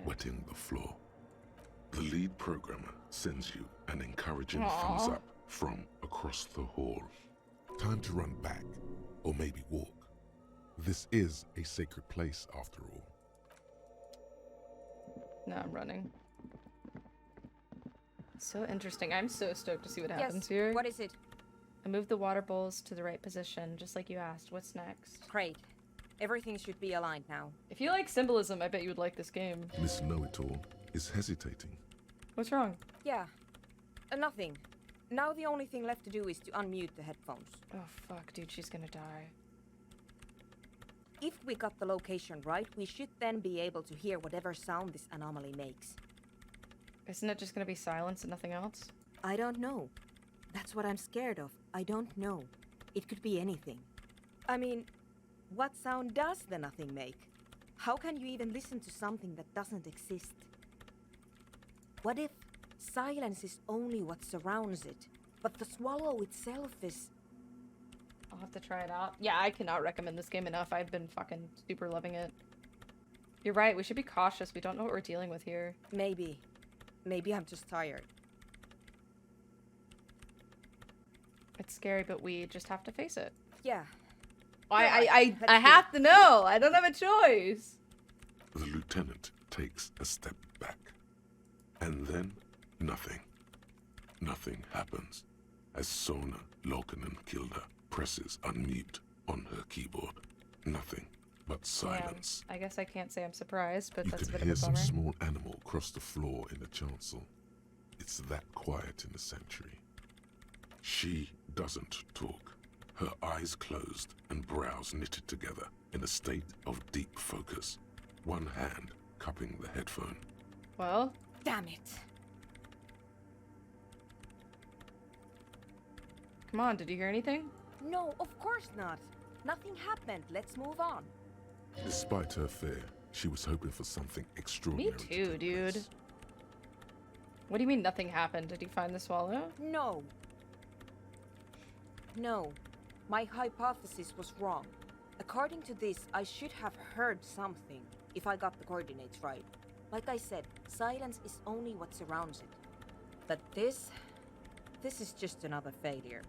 wetting the floor. The lead programmer sends you an encouraging thumbs Aw. up from across the hall. Time to run back, or maybe walk. This is a sacred place, after all. No, I'm running. So interesting. I'm so stoked to see what happens here. What is it? I moved the water bowls to the right position, just like you asked. What's next? Great. Everything should be aligned now. If you like symbolism, I bet you would like this game. Miss Know-It-All is hesitating. What's wrong? Yeah. Nothing. Now the only thing left to do is to unmute the headphones. Oh fuck, dude, she's gonna die. If we got the location right, we should then be able to hear whatever sound this anomaly makes. Isn't it just gonna be silence and nothing else? I don't know. That's what I'm scared of. I don't know. It could be anything. I mean, what sound does the nothing make? How can you even listen to something that doesn't exist? What if silence is only what surrounds it, but the swallow itself is... I'll have to try it out. Yeah, I cannot recommend this game enough. I've been fucking super loving it. You're right, we should be cautious. We don't know what we're dealing with here. Maybe. Maybe I'm just tired. It's scary, but we just have to face it. Yeah. I have to know. I don't have a choice. The lieutenant takes a step back. And then, nothing. Nothing happens as Sona Lokanen-Kilda presses unmute on her keyboard. Nothing but silence. Damn. I guess I can't say I'm surprised, but You that's a can bit of hear a some bummer. small animal cross the floor in the chancel. It's that quiet in the sanctuary. She doesn't talk. Her eyes closed and brows knitted together in a state of deep focus. One hand cupping the headphone. Well? Damn it. Come on, did you hear anything? No, of course not. Nothing happened. Let's move on. Despite her fear, she was hoping for something extraordinary. Me too, dude. What do you mean nothing happened? Did you find the swallow? No. No. My hypothesis was wrong. According to this, I should have heard something, if I got the coordinates right. Like I said, silence is only what surrounds it. But this is just another failure.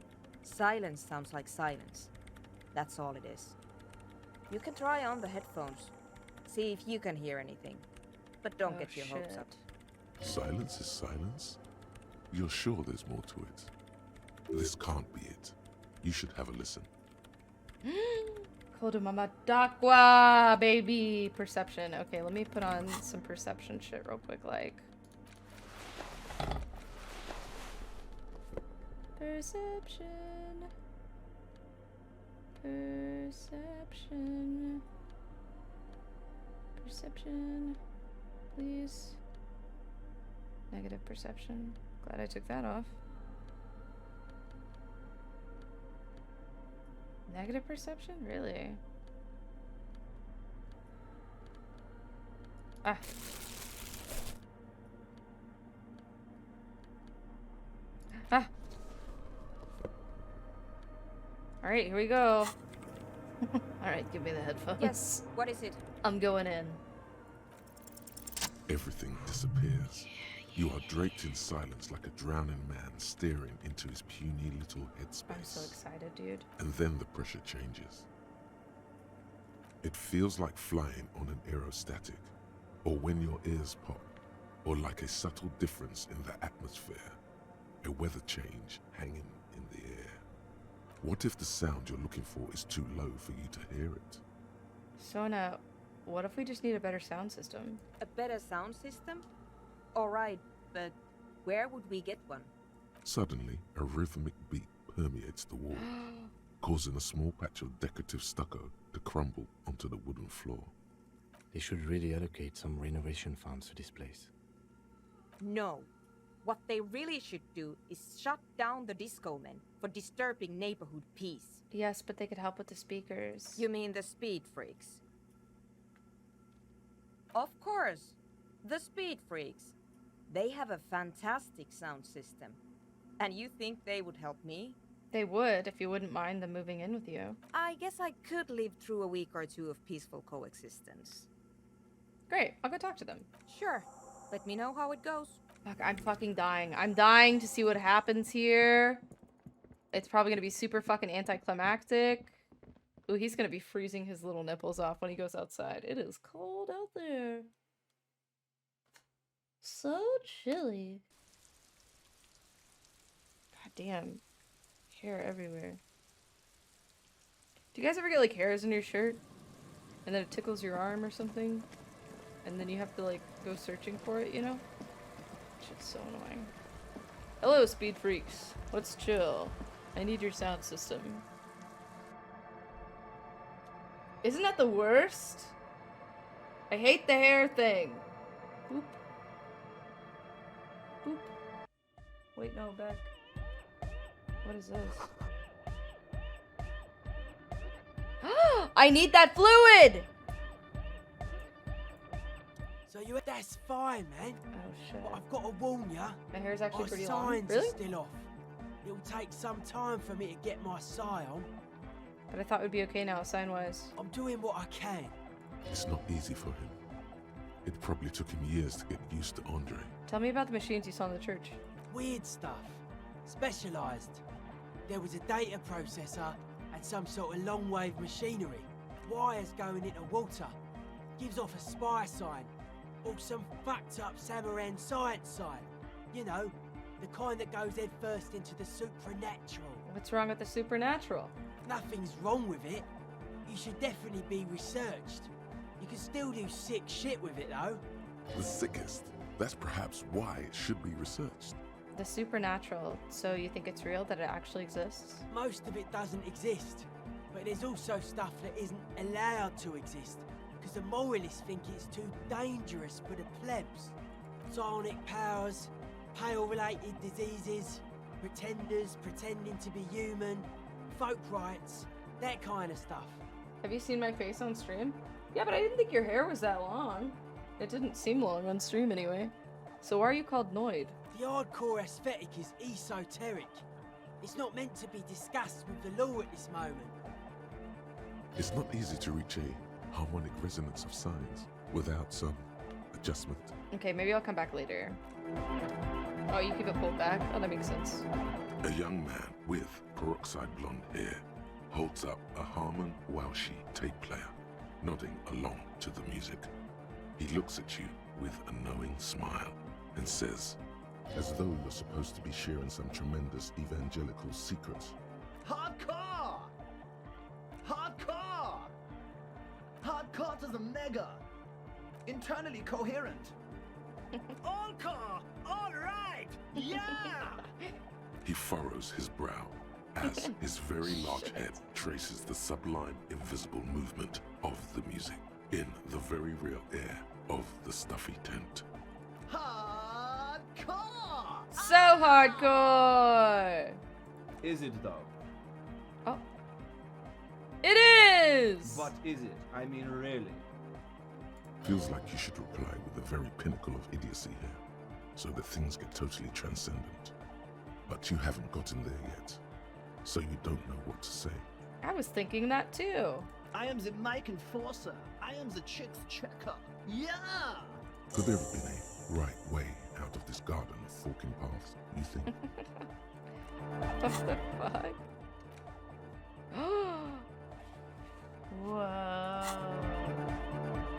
Silence sounds like silence. That's all it is. You can try on the headphones. See if you can hear anything. But don't get your hopes up. Silence is silence? You're sure there's more to it? This can't be it. You should have a listen. Kodumama Dakwa, baby! Perception. Okay, let me put on some perception shit real quick, like. Perception. Perception. Perception. Please. Negative perception. Glad I took that off. Negative perception? Really? Ah. Ah. Alright, here we go. Alright, give me the headphones. Yes, what is it? I'm going in. Everything disappears. You are draped in silence like a drowning man staring into his puny little headspace. I'm so excited, dude. And then the pressure changes. It feels like flying on an aerostatic, or when your ears pop, or like a subtle difference in the atmosphere, a weather change hanging in the air. What if the sound you're looking for is too low for you to hear it? Sona, what if we just need a better sound system? A better sound system? Alright, but where would we get one? Suddenly, a rhythmic beat permeates the wall, causing a small patch of decorative stucco to crumble onto the wooden floor. They should really allocate some renovation funds to this place. No. What they really should do is shut down the disco men for disturbing neighborhood peace. Yes, but they could help with the speakers. You mean the speed freaks? Of course, the speed freaks. They have a fantastic sound system. And you think they would help me? They would, if you wouldn't mind them moving in with you. I guess I could live through a week or two of peaceful coexistence. Great, I'll go talk to them. Sure. Let me know how it goes. Fuck, I'm fucking dying. I'm dying to see what happens here. It's probably gonna be super fucking anticlimactic. Ooh, he's gonna be freezing his little nipples off when he goes outside. It is cold out there. So chilly. God damn. Hair everywhere. Do you guys ever get like hairs in your shirt? And then it tickles your arm or something? And then you have to like go searching for it, you know? Shit's so annoying. Hello, speed freaks. Let's chill. I need your sound system. Isn't that the worst? I hate the hair thing. Boop. Boop. Wait, no, back. What is this? I need that fluid! So that's fine, man. Oh shit. But I've got to warn ya. My hair's actually my pretty long. signs Really? are still off. It'll take some time for me to get my sign on. But I thought we'd be okay now, sign-wise. I'm doing what I can. It's not easy for him. It probably took him years to get used to Andre. Tell me about the machines you saw in the church. Weird stuff. Specialised. There was a data processor and some sort of long-wave machinery. Wires going into water. Gives off a spy sign. Or some fucked up Samaran science sign. You know, the kind that goes head first into the supernatural. What's wrong with the supernatural? Nothing's wrong with it. You should definitely be researched. You can still do sick shit with it though. The sickest. That's perhaps why it should be researched. The supernatural. So you think it's real, that it actually exists? Most of it doesn't exist. But there's also stuff that isn't allowed to exist. Because the moralists think it's too dangerous for the plebs. Psionic powers, pale-related diseases, pretenders pretending to be human, folk rights, that kind of stuff. Have you seen my face on stream? Yeah, but I didn't think your hair was that long. It didn't seem long on stream anyway. So why are you called Noid? The hardcore aesthetic is esoteric. It's not meant to be discussed with the law at this moment. It's not easy to reach a harmonic resonance of signs without some adjustment. Okay, maybe I'll come back later. Oh, you keep it pulled back? Oh, that makes sense. A young man with peroxide blonde hair holds up a Harman Welshi tape player, nodding along to the music. He looks at you with a knowing smile and says, as though you're supposed to be sharing some tremendous evangelical secrets. Hardcore! Hardcore! Hardcore to the mega! Internally coherent! All core! All right! Yeah! He furrows his brow as his very large head traces the sublime invisible movement of the music in the very real air of the stuffy tent. Hardcore! So hardcore! Is it though? Oh. It is! What is it? I mean, really? Feels like you should reply with the very pinnacle of idiocy here, so that things get totally transcendent. But you haven't gotten there yet, so you don't know what to say. I was thinking that too. I am the mic enforcer. I am the chick's checker. Yeah! Could there have been a right way out of this garden of forking paths, you think? What the fuck? Whoa.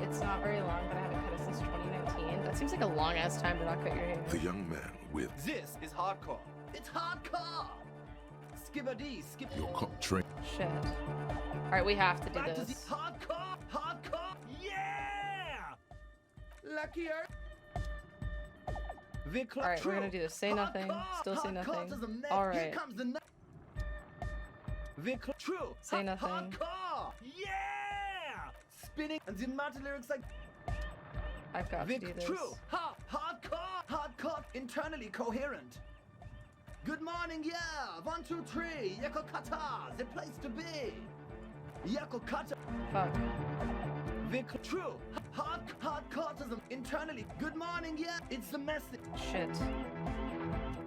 It's not very long, but I haven't cut it since 2019. That seems like a long ass time to not cut your hair. The young man with This is hardcore. It's hardcore! Skibberdy, skip. your cop train. Shit. Alright, we have to do Back to this. the hardcore! Hardcore! Yeah! Lucky Earth. Alright, we're gonna do this. Say nothing. Still say nothing. Alright. True. Say nothing. Hardcore! Yeah! Spinning and the matter lyrics like I've got to do this. True. Hardcore! hardcore, internally coherent. Good morning, yeah. 1, 2, 3. Yako kata, the place to be. Yako kata. Fuck. True. Hardcoreism internally. Good morning, yeah. It's the message. Shit.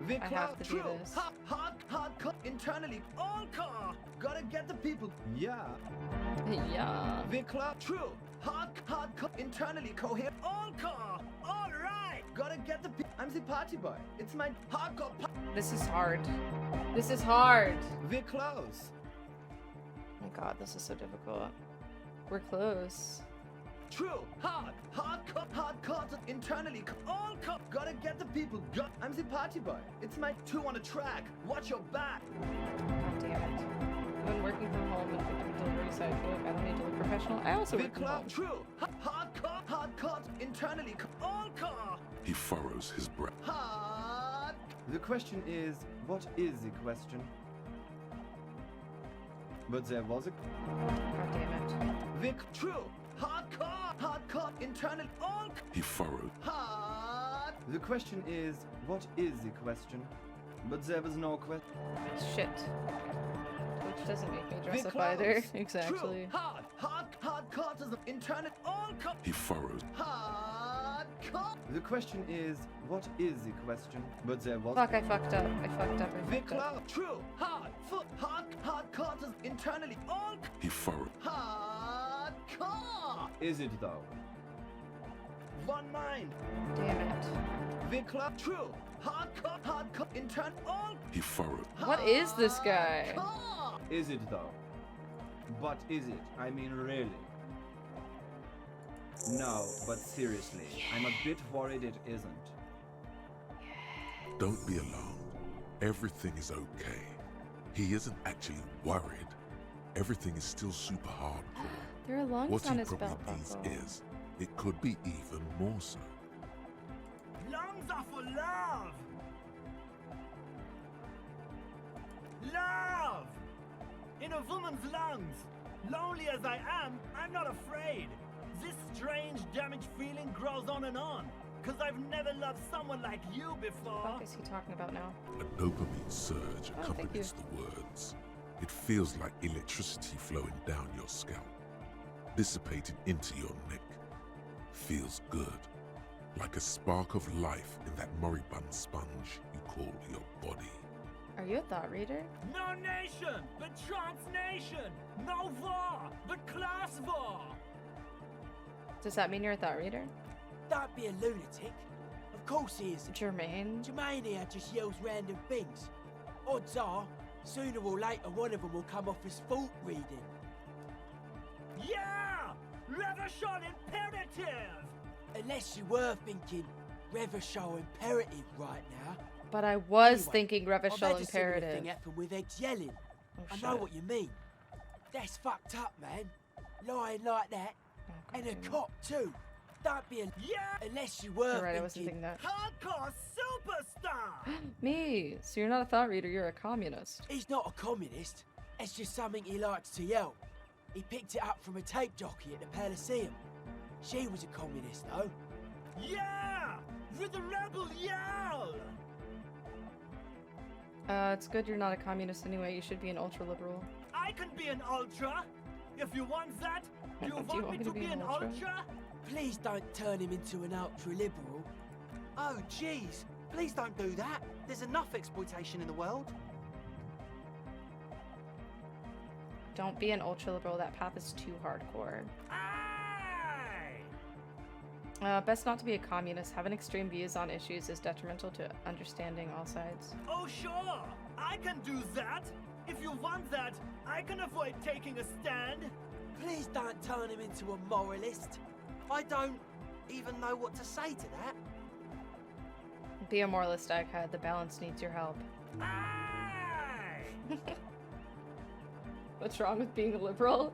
I have to do this. Hardcore internally. All car. Gotta get the people. Yeah. Yeah. True. Hardcore internally coherent. All car. All right. Gotta get the people. I'm the party boy. It's my hardcore. This is hard. This is hard. We're close. Oh my god, this is so difficult. We're close. True. Hardcore internally. All gotta get the people. I'm the party boy. It's my 2 on a track. Watch your back. God damn it. I've been working from home and picked up a delivery side book. I don't need to look professional. I also work from home. True. Hardcore internally. All car. He furrows his brow. Hard. The question is, what is the question? But there was a. God damn it. True. Hardcore internal. All. He furrowed. Hard. The question is, what is the question? But there was no question. Shit. Which doesn't make me dress up either. Exactly. True. Hardcore is the internal. All. He furrowed. Hardcore. The question is, what is the question? But there was. Fuck, I fucked up. I fucked up. True. Hardcore is internally. All. He furrowed. Hardcore. Is it though? 1 mind. Damn it. True. Hardcore intern. All. He furrowed. What is this guy? Is it though? But is it? I mean, really? No, but seriously, I'm a bit worried it isn't. Don't be alarmed. Everything is okay. He isn't actually worried. Everything is still super hardcore. There are lungs what on he his probably belt means buckle. is, it could be even more so. Lungs are for love! Love! In a woman's lungs. Lonely as I am, I'm not afraid. This strange, damaged feeling grows on and on. Cause I've never loved someone like you before. What is he talking about now? A dopamine surge Oh, thank accompanies the words. It feels like electricity flowing down your scalp, dissipating into your neck. Feels good. Like a spark of life in that moribund sponge you call your body. Are you a thought reader? No nation, but transnation. No war, but class war. Does that mean you're a thought reader? Don't be a lunatic. Of course he is. Jermaine? Jermaine here just yells random things. Odds are, sooner or later one of them will come off as thought reading. Yeah! Reversion imperative! Unless you were thinking Reversion imperative right now. But I was Anyway, thinking I've Reversion had a similar imperative. thing happen with eggs yelling. Oh, I shit. know what you mean. That's fucked up, man. Lying like that. And a cop too. Don't be a unless you were You're right, I wasn't thinking that. Hardcore superstar! Me! So you're not a thought reader, you're a communist. He's not a communist. It's just something he likes to yell. He picked it up from a tape jockey at the Palaceum. She was a communist, though. Yeah! With the rebel yell! It's good you're not a communist anyway. You should be an ultra-liberal. I can be an ultra! If you want that, do you want me to be an ultra? Please don't turn him into an ultra-liberal. Oh, jeez. Please don't do that. There's enough exploitation in the world. Don't be an ultra-liberal. That path is too hardcore. Best not to be a communist. Having extreme views on issues is detrimental to understanding all sides. Oh, sure! I can do that! If you want that, I can avoid taking a stand. Please don't turn him into a moralist. I don't even know what to say to that. Be a moralist, Egghead. The balance needs your help. What's wrong with being a liberal?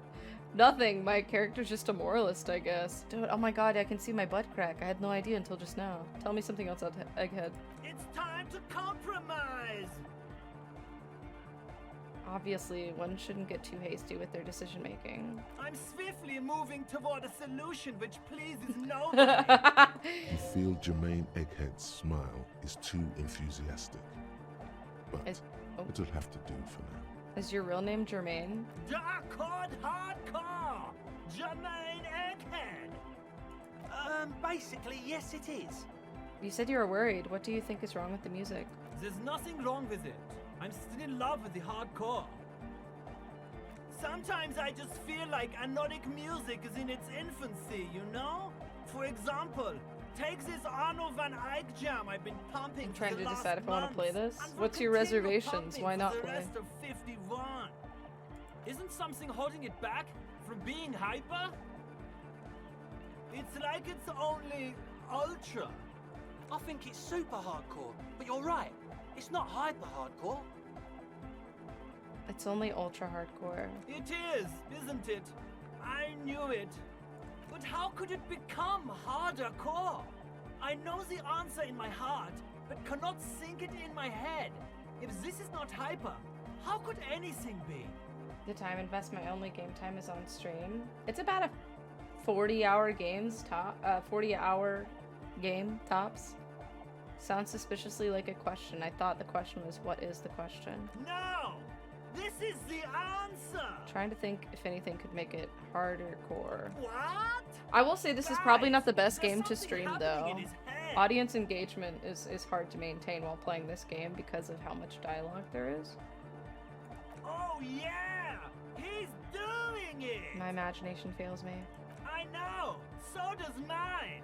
Nothing. My character's just a moralist, I guess. Dude, oh my god, I can see my butt crack. I had no idea until just now. Tell me something else, Egghead. It's time to compromise! Obviously, one shouldn't get too hasty with their decision making. I'm swiftly moving toward a solution which pleases nobody. You feel Jermaine Egghead's smile is too enthusiastic. But it'll have to do for now. Is your real name Jermaine? Dark hardcore! Jermaine Egghead! Basically, yes it is. You said you were worried. What do you think is wrong with the music? There's nothing wrong with it. I'm still in love with the hardcore. Sometimes I just feel like anodic music is in its infancy, you know? For example, take this Arno van Eyck jam I've been pumping. I'm trying for the to decide last if I want to play months, this. and will What's your continue reservations? pumping Why for not the play? rest of 51. Isn't something holding it back from being hyper? It's like it's only ultra. I think it's super hardcore, but you're right. It's not hyper hardcore. It's only ultra hardcore. It is, isn't it? I knew it. But how could it become harder core? I know the answer in my heart, but cannot think it in my head. If this is not hyper, how could anything be? The time investment, my only game time is on stream. It's about a 40-hour game tops. Sounds suspiciously like a question. I thought the question was, what is the question? No! This is the answer! Trying to think if anything could make it harder core. What? I will say this is probably not the best game to stream though. Audience engagement is hard to maintain while playing this game because of how much dialogue there is. Oh yeah! He's doing it! My imagination fails me. I know! So does mine!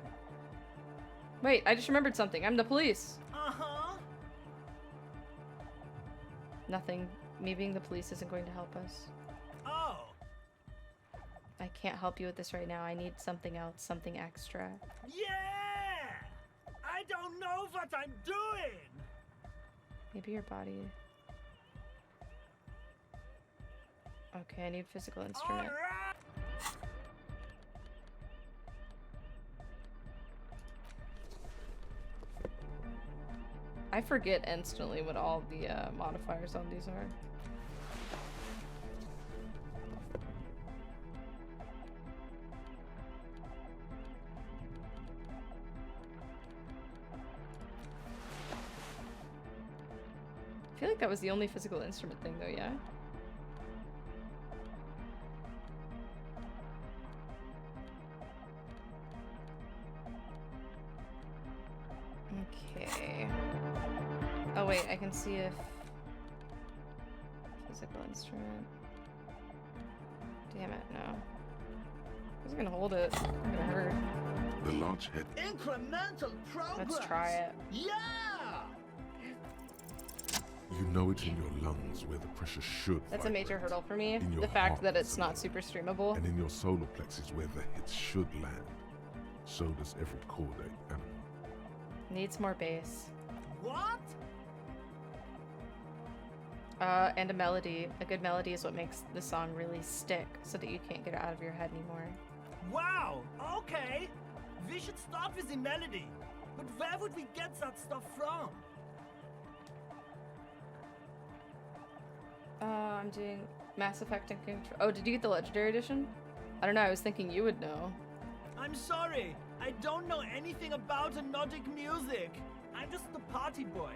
Wait, I just remembered something. I'm the police! Uh-huh! Nothing. Me being the police isn't going to help us. Oh! I can't help you with this right now. I need something else, something extra. Yeah! I don't know what I'm doing! Maybe your body. Okay, I need physical instrument. I forget instantly what all the modifiers on these are. I feel like that was the only physical instrument thing though, yeah? Okay. Oh wait, I can see if physical instrument. Damn it, no. I was gonna hold it. It's gonna hurt. The large head. Incremental progress! Let's try it. Yeah! You know it in your lungs where the pressure should. That's a major hurdle for me. In your The fact heart that it's not super streamable. And in your solar plexus where the hits should land. So does every chordate animal. Needs more bass. What? And a melody. A good melody is what makes the song really stick so that you can't get it out of your head anymore. Wow! Okay! We should start with the melody. But where would we get that stuff from? I'm doing Mass Effect and Control. Oh, did you get the Legendary Edition? I don't know, I was thinking you would know. I'm sorry. I don't know anything about anodic music. I'm just the party boy.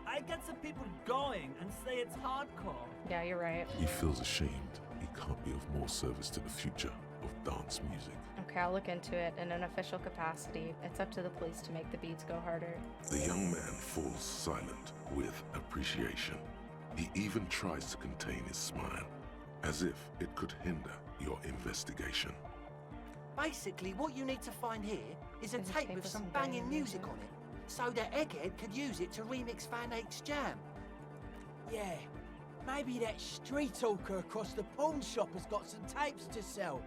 I get the people going and say it's hardcore. Yeah, you're right. He feels ashamed. He can't be of more service to the future of dance music. Okay, I'll look into it in an official capacity. It's up to the police to make the beats go harder. The young man falls silent with appreciation. He even tries to contain his smile, as if it could hinder your investigation. Basically, what you need to find here is a tape with some banging music on it, so that Egghead could use it to remix Van Eyck's jam. Yeah, maybe that street hawker across the pawn shop has got some tapes to sell.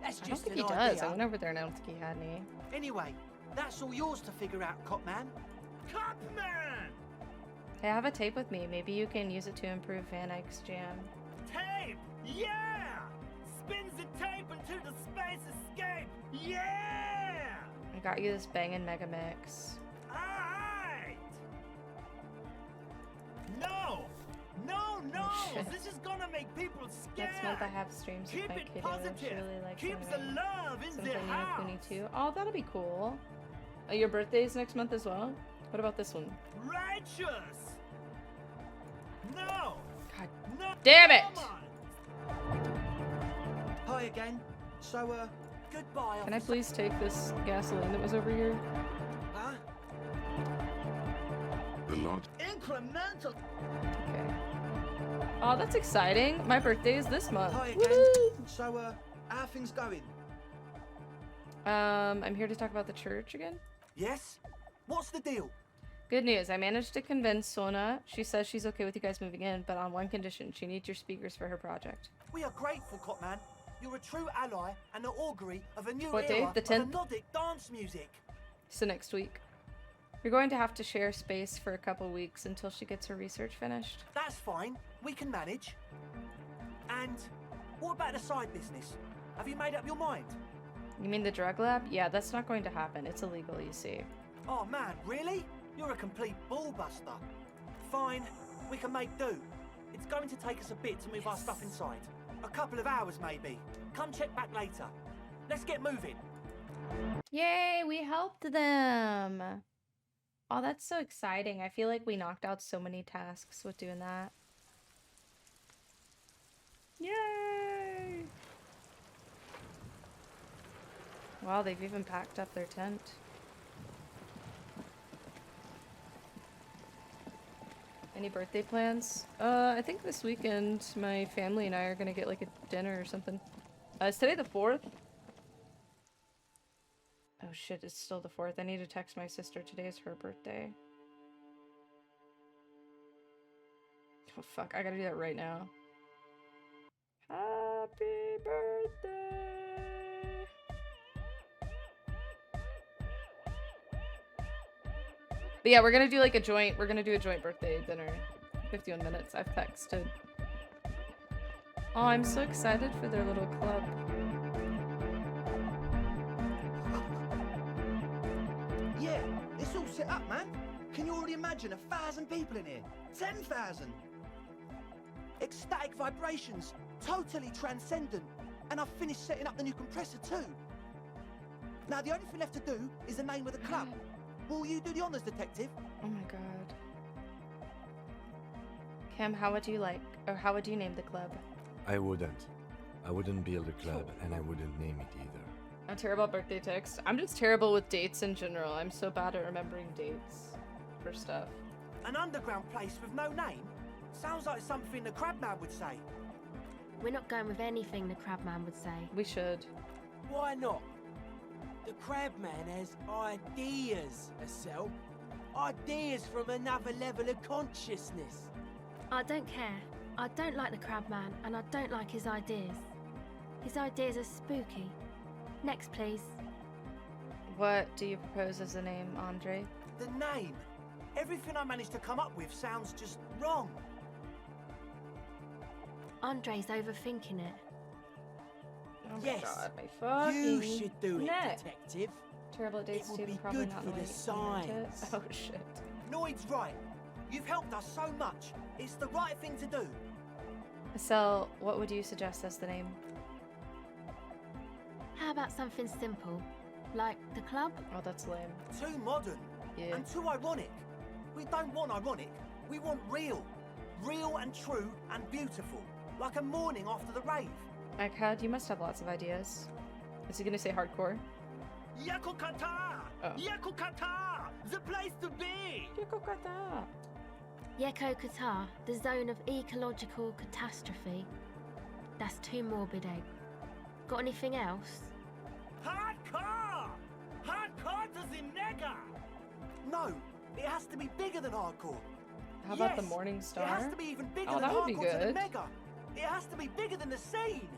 That's I don't just think an he idea. does. I went over there and I don't think he had any. Anyway, that's all yours to figure out, Copman. Copman! Hey, I have a tape with me. Maybe you can use it to improve Van Eyck's jam. Tape! Yeah! Spins the tape into the space escape! Yeah! I got you this bangin' mega mix. Alright! No! No, No, shit. this is gonna make people scared. Next month I have streams with Keep my it kiddo. She positive. really likes Keep the anime. love in Some the Nino house. Kuni too. Oh, that'll be cool. Your birthday's next month as well? What about this one? Righteous. No. God no. damn it! Hi again. So, goodbye. Can I please take this gasoline that was over here? Huh? The large Incremental. Okay. Oh, that's exciting. My birthday is this month. Hi again. Woo! So, how are things going? I'm here to talk about the church again. Yes? What's the deal? Good news. I managed to convince Sona. She says she's okay with you guys moving in, but on one condition. She needs your speakers for her project. We are grateful, Copman. You're a true ally and the augury of a new What era day? The 10th? of Nordic dance music. So next week. You're going to have to share space for a couple weeks until she gets her research finished. That's fine. We can manage. And what about the side business? Have you made up your mind? You mean the drug lab? Yeah, that's not going to happen. It's illegal, you see. Oh man, really? You're a complete ballbuster. Fine, we can make do. It's going to take us a bit to move our stuff inside. A couple of hours maybe. Come check back later. Let's get moving. Yay, we helped them. Oh, that's so exciting. I feel like we knocked out so many tasks with doing that. Yay! Wow, they've even packed up their tent. Any birthday plans? I think this weekend my family and I are gonna get like a dinner or something. Is today the 4th? Oh shit, it's still the 4th. I need to text my sister. Today is her birthday. Oh fuck, I gotta do that right now. Happy birthday! But yeah, we're gonna do like a joint birthday dinner. 51 minutes, I've texted. Oh, I'm so excited for their little club. Yeah, it's all set up, man. Can you already imagine 1,000 people in here? 10,000! Ecstatic vibrations, totally transcendent. And I've finished setting up the new compressor too. Now the only thing left to do is the name of the club. Will you do the honors, detective? Oh my god. Cam, how would you name the club? I wouldn't. I wouldn't build a club, and I wouldn't name it either. I'm terrible at birthday text. I'm just terrible with dates in general. I'm so bad at remembering dates for stuff. An underground place with no name? Sounds like something the Crabman would say. We're not going with anything the Crabman would say. We should. Why not? The Crabman has ideas, Estelle. Ideas from another level of consciousness. I don't care. I don't like the Crabman, and I don't like his ideas. His ideas are spooky. Next, please. What do you propose as a name, Andre? The name. Everything I managed to come up with sounds just wrong. Andre's overthinking it. Oh my Yes, god, my fucking you should do it, neck. detective. Terrible at dates It too, would be probably good not for the like science. Oh shit. Noid's right. You've helped us so much. It's the right thing to do. Estelle, what would you suggest as the name? How about something simple? Like the club? Oh, that's lame. Too modern. Yeah. And too ironic. We don't want ironic. We want real. Real and true and beautiful. Like a morning after the rave. Akkad, you must have lots of ideas. Is he gonna say hardcore? Yakokata! Oh. Yakokata! The place to be! Yakokata! Yeko Qatar, the zone of ecological catastrophe. That's too morbid, Egg. Got anything else? Hardcore! Hardcore to the mega! No, it has to be bigger than hardcore. How about the Yes, Morning Star? It has to be even bigger Oh, than that would be hardcore to the good. mega. It has to be bigger than the scene.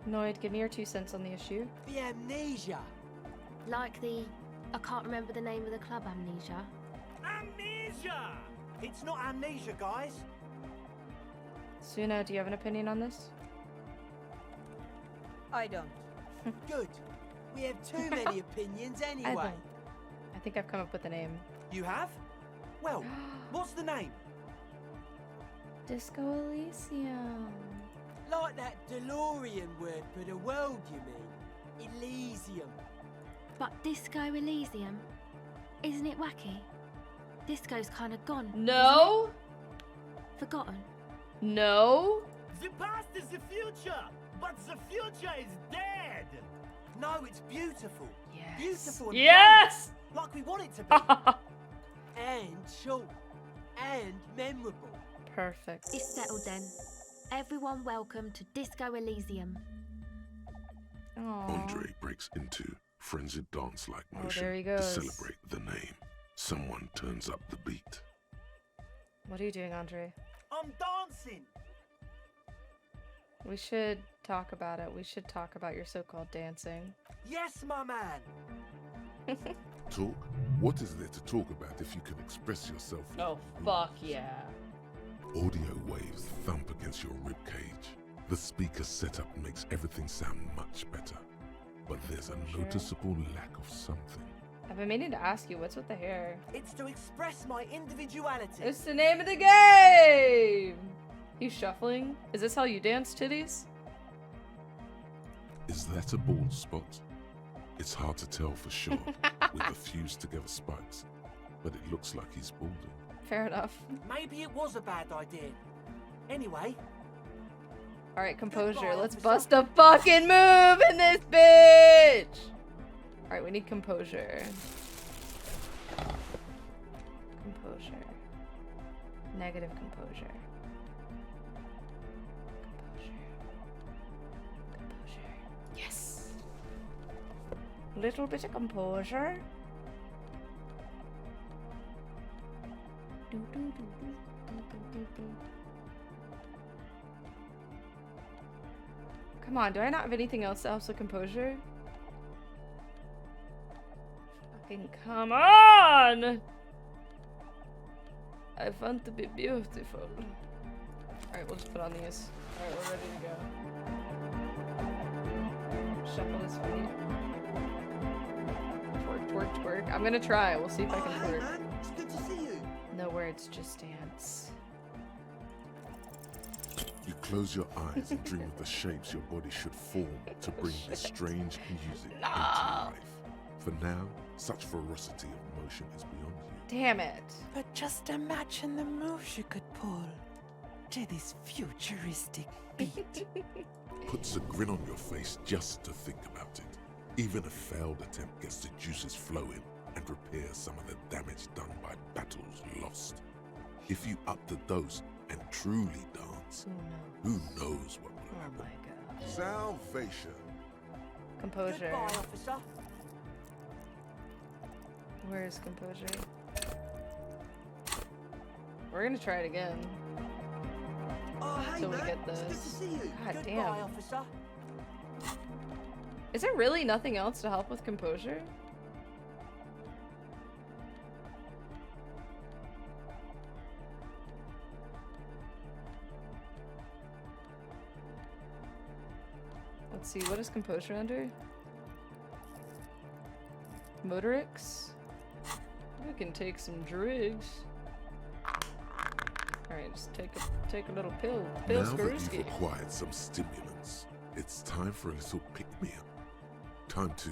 Noid, give me your 2 cents on the issue. The amnesia. Like the... I can't remember the name of the club, Amnesia. Amnesia! It's not amnesia, guys. Suna, do you have an opinion on this? I don't. Good. We have too many opinions anyway. I think I've come up with a name. You have? Well, what's the name? Disco Elysium. Like that DeLorean word for the world, you mean? Elysium. But Disco Elysium, isn't it wacky? Disco's kind of gone. No. Forgotten. No. The past is the future, but the future is dead. No, it's beautiful. Yes. Beautiful. And Yes. bright, like we want it to be. And short. And memorable. Perfect. It's settled then. Everyone welcome to Disco Elysium. Andre breaks into frenzied dance-like motion there he to goes. celebrate the name. Someone turns up the beat. What are you doing, Andre? I'm dancing. We should talk about it. We should talk about your so-called dancing. Yes, my man. Talk? What is there to talk about if you can express yourself? Oh, fuck yeah. Audio waves thump against your ribcage. The speaker setup makes everything sound much better. But there's a noticeable lack of something. I've been meaning to ask you, what's with the hair? It's to express my individuality. It's the name of the game! He's shuffling. Is this how you dance, titties? Is that a bald spot? It's hard to tell for sure with the fused together spikes, but it looks like he's balding. Fair enough. Maybe it was a bad idea. Anyway. Alright, composure. Goodbye, Let's officer. bust a fucking move in this bitch! Alright, we need composure. Composure. Negative composure. Composure. Yes! Little bit of composure. Come on, do I not have anything else that helps with composure? Fucking come on! I want to be beautiful. Alright, we'll just put on these. Alright, we're ready to go. Shuffle his feet. Twerk, twerk, twerk. I'm gonna try. We'll see if I can Hey, twerk. man. It's good to see you. No words, just dance. You close your eyes and dream of the shapes your body should form to bring this strange music into life. For now, such ferocity of motion is beyond you. Damn it. But just imagine the moves you could pull to this futuristic beat. Puts a grin on your face just to think about it. Even a failed attempt gets the juices flowing and repairs some of the damage done by battles lost. If you up the dose and truly dance, who knows what will happen? Salvation. Composure. Goodbye, officer. Where is composure? We're gonna try it again. Oh, hey, Until we man. get It's good to this. see you. God Goodbye, damn. officer. Is there really nothing else to help with composure? Let's see, what is composure under? Motorix? We can take some drugs. Alright, just take a little pill. Pill Now that you've screwski. acquired some stimulants, it's time for a little pick-me-up. Time to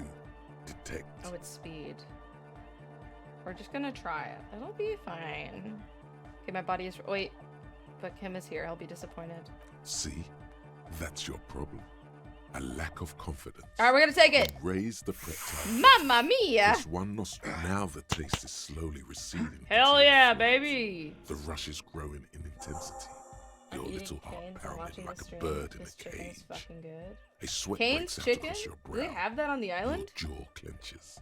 detect. Oh, it's speed. We're just gonna try it. It'll be fine. Okay, my body is. Wait, but Kim is here. I'll be disappointed. See? That's your problem. A lack of confidence. Alright, we're gonna take it. Raise the peptide. Mamma mia! Push one nostril. Now the taste is slowly receding. Hell yeah, baby! The rush is growing in intensity. Your Eating little heart Cane's and pounding watching like the a stream. bird in This a chicken is cage. fucking good. A sweat Cane's breaks out chicken? across your Do brow. they have that on the island? Your jaw clenches.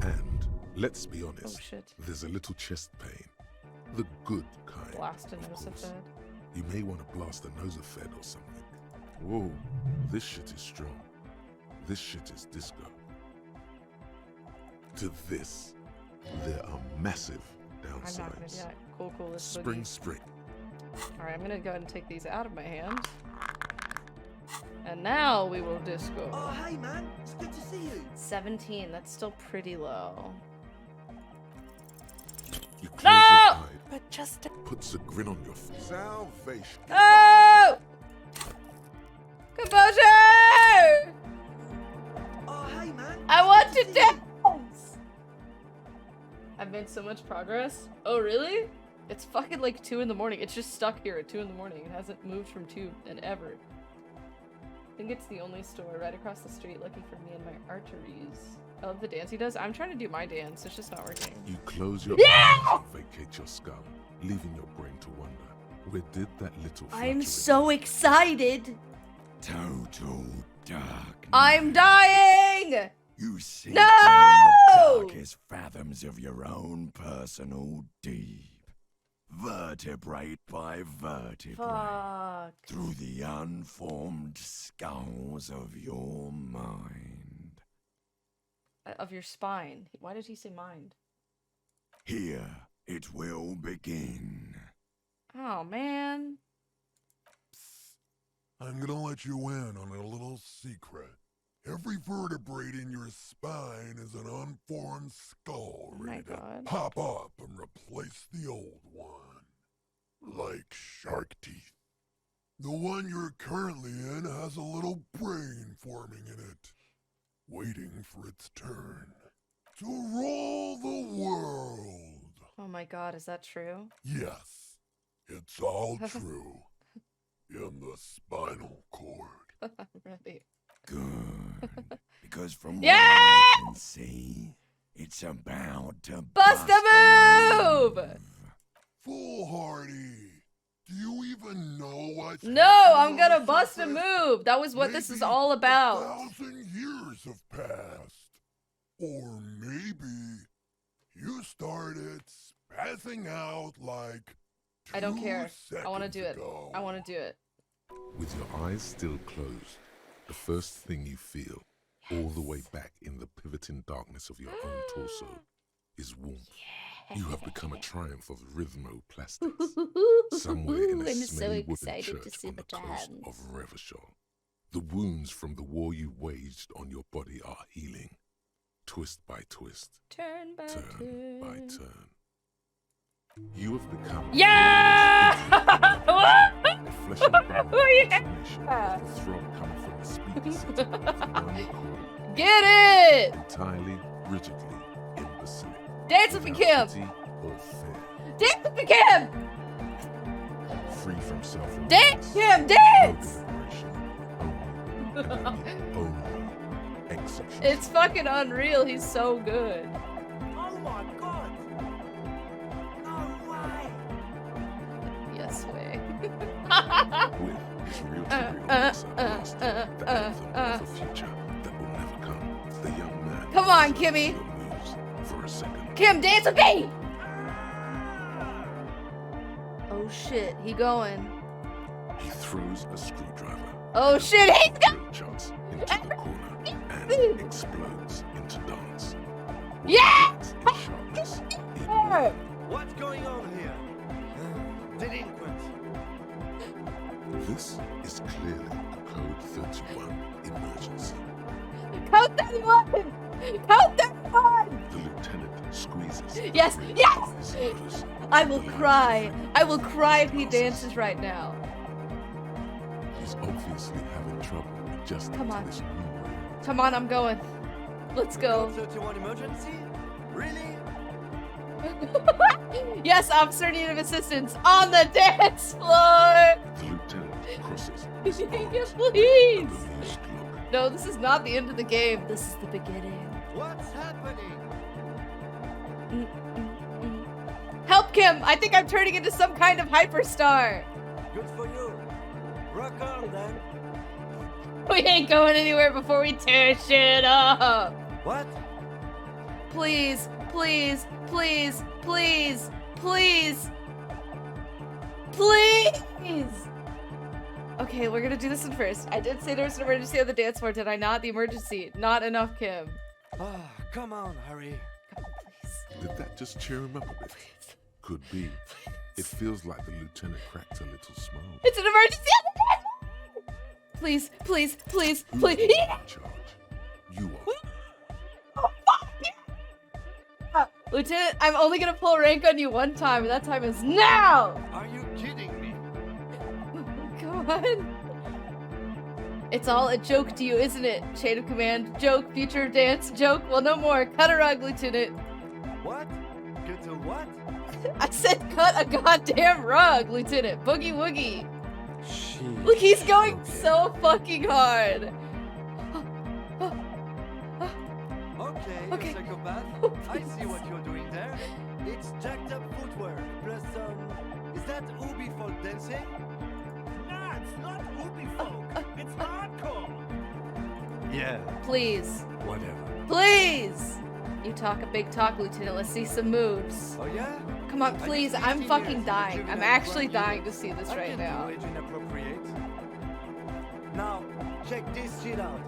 And let's be honest, Oh, shit. there's a little chest pain. The good kind. Blast a of course. nosophed. You may want to blast a nosophed or something. Whoa, this shit is strong. This shit is disco. To this, there are massive I'm not gonna do downsides. that. Cool, cool. Let's Spring, boogie. spring. Alright, I'm gonna go ahead and take these out of my hand. And now we will disco. Oh, hey, man. It's good to see you. 17, that's still pretty low. You close No! your eye, But just puts a grin on your face. Salvation. Oh! Composure! Oh, hey, man. I want to dance! I've made so much progress. Oh, really? It's fucking like 2 in the morning. It's just stuck here at 2 in the morning. It hasn't moved from 2 in ever. I think it's the only store right across the street looking for me and my arteries. I love the dance he does. I'm trying to do my dance. It's just not working. You close your Yeah! eyes and vacate your skull, leaving your brain to wonder, where did that little I'm fluttering so excited! Total dark. I'm dying! You sink No! down the darkest fathoms of your own personal deep. Vertebrae by vertebrae. Fuck. Through the unformed skulls of your mind. Of your spine. Why did he say mind? Here it will begin. Oh, man. I'm gonna let you in on a little secret. Every vertebrae in your spine is an unformed skull ready to pop up and replace the old one. Like shark teeth. The one you're currently in has a little brain forming in it, waiting for its turn to rule the world. Oh my god, is that true? Yes, it's all true. In the spinal cord. I'm ready. Good. Because from Yeah! what I can see, it's about to Bust a move! Foolhardy, do you even know what's No, I'm gonna bust a move! That was what this is all about. 1,000 years have passed. Or maybe you started spazzing out like I don't care. I want to seconds do it. ago. I want to do it. With your eyes still closed, the first thing you feel, all the way back in the pivoting darkness of your own torso, is warmth. You have become a triumph of rhythmoplastics. Somewhere in a I'm so smelly wooden excited to church see on the the coast dance. of Revachol. The wounds from the war you waged on your body are healing, twist by twist, Turn by turn by turn. turn. You have become Yeah! a flesh and bone Yeah! transformation of the throb coming from the speaker city of the spinal cord, Get it! entirely, rigidly imbecile. Dance with me, without Kim! pity or fear, Dance with me, Kim! free from self Dance, Kim! Dance! only execution. It's fucking unreal. He's so good. Oh my god! No way! Yes, way. With his reel-to-reel mixer blasting the anthem of the future that will never come, the young man Come on, observes Kimmy. your moves for a second. Kim, dance with me! Oh shit, he going. He throws a screwdriver. Oh shit, he's drill chucks into the corner and explodes into dance. Yeah! In sharpness, What's going on here? Delinquents. this is clearly a Code 31 emergency. Code 31! Code 31! The lieutenant squeezes. Yes, the yes! ring of his notice. I will cry. I will cry if he dances right now. He's obviously having trouble adjusting Come to on. this new world. Come on, I'm going. Let's go. Code 31 emergency? Really? Yes, officer in need of assistance on the dance floor. The lieutenant crosses his arms Please. with an amused look. No, this is not the end of the game. This is the beginning. What's happening? Help, Kim! I think I'm turning into some kind of hyperstar. Good for you. Rock on then. We ain't going anywhere before we tear shit up. What? Please, please, please, please, please, please. Okay, we're gonna do this one first. I did say there was an emergency on the dance floor, did I not? The emergency. Not enough, Kim. Ah, come on, Harry. Come on, please. Did that just cheer him up a bit? Could be. It feels like the lieutenant cracked a little smoke. It's an emergency on the dance floor! Please, please, please, Who's please. in charge? You are. Oh, fuck! Lieutenant, I'm only gonna pull rank on you one time, and that time is now! Are you kidding me? Come on. It's all a joke to you, isn't it? Chain of command, joke, future dance, joke. Well, no more. Cut a rug, Lieutenant. What? Get a what? I said cut a goddamn rug, Lieutenant. Boogie woogie. Sheesh. Look, he's going so fucking hard. Okay, psychopath. I see what you're doing there. It's jacked up footwear, plus is that Ubi folk dancing? Nah, it's not Ubi folk. It's hardcore. Yeah. Please. Whatever. Please! You talk a big talk, Lieutenant. Let's see some moves. Oh yeah? Come on, please. I'm fucking dying. I'm actually dying to see this right now. Age inappropriate. Now, check this shit out.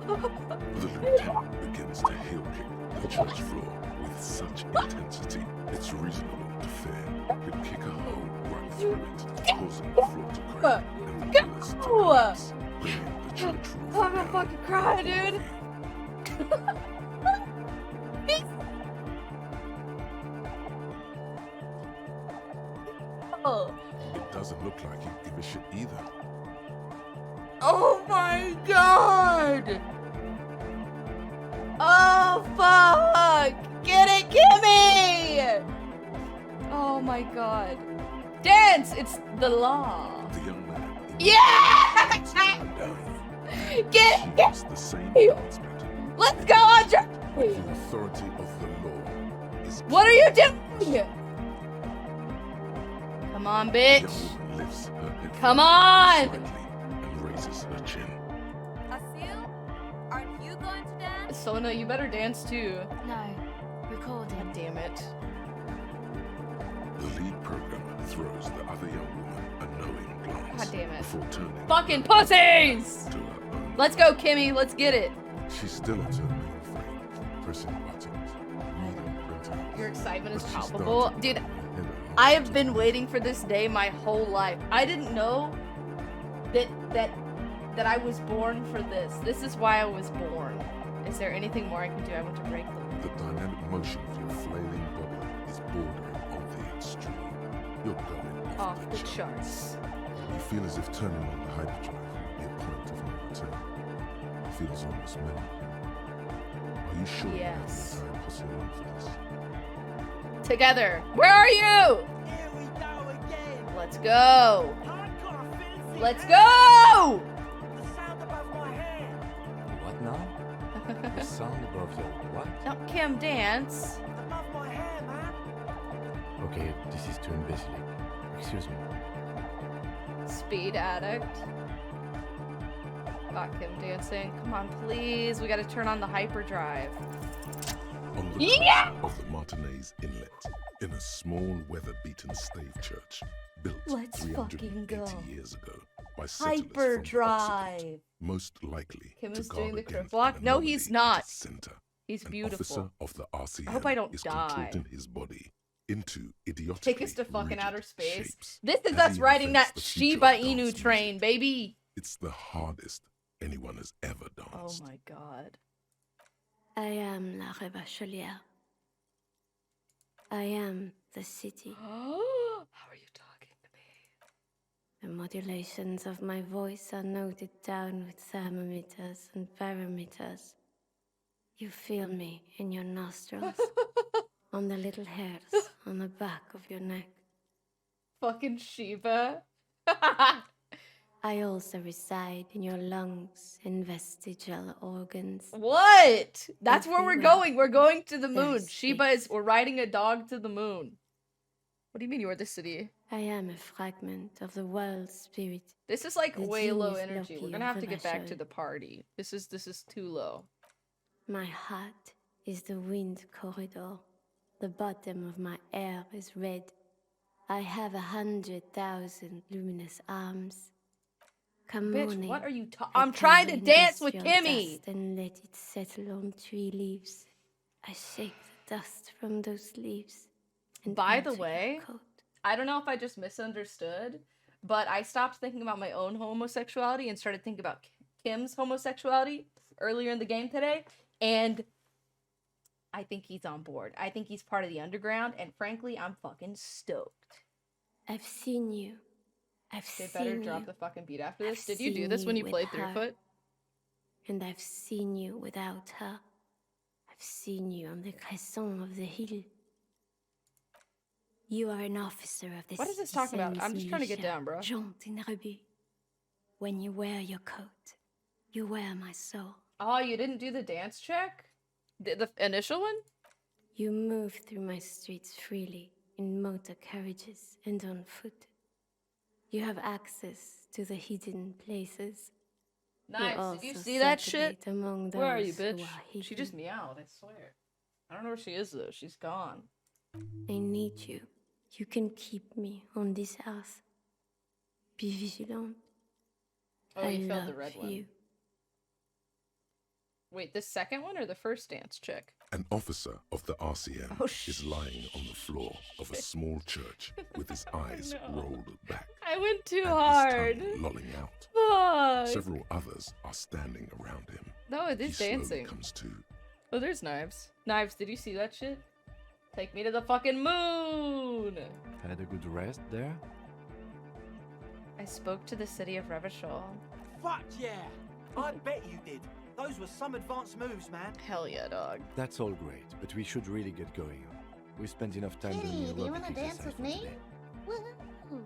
The lieutenant begins to heel kick the church floor with such intensity, it's reasonable to fear he'll kick a hole right through it, causing the floor to crack and the pillars to collapse, bringing the church roof I'm gonna fucking cry, dude. Oh. It doesn't look like he'd give a shit either. Oh my god! Oh fuck! Get it, Kimmy! Oh my god. Dance! It's the law. The young man Yeah! Get it! the same dance pattern. Let's go, Andre! The authority of the law is What are you doing? Come on, The bitch. young woman lifts her head Come on! slightly and raises her chin. Asil, are you going to dance? Sona, you better dance too. No, recording. God damn it. The lead programmer throws the other young woman a knowing glance God damn it. before turning Fucking pussies! to her own. Let's go, Kimmy. Let's get it. She's still at her mainframe, pressing buttons, reading printouts. Your excitement is But she's palpable. starting Dude, to head her I have been waiting for this day my whole life. I didn't know that I was born for this. This is why I was born. Is there anything more I can do? I want to break them. The dynamic motion of your flailing body is bordering on the extreme. You're going Off the charts. You feel as if turning on the hyperdrive would be a point of no return. It feels almost mental. Are you sure you have Yes. the entire pussy on for this? Together. Where are you? Here we go again. Let's go. Hardcore filthy Let's hell. go. The sound above my head. What now? The sound above your what? Now, Kim, dance. Above my hair, man. Okay, this is too imbecilic. Excuse me. Speed addict. Got Kim dancing. Come on, please. We gotta turn on the hyperdrive. On the Yeah! coast of the Martinez Inlet, in a small weather-beaten stave church built Let's 380 fucking go. years ago by settlers from the Hyperdrive. Oxford, most likely Kim to is doing guard the crib against block. an No, anomaly he's at not. its center. He's An beautiful. officer of the RCM I hope I don't is die. contorting his body into idiotic. Take us to fucking outer space. shapes This is as us he riding that invents the future Shiba of Inu dance train, music. baby. It's the hardest anyone has ever Oh danced. my god. I am La Rebachelière. I am the city. How are you talking to me? The modulations of my voice are noted down with thermometers and barometers. You feel me in your nostrils, on the little hairs on the back of your neck. Fucking Shiba. I also reside in your lungs and vestigial organs. What? That's where we're Everywhere. going. We're going to the moon. There's Shiba is. We're riding a dog to the moon. What do you mean you're the city? I am a fragment of the world spirit. This is like The way low genius energy. We're Loki gonna of have to get back to Rebachel. the party. This is too low. My heart is the wind corridor. The bottom of my air is red. I have 100,000 luminous arms. Come Bitch, on in. what are you ta- I I'm trying to cover dance with industrial Kimmy. dust and let it settle on tree leaves. I shake the dust from those leaves. And By the into your way, coat. I don't know if I just misunderstood, but I stopped thinking about my own homosexuality and started thinking about Kim's homosexuality earlier in the game today. And I think he's on board. I think he's part of the underground, and frankly, I'm fucking stoked. I've seen you. I've They seen better you. drop the fucking beat after I've this. Did you do seen this when you with played her. Threefoot? And I've seen you without her. I've seen you on the crescent of the hill. You are an officer of the What is this talking about? I'm just trying to get down, bro. Jante in rebut. When you wear your coat, you wear my soul. Oh, you didn't do the dance check? The initial one? You move through my streets freely, in motor carriages and on foot. You have access to the hidden places. Nice. Did you see that shit? Among Where are you, those who bitch? are hidden. She just meowed, I swear. I don't know where she is, though. She's gone. I need you. You can keep me on this earth. Be vigilant. Oh, I you failed the love red you. one. Wait, the second one or the first dance check? An officer of the RCM is lying on the floor of a small church with his eyes rolled back I went too and hard. his tongue lolling out. Fuck. Several others are standing around him. No, it is He slowly dancing. comes to. Oh, there's Knives. Knives, did you see that shit? Take me to the fucking moon! Had a good rest there? I spoke to the city of Revachol. Fuck yeah! I bet you did. Those were some advanced moves, man. Hell yeah, dog. That's all great, but we should really get going. We spent enough time doing Kitty, do you aerobic want to dance exercise with for me? today. Woohoo!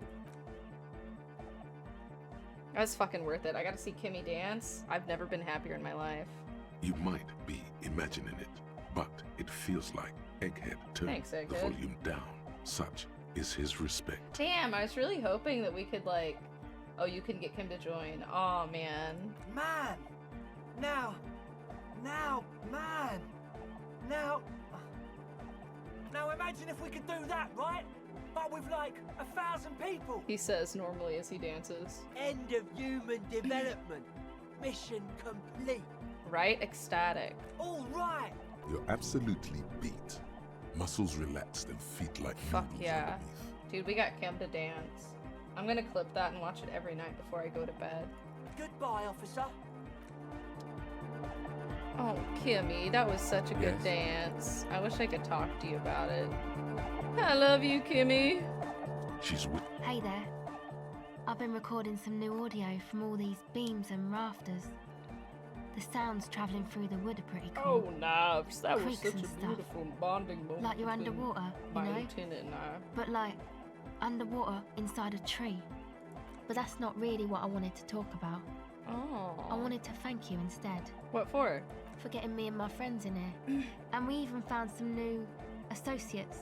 That was fucking worth it. I gotta see Kimmy dance. I've never been happier in my life. You might be imagining it, but it feels like Egghead turned Thanks, the Egghead. volume down. Such is his respect. Damn, I was really hoping that we could, like... Oh, you can get Kim to join. Aw, man. Man! Now, man! Now imagine if we could do that, right? But with like 1,000 people. He says normally as he dances. End of human development. Mission complete. Right? Ecstatic. All right. You're absolutely beat. Muscles relaxed and feet like Fuck noodles yeah. underneath. Dude, we got Kim to dance. I'm gonna clip that and watch it every night before I go to bed. Goodbye, officer. Oh, Kimmy, that was such a good Yes? dance. I wish I could talk to you about it. I love you, Kimmy. She's with Hey there. I've been recording some new audio from all these beams and rafters. The sounds travelling through the wood are pretty cool. Oh, Nabs, that was Creaks such and a stuff. beautiful bonding moment. Like you're between underwater, you my know? lieutenant and I. But like, underwater inside a tree. But that's not really what I wanted to talk about. Oh. I wanted to thank you instead. What for? For getting me and my friends in here. And we even found some new associates,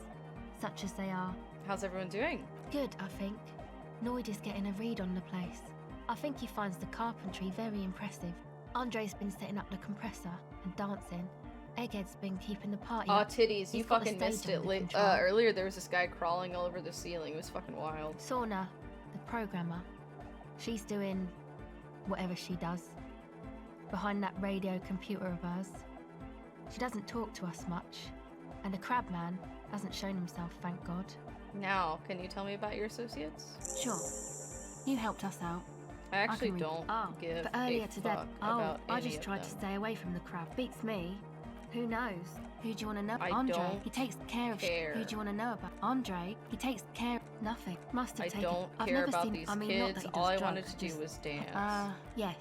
such as they are. How's everyone doing? Good, I think. Noid is getting a read on the place. I think he finds the carpentry very impressive. Andre's been setting up the compressor and dancing. Egghead's been keeping the party Aw, up. titties, you He's got the fucking missed stage it. under control. Earlier there was this guy crawling all over the ceiling. It was fucking wild. Sauna, the programmer, she's doing whatever she does. Behind that radio computer of hers. She doesn't talk to us much. And the crab man hasn't shown himself, thank God. Now, can you tell me about your associates? Sure. You helped us out. I actually can read- don't give but earlier a today, fuck about I any just of tried them. to stay away from the crab. Beats me. Who knows? Who do you want to know? I Andre. don't He takes care of. care. Who do you want to know about? Andre. He takes care of nothing. Must have I taken. don't I've care never about seen, these I mean, not that kids. he All does I wanted drugs, to do just- was dance. Yes.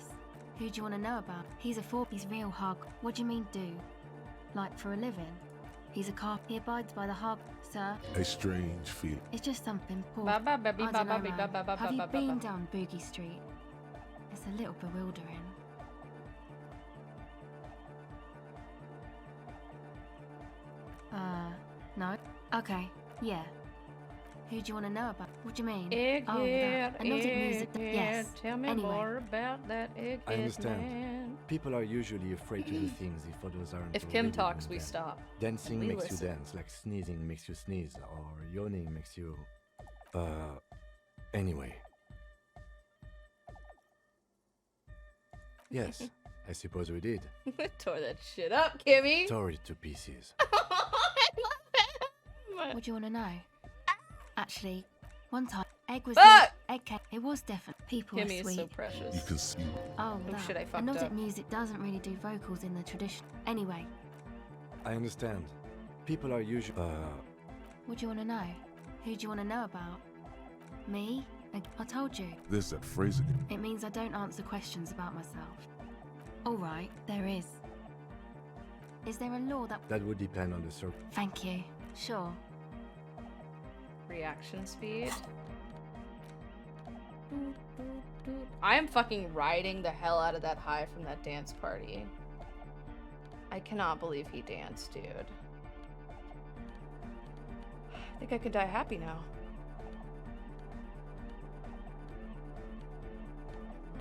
Who do you want to know about? He's he's real hard. What do you mean do? Like for a living? He's a carp. He abides by the hard, sir. a strange feeling. It's just something poor. Ba ba ba bee I ba don't ba know, bee man. ba ba ba Have ba you ba ba been ba. down Boogie Street? It's a little bewildering. No? Okay, yeah. Who do you want to know about? What do you mean? Egghead, that Nordic music. Egghead, Yes. tell me Anyway. more about that Egghead I understand. man. People are usually afraid to do things if others aren't. If Kim already talks, doing we them. stop. Dancing We makes listen. you dance, like sneezing makes you sneeze, or yawning makes you. Anyway. Yes, I suppose we did. Tore that shit up, Kimmy. Tore it to pieces. What do you want to know? Actually, one time, Egg was Fuck! Egg came. It was different. People Kimmy were is sweet. so precious. You can see Oh, Oh that. shit, I fucked Nordic up. music doesn't really do vocals in the tradition. Anyway, I understand. People are usually... What do you want to know? Who do you want to know about? Me? I told you. There's that phrase again. It means I don't answer questions about myself. Alright, there is. Is there a law that... That would depend on the circle. Thank you. Sure. Reaction speed. I am fucking riding the hell out of that high from that dance party. I cannot believe he danced, dude. I think I could die happy now.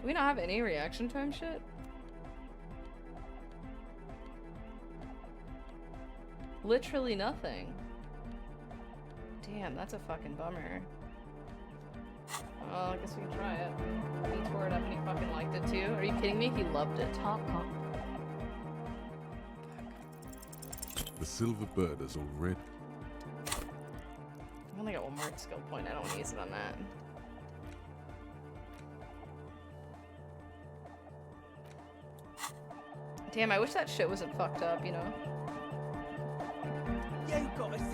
Do we not have any reaction time shit? Literally nothing. Damn, that's a fucking bummer. Well, I guess we can try it. He tore it up and he fucking liked it too. Are you kidding me? He loved it. Top cop. The silver bird is already... I only got one more skill point. I don't want to use it on that. Damn, I wish that shit wasn't fucked up, you know?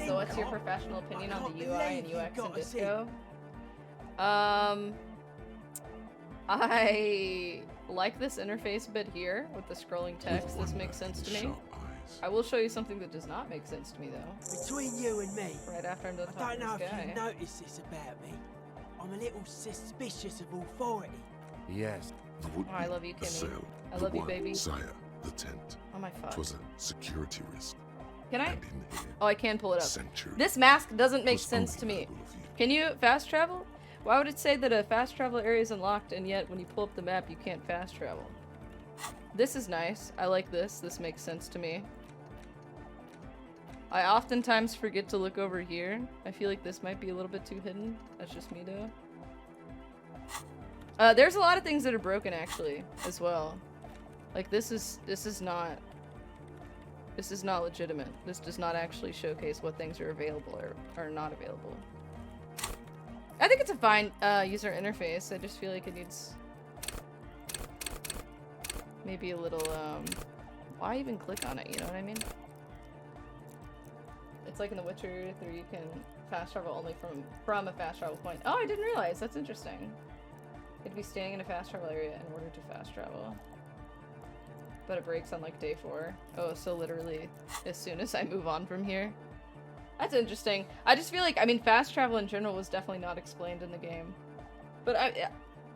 So what's your professional opinion on the UI and UX in Disco? I like this interface a bit here with the scrolling text. This makes sense to me. I will show you something that does not make sense to me though. Between you and me, right after I'm done I talking don't know to this if guy. you noticed this about me. I'm a little suspicious of authority. Yes. Oh, I love you, Kimmy. I love you, baby. Sire, the tent. Oh my fuck. 'Twas a security risk. Can I? And in here, Oh, I can pull it up. century This mask doesn't make was sense to only me. Can you fast travel? Why would it say that a fast travel area is unlocked and yet when you pull up the map you can't fast travel? This is nice. I like this. This makes sense to me. I oftentimes forget to look over here. I feel like this might be a little bit too hidden. That's just me though. There's a lot of things that are broken actually as well. Like this is not legitimate. This does not actually showcase what things are available or are not available. I think it's a fine user interface. I just feel like it needs maybe a little why even click on it, you know what I mean? It's like in The Witcher 3 you can fast travel only from a fast travel point. Oh, I didn't realize. That's interesting. You have to be standing in a fast travel area in order to fast travel. But it breaks on like day 4. Oh, so literally as soon as I move on from here. That's interesting. I just feel like, I mean, fast travel in general was definitely not explained in the game. But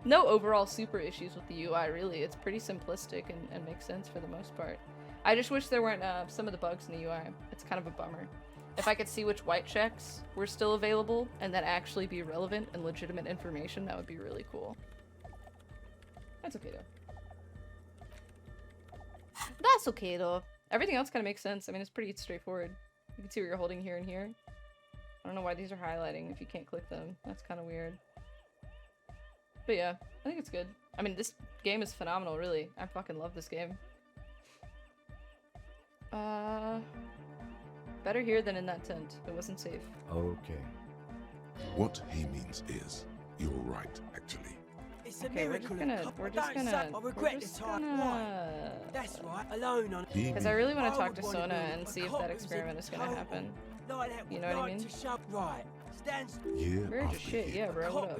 no overall super issues with the UI, really. It's pretty simplistic and makes sense for the most part. I just wish there weren't some of the bugs in the UI. It's kind of a bummer. If I could see which white checks were still available and that actually be relevant and legitimate information, that would be really cool. That's okay though. That's okay though. Everything else kind of makes sense. I mean, it's pretty straightforward. You can see what you're holding here and here. I don't know why these are highlighting if you can't click them. That's kind of weird. But yeah, I think it's good. I mean, this game is phenomenal, really. I fucking love this game. Better here than in that tent. It wasn't safe. Okay. What he means is, you're right, actually. It's a Okay, we're just miracle. gonna, I regret the time. Why? That's right. Alone on. Because I really want to talk to would wanna Sona do and a see if cop that who's experiment in is gonna total- happen. Like that You would know what I like mean? to shove right. Stands. Year Weird as after shit, year, yeah, bro. What up?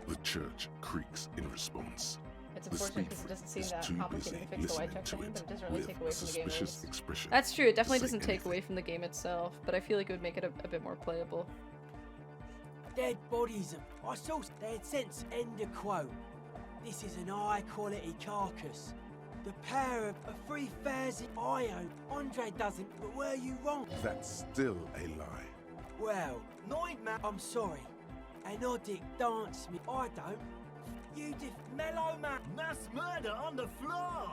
the church creaks in response. It's The unfortunate speed because it doesn't seem is that too complicated to busy fix the white listening check to thing, it but it doesn't really with take away a from the game. suspicious expression That's true. It definitely to say doesn't take anything. away from the game itself, but I feel like it would make it a bit more playable. Dead bodies. I saw dead sense. End of quote. This is an high-quality carcass. The power of a 3,000 ion. Andre doesn't, but were you wrong? That's still a lie. Well, Nightmare, I'm sorry. Anodic dance me. I don't. You mellow man. Mass murder on the floor!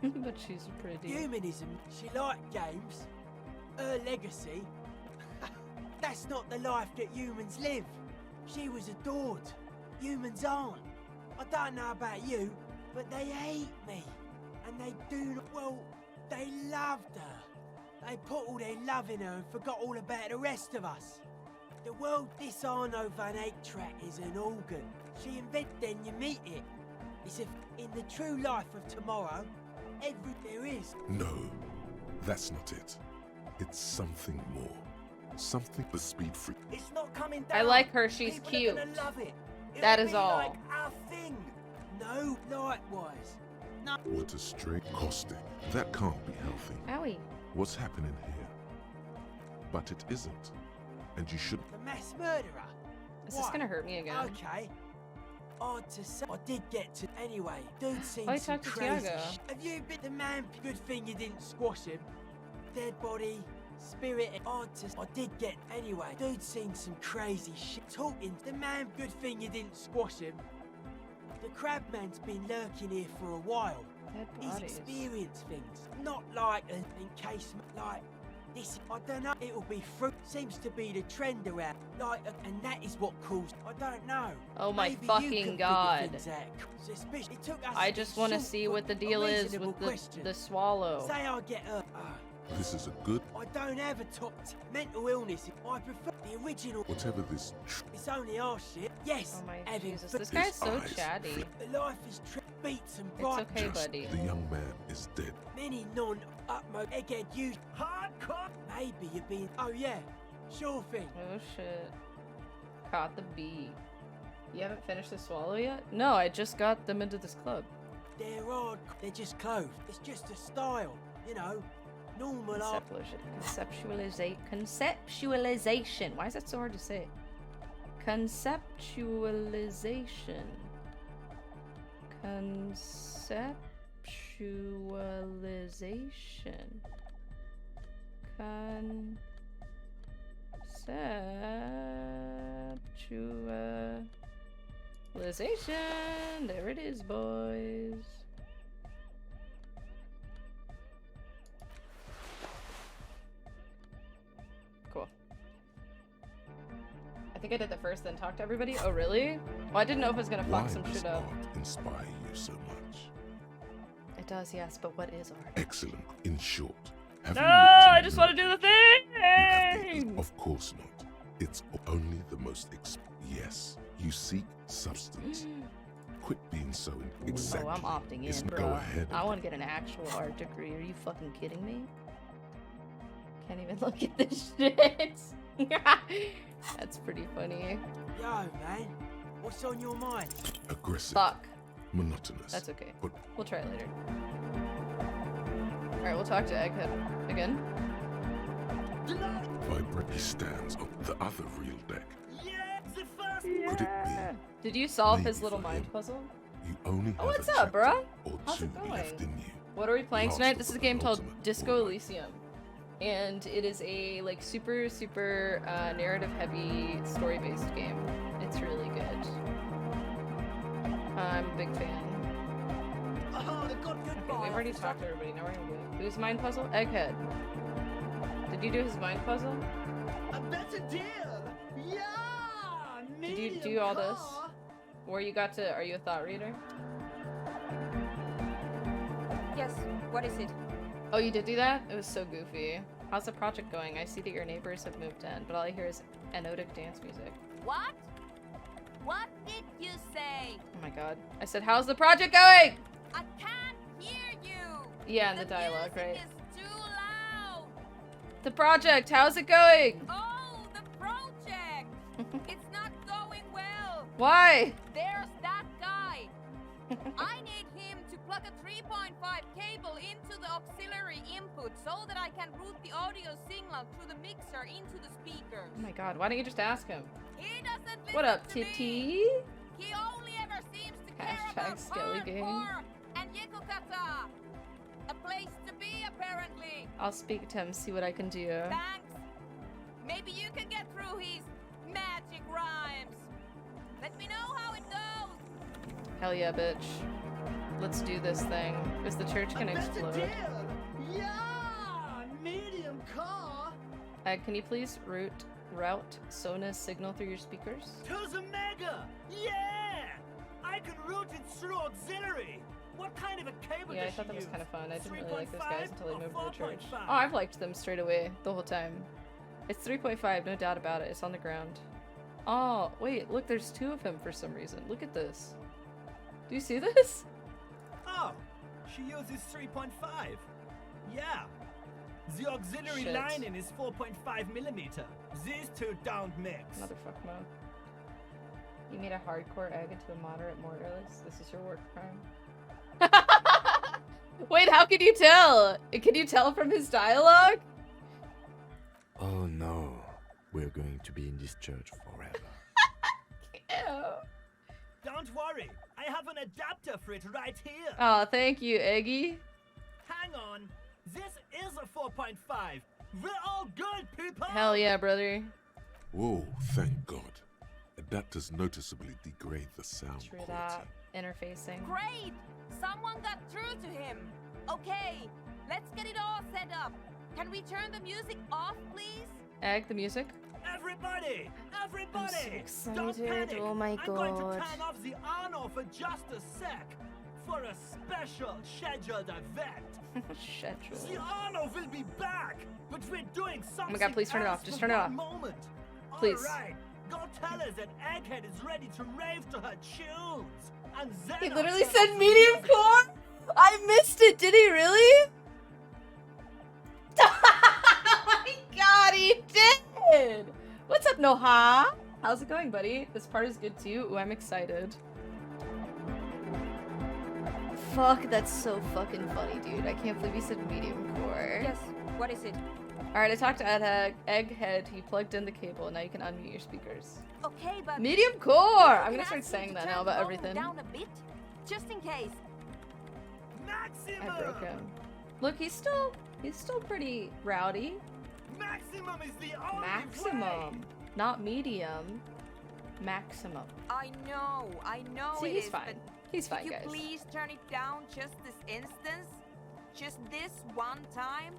But she's pretty. Humanism. She liked games. Her legacy. That's not the life that humans live. She was adored. Humans aren't. I don't know about you, but they hate me. And they do not, well, they loved her. They put all their love in her and forgot all about the rest of us. The world this Arno van Eyck track is an organ. She invented, then you meet it. It's in the true life of tomorrow, there is. No, That's not it. It's something more. Something the speed freak. It's not coming down. I like her. She's People cute. are gonna love it. That It'll is be all. like our thing. No, likewise. No. What a straight caustic. That can't be healthy. Owie. What's happening here? But it isn't. And you should. The mass murderer. Is this gonna hurt me again? Okay. Odd to say, I did get to anyway. Dude seems I some talked to crazy Tiago. Have you been the man? Good thing you didn't squash him. Dead body, spirit. Odd to. I did get anyway. Dude seen some crazy shit. Talking. The man. Good thing you didn't squash him. The crabman's been lurking here for a while. He's experienced things. Not like an encasement. Like this. I don't know. It'll be fruit. Seems to be the trend around. Like, and that is what caused. I don't know. Oh my Maybe you fucking can figure God. things out. Suspicious. It took us I just want to see what the deal is with the swallow. Say I get a. This is a good. I don't have a top mental illness. I prefer the original. Whatever this. It's only our shit. Yes. Oh my Evan, Jesus. but This guy's so eyes chatty. life is beats and It's bright. okay, buddy. The young man is dead. Many non-utmost egghead use hardcore. Maybe you're being. Oh yeah, sure thing. Oh shit. Caught the bee. You haven't finished the swallow yet? No, I just got them into this club. They're odd. They're just clothes. It's just a style, you know. Normal art. Conceptualization. Why is that so hard to say? Conceptualization. Conceptualization. Conceptualization. There it is, boys. Cool. I think I did the first, then talk to everybody. Oh, really? Well, I didn't know if I was gonna fuck Why some does shit up. art inspire you so much? It does, yes, but what is art? Excellent. In short, have No, you looked I in just the want to do the thing! Of course not. It's only the most yes. You seek substance. Quit being so exactly. Oh, I'm opting It's in, go bro. ahead. I want to get an actual art degree. Are you fucking kidding me? Can't even look at this shit. That's pretty funny. Yo, man, what's on your mind? Aggressive. Fuck. Monotonous. That's okay. But We'll try it later. Alright, we'll talk to Egghead again. Vibrant. He stands on the other real deck. Could it be Did you solve Maybe his little for mind him. puzzle? you only have Oh, what's a up, chapter bruh? or How's two it going? left in you? What are we playing Last tonight? of This is a the game called ultimate Disco Elysium. And it is a like super narrative heavy story based game. It's really good. I'm a big fan. Oh, the good Okay, we've already talked to everybody. Now we're gonna do it. Whose mind puzzle? Egghead. Did you do his mind puzzle? A better deal! Yeah! Did you do all this? Or you got to? Are you a thought reader? Yes, what is it? Oh, you did do that? It was so goofy. How's the project going? I see that your neighbors have moved in, but all I hear is anotic dance music. What? What did you say? Oh my god. I said, how's the project going? I can't hear you. Yeah, in the dialogue, right? It's too loud. The project, how's it going? Oh, the project. It's not going well. Why? There's that guy. I need him to plug a 3.5 cable into the auxiliary input so that I can route the audio signal through the mixer into the speakers. Oh my god, why don't you just ask him? He doesn't listen What up, to me. Titty? He only ever seems to care Hashtag about Skelly Gang. hardcore and Yekukata. A place to be, apparently. I'll speak to him, see what I can do. Thanks. Maybe you can get through his magic rhymes. Let me know how it goes. Hell yeah, bitch. Let's do this thing. Is the church gonna explode? Yeah! Medium car! Can you please route Sona's signal through your speakers? To the mega! Yeah! I can route it through auxiliary! What kind of a cable Yeah, I does thought she that was use? kind of fun. I didn't really like those 3.5 guys until I or moved to the church. 4.5? Oh, I've liked them straight away the whole time. It's 3.5, no doubt about it. It's on the ground. Oh, wait, look, there's two of him for some reason. Look at this. Do you see this? Oh, she uses 3.5. Yeah. The auxiliary Shit. lining is 4.5 millimeter. These two don't mix. Motherfuck mode. You made a hardcore egg into a moderate mortarless. This is your work crime. Wait, how can you tell? Can you tell from his dialogue? Oh no, we're going to be in this church forever. Ew. Don't worry, I have an adapter for it right here. Oh, thank you, Eggy. Hang on, this is a 4.5. We're all good, people. Hell yeah, brother. Whoa, thank God. Adapters noticeably degrade the sound True quality. that. Interfacing. Great! Someone got through to him. Okay, let's get it all set up. Can we turn the music off, please? Egg, the music. Everybody! Everybody! so Don't excited. panic! Oh my I'm going to God. turn off the on-off for just a sec. For a special scheduled event. Schedule. The on-off will be back, but we're doing something Oh my God, please turn it off. else Just for turn it one off. Moment. Please. All right, go tell her that Egghead is ready to rave to her tunes. And then He I'll literally turn said off the medium music. core? I missed it, did he really? Oh my God, he did! What's up, Noha? How's it going, buddy? This part is good too. Ooh, I'm excited. Fuck, that's so fucking funny, dude. I can't believe he said medium core. Yes, what is it? Alright, I talked to Egghead. He plugged in the cable. Now you can unmute your speakers. Okay, but Medium core! I'm Can gonna I start ask you saying to that turn now the about volume everything. down a bit, just in case. Maximum! I broke him. Look, he's still pretty rowdy. Maximum is the only way. Maximum, not medium. Maximum. I know See, it he's is, fine. but He's fine, could you guys. please turn it down just this instance? Just this one time?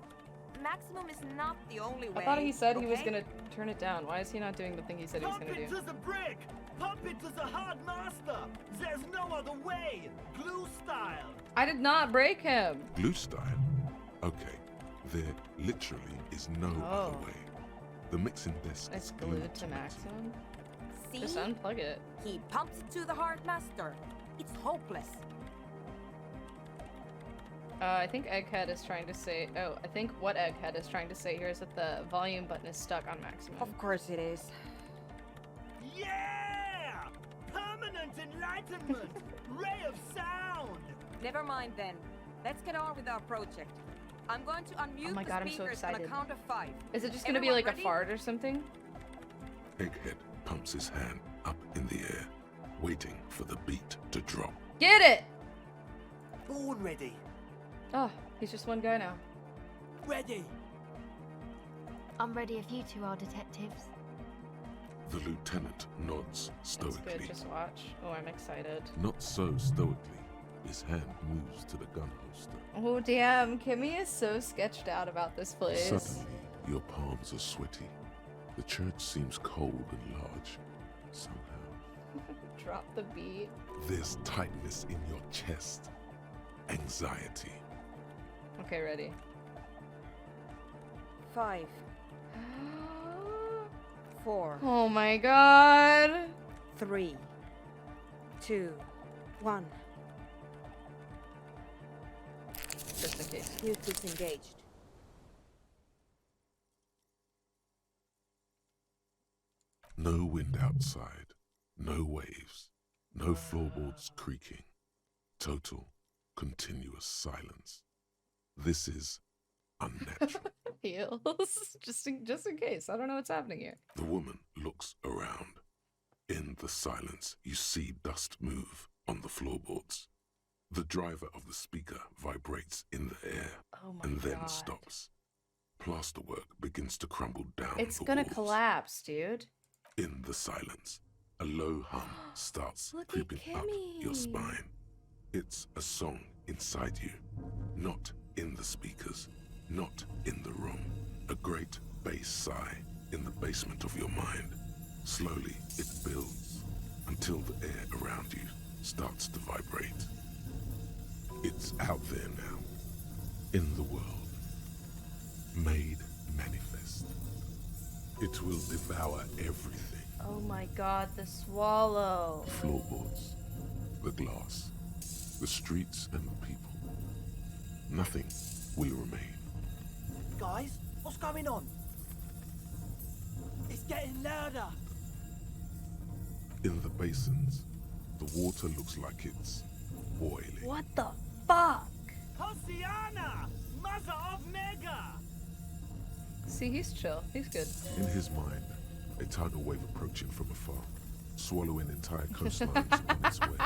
Maximum is not the only way. I thought he said he was okay? gonna turn it down. Why is he not doing the thing he said he was Pump gonna it do? to the brick! Pump it to the hard master! There's no other way! Glue style! I did not break him. Glue style? Okay, there literally is no other way. The mixing desk It's is glued to maximum. See? Just unplug it. He pumps it to the hard master. It's hopeless. I think Egghead is trying to say. Oh, I think what Egghead is trying to say here is that the volume button is stuck on maximum. Of course it is. Yeah! Permanent enlightenment! Ray of sound! Never mind then. Let's get on with our project. I'm going to unmute Oh my the God, I'm so speakers on a excited. count of 5. Is it just gonna be Everyone like ready? a fart or something? Egghead pumps his hand up in the air, waiting for the beat to drop. Get it! Born ready. Oh, he's just one guy now. Ready. I'm ready if you two are detectives. The lieutenant nods That's stoically. good, just watch. Oh, I'm excited. Not so stoically. His hand moves to the gun holster. Oh, damn. Kimmy is so sketched out about this place. Suddenly, your palms are sweaty. The church seems cold and large. Somehow, Drop the beat. there's tightness in your chest. Anxiety. Okay, ready. 5. 4. Oh my God. 3. 2. 1. Just in case. Mute is engaged. No wind outside. No waves. No floorboards creaking. Total, continuous silence. This is unnatural. Heels. just in case. I don't know what's happening here. The woman looks around. In the silence, you see dust move on the floorboards. The driver of the speaker vibrates in the air Oh my and then God. stops. Plasterwork begins to crumble down It's the gonna walls. collapse, dude. In the silence, a low hum starts Look at creeping up your Kimmy. spine. It's a song inside you, not in the speakers, not in the room. A great bass sigh in the basement of your mind. Slowly, it builds until the air around you starts to vibrate. It's out there now, in the world, made manifest. It will devour everything. Oh my God, the swallow. The floorboards, the glass, the streets and the people. Nothing will remain. guys? What's going on? It's getting louder. In the basins, the water looks like it's boiling. What the fuck? Hosiana! Mother of Mega! See, he's chill. He's good. In his mind, a tidal wave approaching from afar, swallowing entire coastlines on its way.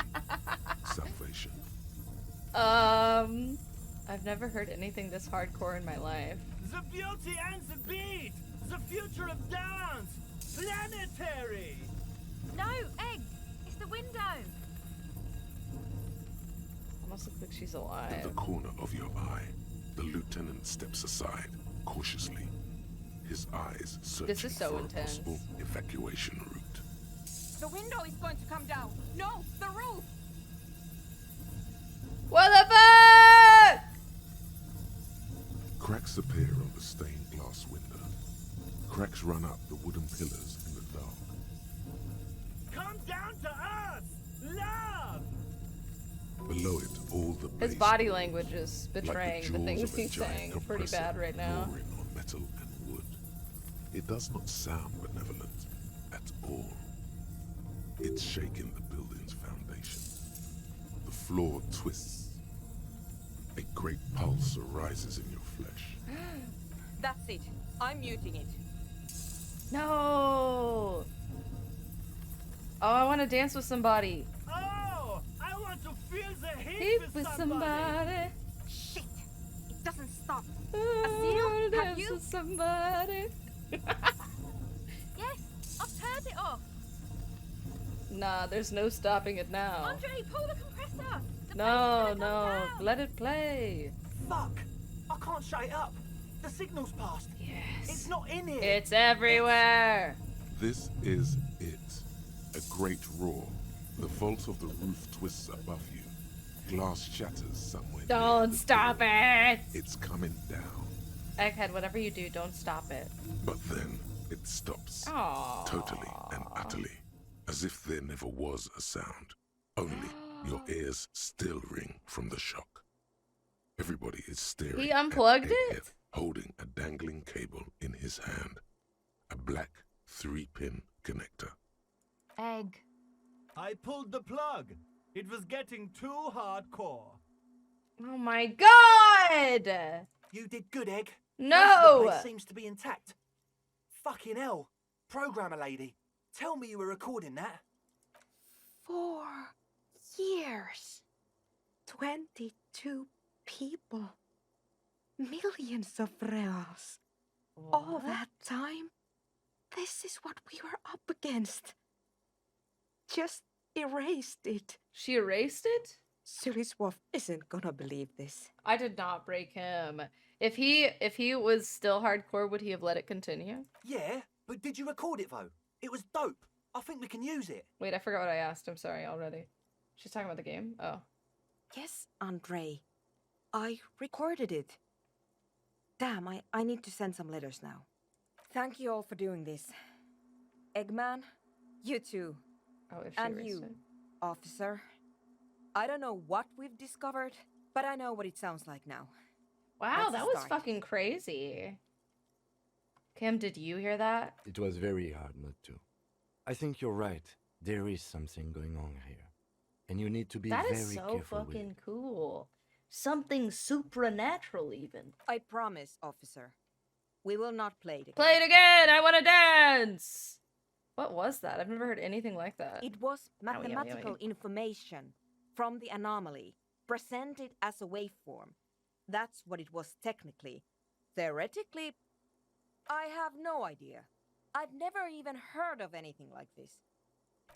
Salvation. I've never heard anything this hardcore in my life. The beauty and the beat! The future of dance! Planetary! No, Egg! It's the window! Almost looks like she's In alive. the corner of your eye, the lieutenant steps aside, cautiously. His eyes searching This is so for intense. a possible evacuation route. The window is going to come down! No, the roof! What the fuck? Cracks appear on the stained glass window. Cracks run up the wooden pillars in the dark. Come down to us! Love! Below it, all the His bass body language is like betraying the jaws things of a he's giant saying pretty compressor bad right now. roaring on metal and wood. It does not sound benevolent at all. It's shaking the building's foundation. The floor twists. A great pulse arises in your flesh. That's it. I'm muting it. No. Oh, I want to dance with somebody. Oh! I want to feel the heat Heat with with somebody! somebody. Shit! It doesn't stop. I Asil, wanna have dance you? with somebody. Yes, I've turned it off. Nah, there's no stopping it now. Andre, pull the compressor. No, no, let it play. Fuck! I can't shut it up. The signal's passed. Yes. It's not in here. It's everywhere. This is it. A great roar. The vault of the roof twists above you. Glass shatters somewhere. Don't near. stop it. It's coming down. Egghead, whatever you do, don't stop it. But then it stops. Aww. Totally and utterly. As if there never was a sound. Only your ears still ring from the shock. Everybody is staring. He unplugged at it? Egghead, holding a dangling cable in his hand. A black 3-pin connector. Egg. I pulled the plug. It was getting too hardcore. Oh my god! You did good, Egg. No! Most of the place seems to be intact. Fucking hell. Programmer lady, tell me you were recording that. 4 years. 22 people. Millions of reals. All that time? This is what we were up against. Just erased it. She erased it? Suliswolf isn't gonna believe this. I did not break him. If he was still hardcore, would he have let it continue? Yeah, but did you record it though? It was dope. I think we can use it. Wait, I forgot what I asked. I'm sorry already. She's talking about the game? Oh. Yes, Andre. I recorded it. Damn, I need to send some letters now. Thank you all for doing this. Eggman, you too. Oh, if she and erased you, it. officer. I don't know what we've discovered, but I know what it sounds like now. Wow, That's a that was start. fucking crazy. Kim, did you hear that? It was very hard not to. I think you're right. There is something going on here. And you need to be That very is so careful with it. fucking cool. Something supernatural, even. I promise, officer. We will not play it again. Play it again! I want to dance! What was that? I've never heard anything like that. It was Owie, owie, owie. mathematical information from the anomaly, presented as a waveform. That's what it was technically. Theoretically, I have no idea. I've never even heard of anything like this.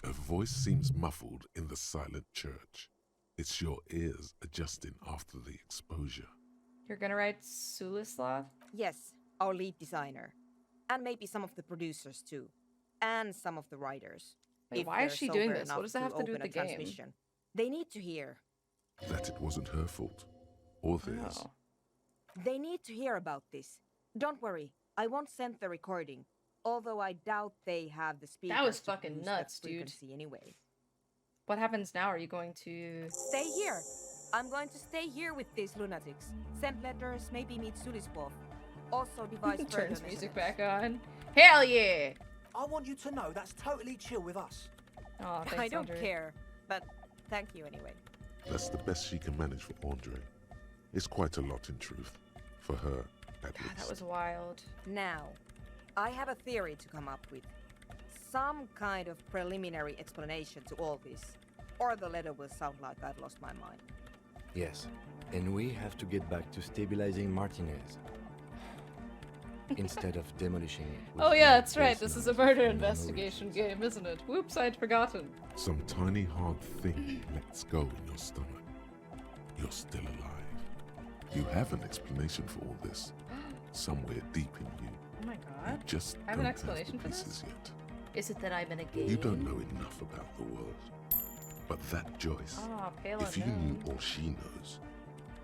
A voice seems muffled in the silent church. It's your ears adjusting after the exposure. You're gonna write Sulislav? Yes, our lead designer. And maybe some of the producers too. And some of the writers. Wait, if why is they're she doing sober this? What enough does that have to do open with the a game? transmission. They need to hear. That it wasn't her fault. Or theirs. Oh. They need to hear about this. Don't worry, I won't send the recording. Although I doubt they have the speakers. That was to fucking boost nuts, that dude. frequency anyway. What happens now? Are you going to... Stay here. I'm going to stay here with these lunatics. Send letters, maybe meet Suliswolf. Also devise further Turns music measurements. back on. Hell yeah! I want you to know that's totally chill with us. Oh, thanks, I don't Andre. care, but thank you anyway. That's the best she can manage for Andre. It's quite a lot in truth. For her, at God, least. that was wild. Now, I have a theory to come up with. Some kind of preliminary explanation to all this, or the letter will sound like I've lost my mind. Yes, and we have to get back to stabilizing Martinez. Instead of demolishing it. with Oh yeah, no that's right. base This is a knowledge murder and no investigation game, isn't it? Whoops, I'd forgotten. Some tiny hard thing lets go in your stomach. You're still alive. You have an explanation for all this. Somewhere deep in you. Oh my You god. just I have don't an explanation have for the this? pieces yet. Is it that I'm in a game? You don't know enough about the world. But that Joyce, Ah, pale if you unknown. knew all she knows,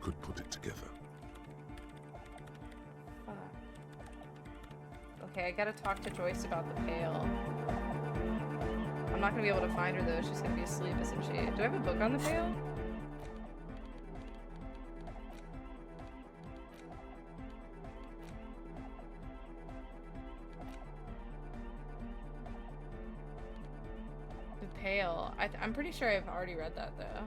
could put it together. Fuck. Okay, I gotta talk to Joyce about the pail. I'm not gonna be able to find her though. She's gonna be asleep, isn't she? Do I have a book on the pail? The pail. I'm pretty sure I've already read that though.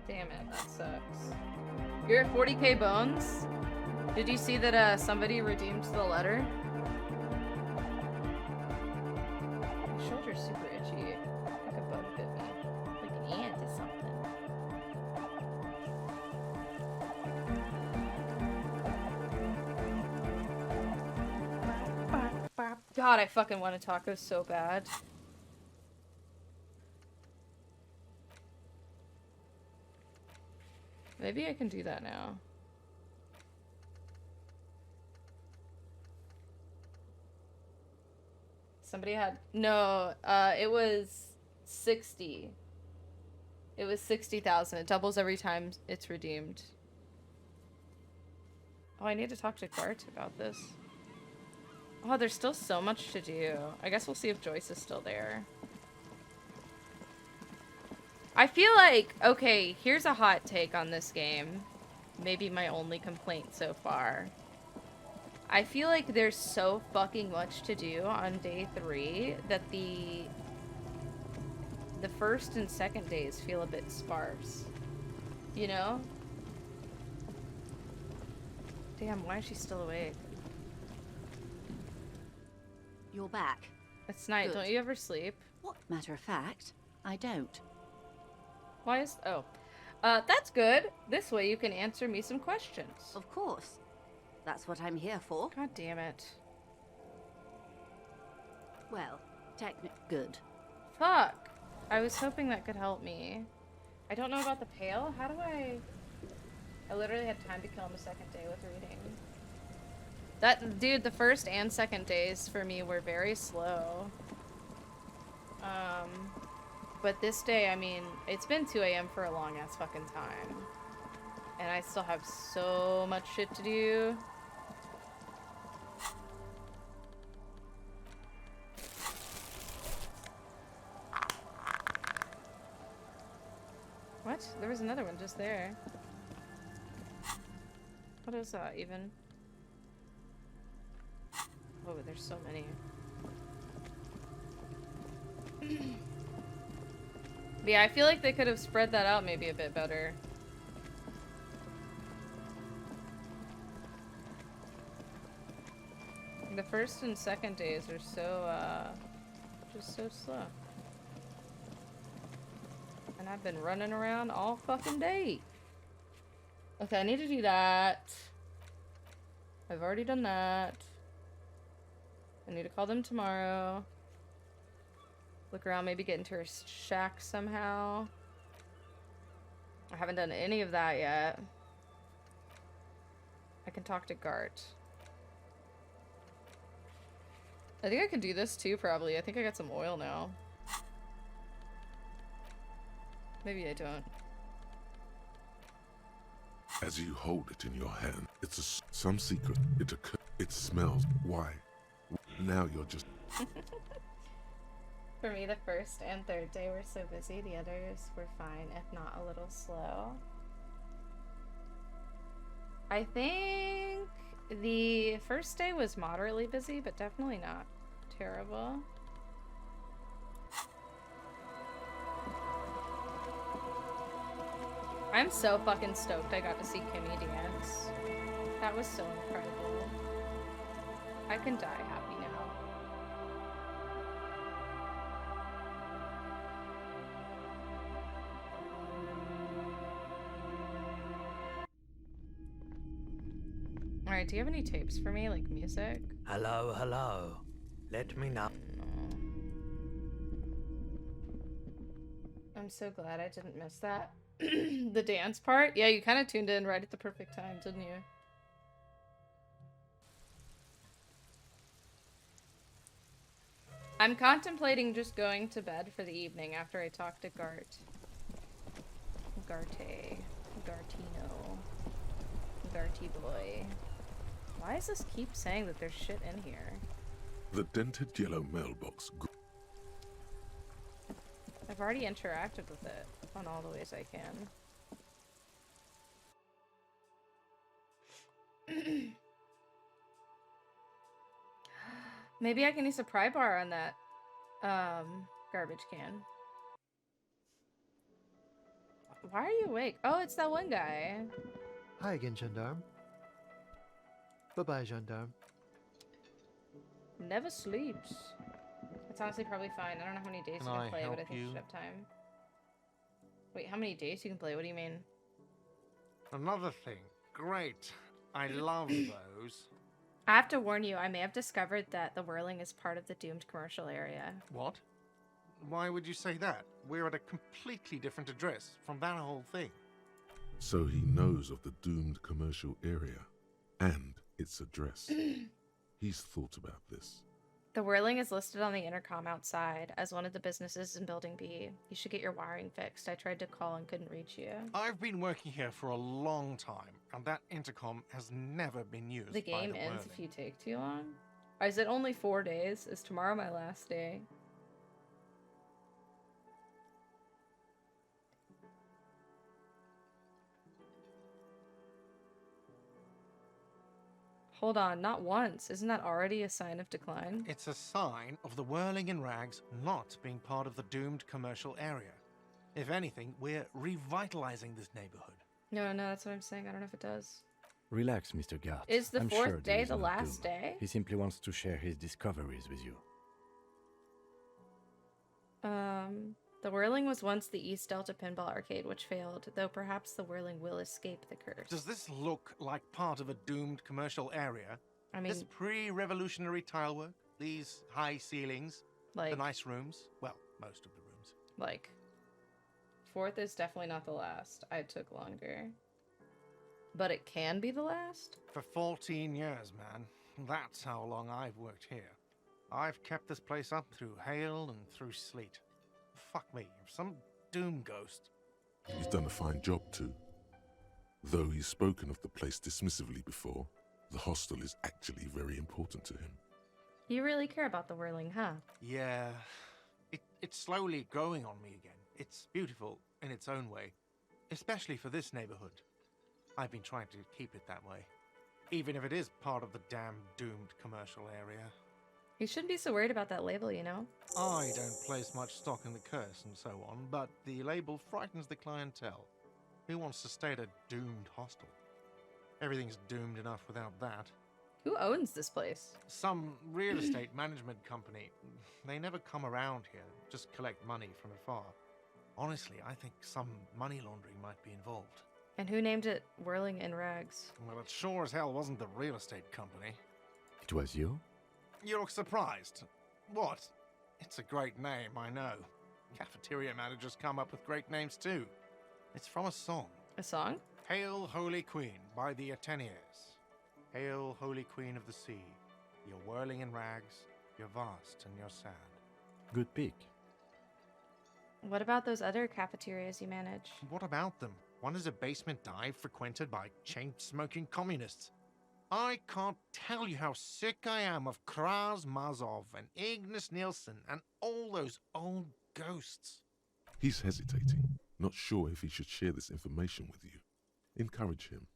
Damn it, that sucks. You're at 40k bones? Did you see that somebody redeemed the letter? My shoulder's super itchy. Like a bug bit me. Like an ant or something. God, I fucking want a taco so bad. Maybe I can do that now. Somebody had... No, it was 60. It was 60,000. It doubles every time it's redeemed. Oh, I need to talk to Gart about this. Oh, there's still so much to do. I guess we'll see if Joyce is still there. I feel like, okay, here's a hot take on this game. Maybe my only complaint so far. I feel like there's so fucking much to do on day 3 that the first and second days feel a bit sparse. You know? Damn, why is she still awake? You're back. It's night. Good. Don't you ever sleep? What matter of fact, I don't. Why is... Oh. That's good. This way you can answer me some questions. Of course. That's what I'm here for. God damn it. Well, good. Fuck. I was hoping that could help me. I don't know about the pail. How do I... I literally had time to kill him a second day with reading. That... Dude, the first and second days for me were very slow. But this day, I mean, it's been 2 a.m. for a long-ass fucking time. And I still have so much shit to do. What? There was another one just there. What is that even? Oh, there's so many. But yeah, I feel like they could have spread that out maybe a bit better. The first and second days are so, just so slow. And I've been running around all fucking day. Okay, I need to do that. I've already done that. I need to call them tomorrow. Look around, maybe get into her shack somehow. I haven't done any of that yet. I can talk to Gart. I think I can do this too, probably. I think I got some oil now. Maybe I don't. As you hold it in your hand, it's some secret. It occurs. It smells. Why? Now you're just... For me, the first and third day were so busy, the others were fine, if not a little slow. I think the first day was moderately busy, but definitely not terrible. I'm so fucking stoked I got to see Kimmy dance. That was so incredible. I can die happy now. Alright, do you have any tapes for me, like music? Hello, hello. Let me know. I'm so glad I didn't miss that. The dance part? Yeah, you kind of tuned in right at the perfect time, didn't you? I'm contemplating just going to bed for the evening after I talk to Gartino. Garty boy. Why does this keep saying that there's shit in here? The dented yellow mailbox. I've already interacted with it on all the ways I can. Maybe I can use a pry bar on that garbage can. Why are you awake? Oh, it's that one guy. Hi again, Gendarme. Bye-bye, Gendarme. Never sleeps. It's honestly probably fine. I don't know how many days you can play, but I think you should have time. Wait, how many days you can play? What do you mean? Another thing. Great. I love those. I have to warn you, I may have discovered that the whirling is part of the doomed commercial area. What? Why would you say that? We're at a completely different address from that whole thing. So he knows of the doomed commercial area and its address. He's thought about this. The whirling is listed on the intercom outside as one of the businesses in Building B. You should get your wiring fixed. I tried to call and couldn't reach you. I've been working here for a long time, and that intercom has never been used. The game ends if you take too long? Or is it only 4 days? Is tomorrow my last day? Hold on, not once. Isn't that already a sign of decline? It's a sign of the whirling in rags not being part of the doomed commercial area. If anything, we're revitalizing this neighborhood. No, that's what I'm saying. I don't know if it does. Relax, Mr. Gart. Is the I'm fourth sure day there is the no last doom. day? He simply wants to share his discoveries with you. The whirling was once the East Delta Pinball Arcade, which failed, though perhaps the whirling will escape the curse. Does this look like part of a doomed commercial area? I mean, this pre-revolutionary tile work, these high ceilings, like, the nice rooms, well, most of the rooms. Like, fourth is definitely not the last. I took longer. But it can be the last? For 14 years, man. That's how long I've worked here. I've kept this place up through hail and through sleet. Fuck me, some doom ghost. He's done a fine job too. Though he's spoken of the place dismissively before, the hostel is actually very important to him. You really care about the whirling, huh? Yeah, it's slowly growing on me again. It's beautiful in its own way, especially for this neighborhood. I've been trying to keep it that way, even if it is part of the damn doomed commercial area. You shouldn't be so worried about that label, you know? I don't place much stock in the curse and so on, but the label frightens the clientele. Who wants to stay at a doomed hostel? Everything's doomed enough without that. Who owns this place? Some real estate management company. They never come around here, just collect money from afar. Honestly, I think some money laundering might be involved. And who named it Whirling in Rags? Well, it sure as hell wasn't the real estate company. It was you? You look surprised. What? It's a great name, I know. Cafeteria managers come up with great names too. It's from a song. A song? Hail, Holy Queen, by the Ateneers. Hail, Holy Queen of the Sea. You're whirling in rags, you're vast and you're sad. Good pick. What about those other cafeterias you manage? What about them? One is a basement dive frequented by chain-smoking communists. I can't tell you how sick I am of Kraz Mazov and Ignis Nielsen and all those old ghosts. He's hesitating, not sure if he should share this information with you. Encourage him.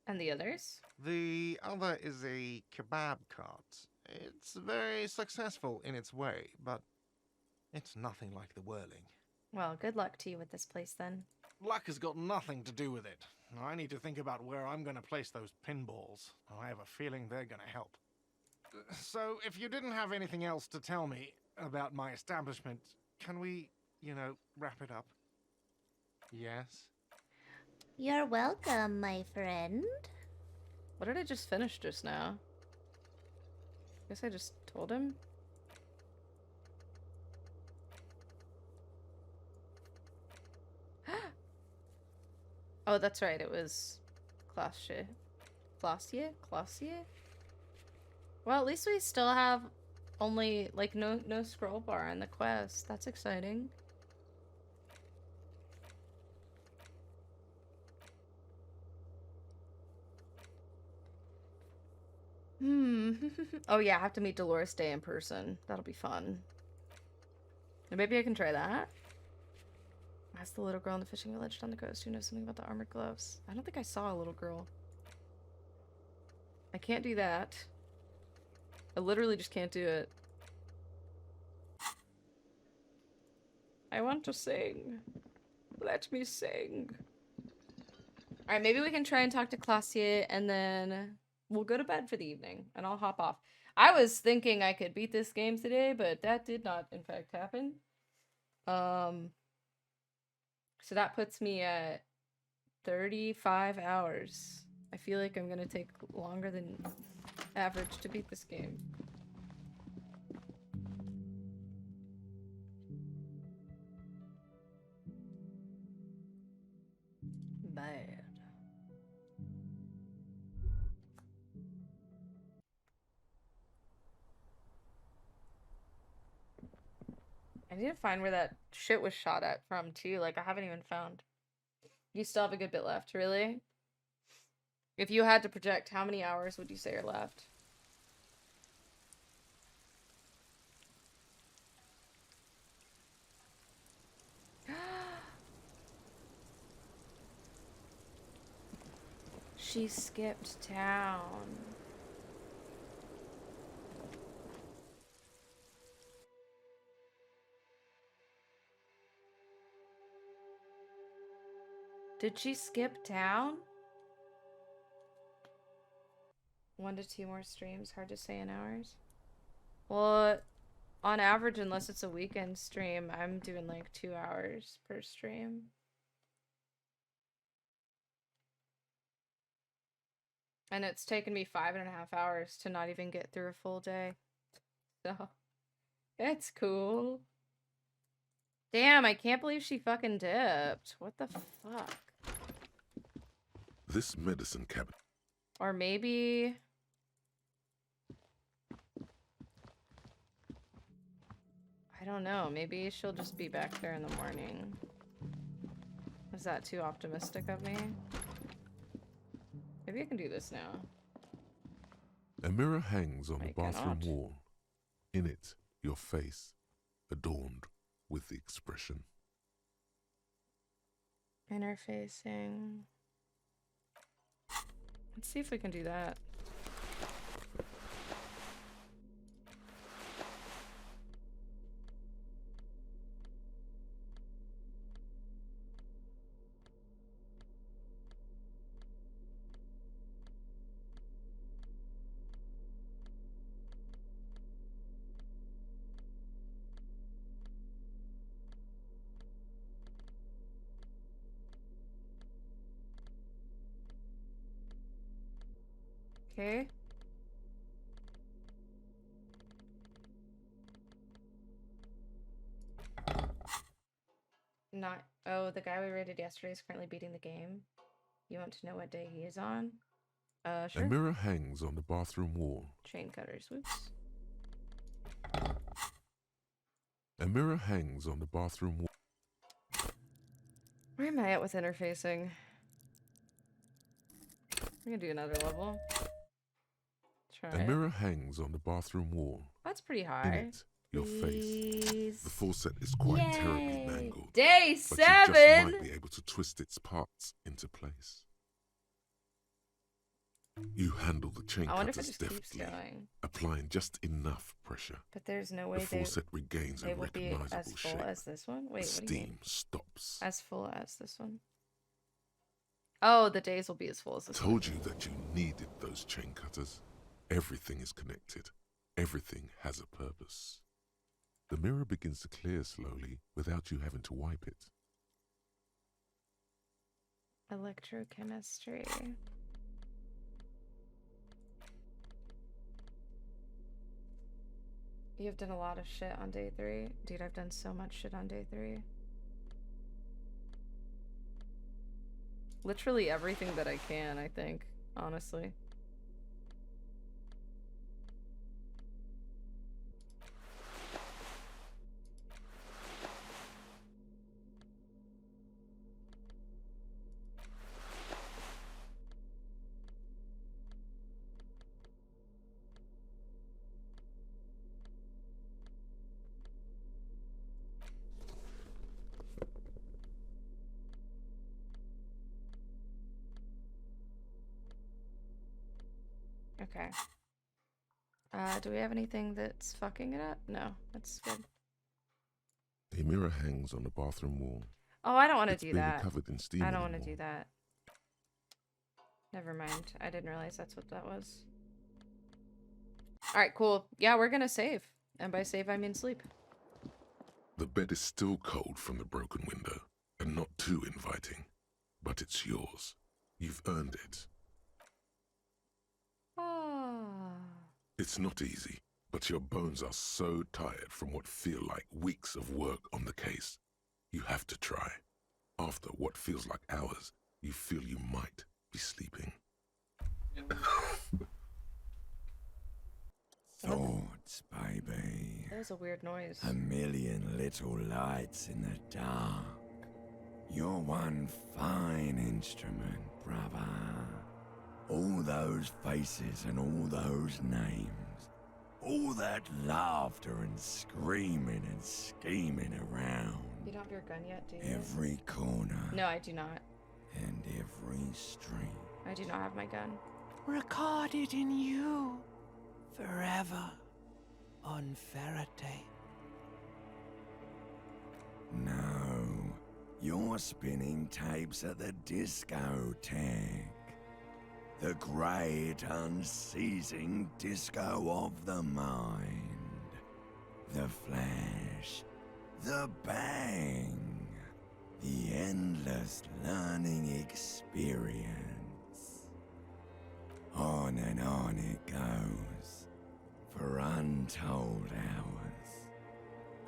And the others? The other is a kebab cart. It's very successful in its way, but it's nothing like the Whirling. Well, good luck to you with this place then. Luck has got nothing to do with it. I need to think about where I'm going to place those pinballs. I have a feeling they're going to help. So, if you didn't have anything else to tell me about my establishment, can we, wrap it up? Yes? You're welcome, my friend. What did I just finish just now? Guess I just told him? Oh, that's right, it was Classier. Well, at least we still have only, like, no scroll bar in the quest. That's exciting. Oh yeah, I have to meet Dolores Day in person. That'll be fun. And maybe I can try that. Ask the little girl in the fishing village down the coast who knows something about the armored gloves. I don't think I saw a little girl. I can't do that. I literally just can't do it. I want to sing. Let me sing. Alright, maybe we can try and talk to Classier and then we'll go to bed for the evening and I'll hop off. I was thinking I could beat this game today, but that did not in fact happen. So that puts me at 35 hours. I feel like I'm gonna take longer than average to beat this game. Bad. I need to find where that shit was shot at from too. Like I haven't even found. You still have a good bit left, really? If you had to project, how many hours would you say are left? She skipped town. Did she skip town? 1 to 2 more streams, hard to say in hours. Well, on average, unless it's a weekend stream, I'm doing like 2 hours per stream. And it's taken me 5.5 hours to not even get through a full day. So, it's cool. Damn, I can't believe she fucking dipped. What the fuck? This medicine cabinet. Or maybe... I don't know. Maybe she'll just be back there in the morning. Is that too optimistic of me? Maybe I can do this now. A mirror hangs on the bathroom cannot. wall. In it, your face, adorned with the expression. Interfacing. Let's see if we can do that. Okay. Not. Oh, the guy we rated yesterday is currently beating the game. You want to know what day he is on? Sure. A mirror hangs on the bathroom wall. Chain cutters. Whoops. A mirror hangs on the bathroom wall. Where am I at with interfacing? I'm gonna do another level. Try A it. mirror hangs on the bathroom wall. That's pretty In high. it, your face. Please. The faucet is quite terribly Yay. mangled. Day but you 7! just might be able to twist its parts into place. You handle the chain I wonder if it cutters just keeps deftly, going. applying just enough pressure. But there's no way The faucet regains they a will be as recognizable full shape. as this one. Wait, The what do you mean? steam stops. As full as this one. Oh, the days will be as full as this one. Told you that you needed those chain cutters. Everything is connected. Everything has a purpose. The mirror begins to clear slowly without you having to wipe it. Electrochemistry. You've done a lot of shit on day 3. Dude, I've done so much shit on day 3. Literally everything that I can, I think, honestly. Okay. Do we have anything that's fucking it up? No, that's good. A mirror hangs on the bathroom wall. Oh, I don't want to It's do been that. covered in steam I don't want to anymore. do that. Never mind. I didn't realize that's what that was. Alright, cool. Yeah, we're gonna save. And by save, I mean sleep. The bed is still cold from the broken window, and not too inviting. But it's yours. You've earned it. It's not easy, but your bones are so tired from what feel like weeks of work on the case. You have to try. After what feels like hours, you feel you might be sleeping. Thoughts, baby. That was a weird noise. A million little lights in the dark. You're one fine instrument, brother. All those faces and all those names. All that laughter and screaming and scheming around. You don't have your gun yet, do you? Every corner No, I do not. and every street. I do not have my gun. Recorded in you forever on Faraday. No, you're spinning tapes at the discotheque. The great unceasing disco of the mind. The flash, the bang, the endless learning experience. On and on it goes, for untold hours.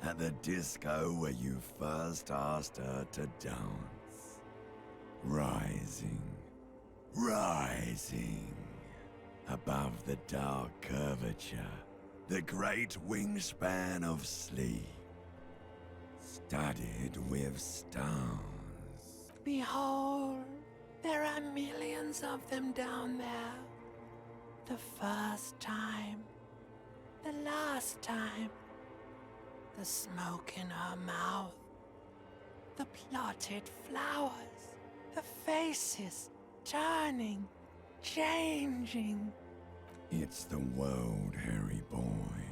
At the disco where you first asked her to dance. Rising, rising, above the dark curvature, the great wingspan of sleep, studded with stars. Behold, there are millions of them down there. The first time, the last time, the smoke in her mouth, the plotted flowers, the faces turning, changing. It's the world, Harry boy,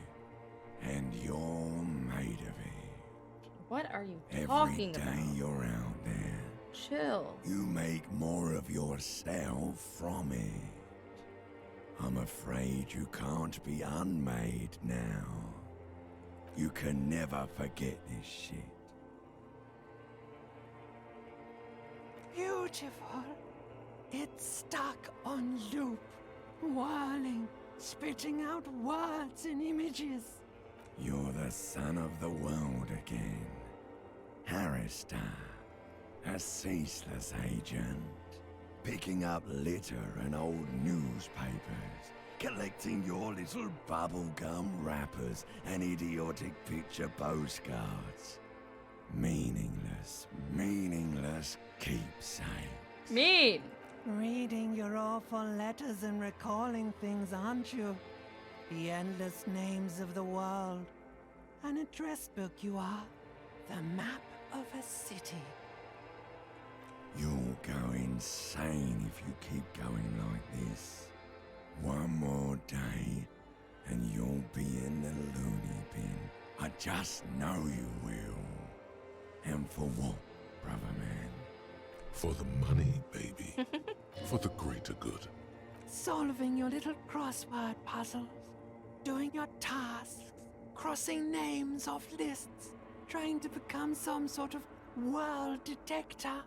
and you're made of it. What are you Every talking day about? you're out there. Chill. You make more of yourself from it. I'm afraid you can't be unmade now. You can never forget this shit. Beautiful. It's stuck on loop, whirling, spitting out words and images. You're the son of the world again. Harrister, a ceaseless agent. Picking up litter and old newspapers. Collecting your little bubblegum wrappers and idiotic picture postcards. Meaningless, meaningless keepsakes. Mean! Reading your awful letters and recalling things, aren't you? The endless names of the world. An address book you are. The map of a city. You'll go insane if you keep going like this. One more day, and you'll be in the loony bin. I just know you will. And for what, brother man? For the money, baby. For the greater good. Solving your little crossword puzzles. Doing your tasks. Crossing names off lists. Trying to become some sort of world detector.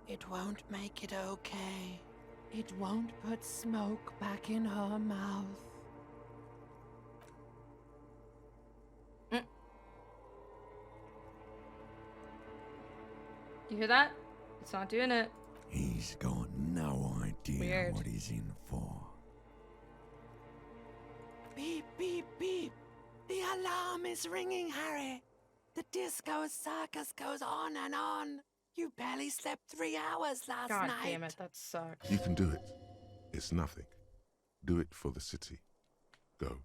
It won't make it okay. It won't put smoke back in her mouth. You hear that? It's not doing it. He's got no idea Weird. what he's in for. Beep, beep, beep. The alarm is ringing, Harry. The disco circus goes on and on. You barely slept 3 hours last God night. damn it, that sucks. You can do it. It's nothing. Do it for the city. Go.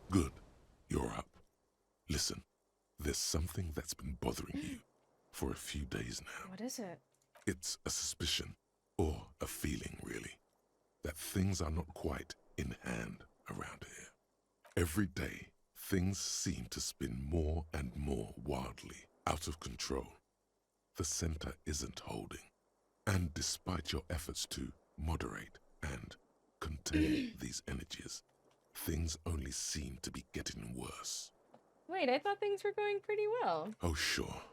Good. You're up. Listen, there's something that's been bothering you for a few days now. What is it? It's a suspicion, or a feeling really, that things are not quite in hand around here. Every day, things seem to spin more and more wildly out of control. The center isn't holding, and despite your efforts to moderate and contain these energies, things only seem to be getting worse. Wait, I thought things were going pretty well. Oh, sure.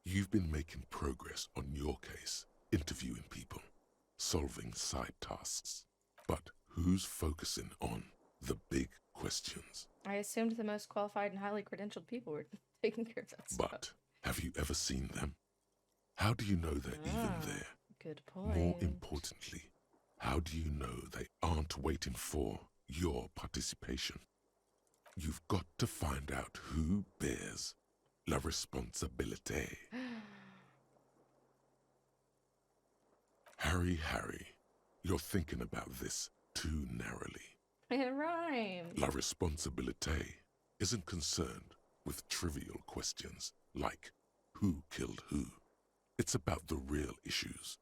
You've been making progress on your case, interviewing people, solving side tasks. But who's focusing on the big questions? I assumed the most qualified and highly credentialed people were taking care of that stuff. But have you ever seen them? How do you know they're even there? Good point. More importantly, how do you know they aren't waiting for your participation? You've got to find out who bears la responsabilité. Harry, you're thinking about this too narrowly. It rhymes. La responsabilité isn't concerned with trivial questions like who killed who. It's about the real issues,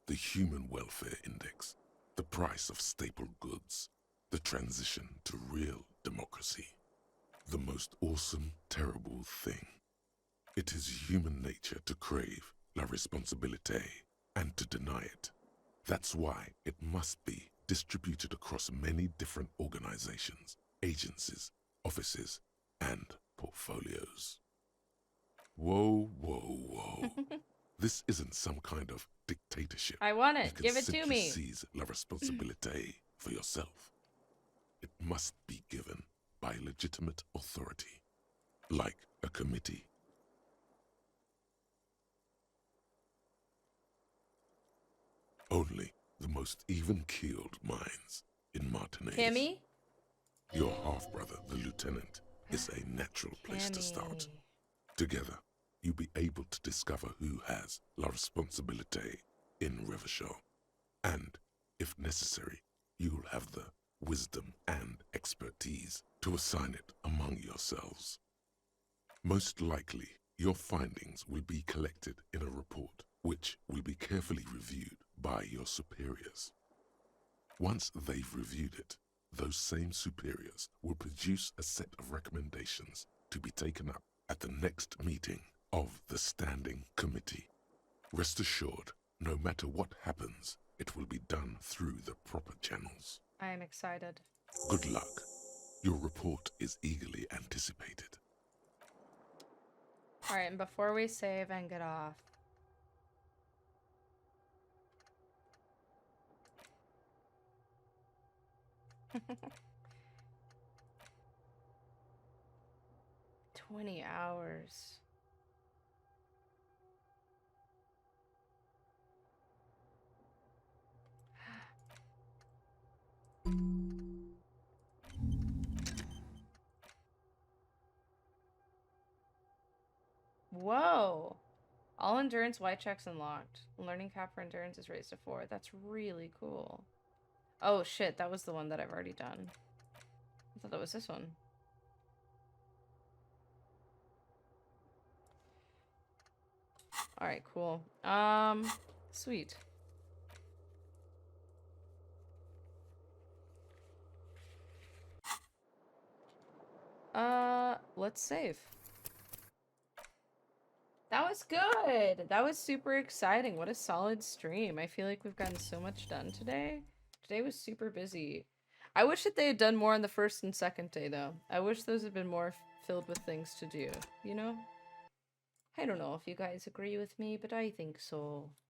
the human welfare index, the price of staple goods, the transition to real democracy. The most awesome, terrible thing. It is human nature to crave la responsabilité and to deny it. That's why it must be distributed across many different organizations, agencies, offices, and portfolios. Whoa, whoa, whoa. This isn't some kind of dictatorship. I want it. You can Give it to simply me. seize la responsabilité for yourself. It must be given by legitimate authority, like a committee. Only the most even-keeled minds in Martinez. Kimmy? Your half-brother, the lieutenant, is a natural place to start. Together, you'll be able to discover who has la responsabilité in Revachol. And, if necessary, you'll have the wisdom and expertise to assign it among yourselves. Most likely, your findings will be collected in a report, which will be carefully reviewed by your superiors. Once they've reviewed it, those same superiors will produce a set of recommendations to be taken up at the next meeting of the Standing Committee. Rest assured, no matter what happens, it will be done through the proper channels. I am excited. Good luck. Your report is eagerly anticipated. Alright, and before we save and get off, $20 hours. endurance, Y check's unlocked. Learning cap for endurance is raised to 4. That's really cool. Oh shit, that was the one that I've already done. I thought that was this one. Alright, cool. Sweet. Let's save. That was good. That was super exciting. What a solid stream. I feel like we've gotten so much done today. Today was super busy. I wish that they had done more on the first and second day, though. I wish those had been more filled with things to do, you know? I don't know if you guys agree with me, but I think so.